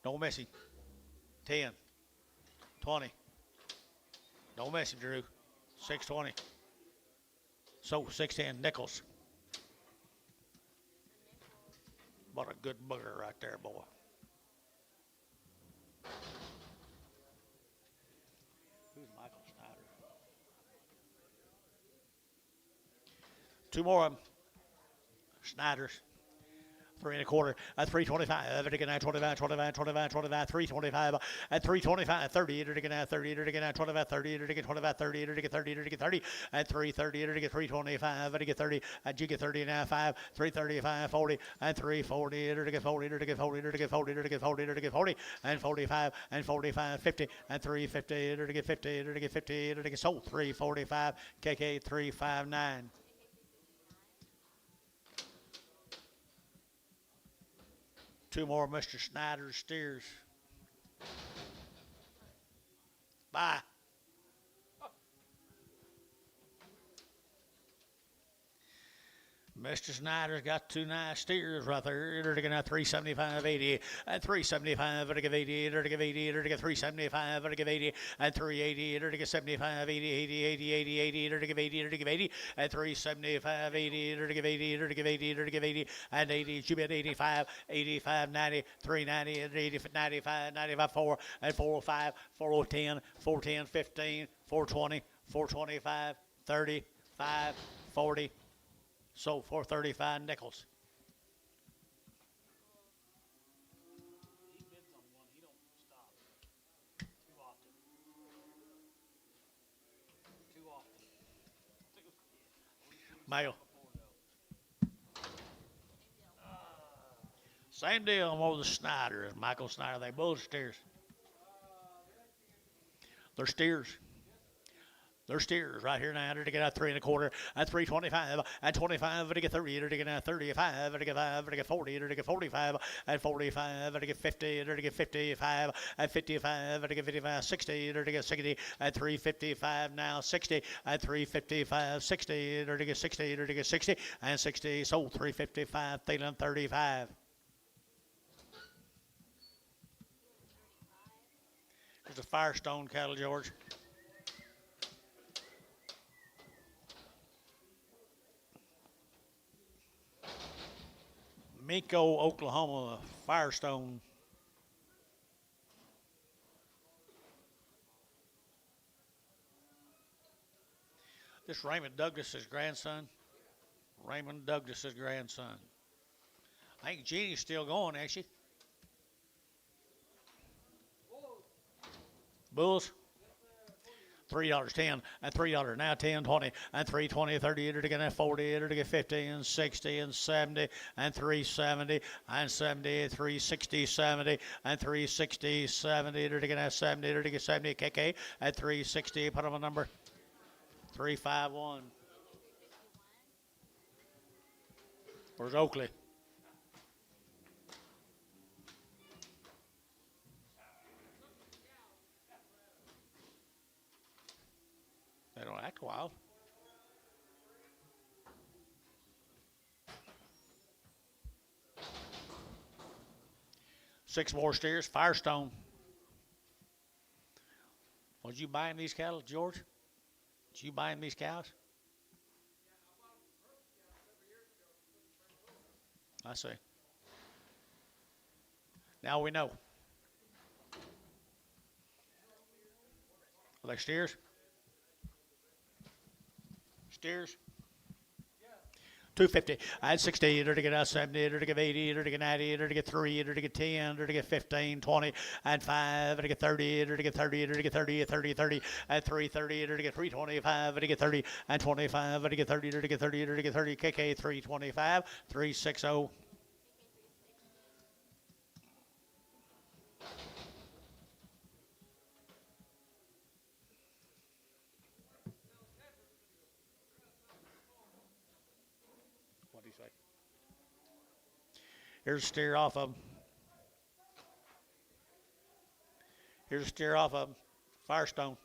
Don't miss him. 10. 20. Don't miss him, Drew. 620. So 610 nickels. What a good booger right there, boy. Who's Michael Snyder? 2 more of them. Snyders. 3 1/4 at 325 to get 25, 25, 25, 25, 325 at 325, 30 to get 30 to get 25, 30 to get 25, 30 to get 30 to get 30 at 330 to get 325 to get 30 and you get 30 now 5 335 40 and 340 to get 40 to get 40 to get 40 to get 40 to get 40 and 45 and 45 50 and 350 to get 50 to get 50 to get sold 345 KK 359. Two more Mr. Snyder steers. Bye. Mr. Snyder's got two nice steers right there. They're going to 375.80 and 375. They're going to 80. They're going to 80. They're going to 375. They're going to 80 and 380. They're going to 75. 80, 80, 80, 80, 80. They're going to 80. They're going to 80 and 375. 80. They're going to 80. They're going to 80. They're going to 80 and 80. You bet 85, 85, 90, 390, and 80, 95, 95, 4 and 405, 4010, 410, 15, 420, 425, 30, 5, 40. Sold 435 nickels. He bids on one. He don't stop too often. Too often. Male. Same deal on the Snyder as Michael Snyder. They both steers. They're steers. They're steers right here now. They're to get out 3 1/4 at 325 at 25. They're to get 30. They're to get out 35. They're to get 5. They're to get 40. They're to get 45 at 45. They're to get 50. They're to get 55 at 55. They're to get 55 60. They're to get 60 at 355 now 60 at 355 60. They're to get 60. They're to get 60 and 60. Sold 355. Thielen 35. There's a Firestone cattle, George. Miko, Oklahoma, Firestone. This Raymond Douglas's grandson. Raymond Douglas's grandson. I think Jeannie's still going, ain't she? Bulls. $3.10 and $3 now 10 20 and 320 30 to get 40 to get 50 and 60 and 70 and 370 and 70 360 70 and 360 70 to get 70 to get 70 KK at 360. Put on a number 351. Where's Oakley? They don't act wild. Six more steers, Firestone. Was you buying these cattle, George? Was you buying these cows? I see. Now we know. Are they steers? Steers? 250. I had 60, to get 70, to get 80, to get 90, to get 3, to get 10, to get 15, 20, and 5, to get 30, to get 30, to get 30, 30, 30, and 330, to get 325, to get 30, and 25, to get 30, to get 30, to get 30, KK 325, 360. What do you say? Here's a steer off of them. Here's a steer off of them. Firestone.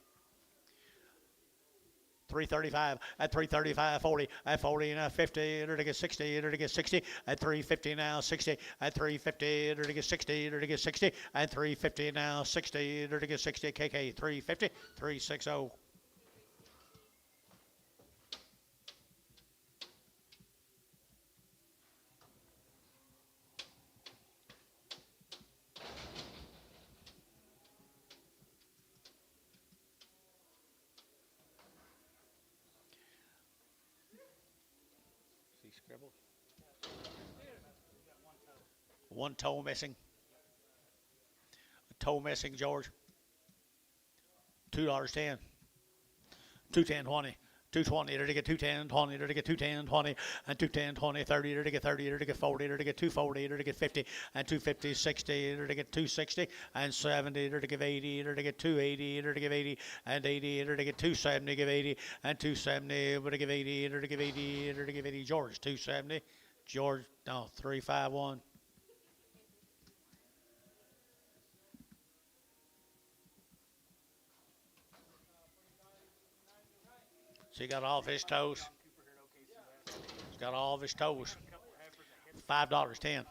335 at 335 40 at 40 now 50 to get 60 to get 60 at 350 now 60 at 350 to get 60 to get 60 at 350 now 60 to get 60 KK 350 360. Scribble. One toe missing. A toe missing, George. $2.10. 210.20. 220 to get 210 20 to get 210 20 and 210 20 30 to get 30 to get 40 to get 240 to get 50 and 250 60 to get 260 and 70 to get 80 to get 280 to get 80 and 80 to get 270 give 80 and 270 to give 80 to give 80 to give 80. George 270. George no 351. So he got off his toes. Cooper here at OKC West. got all of his toes. $5, 10.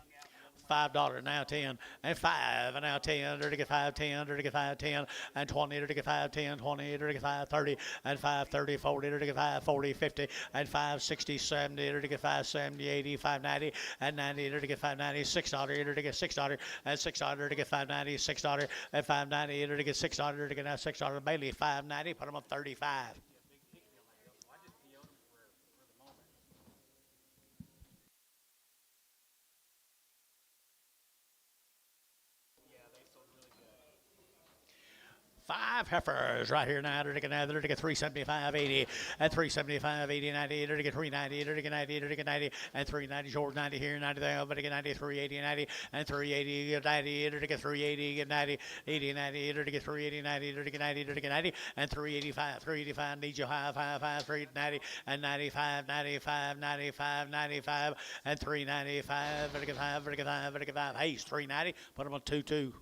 $5 now 10 and 5 and now 10 to get 5 10 to get 5 10 and 20 to get 5 10 20 to get 5 30 and 5 30 40 to get 5 40 50 and 5 60 70 to get 5 70 80 5 90 and 90 to get 5 90 $6 to get $6 and $6 to get 5 90 $6 and 5 90 to get $6 to get now $6 Bailey 590 put him on 35. Five heifers right here now. They're to get 375, 80, and 375, 80, 90. They're to get 390, they're to get 90, they're to get 90, and 390. George 90 here, 90 there. But to get 90, 380, 90, and 380, get 90. They're to get 380, get 90, 80, 90. They're to get 380, 90, they're to get 90, they're to get 90, and 385, 385. Need you high, 5, 390, and 95, 95, 95, 95, and 395. They're to get 5, they're to get 5, they're to get 5. Hayes 390. Put them on 2-2.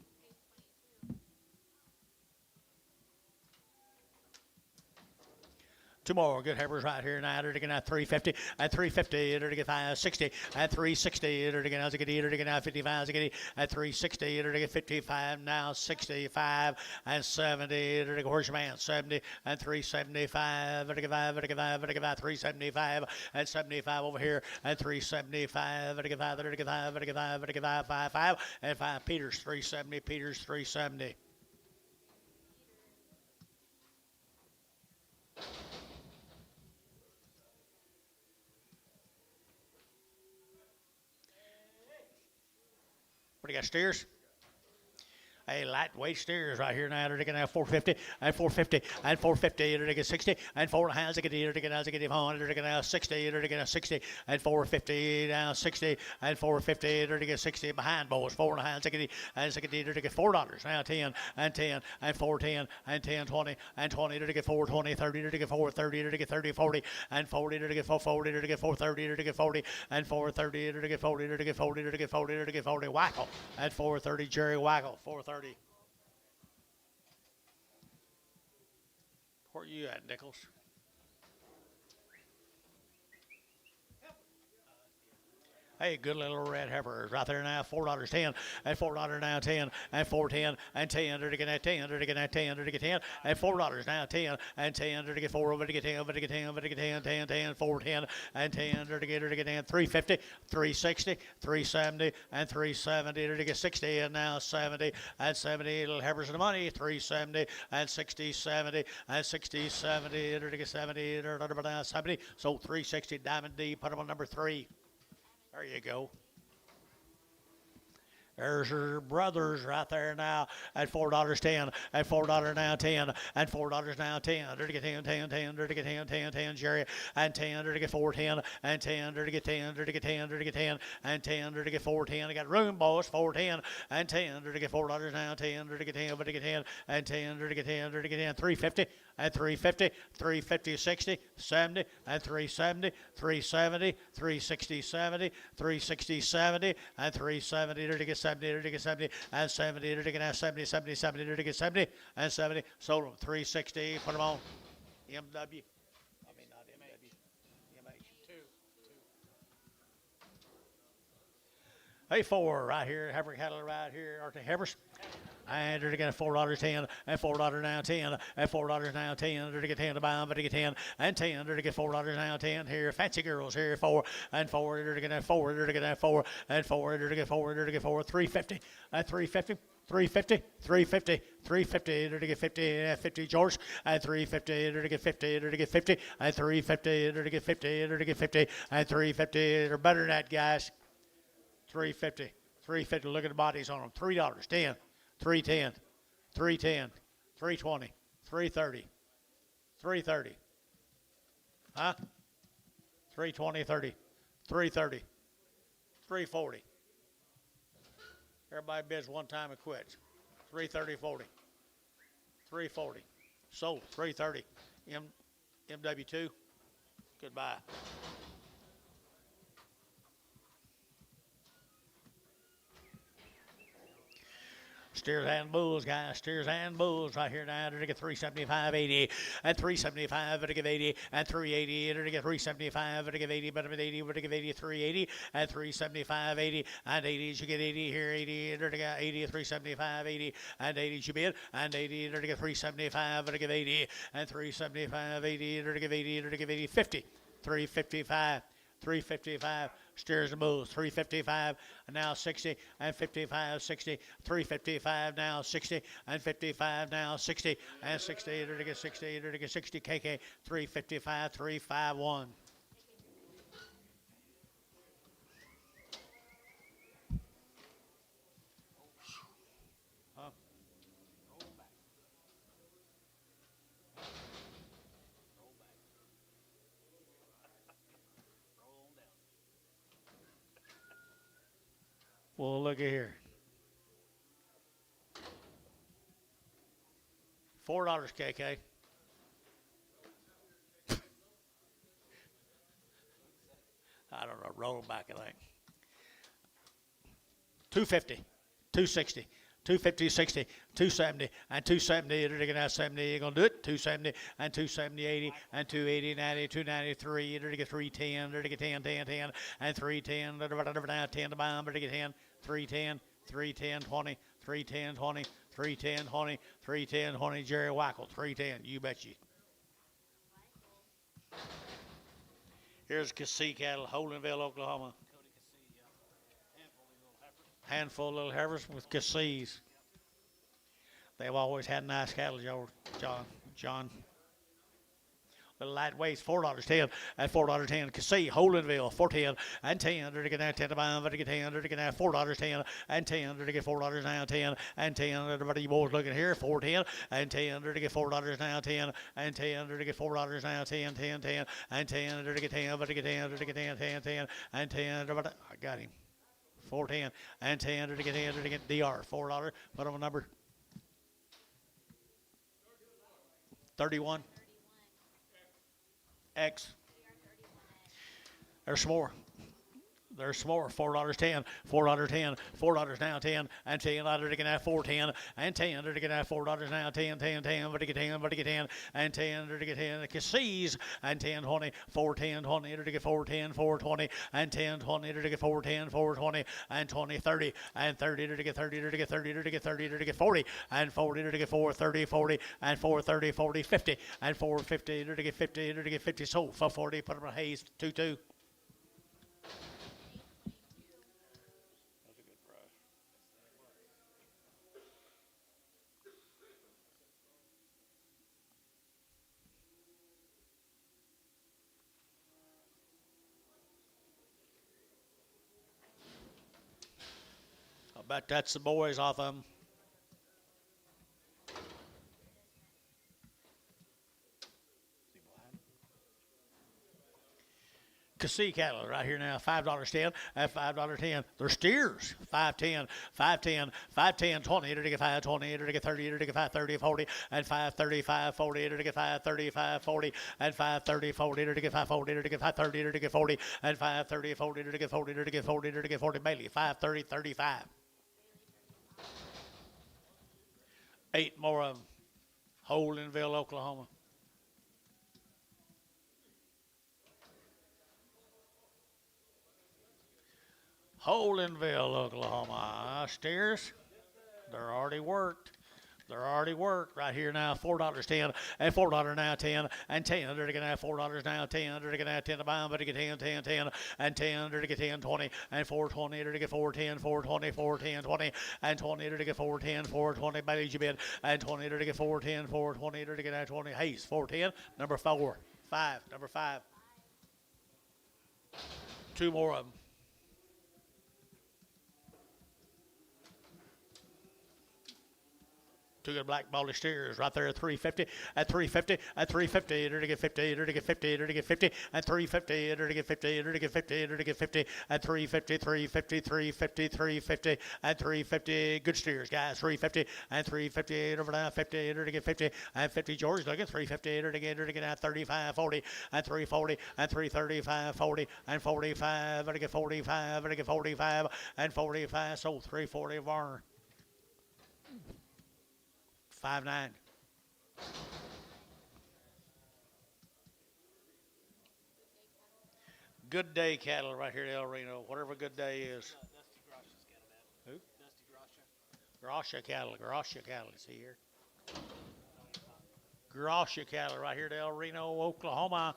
Two more good heifers right here now. They're to get 350 and 350. They're to get 560 and 360. They're to get 55 and 360. They're to get 55 now 65 and 70. They're to get horseman 70 and 375. They're to get 5. They're to get 5. They're to get 5. 375 and 75 over here and 375. They're to get 5. They're to get 5. They're to get 5. They're to get 5. 5 and 5. Peters 370. Peters 370. What do you got, steers? Hey, lightweight steers right here now. They're going to have 450 and 450 and 450. They're going to get 60 and 4 hands. They're going to get 100. They're going to have 60. They're going to get 60 and 450 now 60 and 450. They're going to get 60 behind boys. 4 hands. They're going to get $4 now 10 and 10 and 410 and 10 20 and 20. They're going to get 420 30. They're going to get 430. They're going to get 30 40 and 40. They're going to get 440. They're going to get 430. They're going to get 40 and 430. They're going to get 40. They're going to get 40. They're going to get 40. They're going to get 40. Wackel at 430. Jerry Wackel 430. Where you at, Nichols? Hey, good little red heifers right there now. $4 10 and $4 now 10 and 410 and 10. They're to get 10. They're to get 10. They're to get 10 and $4 now 10 and 10. They're to get 4 over to get 10 over to get 10 over to get 10 10 10 410 and 10. They're to get 10 350 360 370 and 370. They're to get 60 and now 70 and 70. Little heifers of the money 370 and 60 70 and 60 70. They're to get 70. They're to now 70. So 360 Diamond D. Put them on number 3. There you go. There's your brothers right there now at $4 10 and $4 now 10 and $4 now 10. They're to get 10 10 10. They're to get 10 10 10 Jerry and 10. They're to get 410 and 10. They're to get 10. They're to get 10. They're to get 10 and 10. They're to get 410. They got room, boys. 410 and 10. They're to get $4 now 10. They're to get 10. They're to get 10 and 10. They're to get 10. They're to get 10. 350 and 350 350 60 70 and 370 370 360 70 360 70 and 370. They're to get 70, they're to get 70, and 70, they're to get 70, 70, 70, they're to get 70, and 70. Sold them 360. Put them on. MW. I mean, not MW. MH. 2. Hey, 4 right here. Heifer cattle right here. Are the heifers? And they're to get $4 10 and $4 now 10 and $4 now 10. They're to get 10 to buy them, but to get 10 and 10. They're to get $4 now 10 here. Fancy girls here 4 and 4. They're to get 4. They're to get 4 and 4. They're to get 4. They're to get 4. 350 and 350. 350, 350, 350, they're to get 50, 50 George, and 350, they're to get 50, they're to get 50, and 350, they're to get 50, they're to get 50, and 350, they're better than that, guys. 350, 350, look at the bodies on them. $3, 10, 310, 310, 320, 330, 330. Huh? 320, 30, 330, 340. Everybody bids one time and quits. 330, 40, 340. Sold, 330. MW2, goodbye. Steers and bulls, guys. Steers and bulls right here now. To get 375.80 and 375 to give 80 and 380 to get 375 to give 80, but I'm at 80 to give 80 380 and 375 80 and 80 you get 80 here 80 to get 80 375 80 and 80 you bid and 80 to get 375 to give 80 and 375 80 to give 80 to give 80 50 355 355 steers and bulls 355 and now 60 and 55 60 355 now 60 and 55 now 60 and 60 to get 60 to get 60 KK 355 351. Well, look at here. $4 KK. I don't know. Roll back, I think. 250, 260, 250, 60, 270, and 270. You're going to have 70. You're going to do it. 270 and 270, 80 and 280, 90, 293. You're going to get 310. You're going to get 10, 10, 10, and 310. Now 10 to bomb. You're going to get 10, 310, 310, 20, 310, 20, 310, 20, 310, 20. Jerry Wackel, 310. You bet you. Here's Cassee cattle, Holdenville, Oklahoma. Handful of little heifers with Cassees. They've always had nice cattle, John. Little lightweights, $4.10 at $4.10. Cassee, Holdenville, $4.10 and 10. To get that 10 to buy, to get 10. To get that $4.10 and 10. To get $4 now 10 and 10. Everybody, you boys looking here, $4.10 and 10. To get $4 now 10 and 10. To get $4 now 10, 10, 10 and 10. To get 10, but to get 10. To get 10, 10, 10 and 10. I got him. 410 and 10 to get DR $4. Put on a number 31 X. There's some more. $4.10, $4.10, $4 now 10 and 10. To get that 410 and 10. To get that $4 now 10, 10, 10. But to get 10, but to get 10 and 10. To get 10. Cassees and 10, 20, 410, 20. To get 410, 420 and 10, 20. To get 410, 420 and 20, 30 and 30. To get 30. To get 30. To get 30. To get 40 and 40. To get 430, 40 and 430, 40, 50 and 450. To get 50. To get 50. So for 40. Put them on Hayes 2-2. I bet that's the boys off of them. Cassee cattle right here now, $5.10 at $5.10. They're steers, $5.10, $5.10, $5.10, 20, to get 5.20, to get 30, to get 5.30, 40, and 5.35, 40, to get 5.35, 40, and 5.30, 40, to get 5.40, to get 5.30, to get 40, and 5.30, 40, to get 40, to get 40, to get 40, Bailey, 5.30, 35. 8 more of them. Holdenville, Oklahoma. Holdenville, Oklahoma. Steers, they're already worked. They're already worked right here now. $4.10 and $4 now 10 and 10. They're gonna have $4 now 10. They're gonna have 10 to buy, but to get 10, 10, 10 and 10. They're to get 10, 20 and 420. They're to get 410, 420, 410, 20 and 20. They're to get 410, 420. Bailey, you bid and 20. They're to get 410, 420. They're to get 20. Hayes, 410. Number 4, 5. Number 5. 2 more of them. Two good black baldy steers right there at 350, at 350, at 350, to get 50, to get 50, to get 50, at 350, to get 50, to get 50, to get 50, at 350, 350, 350, 350, at 350. Good steers, guys. 350 and 350 over now 50, to get 50, and 50. George, look at 350, to get at 35, 40, and 340, and 335, 40, and 45, to get 45, to get 45, and 45. So 340 Varner. 5.9. Good day cattle right here at El Reno. Whatever good day is. Dusty Grasha's got it at. Who? Dusty Grasha. Gracia cattle is here. Gracia cattle right here at El Reno, Oklahoma.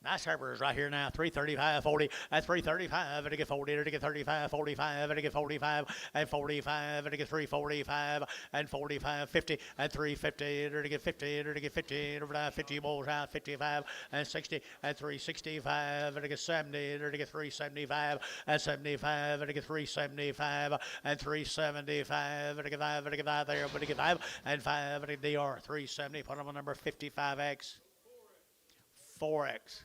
Nice Harper's right here now, 335.40 at 335, and to get 40, and to get 35.45, and to get 45, and 45, and to get 345, and 45.50, and 350, and to get 50, and to get 50, and over 50 balls out, 55, and 60, and 365, and to get 70, and to get 375, and 75, and to get 375, and 375, and to get 5, and to get 5 there, but to get 5, and 5, and to get DR 370, put them on number 55X. 4X.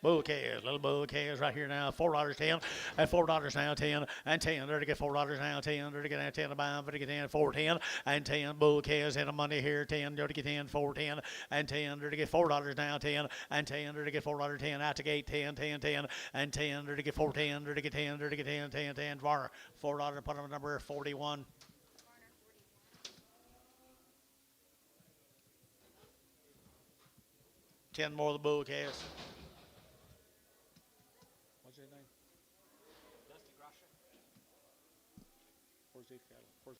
Bull calves, little bull calves right here now, $4.10, and $4 now, 10, and 10, there to get $4 now, 10, there to get 10 to buy, there to get 10, 4.10, and 10, bull calves in the money here, 10, there to get 10, 4.10, and 10, there to get $4 now, 10, and 10, there to get $4.10, out to gate, 10, 10, 10, and 10, there to get 4.10, there to get 10, there to get 10, 10, 10, Varner, $4, put on number 41. $10 more of the bull calves. What's his name? Dusty Grasha. Where's he cattle?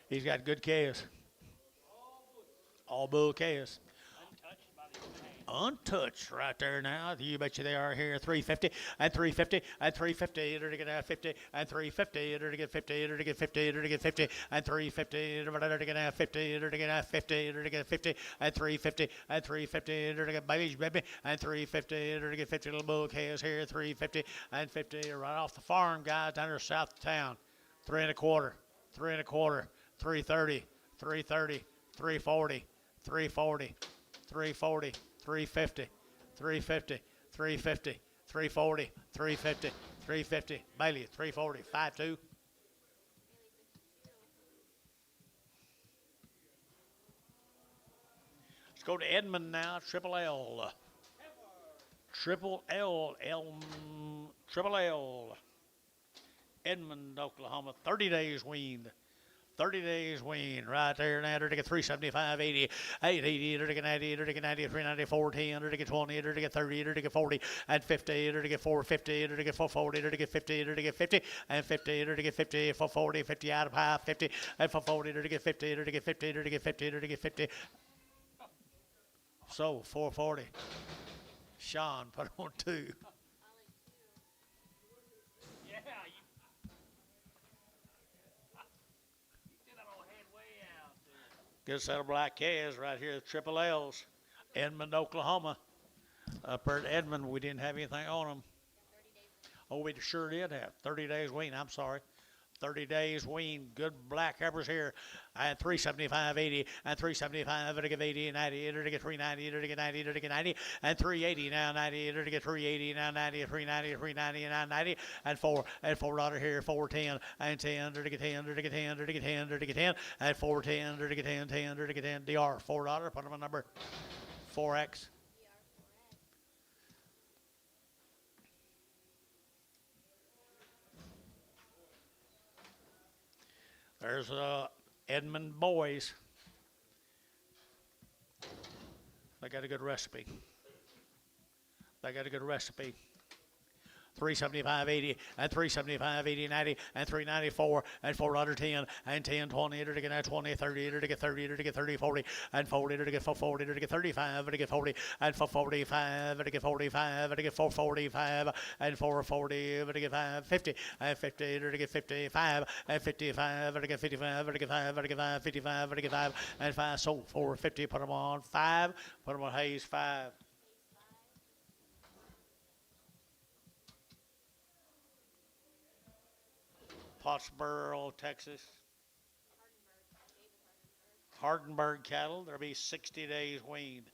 He's got good calves. All bull calves. Untouched by the human hand. Untouched right there now. You bet you they are here. 350 and 350 and 350. They're to get 50 and 350. They're to get 50. They're to get 50. They're to get 50 and 350. They're to get 50. They're to get 50. They're to get 50 and 350 and 350. They're to get baby and 350. They're to get 50 little bull calves here. 350 and 50 right off the farm, guys, down there south of town. 3 1/4. 3 1/4. 330. 330. 340. 340. 340. 350, 350, 350, 340, 350, 350, Bailey, 340, 5.2. Let's go to Edmond now, Triple L. Triple L. Edmond, Oklahoma, 30 days weaned. 30 days wean right there now. They're to get 375, 80, 880, they're to get 90, they're to get 90, 390, 410, they're to get 20, they're to get 30, they're to get 40, and 50, they're to get 450, they're to get 440, they're to get 50, they're to get 50, and 50, they're to get 50, 440, 50 out of high, 50, and 440, they're to get 50, they're to get 50, they're to get 50, they're to get 50. So, 440. Sean, put on 2. Yeah, you did that old head way out, dude. Good set of black calves right here, Triple L's, Edmond, Oklahoma. Up there at Edmond, we didn't have anything on them. Oh, we sure did have 30 days wean. I'm sorry. 30 days wean. Good black heifers here. I had 375, 80, and 375, to get 80, 90, to get 390, to get 90, to get 90, and 380 now 90, to get 380 now 90, 390, 390, and now 90, and $4 here, 410, and 10, to get 10, to get 10, to get 10, to get 10, and 410, to get 10, 10, to get 10, DR, $4, put them on number 4X. There's Edmond boys. They got a good recipe. 375, 80, and 375, 80, 90, and 394, and $4.10, and 10, 20, to get 20, 30, to get 30, to get 30, 40, and 40, to get 440, to get 35, to get 40, and 445, to get 45, to get 445, and 440, to get 550, and 50, to get 55, and 55, to get 55, to get 5, to get 5, 55, to get 5, and 5, so 450, put them on 5, put them on Hayes 5. Pottsboro, Texas. Hardenberg cattle. There'll be 60 days weaned.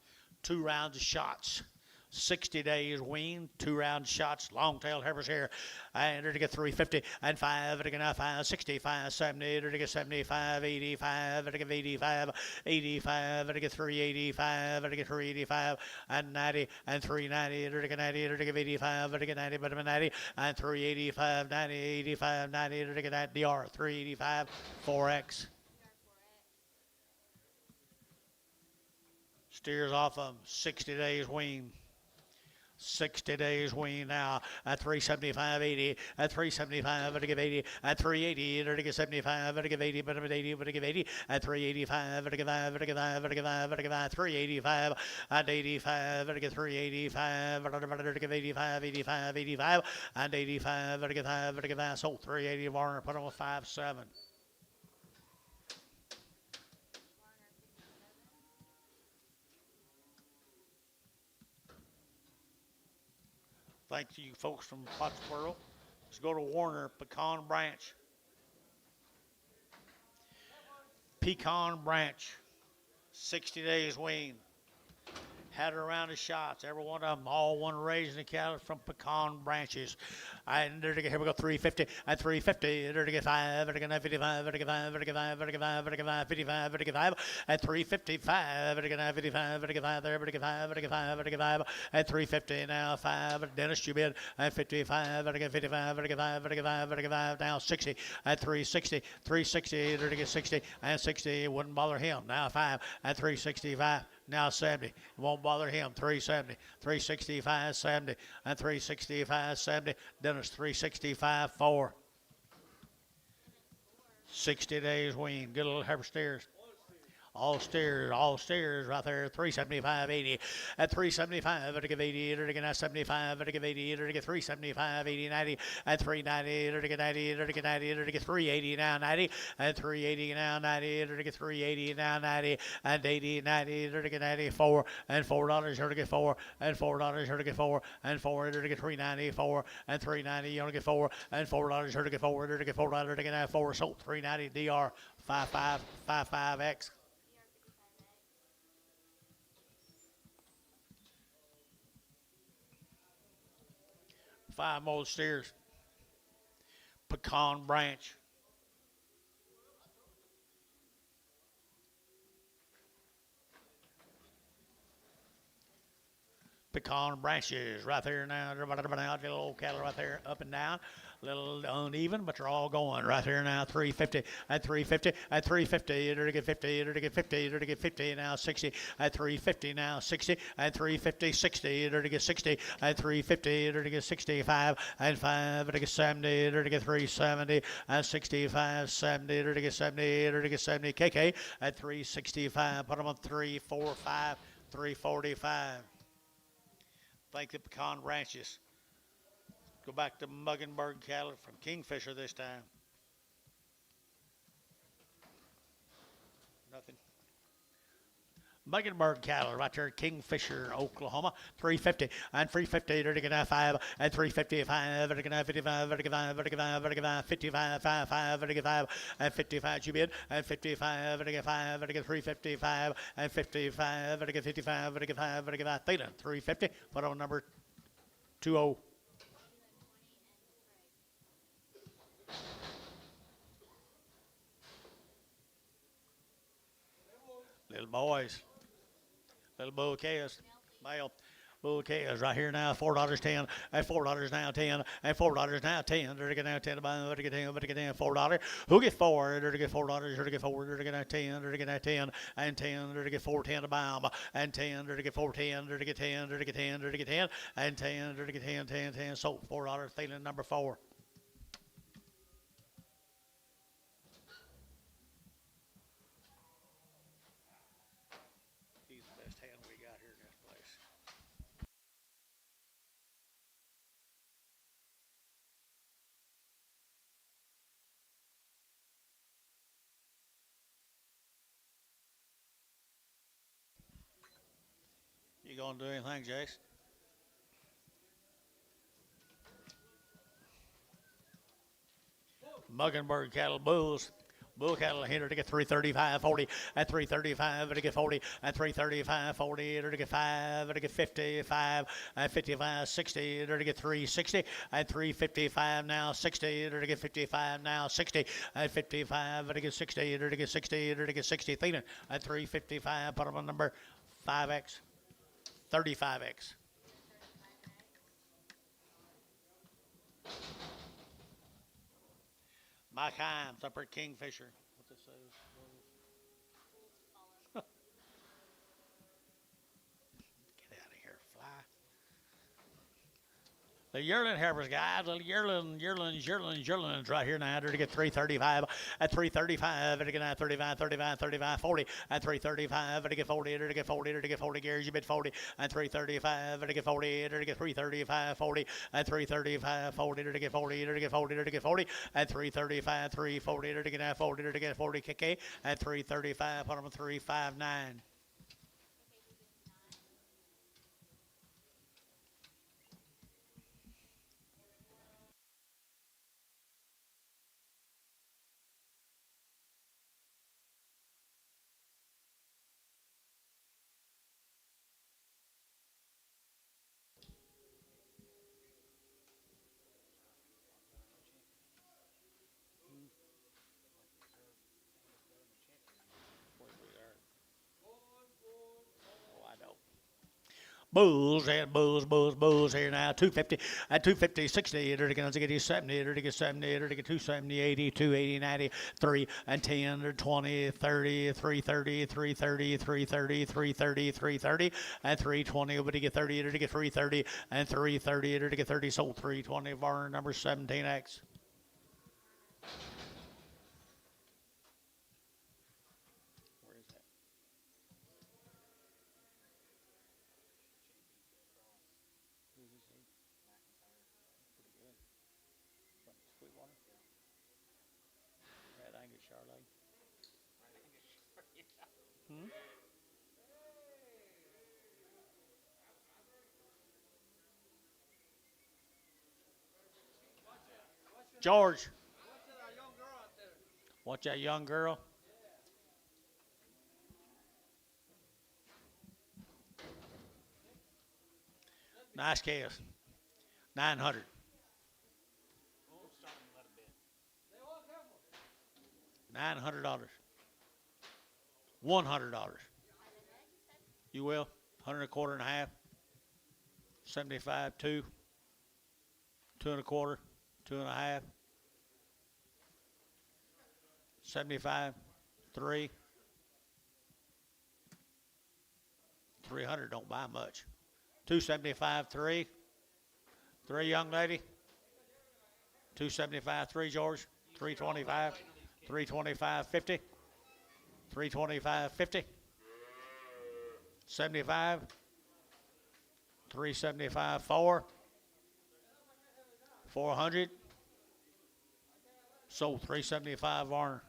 2 rounds of shots. 60 days wean, 2-round shots, long-tailed heifers here. And to get 350 and 5, to get 5, 65, 70, to get 75, 85, to get 85, 85, to get 385, to get 385, and 90, and 390, to get 90, to get 85, to get 90, but 90, and 385, 90, 85, 90, to get 90, DR, 385, 4X. Steers off of 60 days wean. 60 days wean now at 375.80, at 375, to give 80, at 380, to give 75, to give 80, but 80, but to give 80, at 385, to give 5, to give 5, to give 5, to give 5, 385, at 85, to give 385, to give 85, 85, 85, and 85, to give 5, to give 5, so 380 Warner, put on a 5.7. Thank you folks from Pottsboro. Let's go to Warner, Pecan Branch. Pecan Branch, 60 days wean. Had her around the shots, every one of them, all one raising the cattle from Pecan Branches. And there to get, here we go, 350, and 350, there to get 5, there to get 55, there to get 5, there to get 5, there to get 5, there to get 5, 55, there to get 5, and 355, there to get 55, there to get 5, there to get 5, there to get 5, there to get 5, and 350 now, 5, Dennis, you bid, and 55, there to get 55, there to get 5, there to get 5, there to get 5, now 60, and 360, 360, there to get 60, and 60, wouldn't bother him, now 5, and 365. Now 70. It won't bother him. 370, 365, 70, and 365, 70. Dennis 365, 4. 60 days wean. Good little heifer steers. All steers right there, 375, 80. At 375, to give 80, to get 75, to give 80, to get 375, 80, 90, and 390, to get 90, to get 90, to get 380 now, 90, and 380 now, 90, to get 380 now, 90, and 80, 90, to get 94, and $4 here to get 4, and $4 here to get 4, and 4 to get 394, and 390 you only get 4, and $4 here to get 4, to get $4 to get 4, so 390 DR 5555X. 5 more steers. Pecan Branch. Pecan Branches right there now. Little old cattle right there, up and down. A little uneven, but they're all going right here now. 350 at 350 at 350. To get 50. To get 50. To get 50 now. 60 at 350 now. 60 at 350. 60 to get 60 at 350. To get 65 and 5 to get 70. To get 370 and 65 70 to get 70 to get 70. KK at 365. Put them on 345 345. Thank the Pecan Ranches. Go back to Muggenberg cattle from Kingfisher this time. Nothing. Muggenberg cattle right there, Kingfisher, Oklahoma, 350 and 350 to get 5 and 355 to get 55 to get 5 to get 5 to get 5 55 55 to get 5 and 55 you bid and 55 to get 5 to get 355 and 55 to get 55 to get 5 to get 5 Thelen 350 put on number 20. Little boys. Little bull calves, male bull calves right here now. $4.10 and $4 now 10 and $4 now 10. They're getting now 10 about to get 10, but to get 10 $4. Who get 4? They're to get $4. They're to get 4. They're to get now 10. They're to get now 10 and 10. They're to get 410 a bomb and 10. They're to get 410. They're to get 10. They're to get 10. They're to get 10 and 10. They're to get 10 10 10. So $4 Thelen number 4. You gonna do anything, Jace? Muggenberg cattle bulls. Bull cattle here to get 335, 40, at 335, to get 40, at 335, 40, to get 5, to get 55, at 55, 60, to get 360, at 355 now, 60, to get 55 now, 60, at 55, to get 60, to get 60, to get 60, Thelan, at 355, put them on number 5X, 35X. Mike Himes up at Kingfisher. What's it say? Get out of here, fly. The yearling heifers, guys. The yearlings right here now. To get 335 at 335. To get 35, 35, 35, 40 at 335. To get 40. To get 40. To get 40. Gary's you bid 40 at 335. To get 40. To get 335, 40 at 335, 40 to get 40. To get 40. To get 40 at 335, 340 to get 40. To get 40. KK at 335. Put them 359. Bulls and bulls here now. 250 at 250, 60, to get 70, to get 70, to get 270, 80, 280, 90, 3 and 10, 20, 30, 330, 330, 330, 330, 330, and 320, but to get 30, to get 330, and 330, to get 30, sold 320, bar number 17X. George. Watch that young girl. Nice calves. 900. $900. $100. You will? 100 a quarter and a half. 75, 2. 2 and a quarter. 2 and a half. 75, 3. 300 don't buy much. 275, 3. 3, young lady. 275, 3, George. 325. 325, 50. 325, 50. 75. 375, 4. 400. Sold 375, Varner.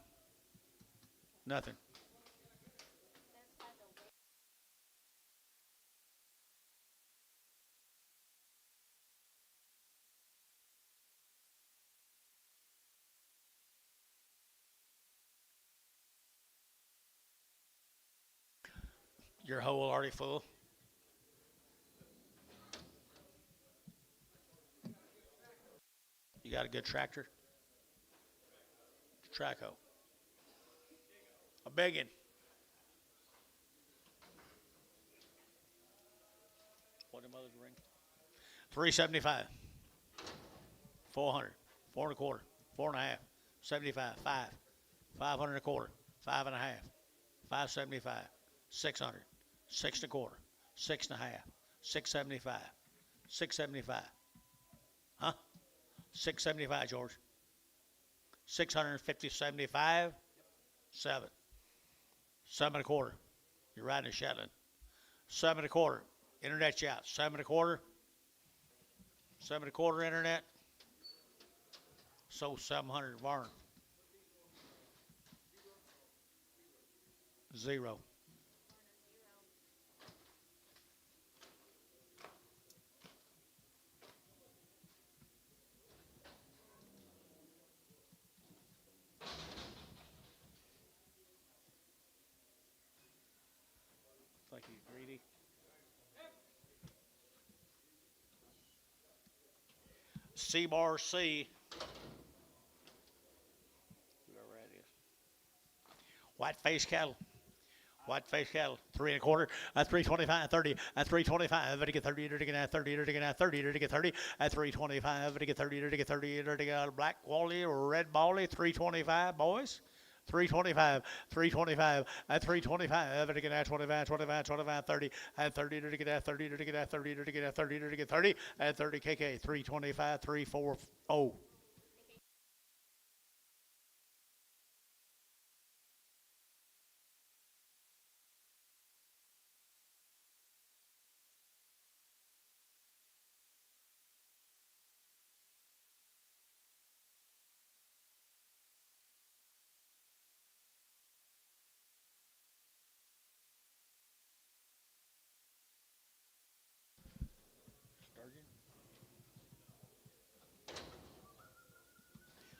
Nothing. Your hole already full. You got a good tractor? Track hoe. A big one. What the mother's ring? 375. 400. 4 and a quarter. 4 and a half. 75. 5. 500 and a quarter. 5 and a half. 575. 600. 6 and a quarter. 6 and a half. 675. 675. Huh? 675, George. 650, 75. 7. 7 and a quarter. You're riding a Shetland. 7 and a quarter. Internet out. 7 and a quarter. 7 and a quarter internet. So 700 Varn. 0. Seymour C. Whoever that is. White face cattle. White face cattle, 3 1/4, at 325, 30, at 325, to get 30, to get 30, to get 30, to get 30, at 325, to get 30, to get 30, to get black wally or red bally, 325, boys. 325, 325, at 325, to get at 25, 25, 25, 30, at 30, to get at 30, to get at 30, to get at 30, to get 30, at 30 KK, 325, 340.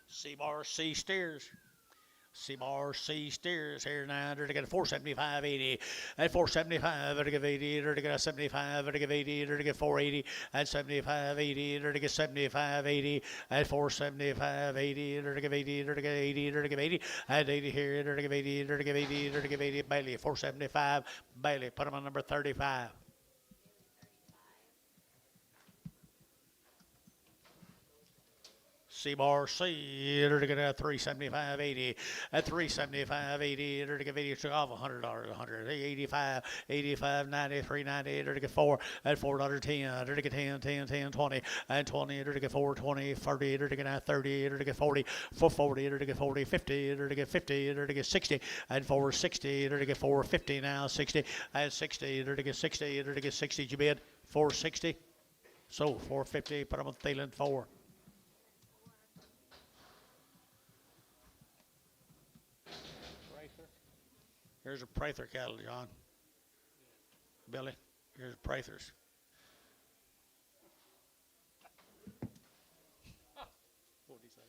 Seymour C steers. Seymour C steers here now. They're to get a 475.80 at 475. They're to get 80. They're to get a 75. They're to get 80. They're to get 480 at 75.80. They're to get 75.80 at 475.80. They're to get 80. They're to get 80. They're to get 80 at 80 here. They're to get 80. They're to get 80. They're to get 80. Bailey 475. Bailey put them on number 35. Seymour C. They're to get a 375.80 at 375.80. They're to get 80 off $100, 100, 85, 85, 90, 390. They're to get 4 at $4.10. They're to get 10, 10, 10, 20 and 20. They're to get 4, 20, 30. They're to get 30. They're to get 40, 440. They're to get 40, 50. They're to get 50. They're to get 60 and 460. They're to get 450 now, 60 and 60. They're to get 60. They're to get 60. Did you bid 460? So 450. Put them on Thielen 4. Here's a Prather cattle, John. Billy, here's Prathers. What did he say?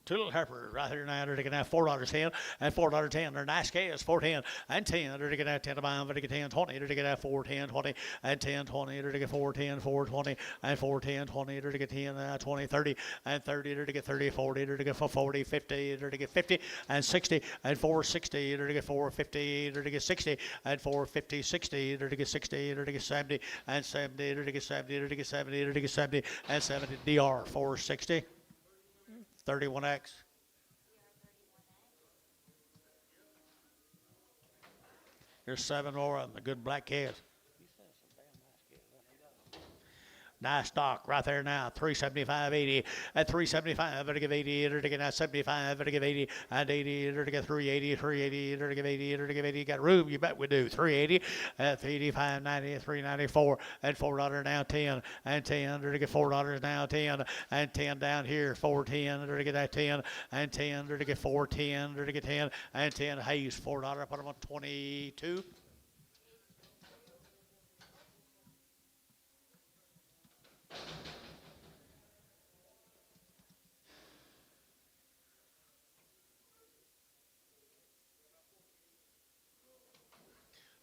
Two little heifers right here now. They're taking out $4.10 and $4.10. They're nice calves, 4.10 and 10. They're taking out 10 to buy them. They're taking 10, 20. They're taking out 4, 10, 20 and 10, 20. They're taking 4, 10, 4, 20 and 4, 10, 20. They're taking 10, 20, 30 and 30. They're taking 30, 40. They're taking 40, 50. They're taking 50 and 60 and 460. They're taking 450. They're taking 60 and 450, 60. They're taking 60. They're taking 70 and 70. They're taking 70. They're taking 70. They're taking 70 and 70. DR 460. 31X. Here's 7 more of them, the good black calves. Nice stock right there now, 375.80 at 375. Better give 80. Better get 75. Better give 80 and 80. Better get 380. 380. Better give 80. Better give 80. Got room? You bet we do. 380 at 385, 90, 394 and $4 now 10 and 10. Better get $4 now 10 and 10 down here 410. Better get that 10 and 10. Better get 410. Better get 10 and 10. Hayes $4. Put them on 22.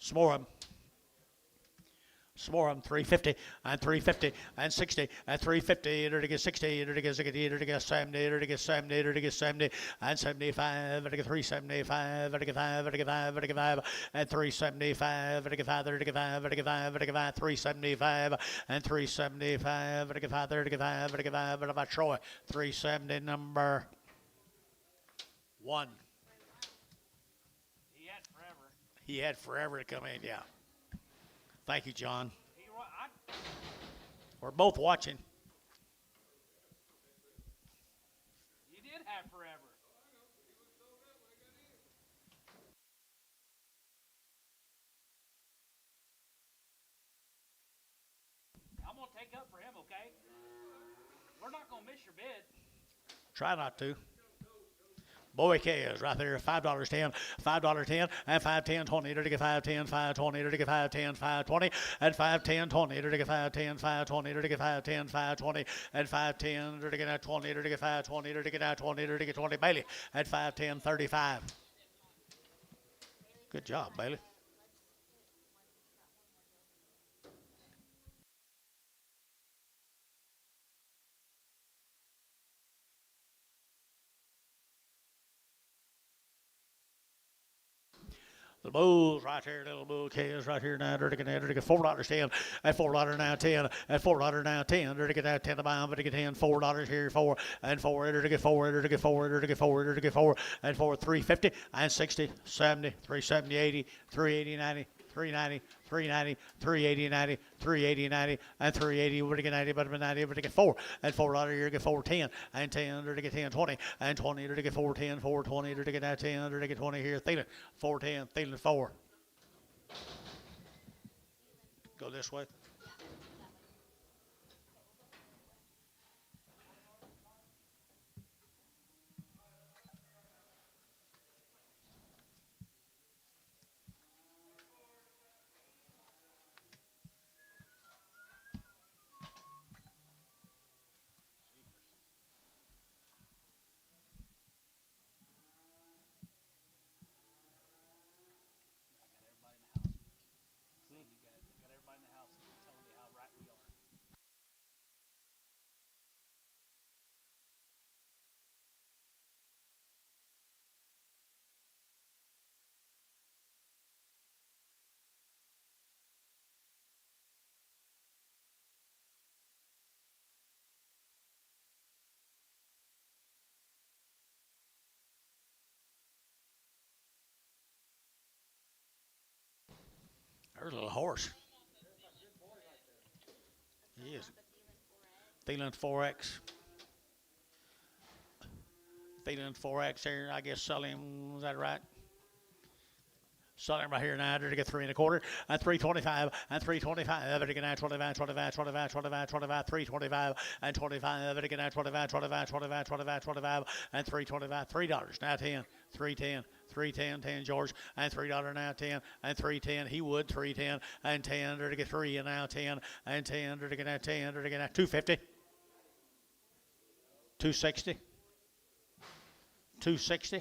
Some more of them. Some more of them, 350 and 350 and 60 and 350. They're to get 60. They're to get 60. They're to get 70. They're to get 70. They're to get 70 and 75. They're to get 375. They're to get 5. They're to get 5. They're to get 5 and 375. They're to get 5. They're to get 5. They're to get 5. They're to get 5. 375 and 375. They're to get 5. They're to get 5. They're to get 5. What about Troy? 370 number 1. He had forever to come in, yeah. Thank you, John. We're both watching. You did have forever. I'm going to take up for him, okay? We're not going to miss your bid. Try not to. Boy calves right there, $5.10, $5.10, and $5.10, 20. They're to get 5.10, 5.20. They're to get 5.10, 5.20, and 5.10, 20. They're to get 5.10, 5.20. They're to get 5.10, 5.20, and 5.10. They're to get 20. They're to get 5.20. They're to get 20. They're to get 20. Bailey at 5.10, 35. Good job, Bailey. The bulls right here, little bull calves right here now. Dirty get $4.10 at $4 now 10 at $4 now 10. Dirty get that 10 to buy, but to get 10 $4 here 4 and 4. Dirty get 4. Dirty get 4. Dirty get 4. Dirty get 4 and 4 350 and 60 70 370 80 380 90 390 390 380 90 380 90 and 380 would get 90 but 90 would get 4 and $4 here get 410 and 10 to get 10 20 and 20 to get 410 420 to get that 10 to get 20 here Thielen 410 Thielen 4. Go this way. Got everybody in the house telling me how right we are. There's a little horse. He is. Thielen 4X. Thielen 4X here. I guess sell him. Was that right? Sell him right here now to get 3 1/4 and 325 and 325. To get 25, 25, 25, 25, 25, 325 and 25. To get 25, 25, 25, 25, 25 and 325. $3 now 10, 310. 310, 10 George, and $3 now 10, and 310 he would 310 and 10 to get 3 and now 10 and 10 to get that 10 to get that 250, 260, 260,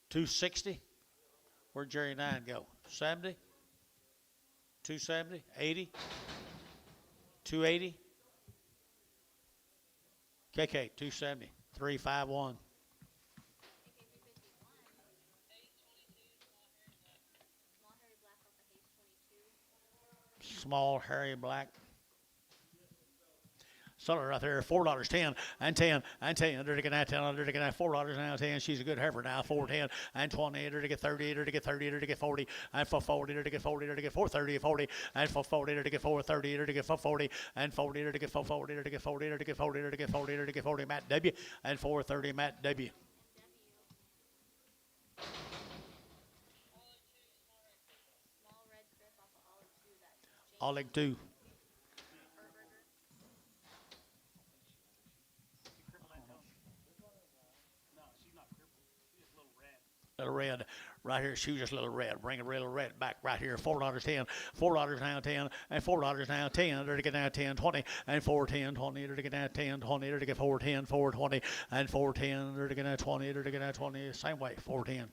260. Where'd Jerry 9 go? 70, 270, 80, 280. KK 270, 351. Small, hairy, black. Seller right there, $4, 10 and 10 and 10. Under to get that 10, under to get that $4 now 10. She's a good heifer now. 410 and 20. Under to get 30, under to get 30, under to get 40, and for 40, under to get 40, under to get 430, 40, and for 40, under to get 430, under to get 440, and 40, under to get 440, under to get 40, under to get 40, under to get 40, under to get 40. Matt W. And 430, Matt W. Oleg 2. Little red right here. She was just a little red. Bring a little red back right here. $4 10. $4 now 10 and $4 now 10. To get now 10 20 and 410 20. To get now 10 20. To get 410 420 and 410. To get now 20. To get now 20. Same way. 410.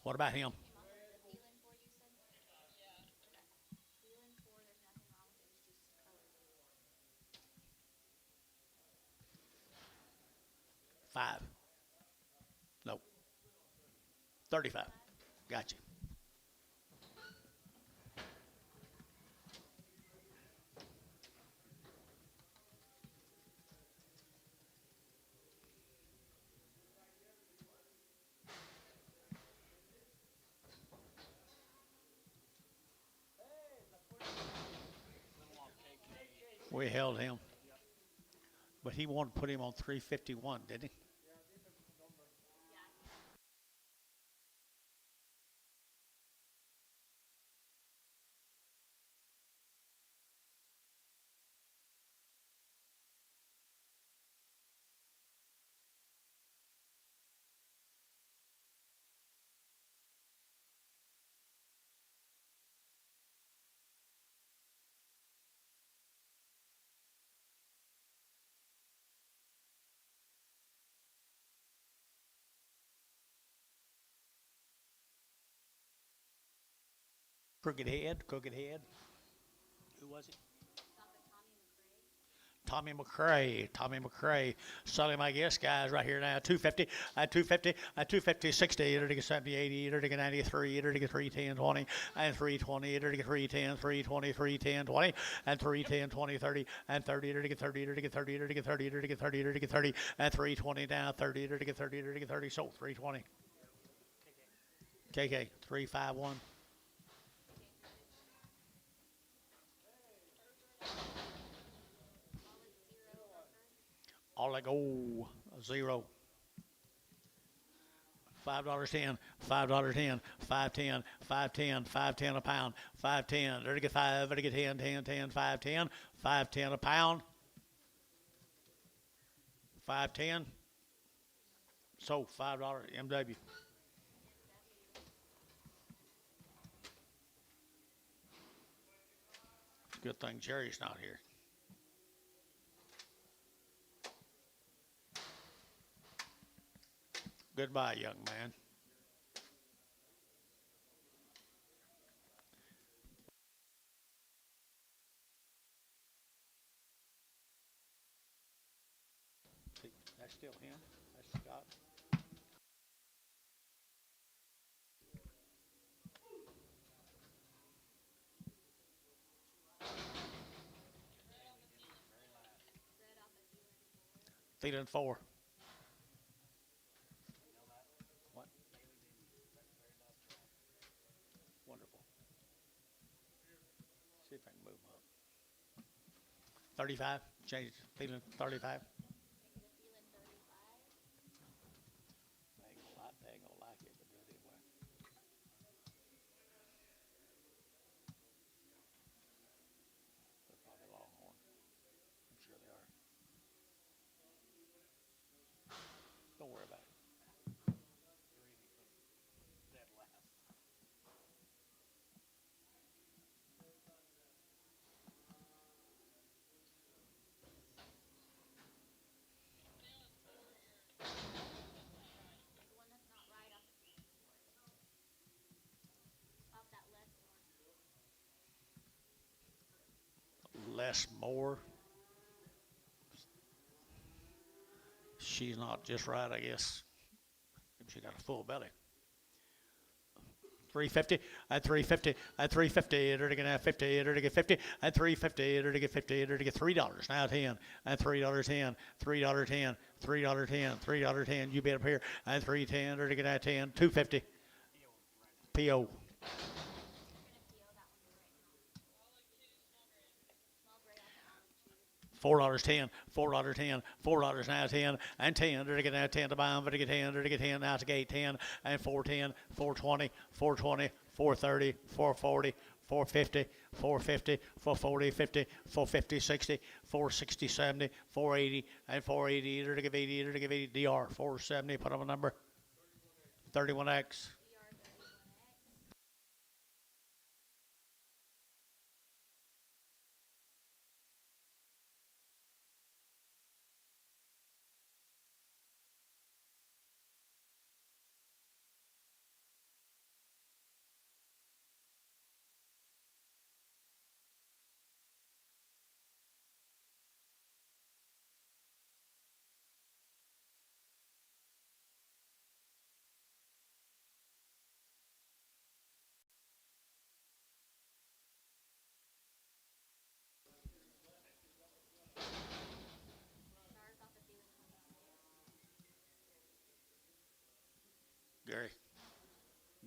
What about him? $5. Nope. 35. Gotcha. We held him. But he wanted to put him on 351, didn't he? Crooked Head, Crooked Head. Who was it? Tommy McCray, Tommy McCray. Selling my guess, guys, right here now. 250, at 250, at 250, 60, either to get 70, 80, either to get 93, either to get 310, 20, and 320, either to get 310, 320, 310, 20, and 310, 20, 30, and 30, either to get 30, either to get 30, either to get 30, either to get 30, either to get 30, and 320 down, 30, either to get 30, either to get 30, so 320. KK, 351. All I go, zero. $5.10, $5.10, $5.10, $5.10, $5.10 a pound, $5.10. There to get 5, there to get 10, 10, 10, $5.10, $5.10 a pound, $5.10. So $5 MW. Good thing Jerry's not here. Goodbye, young man. See, that's still him. That's Scott. Feeling 4. What? Wonderful. See if I can move him up. 35. Change. Feeling 35. They ain't gonna like it, but do it anyway. They're probably Longhorn. I'm sure they are. Don't worry about it. Dead last. Less, more. She's not just right, I guess. She got a full belly. 350, at 350, at 350, or to get 50, or to get 50, at 350, or to get 50, or to get $3. Now 10, at $3.10, $3.10, $3.10, $3.10. You bet up here, at 310, or to get at 10, 250. PO. $4.10, $4.10, $4 now 10, and 10, or to get now 10 to buy them, to get 10, or to get 10 now to gate 10, and 410, 420, 420, 430, 440, 450, 450, 440, 50, 450, 60, 460, 70, 480, and 480, either to give 80, either to give 80, DR 470, put on a number, 31X.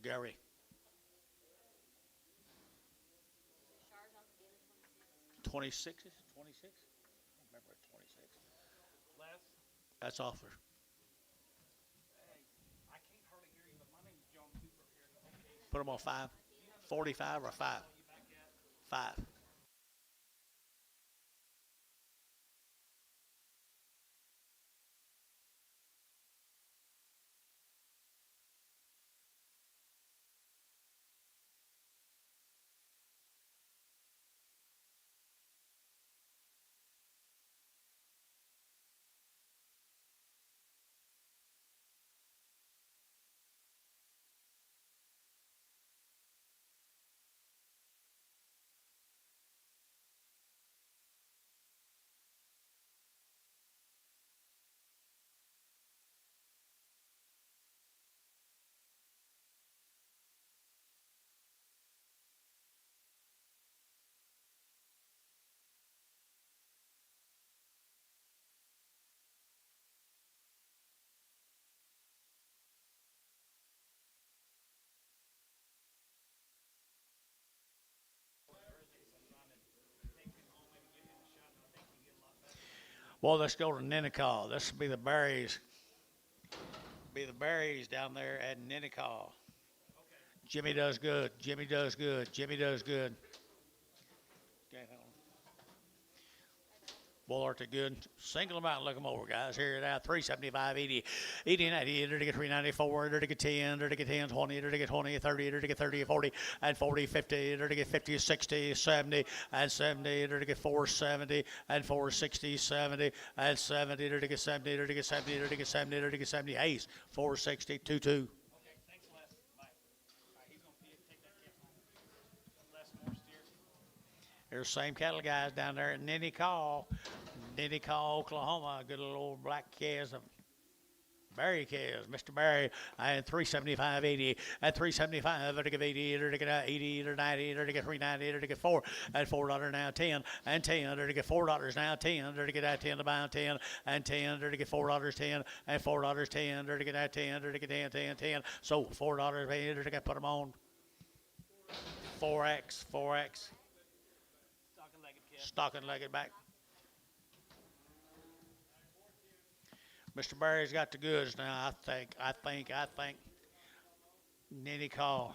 Gary. 26? 26? I don't remember 26. Les, That's offer. hey, I can't hardly hear you, but my name's John Cooper here at OKC. Put them on 5. 45 or 5? You back yet? 5. Well, let's go to Ninnekah. This will be the berries. Be the berries down there at Ninnekah. Jimmy does good. Jimmy does good. Jimmy does good. Okay, hold on. Bullard to good. Single them out and look them over, guys. Here it out. 375, 80, 80, 90, enter to get 394, enter to get 10, enter to get 10, 20, enter to get 20, 30, enter to get 30, 40, and 40, 50, enter to get 50, 60, 70, and 70, enter to get 470, and 460, 70, and 70, enter to get 70, enter to get 70, enter to get 70, enter to get 70, ace, 460, 2-2. Okay, thanks, Les. Bye. All right, he's going to take that calf. Les, more steer. There's the same cattle guys down there at Ninnekah, Oklahoma. Good little old black calves, Barry calves, Mr. Barry, and 375, 80, and 375, to give 80, to get 80, to 90, to get 390, to get 4, and $4 now 10, and 10, to get $4 now 10, to get that 10 to buy 10, and 10, to get $4 10, and $4 10, to get that 10, to get 10, 10, 10. So $4 paid, to get put them on 4X. Stocking legged back. Mr. Barry's got the goods now, I think. Ninnekah.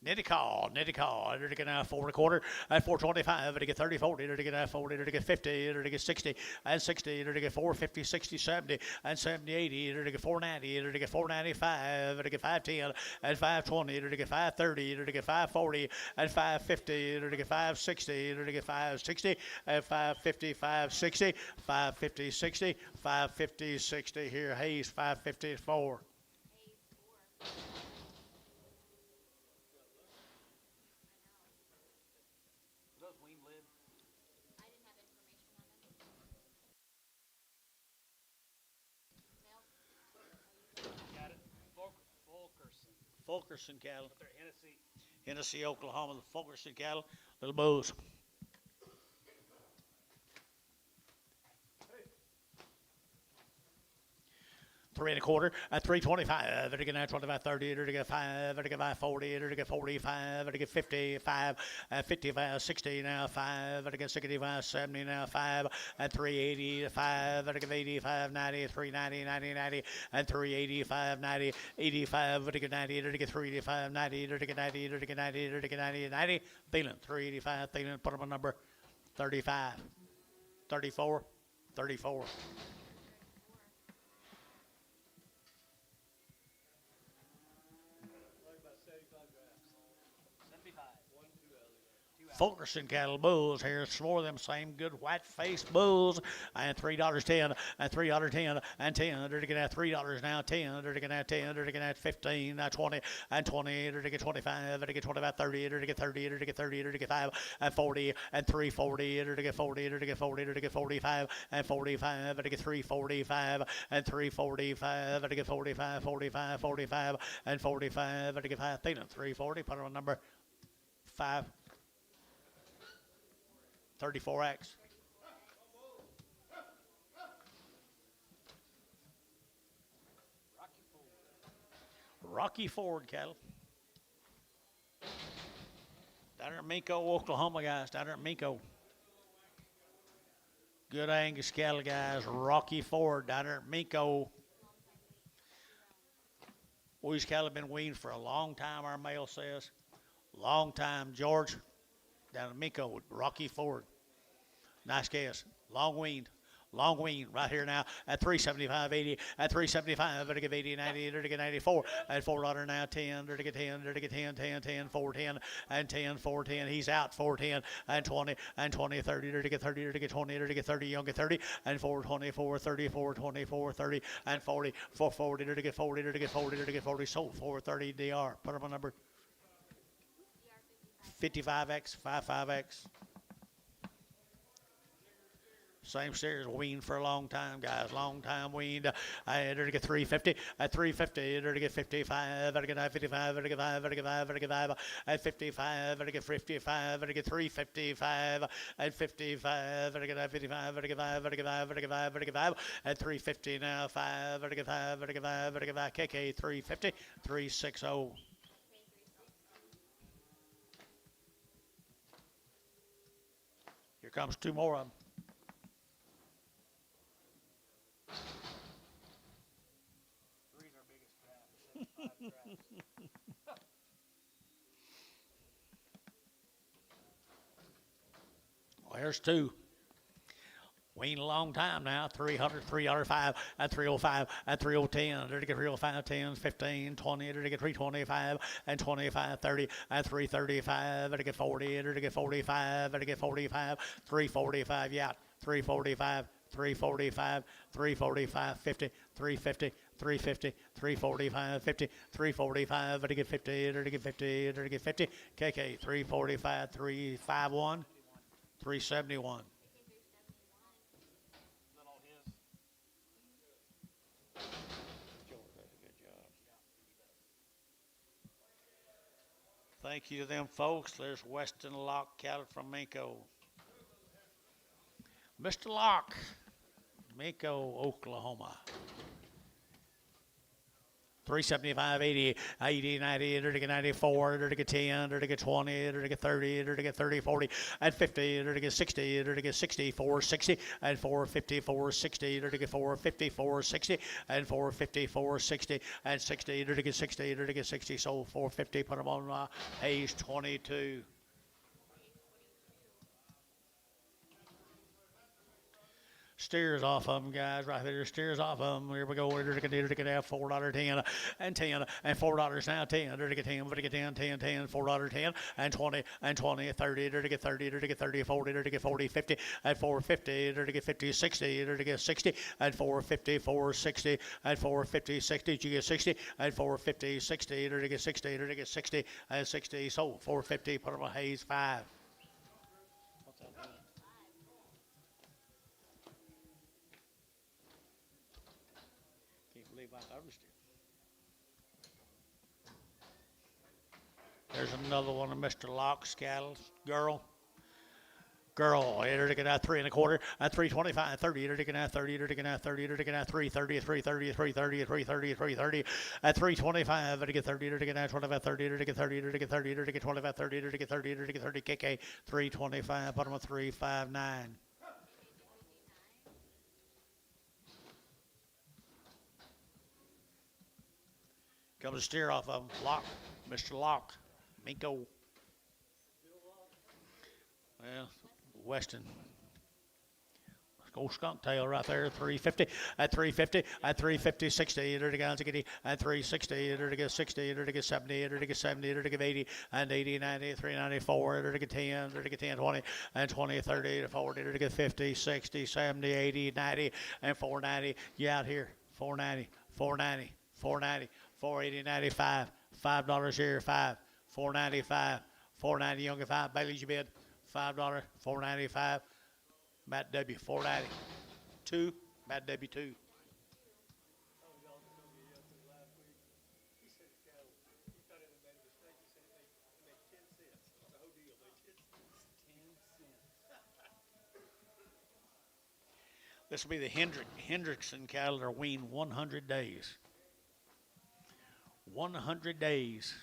Ninnekah, enter to get now 4 1/4, and 425, enter to get 30, 40, enter to get now 40, enter to get 50, enter to get 60, and 60, enter to get 450, 60, 70, and 70, 80, enter to get 490, enter to get 495, enter to get 510, and 520, enter to get 530, enter to get 540, and 550, enter to get 560, enter to get 560, and 550, 560, 550, 60, 550, 60. Here, Hayes, 554. Got it. Fulkerson cattle. Up there, Hennessy. Hennessy, Oklahoma, the Fulkerson cattle, little bulls. Three and a quarter at 325. Enter to get 25, 30. Enter to get 5. Enter to get 540. Enter to get 45. Enter to get 55. At 55, 60 now 5. Enter to get 65, 70 now 5. At 380, 5. Enter to get 85, 90, 390, 90, 90. And 385, 90, 85. Enter to get 90. Enter to get 385, 90. Enter to get 90. Enter to get 90. Enter to get 90, 90. Thielen, 385. Thielen, put him on number 35, 34, 34. Fulkerson cattle bulls here, some more of them same good white-faced bulls, and $3.10, and $3.10, and 10. They're to get at $3 now, 10. They're to get at 10. They're to get at 15, 20, and 20. They're to get 25. They're to get 25, 30. They're to get 30. They're to get 30. They're to get 5, and 40, and 340. They're to get 40. They're to get 40. They're to get 45, and 45. They're to get 345, and 345. They're to get 45, 45, 45, and 45. They're to get 5. 340. Put on number 5. 34X. Rocky Ford cattle. Down there in Minko, Oklahoma, guys. Down there in Minko. Good Angus cattle, guys. Rocky Ford down there at Minko. Well, these cattle have been weaned for a long time, our mail says. Long time, George. Down in Minko with Rocky Ford. Nice cast. Long weaned. Long wean right here now at 375.80, at 375, to give 80, 90, to get 94, at $4 now, 10, to get 10, to get 10, 10, 10, 410, and 10, 410. He's out 410, and 20, and 20, 30, to get 30, to get 20, to get 30, younger 30, and 424, 34, 24, 30, and 40, 440, to get 40, to get 40, to get 40, sold 430 DR. Put up a number. 55X, 55X. Same series, weaned for a long time, guys. Long time weaned. I enter to get 350. At 350, enter to get 55. Enter to get 55. Enter to get 5. Enter to get 5. Enter to get 5. At 55. Enter to get 55. Enter to get 355. At 55. Enter to get 55. Enter to get 5. Enter to get 5. Enter to get 5. Enter to get 5. At 350 now, 5. Enter to get 5. Enter to get 5. Enter to get 5. KK 350. 360. comes two more of them. Three's our biggest crab. 75 crabs. Well, here's two. Weaned a long time now. 300, 305, at 305, at 3010. There to get 305, 10, 15, 20. There to get 325, and 25, 30, at 335. There to get 40. There to get 45. There to get 45, 345. Yeah, 345, 345, 345, 50, 350. 350, 345, 50, 345, to get 50, to get 50, to get 50, KK, 345, 351, 371. Thank you to them folks. There's Weston Locke cattle from Minko. Mr. Locke, Minko, Oklahoma. 375, 80, 80, 90, to get 94, to get 10, to get 20, to get 30, to get 30, 40, and 50, to get 60, to get 60, 460, and 450, 460, to get 450, 460, and 450, 460, and 60, to get 60, to get 60, so 450, put them on Hayes 22. Steers off of them, guys, right there. Steers off of them. Here we go. They're going to have $4.10 and 10 and $4 now. 10. They're to get 10. They're to get 10, 10, 10, $4.10 and 20 and 20, 30. They're to get 30. They're to get 30, 40. They're to get 40, 50 and 450. They're to get 50, 60. They're to get 60 and 450, 460 and 450, 60. You get 60 and 450, 60. They're to get 60. They're to get 60 and 60. So 450. Put them on Hayes 5. There's another one of Mr. Locke's cattle. Girl, they're taking out 3 1/4, at 325, 30, they're taking out 30, they're taking out 30, they're taking out 330, 330, 330, 330, 330, at 325, they're taking 30, they're taking out 25, 30, they're taking 30, they're taking 30, they're taking 25, 30, they're taking 30, they're taking 30, KK, 325, bottom of 359. Comes a steer off of them. Locke, Mr. Locke, Minko. Well, Weston. Let's go skunk tail right there, 350, at 350, at 350, 60, to get 80, at 360, to get 60, to get 70, to get 70, to get 80, and 80, 90, 394, to get 10, to get 10, 20, and 20, 30, to 40, to get 50, 60, 70, 80, 90, and 490. You out here, 490, 490, 490, 480, 95, $5 here, 5, 495, 490, Younger 5, Bailey's your bid, $5, 495, Matt W, 490, 2, Matt W, 2. This will be the Hendrickson cattle that are weaned 100 days. 100 days.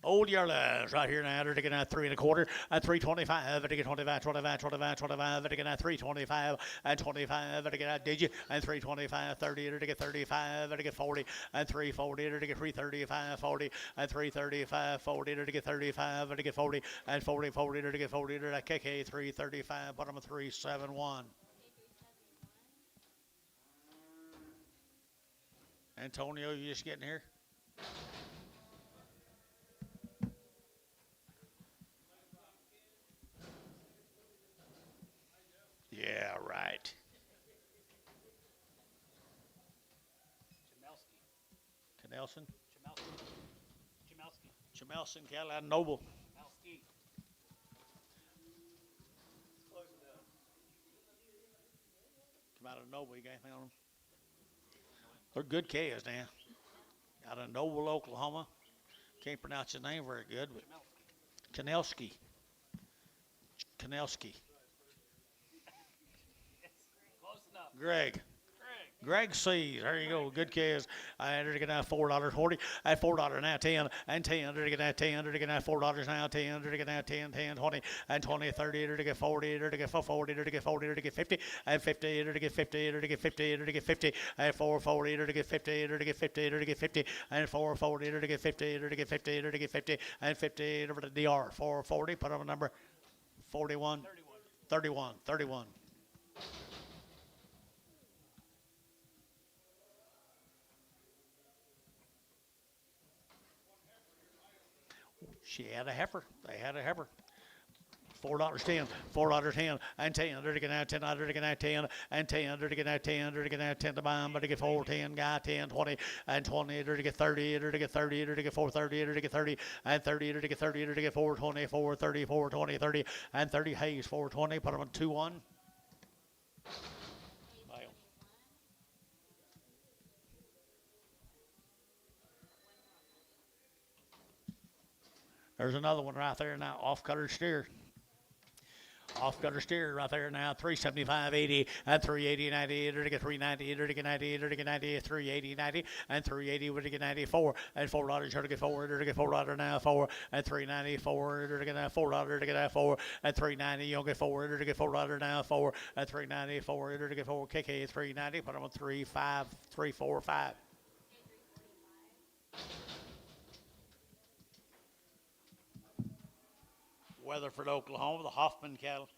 Old Yarlas right here now. They're taking out 3 1/4, at 325, they're taking 25, 25, 25, 25, they're taking out 325, and 25, they're taking out Digi, and 325, 30, they're taking 35, they're taking 40, and 340, they're taking 335, 40, and 335, 40, they're taking 35, they're taking 40, and 40, 40, they're taking 40, they're at KK 335, bottom of 371. Antonio, you just getting here? Yeah, right. Jamelski. Canelson? Jamelski. Chamelson, cattle out of Noble. Jamelski. Come out of Noble, you got anything on them? They're good calves now. Out of Noble, Oklahoma. Can't pronounce his name very good, but Kanelski. Close enough. Greg. Greg C's. There you go. Good kids. And they're now $4.40. At $4 now 10 and 10. They're now 10. They're now $4 now 10. They're now 10, 10, 20 and 20, 30. They're get 40. They're get 40. They're get 40. They're get 50 and 50. They're get 50. They're get 50. They're get 50 and 440. They're get 50. They're get 50. They're get 50 and 440. They're get 50. They're get 50. They're get 50 and 50 over the DR 440. Put on a number 41. 31. 31. She had a heifer. They had a heifer. $4.10, $4.10, and 10. They're getting out 10, they're getting out 10, and 10. They're getting out 10, they're getting out 10 to buy them, but they get 4, 10, guy 10, 20, and 20. They're to get 30, they're to get 30, they're to get 430, they're to get 30, and 30, they're to get 30, they're to get 420, 430, 420, 30, and 30. Hayes 420. Put them on 2-1. There's another one right there now, off cutter steer. Off cutter steer right there now, 375.80 and 380.90. They're to get 390. They're to get 90. They're to get 90. 380.90 and 380. We're to get 94 and $4. They're to get 4. They're to get $4 now 4 and 394. They're to get $4. They're to get 4 and 390. You'll get 4. They're to get $4 now 4 and 394. They're to get 4. KK 390. Put them on 3, 5, 3, 4, 5. Weatherford, Oklahoma, the Hoffman cattle.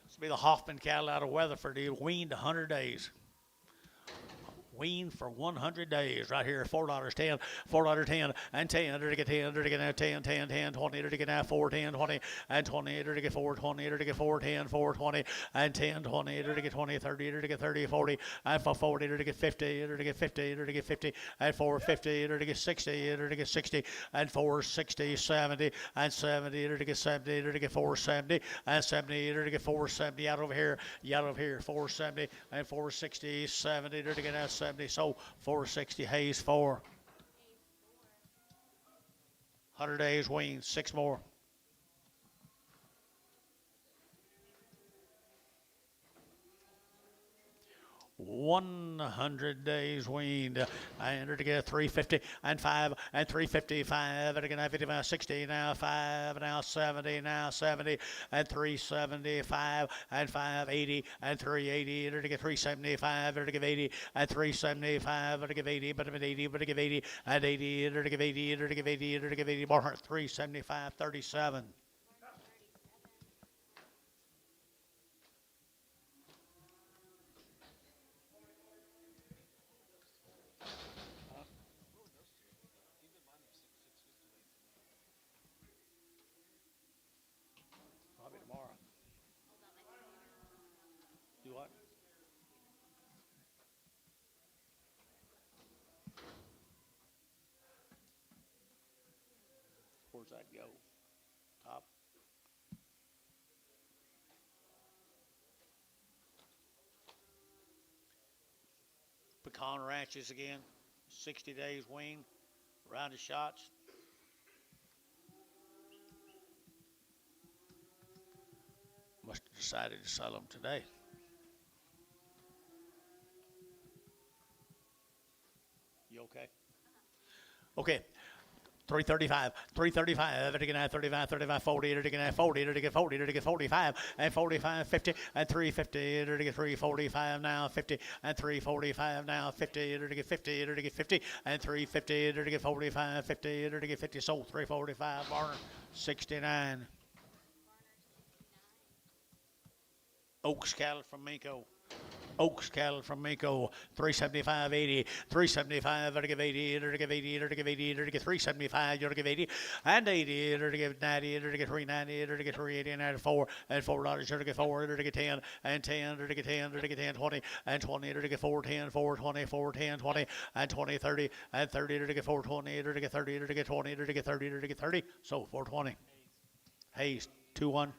This will be the Hoffman cattle out of Weatherford. He weaned 100 days. Weaned for 100 days right here. $4.10, $4.10, and 10. They're to get 10. They're to get now 10, 10, 10, 20. They're to get now 4, 10, 20, and 20. They're to get 4, 20. They're to get 4, 10, 4, 20, and 10, 20. They're to get 20, 30. They're to get 30, 40, and for 40. They're to get 50. They're to get 50. They're to get 50, and 450. They're to get 60. They're to get 60, and 460, 70, and 70. They're to get 70. They're to get 470, and 70. They're to get 470 out over here. Out over here. 470 and 460, 70. They're to get out 70. So 460. Hayes 4. 100 days weaned. 6 more. 100 days weaned. And they're to get 350 and 5 and 355. They're going to have 55, 60 now 5 now 70 now 70 and 375 and 580 and 380. They're to get 375. They're to give 80 and 375. They're to give 80, but I'm 80, but to give 80 and 80. They're to give 80. They're to give 80. They're to give 80 more. 375, 37. Where's that go? Top. Pecan ranches again. 60 days wean. Round of shots. Must have decided to sell them today. You okay? Okay. 335, 335, they're to get 35, 35, 40, they're to get 40, they're to get 40, they're to get 45, and 45, 50, and 350, they're to get 345 now, 50, and 345 now, 50, they're to get 50, they're to get 50, and 350, they're to get 45, 50, they're to get 50, sold 345, Barner 69. Oaks cattle from Mako. Oaks cattle from Mako, 375.80, 375, they're to give 80, they're to give 80, they're to give 80, they're to get 375, you're to give 80, and 80, they're to give 90, they're to get 390, they're to get 380, and 94, and $4, they're to get 4, they're to get 10, and 10, they're to get 10, they're to get 10, 20, and 20, they're to get 410, 420, 410, 20, and 20, 30, and 30, they're to get 420, they're to get 30, they're to get 20, they're to get 30, they're to get 30, so 420. Hayes, 2-1.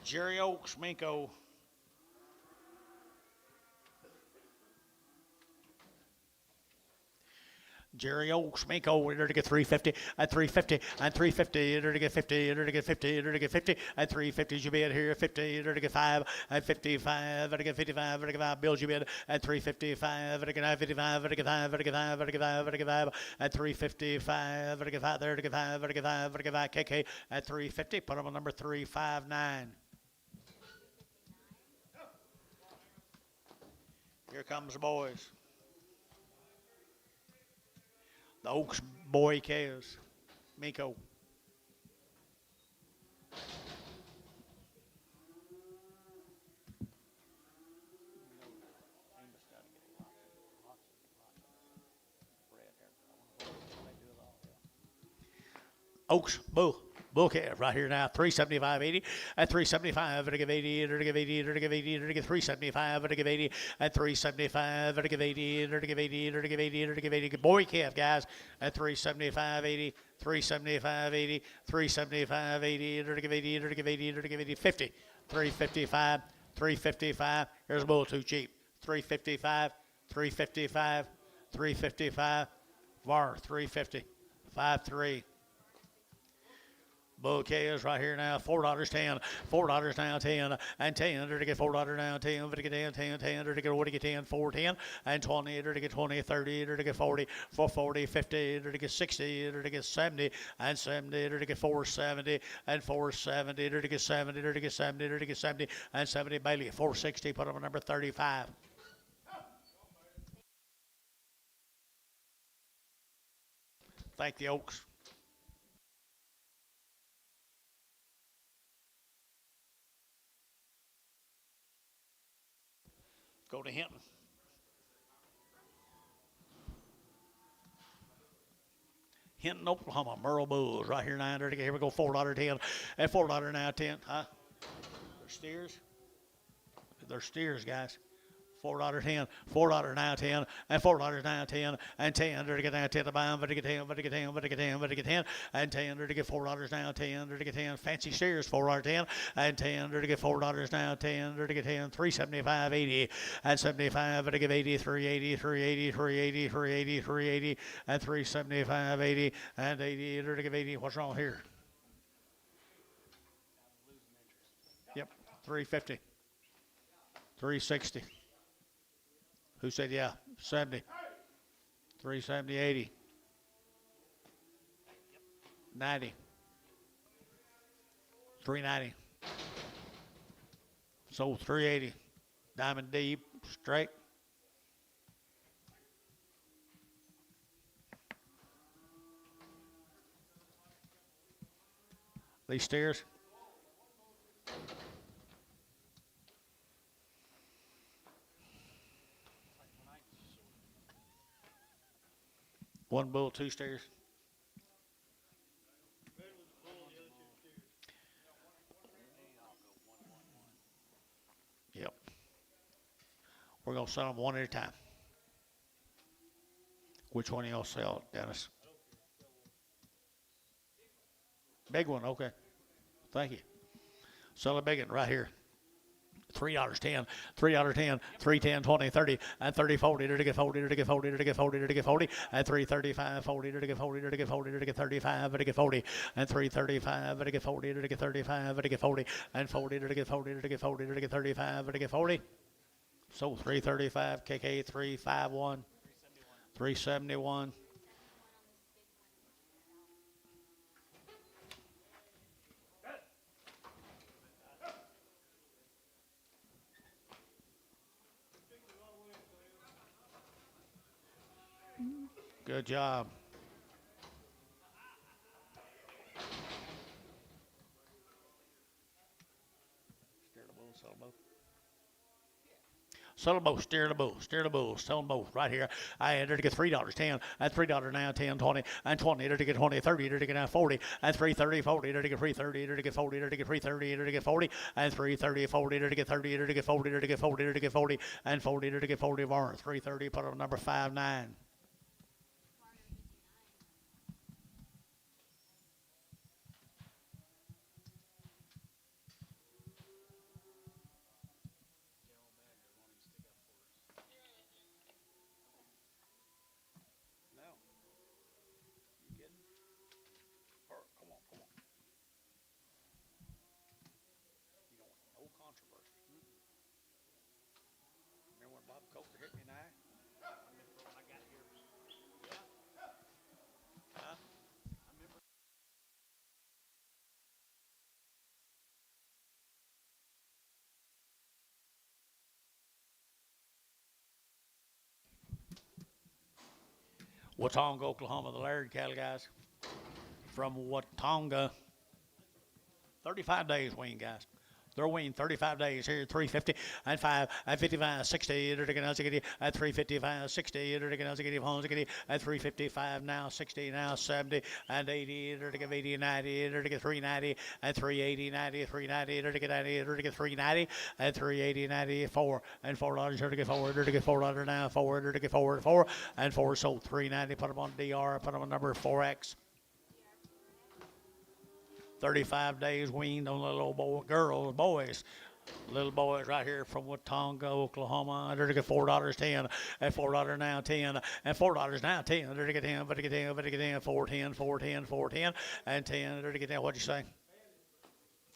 Jerry Oaks, Minko. Jerry Oaks, Minko, enter to get 350, at 350, and 350, enter to get 50, enter to get 50, enter to get 50, at 350, you bid here, 50, enter to get 5, at 55, enter to get 55, enter to get 5, bills you bid, at 355, enter to get 55, enter to get 5, enter to get 5, enter to get 5, enter to get 5, at 355, enter to get 5, there to get 5, enter to get 5, enter to get 5, KK, at 350, put them on number 359. Here comes the boys. The Oaks boy calves. Minko. Oaks bull calf right here now, 375.80 at 375, to give 80, to give 80, to give 80, to give 375, to give 80 at 375, to give 80, to give 80, to give 80, to give 80. Good boy calf, guys, at 375.80, 375.80, 375.80, to give 80, to give 80, to give 80, 50, 355, 355. Here's a bull too cheap, 355, 355, 355. VAR 350, 53. Bouquets right here now, $4.10, $4 now, 10, and 10, to get $4 now, 10, to get 10, 10, 10, to get what to get 10, 4, 10, and 20, to get 20, 30, to get 40, 440, 50, to get 60, to get 70, and 70, to get 470, and 470, to get 70, to get 70, to get 70, and 70, Bailey, 460, put up on number 35. Thank the Oaks. Go to Hinton. Hinton, Oklahoma, Merle Bulls right here now. Here we go, $4.10 and $4 now, 10. Huh? They're steers. They're steers, guys. $4.10, $4 now, 10, and $4 now, 10, and 10, to get now, 10 to buy them, to get 10, to get 10, to get 10, to get 10, and 10, to get $4 now, 10, to get 10, fancy steers, $4.10, and 10, to get $4 now, 10, to get 10, 375, 80, and 75, to give 80, 380, 380, 380, 380, 380, and 375, 80, and 80, to give 80. What's wrong here? Yep, 350, 360. Who said yeah? 70. 370, 80. 90. 390. Sold 380. Diamond deep, straight. These steers. One bull, two steers. Yep. We're going to sell them one at a time. Which one of y'all sell, Dennis? Big one, okay. Thank you. Sell a big one right here. $3.10, $3.10, 310, 20, 30, and 30, 40, to get 40, to get 40, to get 40, to get 40, and 335, 40, to get 40, to get 40, to get 35, to get 40, and 335, to get 40, to get 35, to get 40, and 40, to get 40, to get 40, to get 35, to get 40. So 335, KK 351, 371. Good job. Steer the bull, sell them both. Sell them both, steer the bull, sell them both right here. I entered to get $3.10, and $3 now, 10, 20, and 20, to get 20, 30, to get now 40, and 330, 40, to get 330, to get 40, to get 330, to get 40, and 330, 40, to get 30, to get 40, to get 40, to get 40, and 40, to get 40 more. 330, put on number 59. Watonga, Oklahoma, the Laird cattle, guys. From Watonga. 35 days wean, guys. They're weaned 35 days here, 350 and 5 and 55, 60, at 355, 60, at 355, now 60, now 70 and 80, at 80, 90, at 390 and 380, 90, 390, at 90, at 390 and 380, 94 and $4, at $4 now, 4, at 4 and 4, so 390. Put them on DR, put them on number 4X. 35 days weaned on the little boys. Little boys right here from Watonga, Oklahoma. They're to get $4.10 and $4 now 10 and $4 now 10. They're to get 10, but to get 10, but to get 10, 410, 410, 410 and 10. They're to get 10. What'd you say?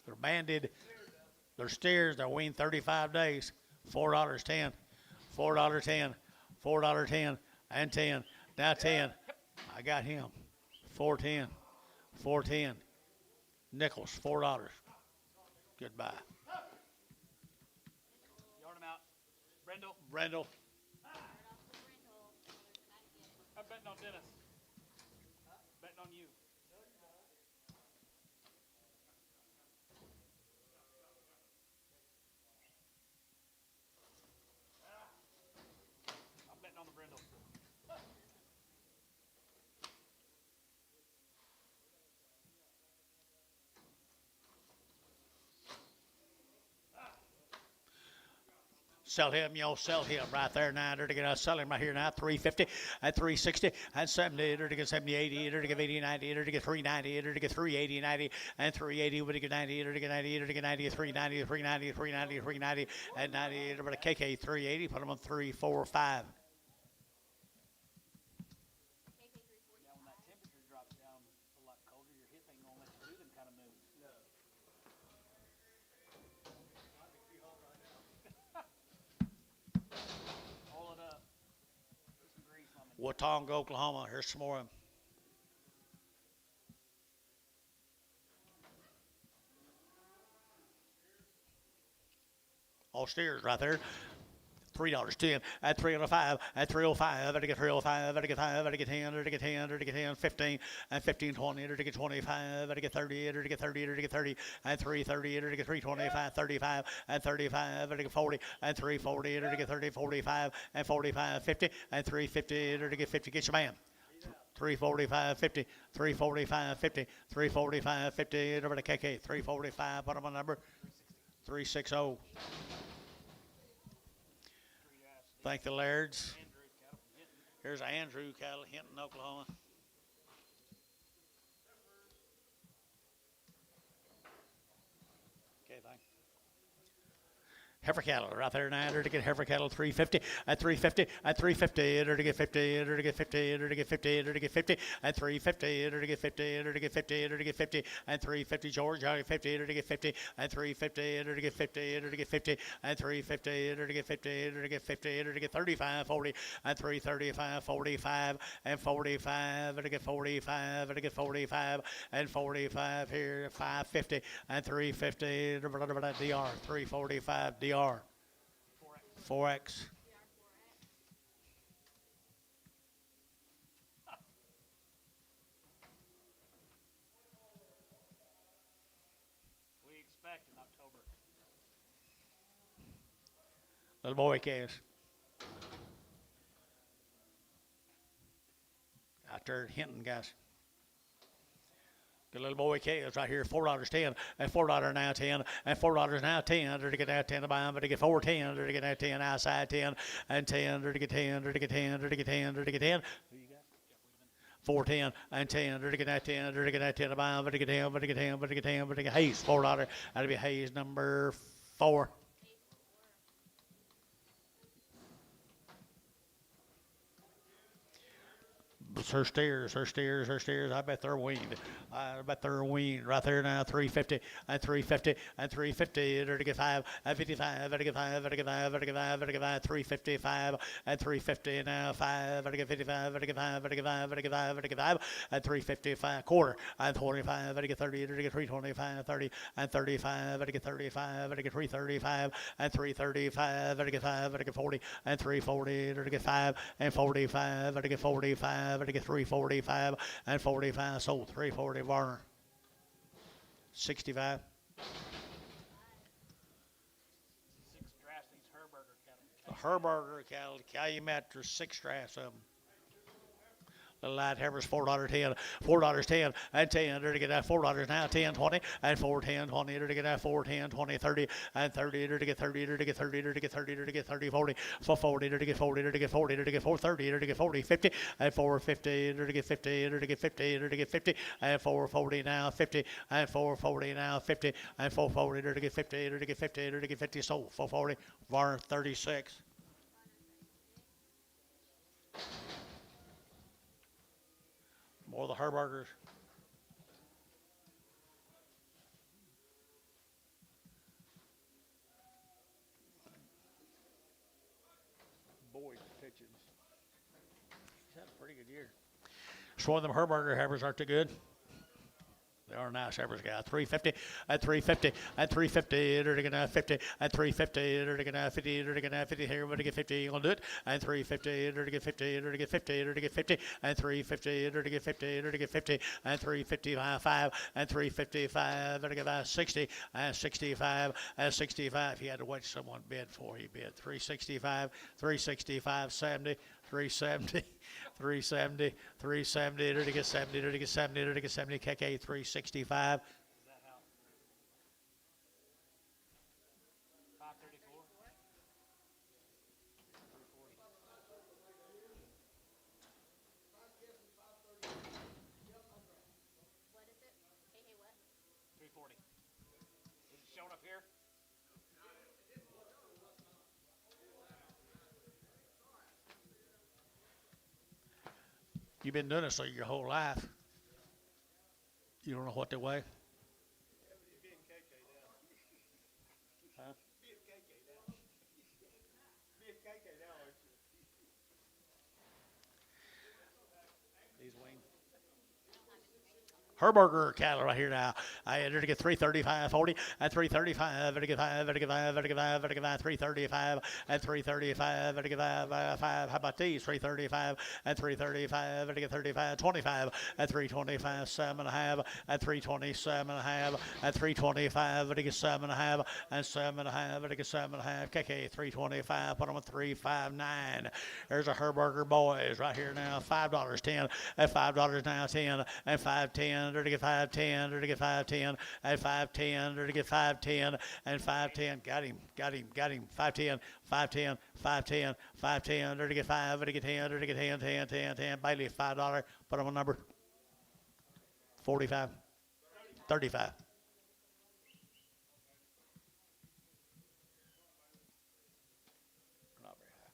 They're banded. They're steers. They're weaned 35 days. $4.10, $4.10, $4.10 and 10. Now 10. I got him. 410, 410. Nickels, $4. Goodbye. Yard him out. Brendel. Brendel. I'm betting on Dennis. Betting on you. I'm betting on the Brendel. Sell him, sell him right there now. They're to get sell him right here now. 350 and 360 and 70. They're to get 70, 80. They're to get 80, 90. They're to get 390. They're to get 380, 90 and 380. We're to get 90. They're to get 90. They're to get 90, 390, 390, 390, 390 and 90. They're to KK 380. Put them on 3, 4, 5. Yeah, when that temperature drops down a lot colder, your hip ain't gonna let you do them kind of moves. No. Hold it up. Put some grease on me. Watonga, Oklahoma. Here's some more of them. All steers right there. $3.10 at 305 at 305 at get 305 at get 5 at get 10 at get 10 at get 10 15 and 15 20 at get 25 at get 30 at get 30 at get 30 and 330 at get 325 35 and 35 at get 40 and 340 at get 30 45 and 45 50 and 350 at get 50. Get your man. 345 50 345 50 345 50 over to KK 345. Put them on number 360. Thank the Lairds. Here's Andrew cattle, Hinton, Oklahoma. Okay, thanks. Heifer cattle right there now. They're to get heifer cattle 350 at 350 at 350. They're to get 50. They're to get 50. They're to get 50. They're to get 50 at 350. They're to get 50. They're to get 50. They're to get 50 and 350. George, 50. They're to get 50 and 350. They're to get 50. They're to get 50 and 350. They're to get 50. They're to get 50. They're to get 35, 40 and 335, 45 and 45. They're to get 45. They're to get 45 and 45 here. 550 and 350. DR 345. DR 4X. We expect in October. Little boy calves. Out there at Hinton, guys. Good little boy calves right here, $4.10 and $4 now 10 and $4 now 10. They're to get that 10 to buy them, but to get 4.10. They're to get that 10 outside 10 and 10. They're to get 10. They're to get 10. They're to get 10. They're to get 10. 410 and 10. They're to get that 10. They're to get that 10 to buy them, but to get 10. But to get 10. But to get 10. But to get Hayes $4. That'll be Hayes number 4. Her steers. I bet they're weaned. Right there now. 350 and 350 and 350. They're to get 5 and 55. They're to get 5. They're to get 5. They're to get 5. They're to get 5. 355 and 350 now. 5. They're to get 55. They're to get 5. They're to get 5. They're to get 5. They're to get 5 and 355 quarter and 25. They're to get 30. They're to get 325. 30 and 35. They're to get 35. They're to get 335 and 335. They're to get 5. They're to get 40 and 340. They're to get 5 and 45. They're to get 45. to get 345 and 45 sold. 340 Varner. 65. 6 drafts these Herberger cattle. The Herberger cattle, Calumet, there's 6 drafts of them. The light heifers $4.10, $4.10 and 10. There to get that $4 now, 10, 20 and 4, 10, 20. There to get that 4, 10, 20, 30 and 30. There to get 30. There to get 30. There to get 30. There to get 30, 40, 440. There to get 40. There to get 40. There to get 430. There to get 40, 50 and 450. There to get 50. There to get 50. There to get 50 and 440 now, 50 and 440 now, 50 and 440. There to get 50. There to get 50. There to get 50 sold. 440. Varner 36. More of the Herbergers. Boyd pigeons. He's had a pretty good year. So one of them Herberger heifers aren't too good. They are nice heifers, guy. 350 at 350 at 350. They're going to 50 at 350. They're going to 50. They're going to 50 here. We're going to get 50. You're going to do it. And 350. They're to get 50. They're to get 50. They're to get 50. And 350. They're to get 50. They're to get 50. And 355 and 355. They're to get 60 and 65 and 65. He had to wait someone bid for. He bid 365, 365, 70. 370, 370, 370, there to get 70, there to get 70, there to get 70, KK 365. Is that how? 534? 340. Is it showing up here? You've been doing this your whole life. You don't know what they weigh? Huh? These wings. Herberger cattle right here now. I enter to get 335, 40 at 335, to get 5, to get 5, to get 5, to get 5, 335 at 335, to get 5. How about these? 335 at 335, to get 35, 25 at 325, 7.5 at 327.5 at 325, to get 7.5 and 7.5 to get 7.5. KK 325. Put them at 359. There's a Herberger boys right here now. $5.10 at $5 now 10 and 5.10. They're to get 5.10. They're to get 5.10 at 5.10. They're to get 5.10 and 5.10. Got him. 5.10. 5.10. 5.10. 5.10. They're to get 5. They're to get 10. They're to get 10. 10. 10. 10. Bailey $5. Put them on number 45. 35. Not very high.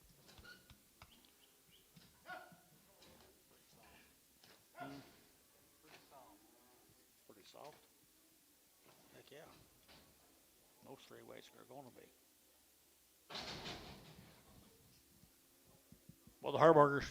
Pretty soft. Heck yeah. Most 3 weights are going to be. Well, the Herbergers.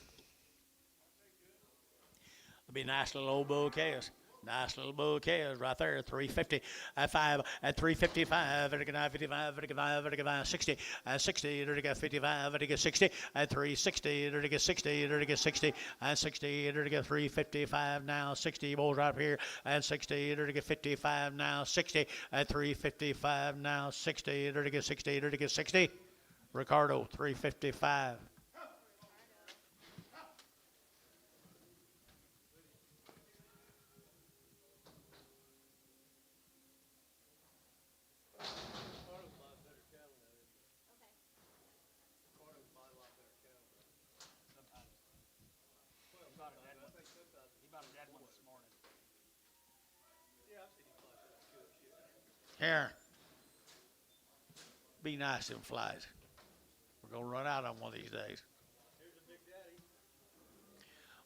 It'll be nice little old bull calves. Nice little bull calves right there, 350 at 5 at 355, at 55, at 55, at 60, at 60, at 55, at 60, at 360, at 60, at 60, at 60, at 355 now, 60 bulls right here, at 60, at 55 now, 60, at 355 now, 60, at 60, at 60, Ricardo 355. Here. Be nice and flies. We're going to run out on one of these days.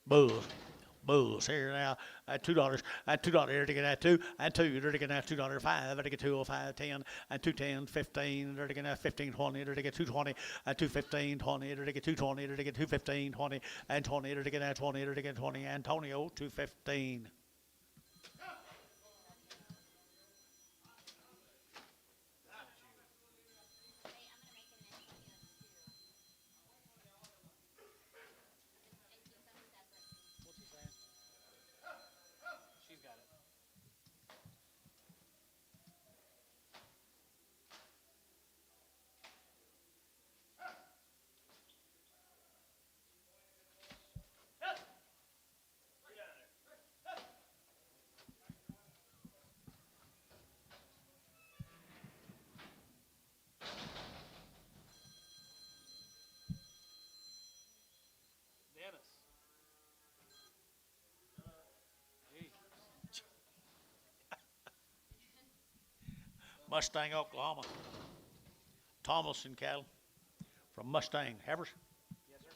Bulls here now at $2. At $2 here to get that 2 and 2. They're to get that $2 5. To get 205 10 and 210 15. They're to get that 15 20. They're to get 220 at 215 20. They're to get 220. They're to get 215 20 and 20. They're to get that 20. They're to get 20. Antonio 215. Mustang, Oklahoma. Tomlinson cattle from Mustang. Havers? Yes, sir.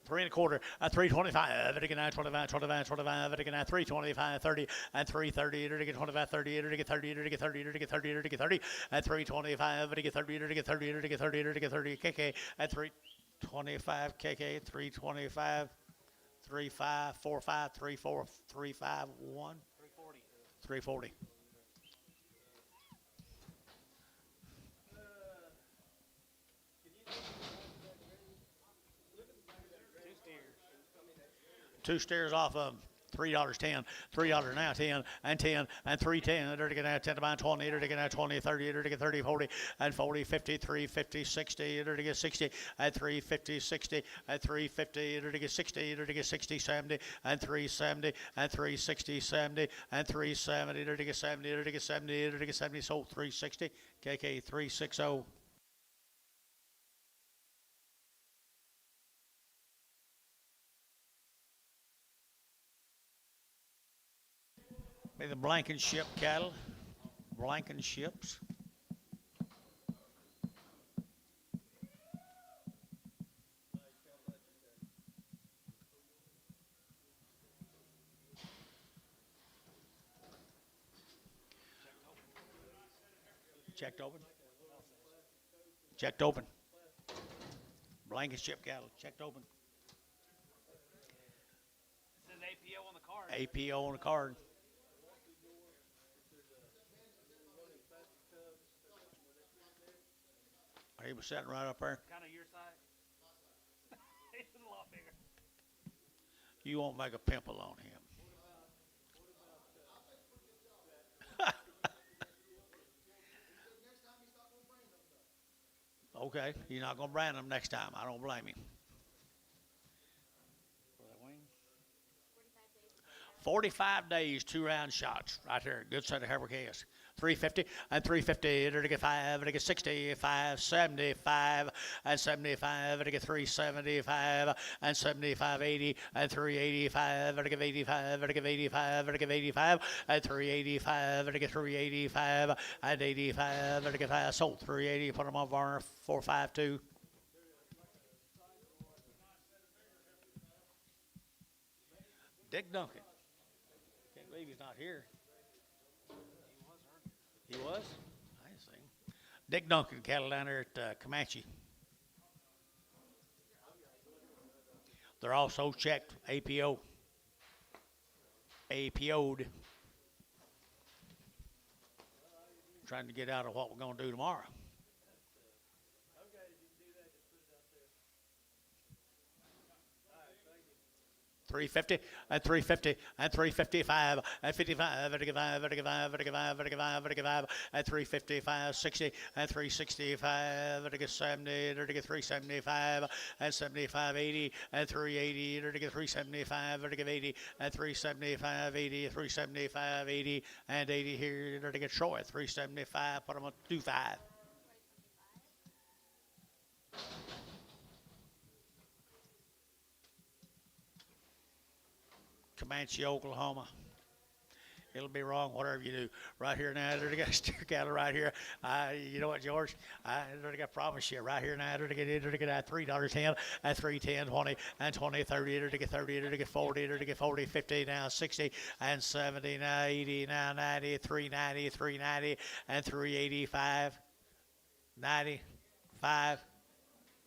3 1/4, 325, it again 25, 25, 25, it again 325, 30, and 330, it again 25, 30, it again 30, it again 30, it again 30, it again 30, and 325, it again 30, it again 30, it again 30, it again 30, KK, and 325, KK, 325, 35, 45, 34, 35, 1, 340. 340. Two steers. 2 steers off of $3.10, $3 now, 10, and 10, and 310, they're going to 10 to buy 20, they're going to 20, 30, they're going to 30, 40, and 40, 50, 350, 60, they're going to 60, and 350, 60, and 350, they're going to 60, they're going to 60, 70, and 370, and 360, 70, and 370, they're going to 70, they're going to 70, they're going to 70, sold 360, KK 360. Be the Blankenship cattle, Blankenships. Checked open. Checked open. Blankenship cattle, checked open. It says APO on the card. APO on the card. He was sitting right up there. Kind of your size. It's a lot bigger. You won't make a pimple on him. Okay, you're not going to brand them next time. I don't blame him. For that wing. 45 days, 2 round shots right there. Good set of heifer calves. 350 and 350, it'll get 5, it'll get 65, 75, and 75, it'll get 375, and 75, 80, and 385, it'll give 85, it'll give 85, it'll give 85, and 385, it'll get 385, and 85, it'll get 5, sold 380, put them on Varner, 452. Dick Duncan. Can't believe he's not here. He was? I didn't see him. Dick Duncan cattle down there at Comanche. They're also checked APO. APO'd. Trying to get out of what we're going to do tomorrow. 350 and 350 and 355 and 55 and 55 and 55 and 55 and 55 and 55 and 355 60 and 365 and 70 and 375 and 75 80 and 380 and 375 and 80 and 375 80 375 80 and 80 here to get Troy 375 put them on 25. Comanche, Oklahoma. It'll be wrong, whatever you do. Right here now, they got steer cattle right here. You know what, George? They got promise you right here now. They get $3.10 and 3.10, 20 and 20, 30. They get 30. They get 40. They get 40, 50 now, 60 and 70 now, 80 now, 90, 390, 390 and 385, 95,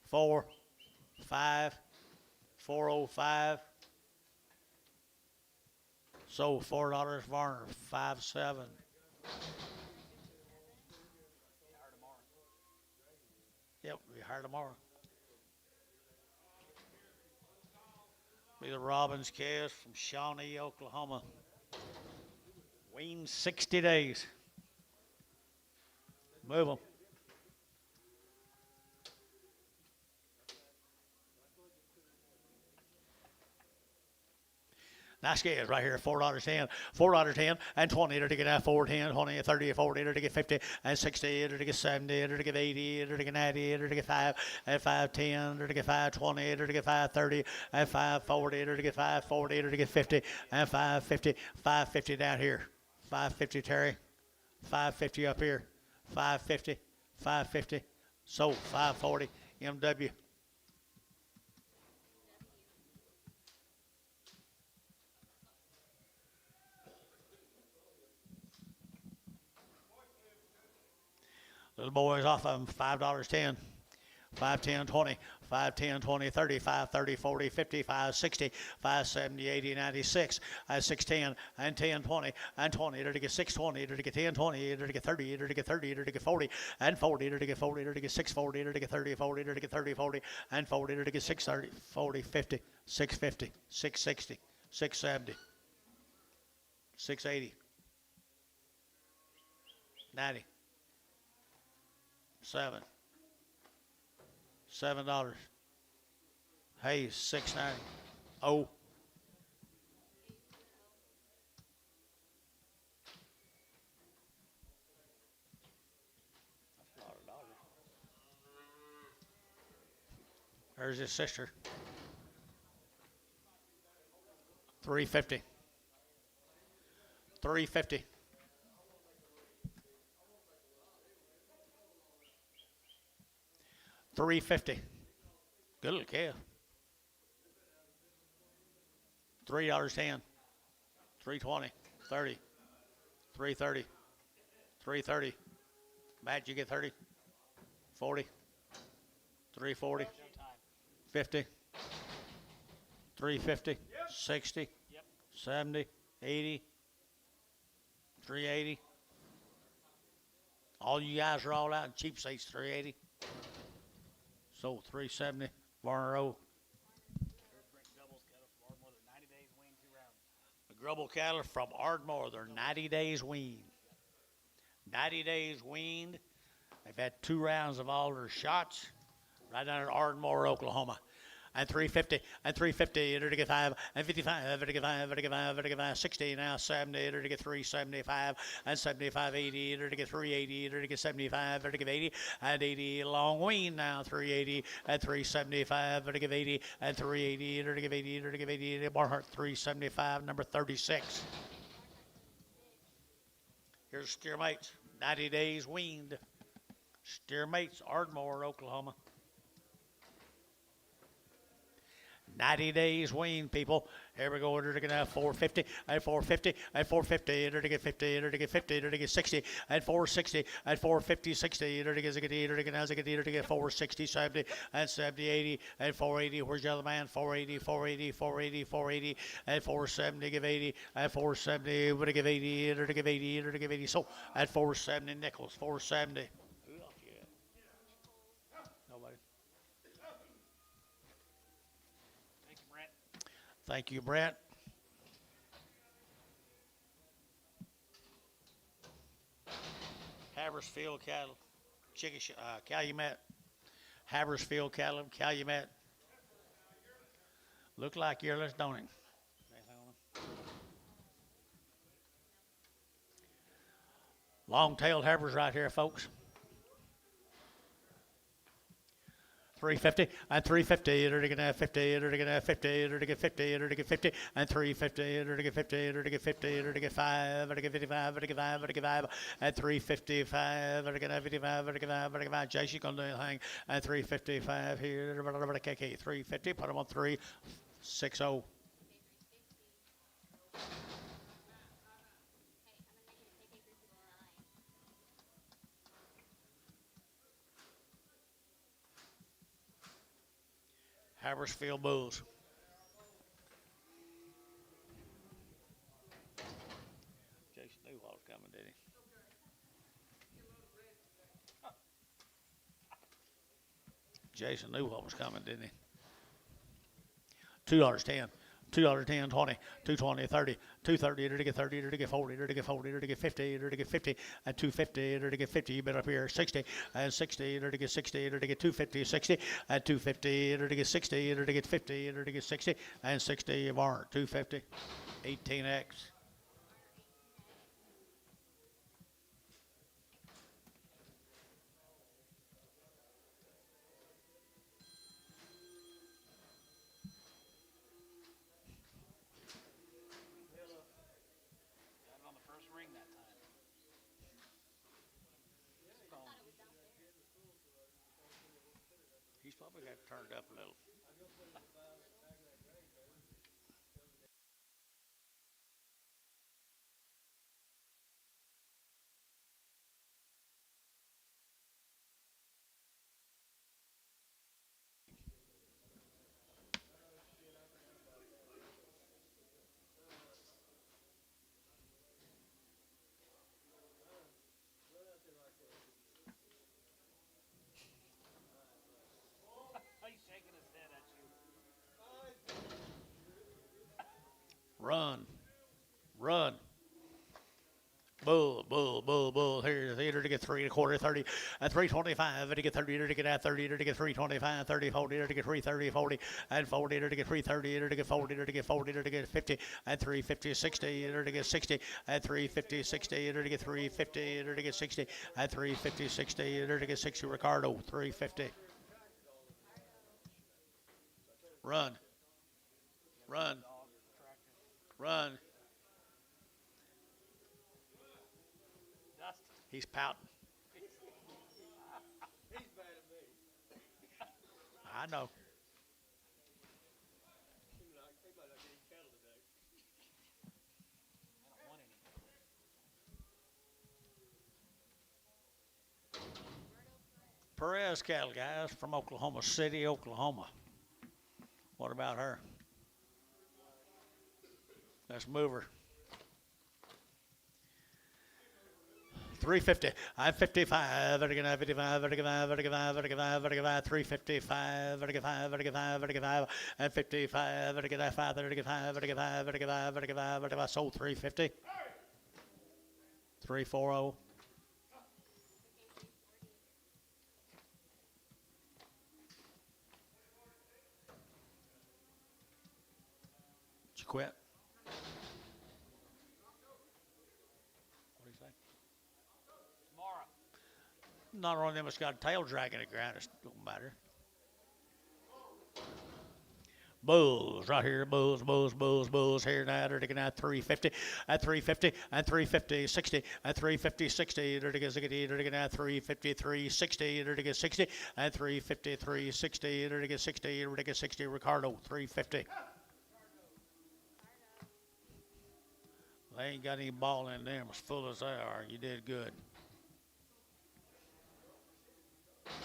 4, 5, 405. So $4 Varner, 5.7. Yep, we hire tomorrow. Be the Robbins calves from Shawnee, Oklahoma. Weaned 60 days. Move them. Nice calves right here, $4.10, $4.10 and 20. They're to get 4.10, 20, 30, 40. They're to get 50 and 60. They're to get 70. They're to get 80. They're to get 90. They're to get 5 and 5.10. They're to get 5.20. They're to get 5.30 and 5.40. They're to get 5.40. They're to get 50 and 5.50. 5.50 down here. 5.50 Terry. 5.50 up here. 550, 550. Sold 540. MW. Little boys off of them, $5.10. 5, 10, 20, 5, 10, 20, 30, 5, 30, 40, 50, 5, 60, 5, 70, 80, 96, 6, 10, and 10, 20, and 20, to get 6, 20, to get 10, 20, to get 30, to get 30, to get 40, and 40, to get 40, to get 6, 40, to get 30, 40, to get 30, 40, and 40, to get 6, 30, 40, 50, 650, 660, 670, 680, 90, 7. $7. Hey, $6.90. Oh. There's his sister. 350. 350. $350. Good little calf. $3.10. 320. 30. 330. 330. Matt, you get 30. 40. 340. 50. 350. 60. 70. 80. 380. All you guys are all out in cheap seats, 380. Sold 370. Varner Road. The Grubble cattle from Ardmore, they're 90 days weaned. 90 days weaned. They've had 2 rounds of all their shots right down in Ardmore, Oklahoma. And 350, and 350, to get 5, and 55, to get 5, to get 5, to get 5, 60, now 70, to get 375, and 75, 80, to get 380, to get 75, to get 80, and 80, long wean now, 380, and 375, to get 80, and 380, to get 80, to get 80, Barnhart 375, number 36. Here's steer mates, 90 days weaned. Steer mates, Ardmore, Oklahoma. 90 days weaned, people. Here we go. They're going to have 450, and 450, and 450, to get 50, to get 50, to get 60, and 460, and 450, 60, to get 60, to get 460, 70, and 70, 80, and 480. Where's the other man? 480, 480, 480, 480, and 470, give 80, and 470, to give 80, to give 80, to give 80. So at 470 nickels, 470. Who else you got? Nobody. Thank you, Brent. Haversfield cattle, Calumet. Haversfield cattle, Calumet. Look like yearless, don't it? Long-tailed heifers right here, folks. 350, and 350, to get 50, to get 50, to get 50, to get 50, and 350, to get 50, to get 50, to get 5, to get 55, to get 5, to get 5, and 355, to get 55, to get 5, to get 5. Jason gonna do anything, and 355 here, KK 350, put them on 360. Haversfield Bulls. Jason knew what was coming, did he? Jason knew what was coming, didn't he? $2.10. $2.10, 20, 220, 30, 230, to get 30, to get 40, to get 40, to get 50, to get 50, and 250, to get 50. You been up here 60, and 60, to get 60, to get 250, 60, and 250, to get 60, to get 50, to get 60, and 60 of our 250, 18X. Probably got turned up a little. He's shaking his head at you. Run. Run. Bull, bull, bull, bull. Here's the to get 3 1/4, 30, at 325, to get 30, to get at 30, to get 325, 30, 40, to get 330, 40, and 40, to get 330, to get 40, to get 40, to get 50, and 350, 60, to get 60, and 350, 60, to get 350, to get 60, and 350, 60, to get 60. Ricardo, 350. Run. Run. Run. Dustin. He's pouting. He's mad at me. I know. He might not get any cattle today. I don't want any. Perez cattle, guys, from Oklahoma City, Oklahoma. What about her? Let's move her. 350. I'm 55. 55. 55. 55. 55. 55. 55. 355. 55. 55. 55. And 55. 55. 55. 55. 55. 55. Sold 350. 340. Did you quit? What do you say? Tomorrow. Not only them, it's got a tail dragging the ground. It don't matter. Bulls right here, bulls, bulls, bulls, bulls here now. They're taking out 350, at 350, and 350, 60, at 350, 60. They're taking out 350, 360. They're taking 60, and 350, 360. They're taking 60. They're taking 60. Ricardo, 350. They ain't got any ball in them as full as they are. You did good. Let's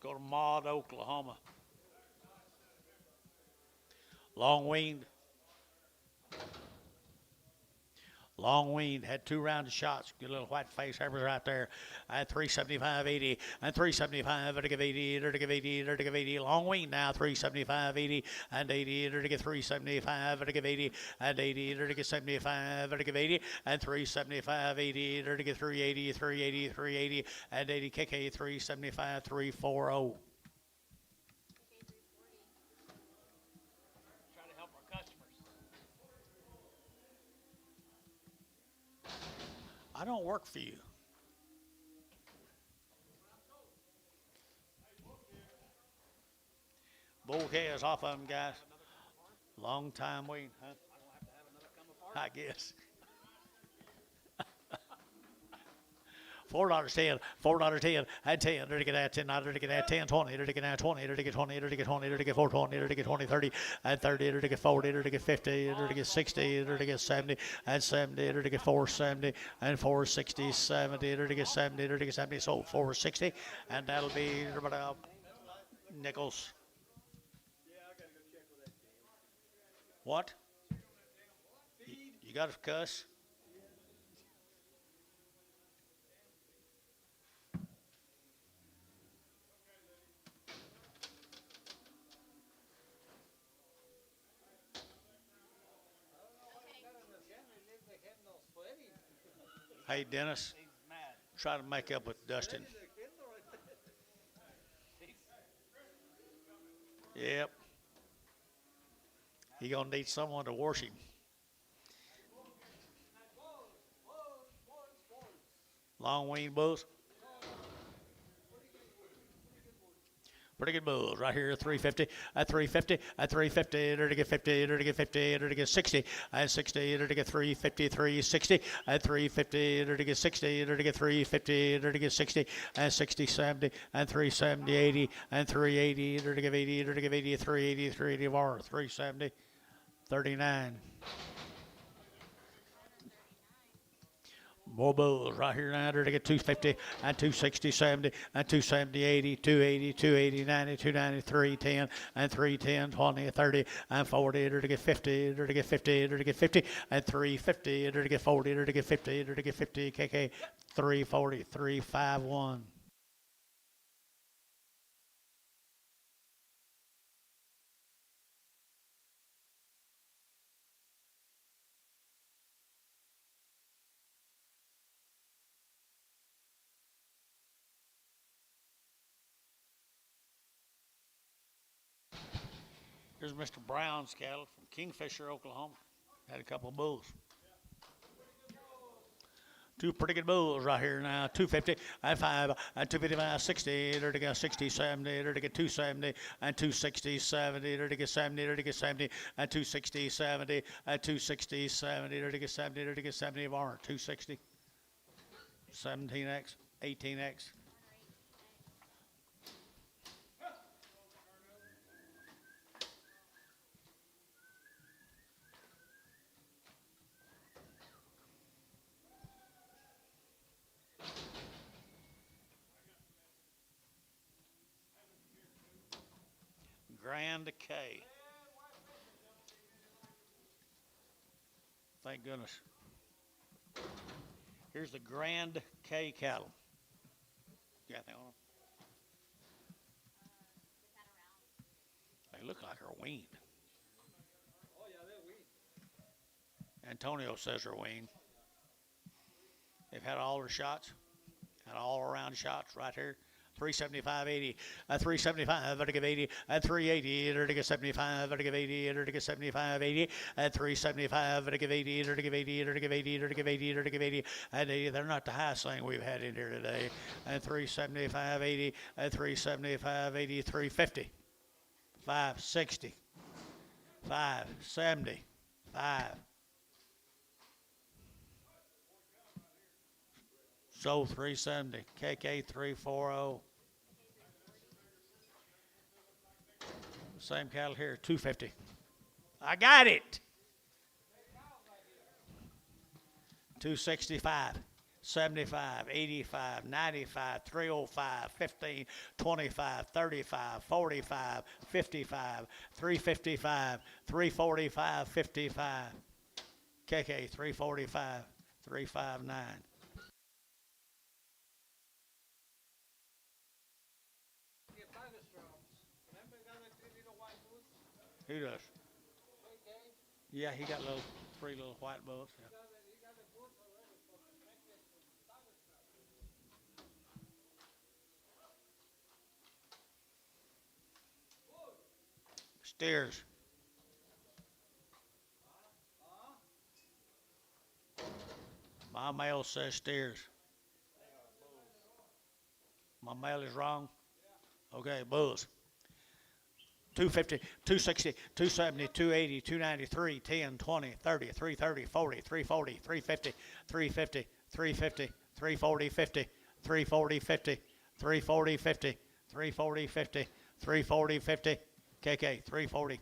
go to Maud, Oklahoma. Long weaned. Long weaned, had 2 rounded shots. Good little white face, hair right there. At 375, 80, and 375, to give 80, to give 80, to give 80. Long weaned now, 375, 80, and 80, to give 375, to give 80, and 80, to give 75, to give 80, and 375, 80, to give 380, 380, 380, and 80. KK 375, 340. Try to help our customers. I don't work for you. Bull calves off of them, guys. Long time waiting, huh? I don't have to have another come apart. I guess. $4.10, $4.10, and 10, to get that 10, to get that 10, 20, to get that 20, to get 20, to get 20, to get 420, to get 20, 30, and 30, to get 40, to get 50, to get 60, to get 70, and 70, to get 470, and 460, 70, to get 70, to get 70, so 460, and that'll be about nickels. Yeah, I gotta go check with that damn. What? You got to cuss? Hey, Dennis, He's mad. try to make up with Dustin. Yep. He gonna need someone to wash him. Long wing bulls. Pretty good bulls right here, 350, at 350, at 350, to get 50, to get 50, to get 60, at 60, to get 350, 360, at 350, to get 60, to get 350, to get 60, at 60, 70, and 370, 80, and 380, to get 80, to get 80, 380, 380 bar, 370, 39. More bulls right here now to get 250 and 260, 70 and 270, 80, 280, 280, 90, 290, 310 and 310, 20, 30 and 40 to get 50 to get 50 to get 50 and 350 to get 40 to get 50 to get 50 KK 340 351. Here's Mr. Brown's cattle from Kingfisher, Oklahoma. Had a couple of bulls. Two pretty good bulls right here now. 250 and 5 and 255, 60, to get 60, 70, to get 270 and 260, 70, to get 70, to get 70 and 260, 70 and 260, 70, to get 70, to get 70 of our 260, 17X, 18X. Grand K. Thank goodness. Here's the Grand K cattle. You got that on? They look like they're weaned. Oh, yeah, they're weaned. Antonio says they're weaned. They've had all their shots, had all around shots right here. 375.80, 375, to give 80, at 380, to get 75, to give 80, to get 75, 80, at 375, to give 80, to give 80, to give 80, to give 80, to give 80, and 80. They're not the highest thing we've had in here today. At 375, 80, at 375, 80, 350, 560, 570, 5. So 370, KK 340. Same cattle here, 250. I got it. 265, 75, 85, 95, 305, 15, 25, 35, 45, 55, 355, 345, 55. KK 345, 359. Who does? Yeah, he got little 3 little white bulls. Yeah. Steers. My mail says steers. My mail is wrong? Okay, bulls. 250, 260, 270, 280, 293, 10, 20, 30, 330, 40, 340, 350, 350, 350, 340, 50, 340, 50, 340, 50, 340, 50, 340, 50, KK 340,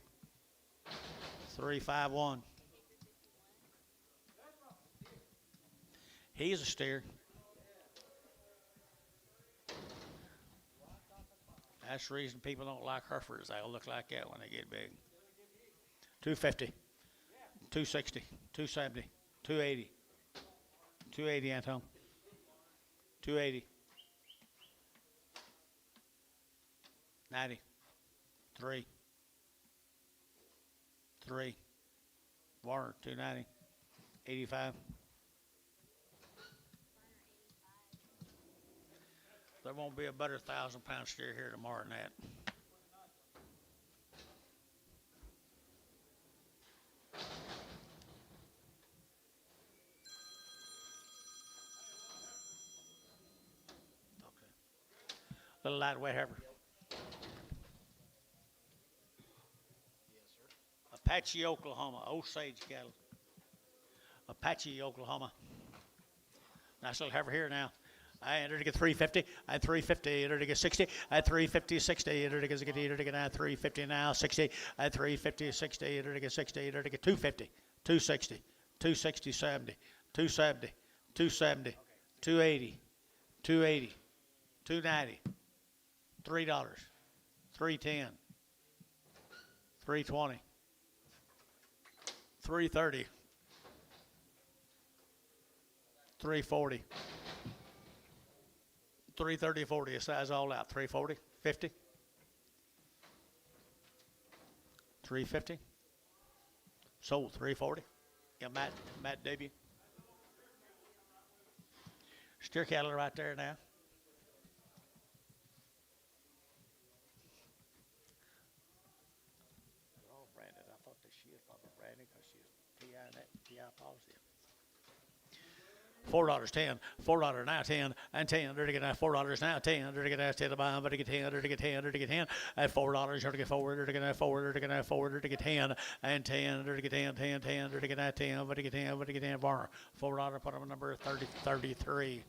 351. He's a steer. That's the reason people don't like Herefords. They'll look like that when they get big. 250, 260, 270, 280, 280, Anton. 280, 90, 3, 3, Warner, 290, 85. There won't be a better 1,000-pound steer here tomorrow than that. Okay. Little lightweight heifer. Apache, Oklahoma. Osage cattle. Apache, Oklahoma. Nice little heifer here now. I entered to get 350. At 350, entered to get 60. At 350, 60. Entered to get 350 now. 60. At 350, 60. Entered to get 60. Entered to get 250. 260. 260, 70. 270. 270. 280. 280. 290. $3. 310. 320. 330. 340. 330, 40, a size all out. 340, 50. 350. Sold 340. Yeah, Matt debut. Steer cattle right there now. They're all branded. I thought that she was probably branded because she's TI positive. $4, 10, $4 now, 10, and 10. They're to get $4 now, 10. They're to get 10 to buy, but to get 10, they're to get 10, they're to get 10. At $4, you're to get 4, they're to get 4, they're to get 4, they're to get 10, and 10, they're to get 10, 10, 10, they're to get 10, but to get 10, but to get 10, bar. $4, put them in number 30, 33.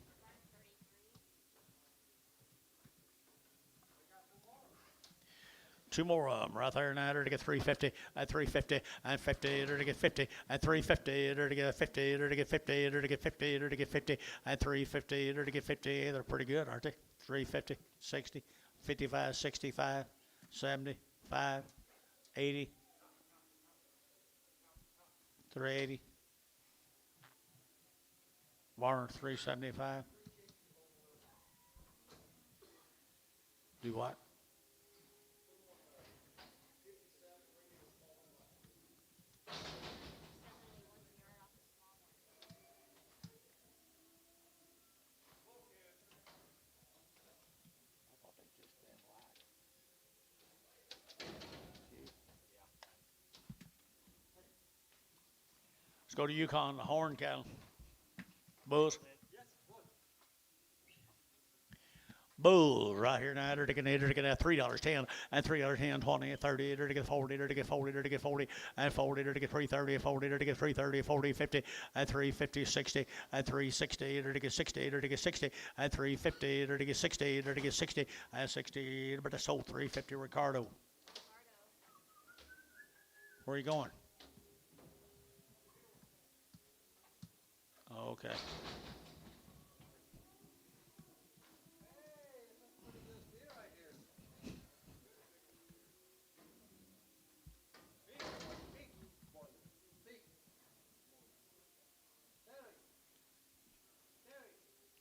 Two more of them right there now. They're to get 350 at 350 and 50. They're to get 50 at 350. They're to get 50. They're to get 50. They're to get 50. They're to get 50 at 350. They're to get 50. They're pretty good, aren't they? 350, 60, 55, 65, 75, 80, 380. Barn 375. Do what? Let's go to Yukon, the horn cattle. Bulls. Bull right here now. They're to get $3, 10, and $3, 10, 20, 30. They're to get 40. They're to get 40. They're to get 40, and 40. They're to get 330, 40. They're to get 330, 40, 50, and 350, 60, and 360. They're to get 60. They're to get 60, and 350. They're to get 60. They're to get 60, and 60. But they sold 350. Ricardo. Where are you going? Okay.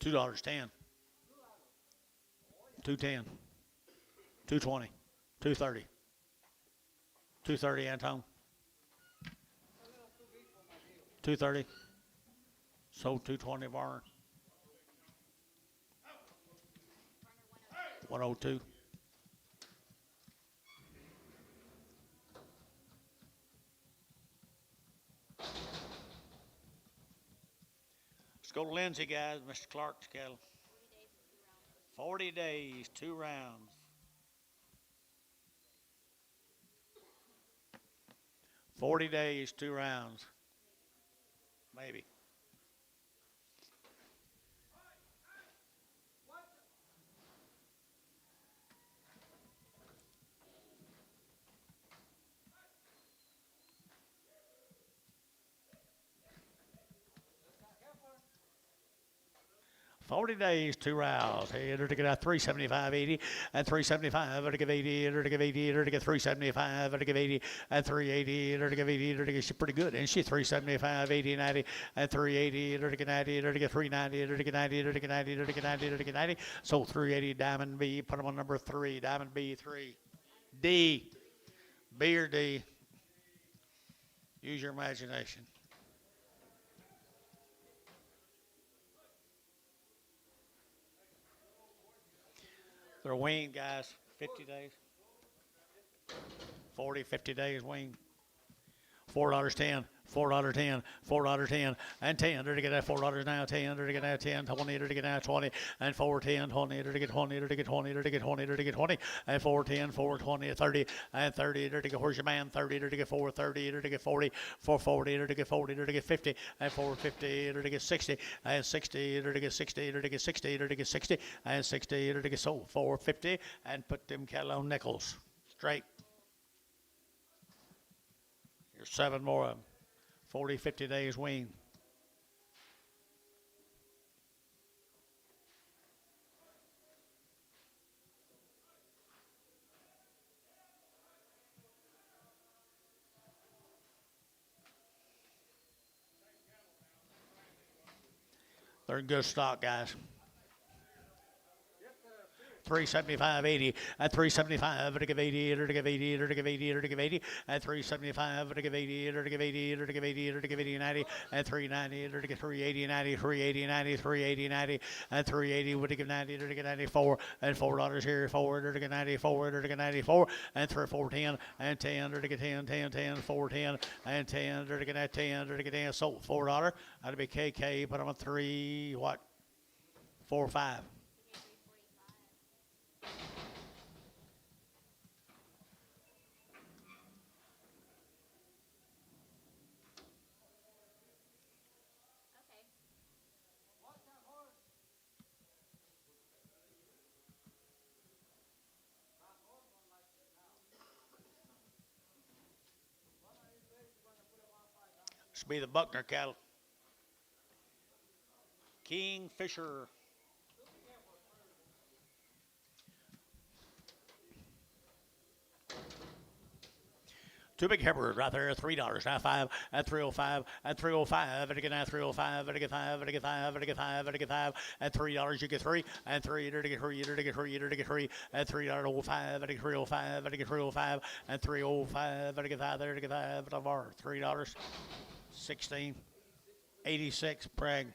$2, 10, 210, 220, 230, 230, Anton. 230. Sold 220 barn. 102. Let's go to Lindsay, guys. Mr. Clark's cattle. 40 days, 2 rounds. 40 days, 2 rounds. Maybe. $40 days, 2 rounds. Hey, they're to get out 375, 80, and 375. They're to give 80. They're to give 80. They're to get 375. They're to give 80, and 380. They're to give 80. They're to get, she's pretty good, isn't she? 375, 80, 90, and 380. They're to get 90. They're to get 390. They're to get 90. They're to get 90. They're to get 90. They're to get 90. So 380, Diamond B. Put them on number 3. Diamond B, 3. D. B or D. Use your imagination. They're weaned, guys. 50 days. 40, 50 days weaned. $4, 10, $4.10, $4.10, and 10. To get that $4 now, 10. To get that 10, 20. To get that 20, and 4.10, 20. To get 20. To get 20. To get 20. To get 20, and 4.10, 4.20, 30, and 30. To get where's your man? 30. To get 4.30. To get 40, 4.40. To get 40. To get 50, and 4.50. To get 60, and 60. To get 60. To get 60. To get 60, and 60. To get sold 4.50, and put them cattle on nickels straight. Here's 7 more of them. 40, 50 days wean. They're in good stock, guys. 375.80 at 375 to give 80 to give 80 to give 80 to give 80 at 375 to give 80 to give 80 to give 80 to give 80 90 at 390 to give 380 90 380 90 380 90 at 380 would give 90 to get 94 and $4 here forward to get 94 to get 94 and 410 and 10 to get 10 10 10 410 and 10 to get that 10 to get 10 sold $4 that'd be KK put on a 3 what 4 5. This will be the Buckner cattle. Kingfisher. Two big heifers right there, $3. Now 5 at 305 at 305 at get now 305 at get 5 at get 5 at get 5 at get 5 at $3 you get 3 and 3 to get 3 to get 3 to get 3 at $3.05 at get 305 at get 305 and 305 at get 5 there to get 5 at $3 16 86 preg.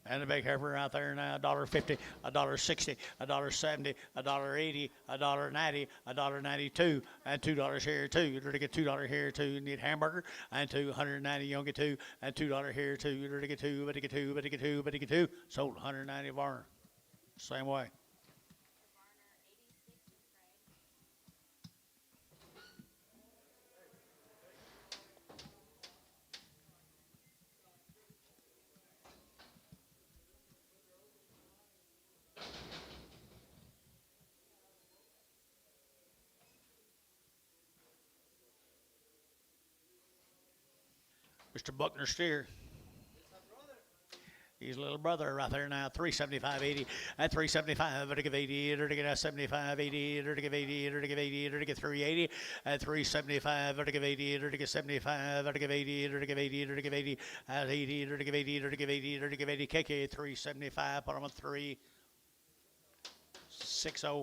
And the big heifer out there now, $1.50, $1.60, $1.70, $1.80, $1.90, $1.92, and $2 here too. You're going to get $2 here too. You need hamburger and $290. You don't get 2 and $2 here too. You're going to get 2, but you get 2, but you get 2, but you get 2. Sold 190 Varner. Same way. Mr. Buckner steer. He's a little brother right there now. 375.80 at 375 to give 80 to get 75 80 to give 80 to give 80 to get 380 at 375 to give 80 to get 75 to give 80 to give 80 to give 80 at 80 to give 80 to give 80 to give 80 KK 375 put him at 360.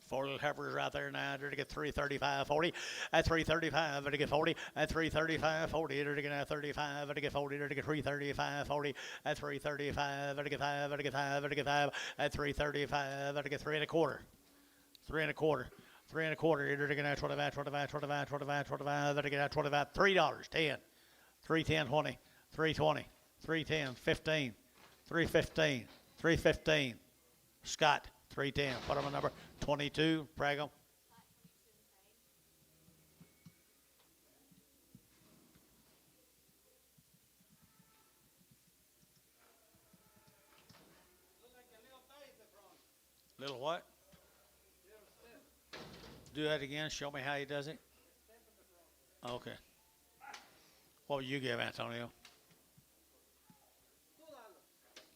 Four little heifers right there now to get 335.40 at 335 to get 40 at 335.40 to get 35 to get 40 to get 335.40 at 335 to get 5 to get 5 to get 5 at 335 to get 3 1/4 3 1/4 3 1/4 to get 25 25 25 25 25 to get 25 $3 10 310 20 320 310 15 315 315 Scott 310 put him a number 22 Pragum. Little what? Do that again. Show me how he does it. Okay. What would you give, Antonio?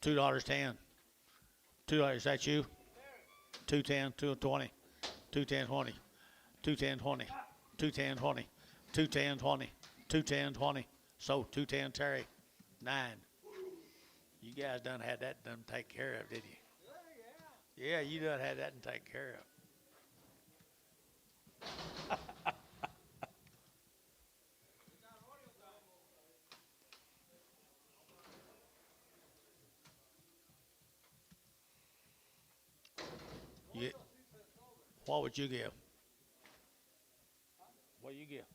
$2.10. $2. Is that you? 210, 220, 210, 20, 210, 20, 210, 20, 210, 20, 210, 20. So 210 Terry, 9. You guys done had that done take care of, did you? Yeah, you done had that and take care of. What would you give? What do you give?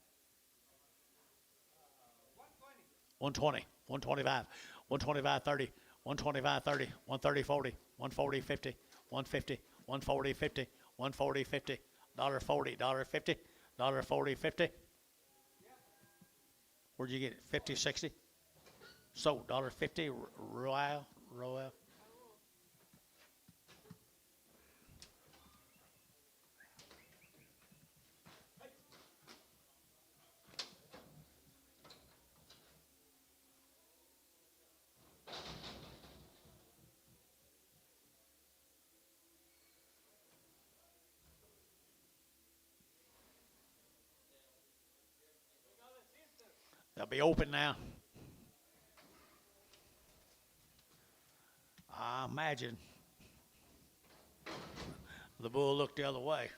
120, 125, 125, 30, 125, 30, 130, 40, 140, 50, 150, 140, 50, 140, 50, $1.40, $1.50, $1.40, 50. Where'd you get it? 50, 60? So, $1.50, Royal. They'll be open now. I imagine the bull looked the other way.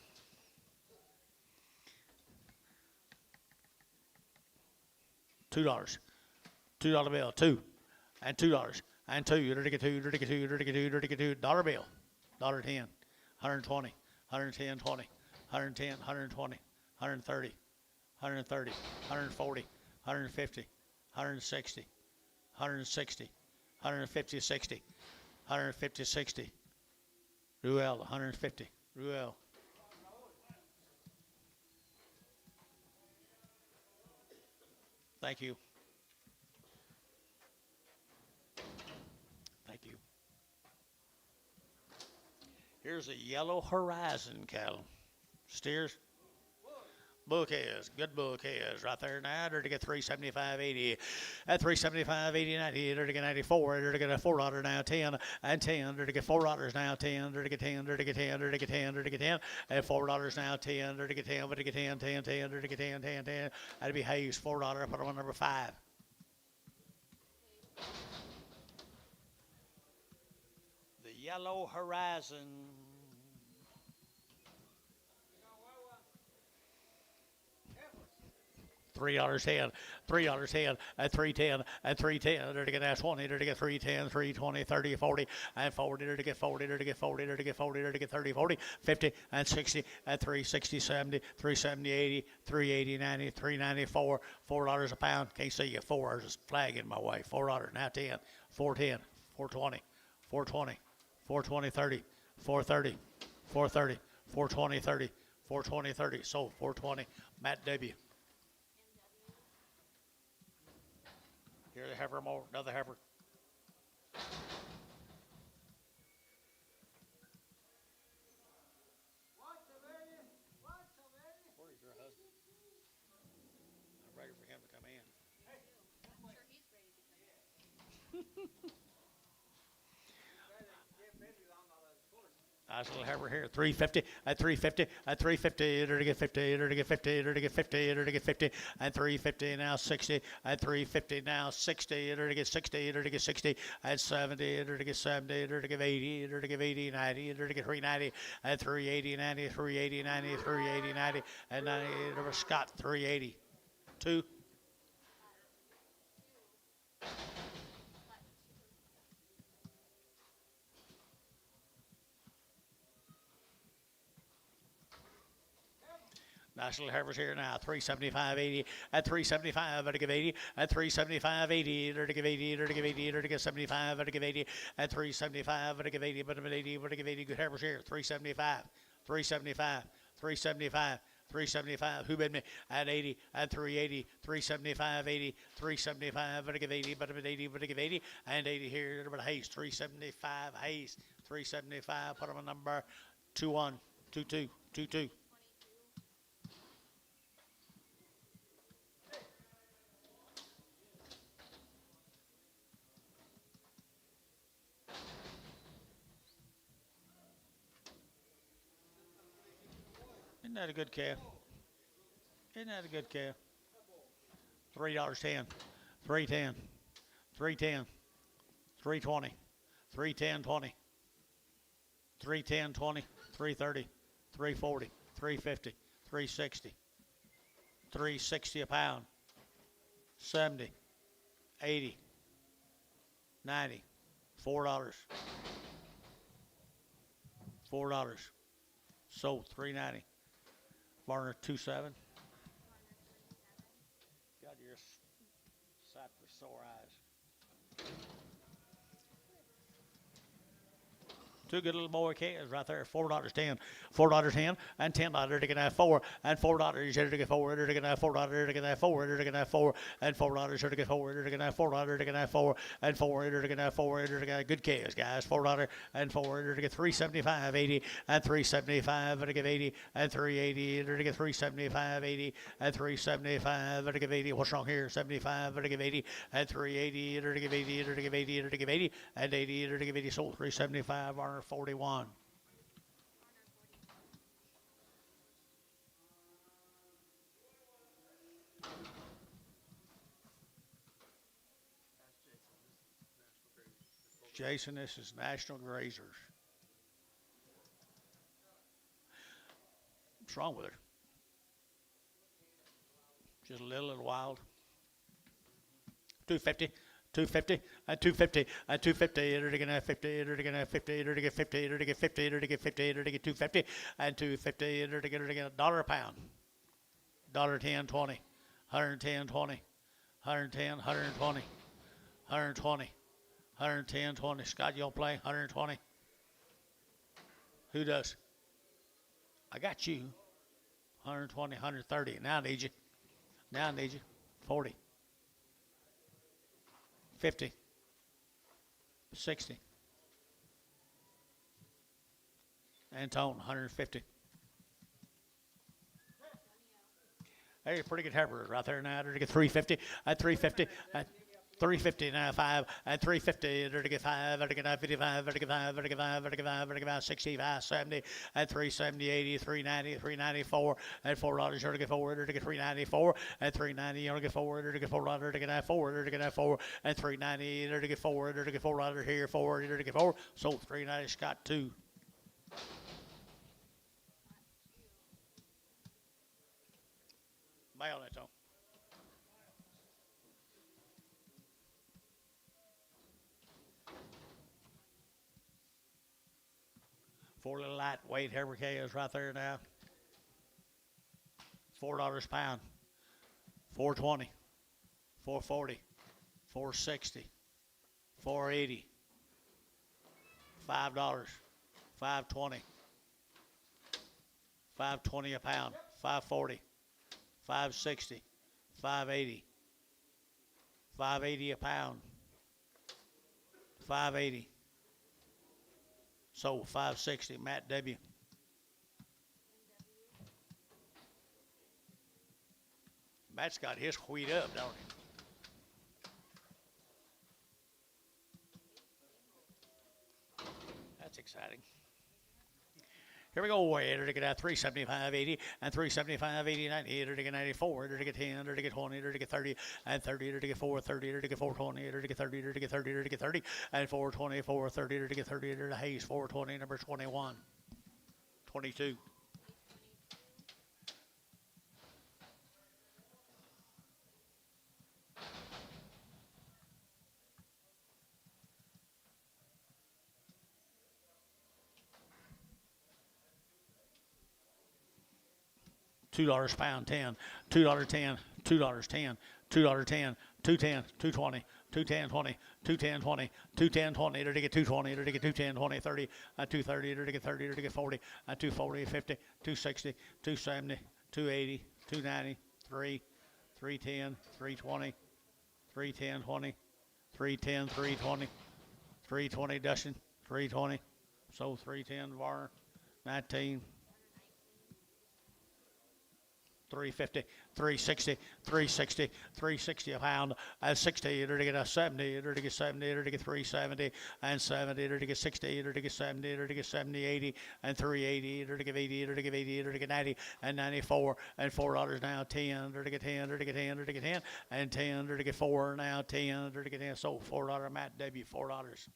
$2. $2 bill. Two. And $2. And two. You're to get two. You're to get two. You're to get two. You're to get $2 bill. $1.10. 120. 110. 20. 110. 120. 130. 130. 140. 150. 160. 160. 150. 60. 150. 60. Ruel. 150. Ruel. Thank you. Thank you. Here's a yellow horizon cattle. Steers. Book is good. Book is right there now. They're to get 375.80 at 375.80 90. They're to get 94. They're to get a $4 now 10 and 10. They're to get $4 now 10. They're to get 10. They're to get 10. They're to get 10. They're to get 10 and $4 now 10. They're to get 10. But to get 10 10 10. They're to get 10 10 10. That'd be Hayes $4. Put on number 5. The yellow horizon. $3.10, $3.10, at 310, at 310, they're to get 20, they're to get 310, 320, 30, 40, and 40, they're to get 40, they're to get 40, they're to get 40, they're to get 30, 40, 50, and 60, at 360, 70, 370, 80, 380, 90, 394, $4 a pound. Can't see you. 4. There's a flag in my way. $4, now 10, 410, 420, 420, 420, 30, 430, 430, 420, 30, 420, 30, sold 420, Matt W. Here's a heifer more, another heifer. Where's your husband? I'm ready for him to come in. I'm sure he's ready to come in. Nice little heifer here. 350 at 350 at 350. They're to get 50. They're to get 50. They're to get 50. They're to get 50 at 350 now 60 at 350 now 60. They're to get 60. They're to get 60 at 70. They're to get 70. They're to get 80. They're to get 80 90. They're to get 390 at 380 90 380 90 380 90 and 90. There was Scott 380 2. Nice little heifers here now. 375.80 at 375. They're to give 80 at 375.80. They're to give 80. They're to give 80. They're to give 75. They're to give 80 at 375. They're to give 80. But at 80. They're to give 80. Good heifers here. 375. 375. 375. 375. Who bid me at 80 at 380. 375. 80. 375. They're to give 80. But at 80. They're to give 80 and 80 here. But Hayes 375. Hayes 375. Put them a number 21 22 22. Isn't that a good calf? Isn't that a good calf? $3.10, 310, 310, 320, 310, 20, 310, 20, 330, 340, 350, 360, 360 a pound, 70, 80, 90, $4, $4, Sold 390. Varner 27. God, you're a sight for sore eyes. Two good little boy calves right there. $4.10. $4.10 and $10 to get that four and $4 to get four to get that $4 to get that four to get that four and $4 to get four to get that $4 to get that four and $4 to get that four to get that good calves, guys. $4 and $4 to get 375 80 and 375 to get 80 and 380 to get 375 80 and 375 to get 80. What's wrong here? 75 to get 80 and 380 to get 80 to get 80 to get 80 and 80 to get 80. Sold 375 on 41. Jason, this is National Grazers. What's wrong with her? Just a little and wild. 250. 250 and 250 and 250 to get 50 to get 50 to get 50 to get 50 to get 50 to get 250 and 250 to get $1 a pound. $1.10 20. 110 20. 110 120. 120. 110 20. Scott, you don't play 120. Who does? I got you. 120 130. Now I need you. Now I need you. 40. 50, 60, and tone 150. There's a pretty good heifer right there now. To get 350 at 350 at 350 now 5 at 350 to get 5 to get 55 to get 5 to get 5 to get 5 to get 65 70 at 370 80 390 394 at $4 to get 4 to get 394 at 390 to get 4 to get $4 to get 4 to get 4 at 390 to get 4 to get $4 here 4 to get 4. Sold 390. Scott 2. Mail that on. Four little lightweight heifer calves right there now. $4 a pound. 420. 440. 460. 480. $5. 520. 520 a pound. 540. 560. 580. 580 a pound. 580. Sold 560. Matt W. Matt's got his wheat up, don't he? That's exciting. Here we go. Way to get out 375 80 and 375 80 90 to get 94 to get 10 to get 20 to get 30 and 30 to get 430 to get 420 to get 30 to get 30 to get 30 and 420 430 to get 30 to the Hayes 420 number 21 22. $2 a pound, 10, $2 10, $2 10, $2 10, 210, 220, 210 20, 210 20, 210 20 to get 220 to get 210 20 30, 230 to get 30 to get 40, 240 50, 260, 270, 280, 290, 3, 310, 320, 310 20, 310 320, 320 Dustin, 320, so 310 Varner, 19. 350, 360, 360, 360 a pound, 60 to get a 70 to get 70 to get 370 and 70 to get 60 to get 70 to get 70 80 and 380 to get 80 to get 80 to get 90 and 94 and $4 now 10 to get 10 to get 10 to get 10 and 10 to get 4 now 10 to get 10. So $4 Matt W $4.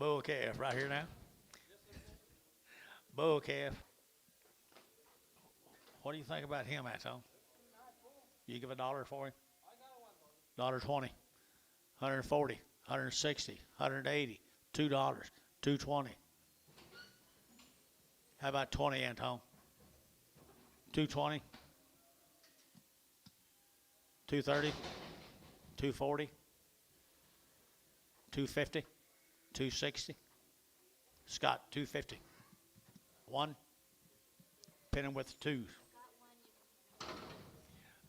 Bull calf right here now. Bull calf. What do you think about him, Tom? You give $1 for him? $1.20, $140, $160, $180, $2, $2.20. How about 20, Anton? $2.20, $2.30, $2.40, $2.50, $2.60. Scott, $2.50. One. Pin him with the twos.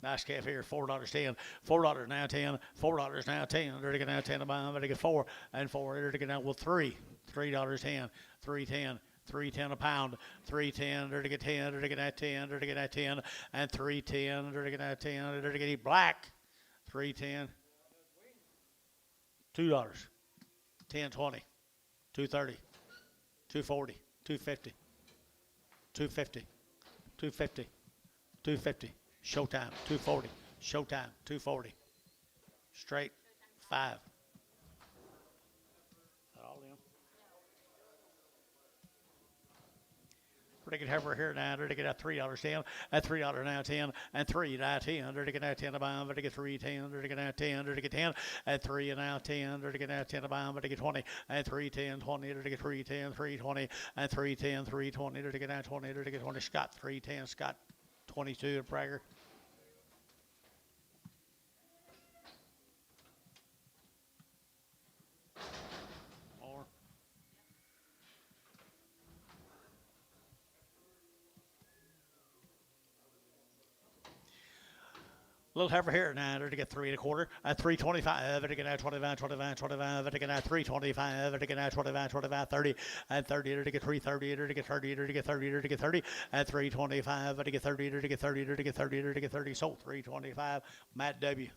Nice calf here, $4.10. $4 now 10. $4 now 10. There to get now 10 a pound. There to get 4 and 4. There to get now with 3. $3.10. $3.10. $3.10 a pound. $3.10. There to get 10. There to get now 10. There to get now 10 and $3.10. There to get now 10. There to get black. $3.10. $2. $10.20. $2.30. $2.40. $2.50. $2.50. $2.50. $2.50. Showtime, $2.40. Showtime, $2.40. Straight, 5. Is that all in? Ricket heifer here now. They're to get at $3.10. At $3 now 10. And 3 now 10. They're to get now 10 a pound. They're to get 3.10. They're to get now 10. They're to get 10. At 3 and now 10. They're to get now 10 a pound. They're to get 20. And 3.10, 20. They're to get 3.10, 3.20. And 3.10, 3.20. They're to get now 20. They're to get 20. Scott, 3.10. Scott, 22 at Prager. Little heifer here now, to get 3 1/4, at 3.25, to get out 25, 25, 25, to get out 3.25, to get out 25, 25, 30, at 30, to get 3.30, to get 30, to get 30, to get 30, at 3.25, to get 30, to get 30, to get 30, to get 30, sold 3.25, Matt W.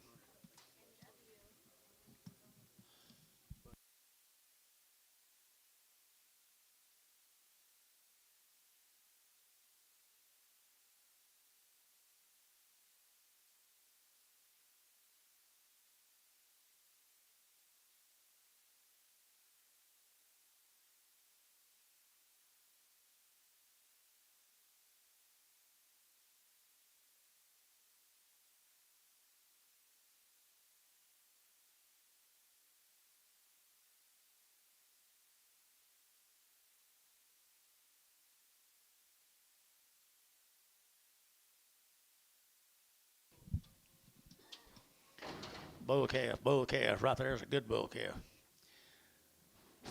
Bull calf, right there's a good bull calf.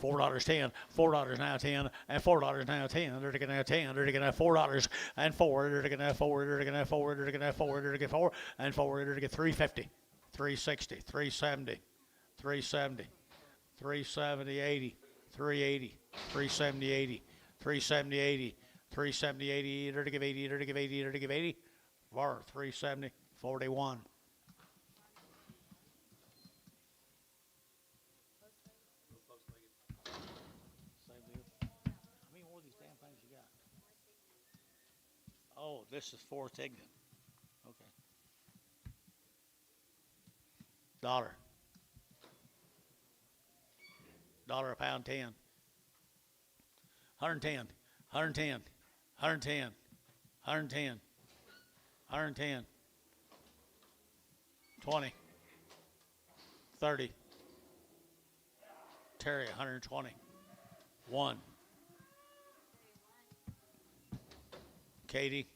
$4.10, $4 now 10, and $4 now 10. They're to get now 10. They're to get now $4 and 4. They're to get now 4. They're to get now 4. They're to get now 4. They're to get 4 and 4. They're to get 3.50, 3.60, 3.70, 3.70, 3.70, 80, 3.80, 3.70, 80, 3.70, 80, 3.70, 80. They're to give 80. They're to give 80. They're to give 80. Var 3.70, 41. Oh, this is fourth ignorant. Okay. $1 a pound 10. 110, 110, 110, 110, 110, 20, 30. Terry, 120. 1. Katie.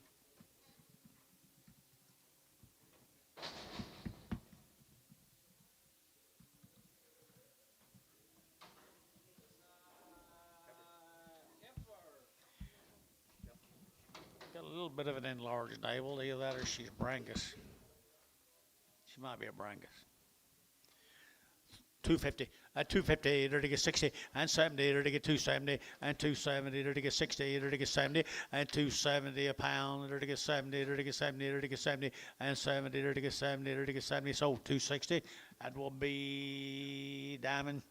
Got a little bit of an enlarged navel. Either that or she's Brangus. She might be a Brangus. 250, at 250, they're to get 60, and 70, they're to get 270, and 270, they're to get 60, they're to get 70, and 270 a pound, they're to get 70, they're to get 70, they're to get 70, and 70, they're to get 70, they're to get 70, so 260, that will be Diamond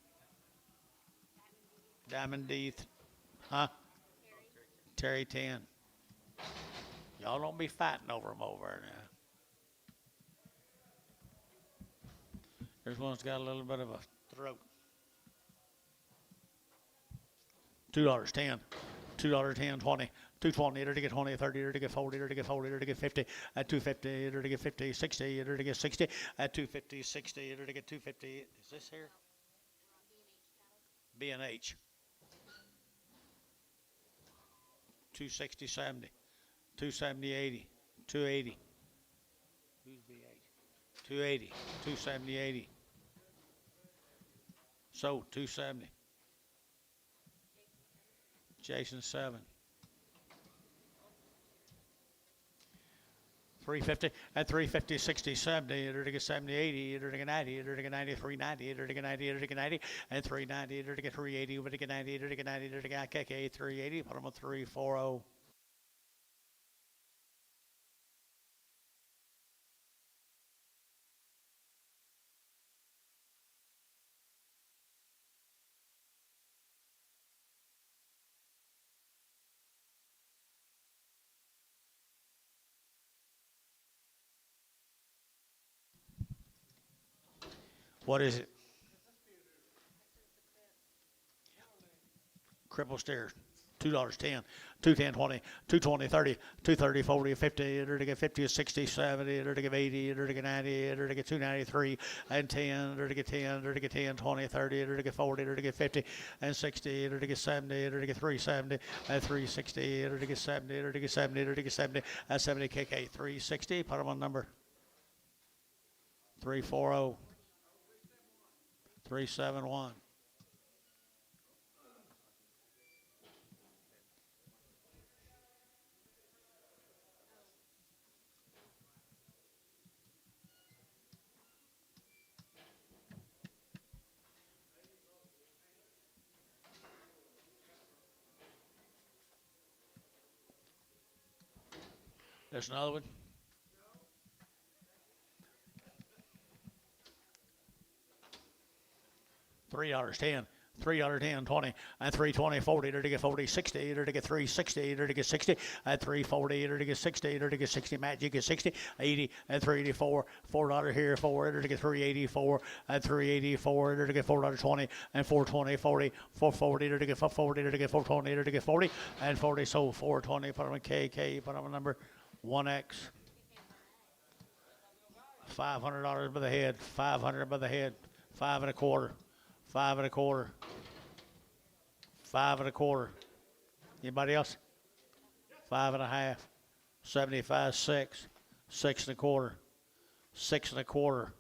D, huh? Terry 10. Y'all don't be fighting over them over there now. There's one's got a little bit of a throat. $2.10, $2.10, 20, 220, to get 20, 30, to get 40, to get 40, to get 50, at 250, to get 50, 60, to get 60, at 250, 60, to get 250. Is this here? B&H. 260, 70, 270, 80, 280. Who's BH? 280, 270, 80. So 270. Jason 7. 350 at 350, 60, 70, to get 70, 80, to get 90, to get 90, 390, to get 90, to get 90, and 390, to get 380, to get 90, to get 90, to get KK 380, put them on 340. What is it? Cripple stairs. $2.10, 210, 20, 220, 30, 230, 40, 50, to get 50, 60, 70, to get 80, to get 90, to get 293, and 10, to get 10, to get 10, 20, 30, to get 40, to get 50, and 60, to get 70, to get 370, and 360, to get 70, to get 70, to get 70, and 70 KK 360. Put them on number 340, 371. There's another one. $3.10, $3.10, 20, and 320, 40, to get 40, 60, to get 360, to get 60, at 340, to get 60, to get 60, Matt, you get 60, 80, and 384, $4 here, 4, to get 384, at 384, to get $4.20, and 420, 40, 440, to get 440, to get 420, to get 40, and 40, so 420, put on a KK, put on a number 1X. $500 by the head, 500 by the head, 5 1/4, 5 1/4, 5 1/4. Anybody else? 5 1/2, 75, 6, 6 1/4, 6 1/4,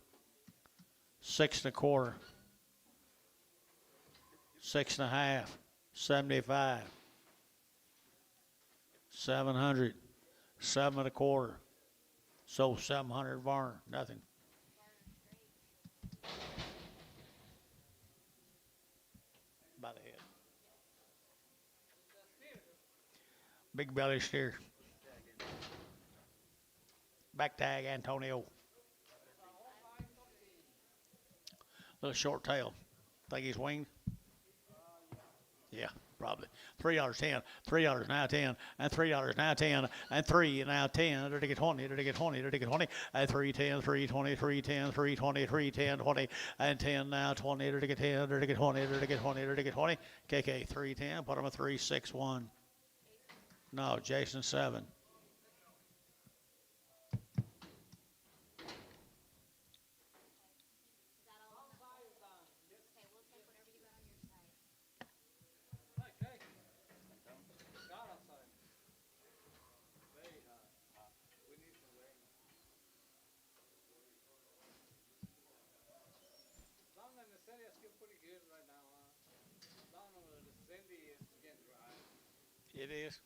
6 1/4, 6 1/2, 75, 700, 7 1/4. So 700 Varner, nothing. By the head. Big belly steer. Back tag Antonio. Little short tail. Think he's winged? Yeah, probably. $3.10, $3 now 10, and $3 now 10, and 3 now 10, to get 20, to get 20, to get 20, and 310, 320, 310, 320, 310, 20, and 10 now 20, to get 10, to get 20, to get 20, to get 20, KK 310, put him at 361. No, Jason 7. It is.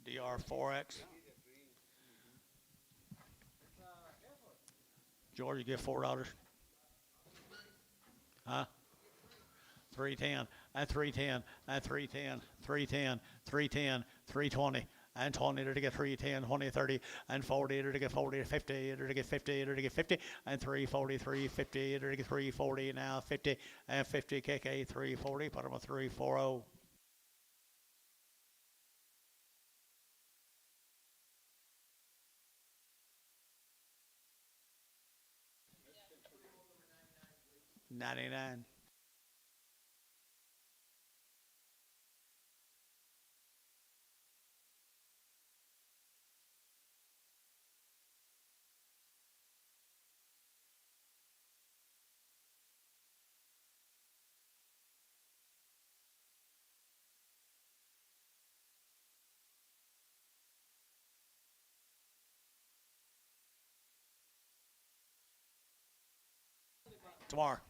DR4X. George, you get $4. Huh? 310, and 310, and 310, 310, 310, 320, and 20 to get 3, 10, 20, 30, and 40 to get 40, 50 to get 50 to get 50, and 340, 50 to get 340, now 50, and 50 KK 340, put them a 340. $99. Tomorrow.